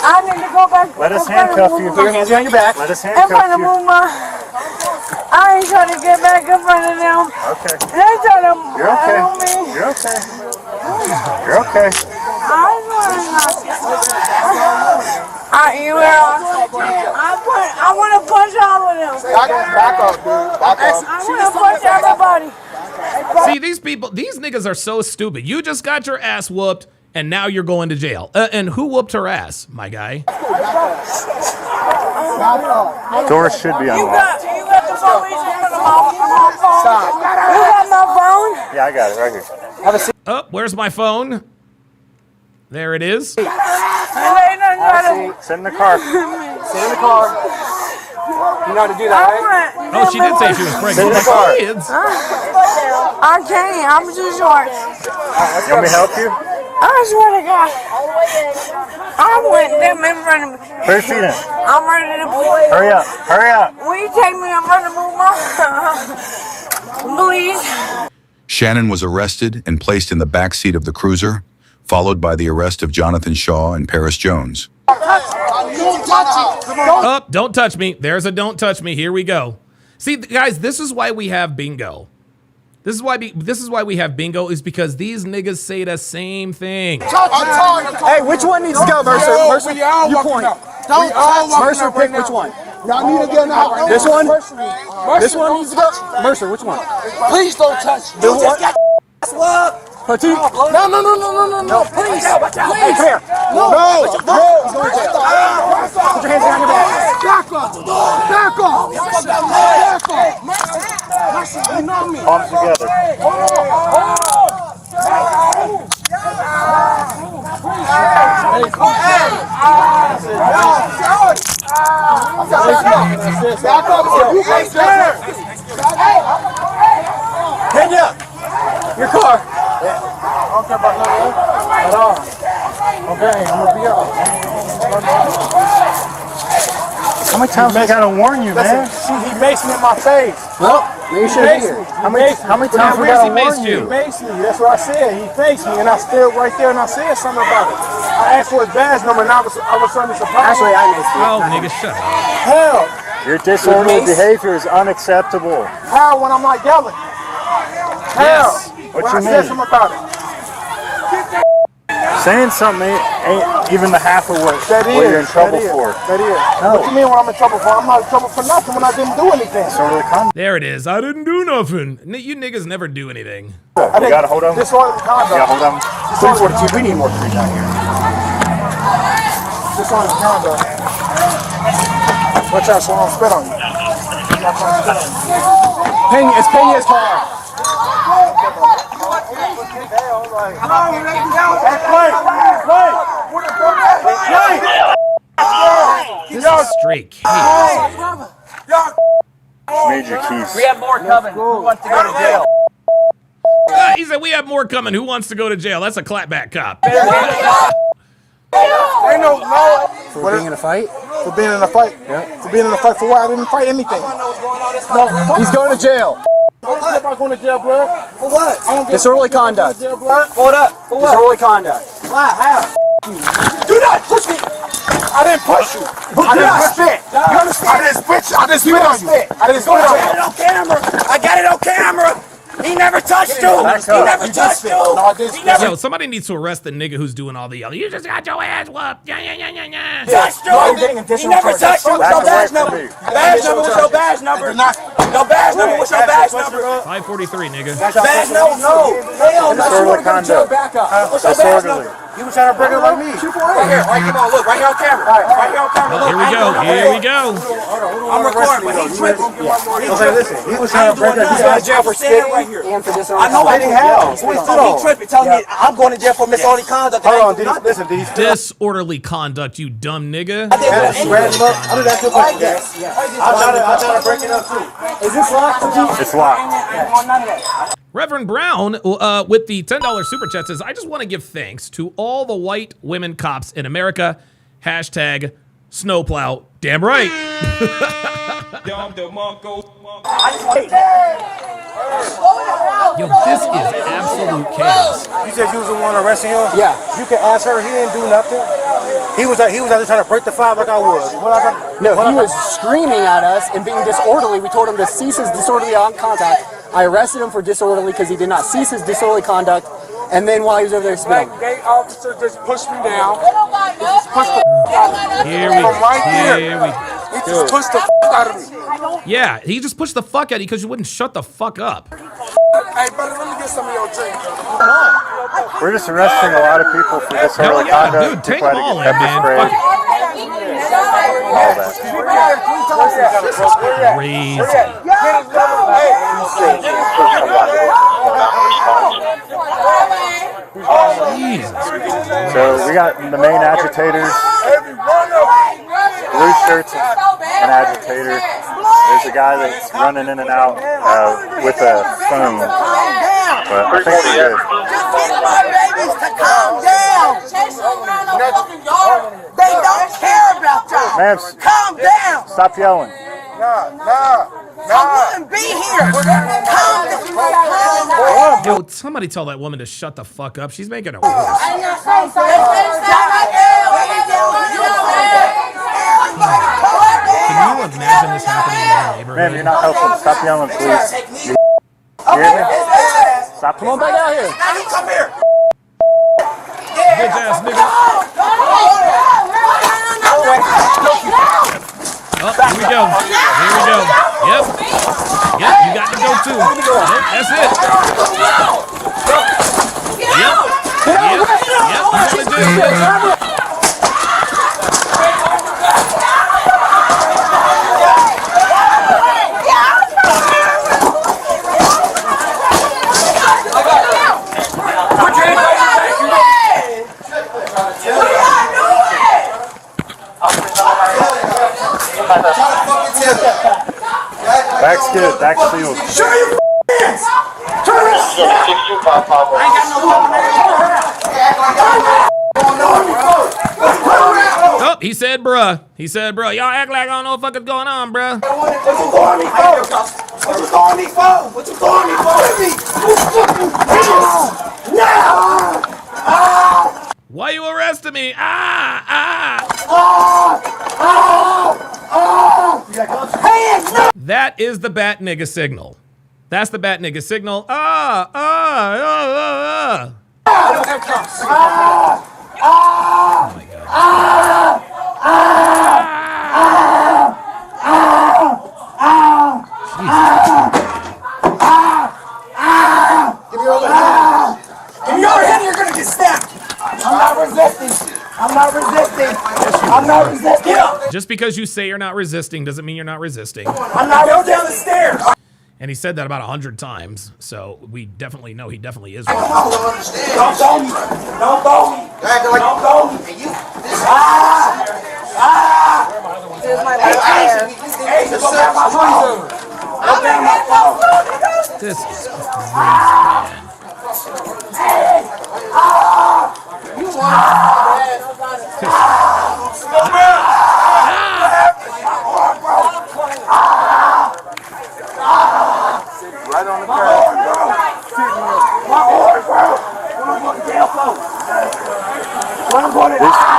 I need to go back. Let us handcuff you. Put your hands behind your back. Let us In front handcuff of you. Muma. I ain't trying to get back in front of them. Okay. They try to You're okay. help me. You're okay. You're okay. I want to punch all of them. Back up, dude. Back up. I want to punch everybody. See, these people, these niggas are so stupid. You just got your ass whooped, and now you're going to jail. And who whooped her ass, my guy? Doors should be unlocked. You got the police in front of my phone. Stop. You got my phone? Yeah, I got it right here. Have a seat. Oh, where's my phone? There it is. Sit in the car. Sit in the car. You know how to do that, right? Oh, she did say she was Sit in pregnant. the car. Kids. I can't. I'm too short. You want me to help you? I swear to God. I went them in front of me. Put your feet in. I'm ready to play. Hurry up. Hurry up. Will you take me in front of Muma? Please. Shannon was arrested and placed in the back seat of the cruiser, followed by the arrest of Jonathan Shaw and Paris Jones. Oh, don't touch me. There's a don't touch me. Here we go. See, guys, this is why we have bingo. This is why we have bingo, is because these niggas say the same thing. Hey, which one needs to go, Mercer? Mercer, you point. Mercer, pick which one. Y'all need to get out. This one? This one needs to go? Mercer, which one? Please don't touch me. The one? Petit? No, please. Hey, come here. No. He's going to jail. Put your hands behind your back. Back off. Back off. Back off. You know me. Palms together. Back up. You can't stand. Kenya, your car. I don't care about none of that at all. Okay, I'm gonna be out. How many times I gotta warn you, man? He maced me in my face. Well, you should be here. How many times we gotta warn you? He maced me. That's what I said. He faced me, and I stood right there, and I said something about it. I asked for his badge number, and I was suddenly surprised. Actually, I maced him. Oh, nigga, shut up. Hell. Your disorderly behavior is unacceptable. How when I'm not yelling? Hell. What When you I said mean? something about it. Saying something ain't even the half of what you're in trouble for. That is. No. What you mean when I'm in trouble for? I'm not in trouble for nothing when I didn't do anything. There it is. I didn't do nothing. You niggas never do anything. You gotta hold on. Disorderly conduct. Yeah, hold on. 342. We need more trees out here. Disorderly conduct. Watch out so I don't spit on you. It's Pena's car. This is straight chaos. Major keys. We have more coming. Who wants to go to jail? He said, we have more coming. Who wants to go to jail? That's a clapback cop. Ain't no law. For being in a fight? For being in a fight. Yeah. For being in a fight for what? I didn't fight anything. No, he's going to jail. I'm not going to jail, bro. For what? Disorderly conduct. Hold up. For what? Disorderly conduct. Why? How? Do not push me. I didn't push you. I didn't spit. You understand? I didn't spit. I didn't spit on you. I didn't spit on you. I got it on camera. I got it on camera. He never touched you. He never touched you. No, I didn't spit. Yo, somebody needs to arrest the nigga who's doing all the yelling. You just got your ass whooped. Yeah, yeah, yeah, yeah, yeah. Touched you. He never touched you. What's your badge number? Badge number. What's your badge number? No badge number. What's your badge number? 543, nigga. Badge number. No. Hell no. You want to go to jail back up. What's your badge number? He was trying to bring it like me. Right here. Right, come on. Look. Right here on camera. Right here on camera. Oh, here we go. Here we go. I'm recording, but he's tripping. Okay, listen. He was trying to break it. He's going to jail for spitting right here. And for disorderly conduct. I know I didn't have. He tripping, telling me I'm going to jail for disorderly conduct. Hold on, did he Disorderly conduct, you dumb nigga. I did that too much. I'm trying to break it up too. Is this locked? It's locked. Reverend Brown with the $10 super chat says, I just want to give thanks to all the white women cops in America. Hashtag snowplow. Damn right. Yo, this is absolute chaos. You said you was the one arresting him? Yeah. You can ask her. He didn't do nothing. He was out there trying to break the five like I was. No, he was screaming at us and being disorderly. We told him to cease his disorderly contact. I arrested him for disorderly because he did not cease his disorderly conduct. And then while he was over there spitting. That gay officer just pushed me down. He just pushed the out of me. Here we go. Here we go. He just pushed the out of me. Yeah, he just pushed the fuck out of you because you wouldn't shut the fuck up. Hey, brother, let me get some of your drink. Come on. We're just arresting a lot of people for disorderly conduct. Dude, take them all in, man. Fuck it. All that. This is crazy. Jesus. So we got the main agitators, blue shirts and agitator. There's a guy that's running in and out with a phone. But I think we're good. Just get my babies to calm down. They don't care about y'all. Ma'am, Calm down. stop yelling. I wouldn't be here. Calm down. Yo, somebody tell that woman to shut the fuck up. She's making it worse. Can you imagine this happening in our neighborhood? Ma'am, you're not helping. Stop yelling, please. You hear me? Stop. Come on back out here. Come here. Bitch ass nigga. Oh, here we go. Here we go. Yep. Yep, you got to go too. Yep, that's it. Yep. Yep. You gotta do it. Back's good. Back's sealed. Show your hands. Oh, he said, bruh. He said, bruh. Y'all act like I don't know what the fuck is going on, bruh. What you calling me for? What you calling me for? What you calling me for? Now! Why you arresting me? That is the bat nigga signal. That's the bat nigga signal. Oh my God. If you're in, you're gonna get stabbed. I'm not resisting. I'm not resisting. I'm not resisting. Get up. Just because you say you're not resisting doesn't mean you're not resisting. I'm not going down the stairs. And he said that about 100 times, so we definitely know he definitely is. Don't throw me. Don't throw me. Don't throw me. This is my last hair. Hey, go grab my phone. Go grab my phone. This is crazy, man. You right on the curb. My horse, bro.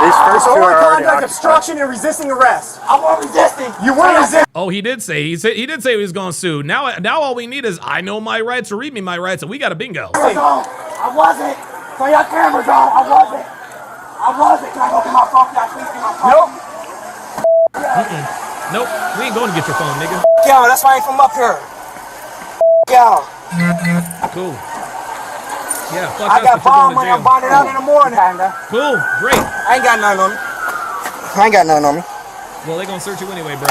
These first two are already Conduct, obstruction, and resisting arrest. I wasn't resisting. You weren't resisting. Oh, he did say he did say he was going to sue. Now all we need is I know my rights or read me my rights, and we got a bingo. I wasn't. So your camera's on. I wasn't. Can I go get my phone? Can I please get my phone? Nope. We ain't going to get your phone, nigga. Y'all, that's why I ain't from up here. Y'all. Cool. Yeah, fuck I us, got but you're bond going to money. I'm jail. bonded out in the morning. Cool. Great. I ain't got nothing on me. Well, they going to search you anyway, bro.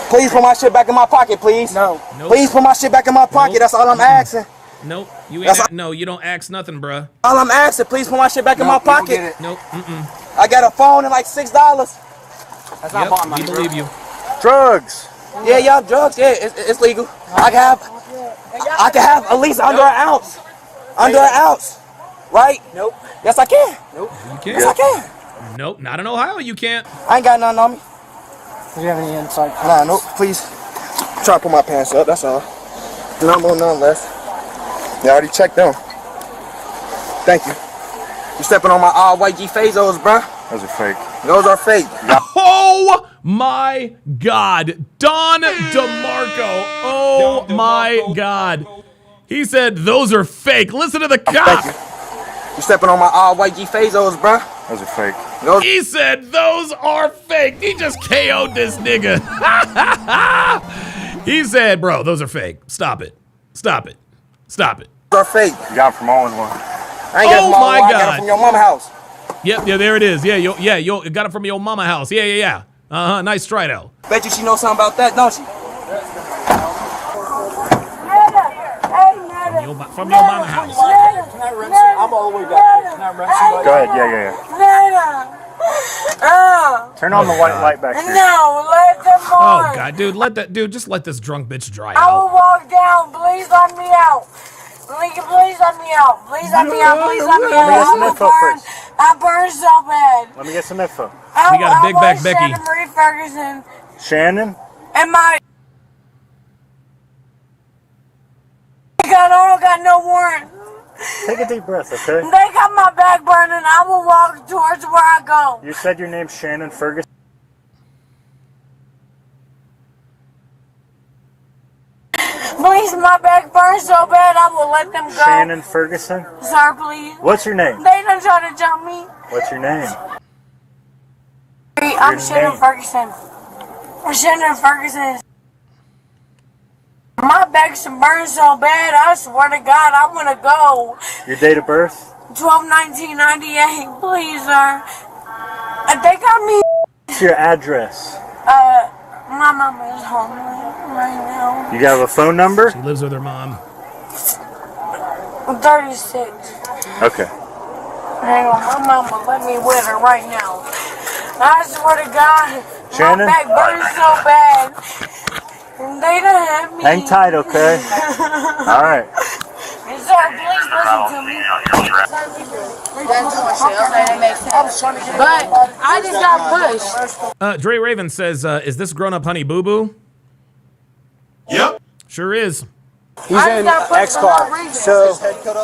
Please put my shit back in my pocket, please. Nope. Please put my shit back in my pocket. That's all I'm asking. Nope. You ain't. No, you don't ask nothing, bruh. All I'm asking, please put my shit back in my pocket. Nope. I got a phone and like $6. That's not bond money, We believe you. Drugs. Yeah, y'all drugs. Yeah, it's legal. I can have at least under an ounce. Under an ounce. Right? Nope. Yes, I can. Nope. You can't. Yes, I can. Nope. Not in Ohio. You can't. I ain't got nothing on me. Do you have any inside? Nah, nope. Please. I'm trying to put my pants up. That's all. None more, none less. You already checked them. Thank you. You stepping on my all white G Fazos, bruh. Those are fake. Those are fake. Oh my God, Don DeMarco. Oh my God. He said those are fake. Listen to the cop. You stepping on my all white G Fazos, bruh. Those are fake. He said those are fake. He just KO'd this nigga. He said, bro, those are fake. Stop it. Stop it. Stop it. Those are fake. You got them from all in one. I ain't got them from my I got God. them from your mama house. Yep, yeah, there it is. Yeah, you got it from your mama house. Yeah. Nice try though. Bet you she knows something about that, don't she? From your mama house. Can I rent you? I'm all the way back here. Can I rent somebody? Go ahead. Yeah. Turn on the white light back here. No, let them on. Oh God, dude, just let this drunk bitch dry I will out. walk down. Please let me out. Please let me out. Please let me out. Please let me out. I burn so bad. Let me get some info. We got a big back Becky. Shannon Marie Ferguson. Shannon? And my... I don't got no warrant. Take a deep breath, okay? They got my back burning. I will walk towards where I go. You said your name's Shannon Ferguson? Please, my back burns so bad, I will let them go. Shannon Ferguson? Sir, please. What's your name? They don't try to jump me. What's your name? I'm Your Shannon name. Ferguson. Shannon Ferguson. My back's burning so bad, I swear to God, I want to go. Your date of birth? 12/19/98, please, sir. They got me. What's your address? My mama is home right now. You got a phone number? She lives with her mom. I'm 36. Okay. Hang on, my mama let me with her right now. I swear to God, Shannon? my back burns so bad. They don't have me. Hang tight, okay? All right. Sir, please listen to me. But I just got pushed. Dre Raven says, is this grown-up honey boo-boo? Yep. Sure is. He's in X car. So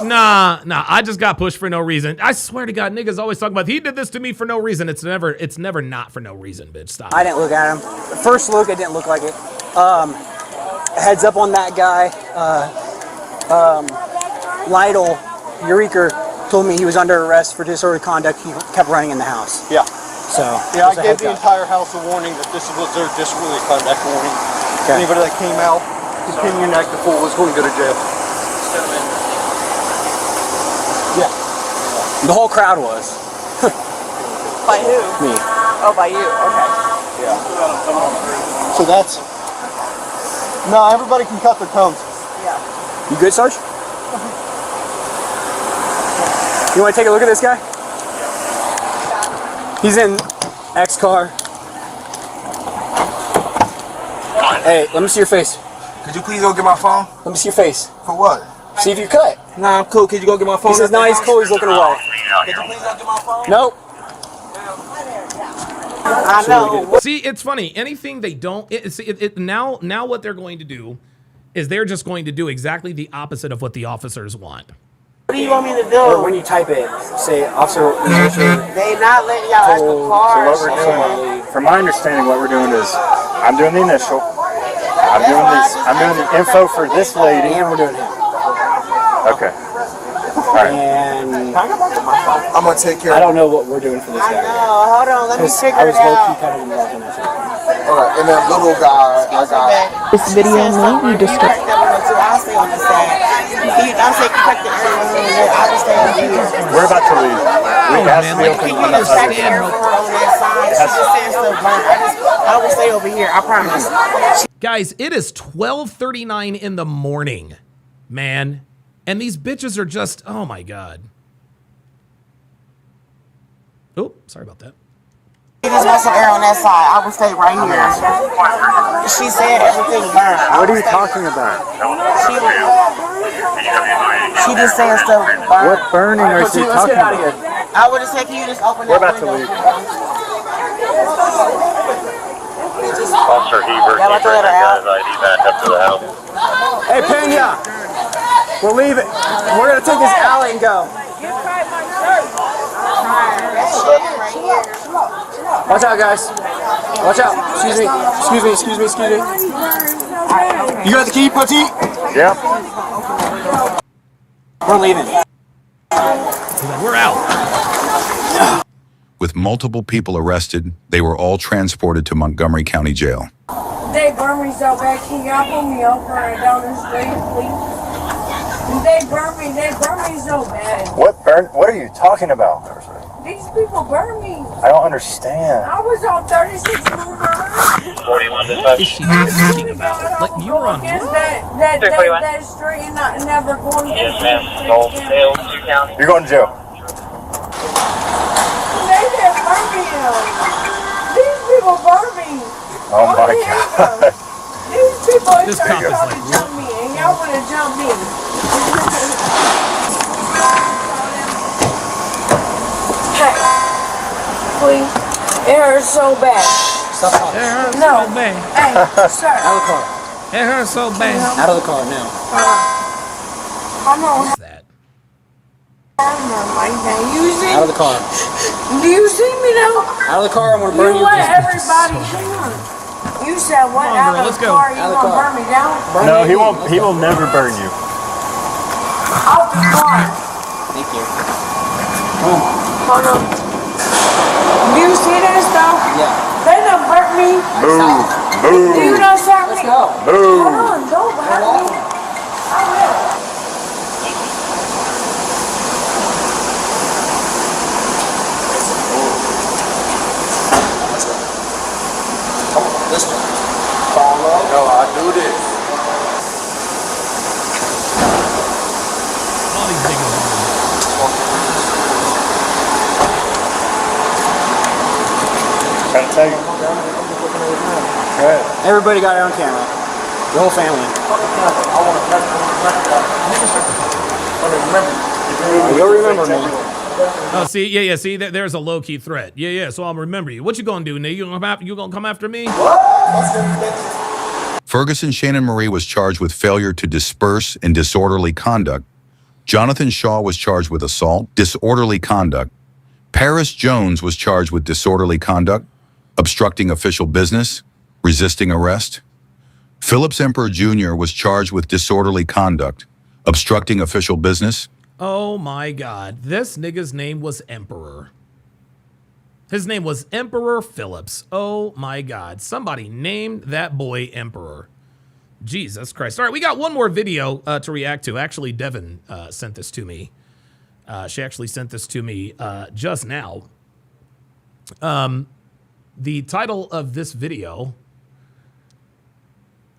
Nah, I just got pushed for no reason. I swear to God, niggas always talk about he did this to me for no reason. It's never not for no reason, bitch. Stop. I didn't look at him. The first look, it didn't look like it. Heads up on that guy. Lytle, Erika told me he was under arrest for disorderly conduct. He kept running in the house. Yeah. So yeah, I gave the entire house a warning that this was their disorderly conduct warning. Okay. Anybody that came out, continuing to act the fool was going to go to jail. Yeah. The whole crowd was. By who? Me. Oh, by you. Okay. Yeah. So that's... No, everybody can cut their cones. You good, Sarge? You want to take a look at this guy? He's in X car. Hey, let me see your face. Could you please go get my phone? Let me see your face. For what? See if you cut. Nah, I'm cool. Could you go get my phone? He says, nah, he's cool. He's looking well. Could you please go get my phone? Nope. I know. See, it's funny. Anything they don't... Now what they're going to do is they're just going to do exactly the opposite of what the officers want. What do you want me to do? Or when you type it, say, officer... They not letting y'all ask the car. So what we're doing, from my understanding, what we're doing is, I'm doing the initial. I'm doing the info for this lady. And we're doing him. Okay. All right. And I'm gonna take care. I don't know what we're doing for this guy. No, hold on, let me figure I it was low-key out. kind of involved in that. Alright, and that little guy, I got. This video may be described. I'll stay on the side. I'll say protect the area. I'll just stay over here. We're about to leave. We have to be open on the other side. On that side. She just said stuff burn. I will stay over here. I promise. Guys, it is 12:39 in the morning, man. And these bitches are just, oh my God. Oh, sorry about that. She just wants some air on that side. I will stay right here. She said everything burned. What are you talking about? She just said stuff burned. What burning are you Let's talking get out of here. about? I would have said, can you just open We're that about to window? leave. Officer Hebert, Yeah, let's let her out. ID back up to the house. Hey, Pena, we'll leave it. We're going to take this alley and go. Watch out, guys. Watch out. Excuse me. Excuse me. Excuse me. Excuse me. You got the key, Petite? Yep. We're leaving. We're out. With multiple people arrested, they were all transported to Montgomery County Jail. They burn me so bad, can y'all pull me over and down the street, please? They burn me so bad. What burn? What are you talking about? These people burn me. I don't understand. I was on 36 movers. 41 dispatch. Is she talking about? Like, you were on Against what? that street and not never going Yes, ma'am. Gold, Dale, 2 County. You're going to jail. They didn't burn me. These people burn me. Oh my God. These people are This trying cop is to like, jump me and y'all want to jump me. Hey, please. It hurts so bad. Stop talking. It hurts No. so bad. Hey, sir. Out of the car. It hurts so bad. Out of the car now. I'm on. What's that? You see? Out of the car. Do you see me now? Out of the car. I'm going to burn You you. let everybody down. You said what? Come on, Out girl, of let's the go. car? You Out of the gonna car. burn me down? No, he won't. He will never burn you. Out the car. Thank you. Hold on. Do you see that stuff? Yeah. They done burnt me. Move. Do you Move. know something? Let's go. Move. Hold on, don't hurt me. I will. This one. Follow. No, I do this. All these niggas Trying to tell you. Good. Everybody got it on camera. The whole family. You'll remember me. Oh, see, yeah, see, there's a low-key threat. Yeah, so I'll remember you. What you gonna do, nigga? You gonna come after me? Ferguson Shannon Marie was charged with failure to disperse and disorderly conduct. Jonathan Shaw was charged with assault, disorderly conduct. Paris Jones was charged with disorderly conduct, obstructing official business, resisting arrest. Phillips Emperor Jr. was charged with disorderly conduct, obstructing official business. Oh my God, this nigga's name was Emperor. His name was Emperor Phillips. Oh my God, somebody named that boy Emperor. Jesus Christ. All right, we got one more video to react to. Actually, Devin sent this to me. She actually sent this to me just now. The title of this video.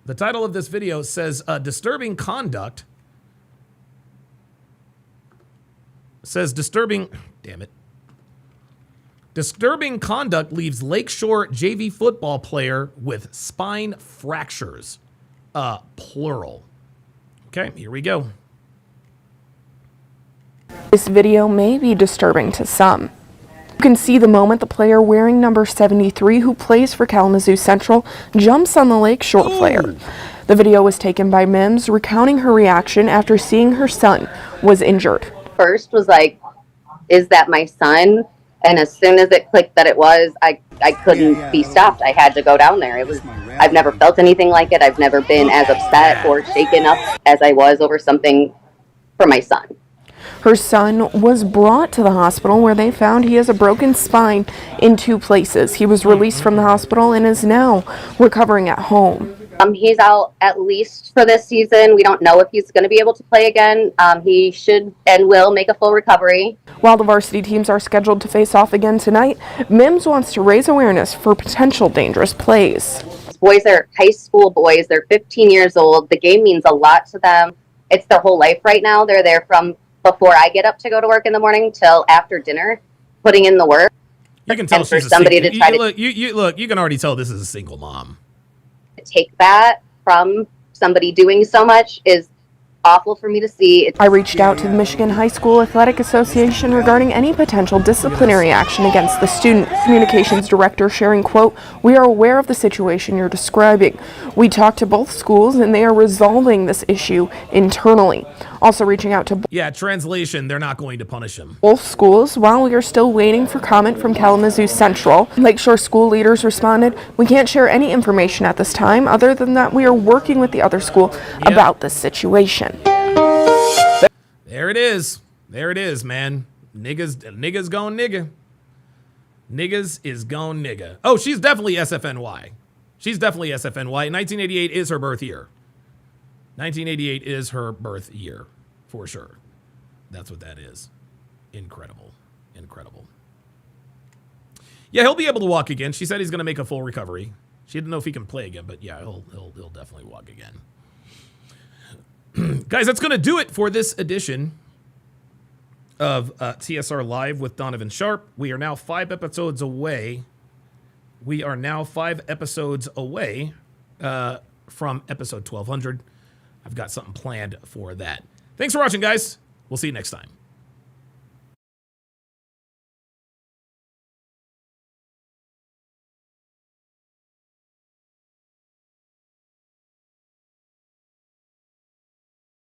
The title of this video says disturbing conduct. Says disturbing. Damn it. Disturbing conduct leaves Lakeshore JV football player with spine fractures. Plural. Okay, here we go. This video may be disturbing to some. You can see the moment the player wearing number 73, who plays for Kalamazoo Central, jumps on the Lakeshore player. The video was taken by Mims, recounting her reaction after seeing her son was injured. First was like, is that my son? And as soon as it clicked that it was, I couldn't be stopped. I had to go down there. I've never felt anything like it. I've never been as upset or shaken up as I was over something for my son. Her son was brought to the hospital where they found he has a broken spine in 2 places. He was released from the hospital and is now recovering at home. He's out at least for this season. We don't know if he's going to be able to play again. He should and will make a full recovery. While the varsity teams are scheduled to face off again tonight, Mims wants to raise awareness for potential dangerous plays. Boys are high school boys. They're 15 years old. The game means a lot to them. It's their whole life right now. They're there from before I get up to go to work in the morning till after dinner, putting in the work. You can tell she's somebody to to try look, you can already tell this is a single mom. Take that from somebody doing so much is awful for me to see. I reached out to the Michigan High School Athletic Association regarding any potential disciplinary action against the student. Communications director sharing, quote, "We are aware of the situation you're describing. We talked to both schools and they are resolving this issue internally." Also reaching out to translation, they're not going to punish him. Both schools while we are still waiting for comment from Kalamazoo Central. Lakeshore school leaders responded, "We can't share any information at this time other than that we are working with the other school about this situation." There it is. There it is, man. Niggas gone nigga. Niggas is gone nigga. Oh, she's definitely SFNY. She's definitely SFNY. 1988 is her birth year. 1988 is her birth year, for sure. That's what that is. Incredible. Incredible. Yeah, he'll be able to walk again. She said he's going to make a full recovery. She didn't know if he can play again, but yeah, he'll definitely walk again. Guys, that's going to do it for this edition of TSR Live with Donovan Sharpe. We are now 5 episodes away. We are now 5 episodes away from episode 1200. I've got something planned for that. Thanks for watching, guys. We'll see you next time.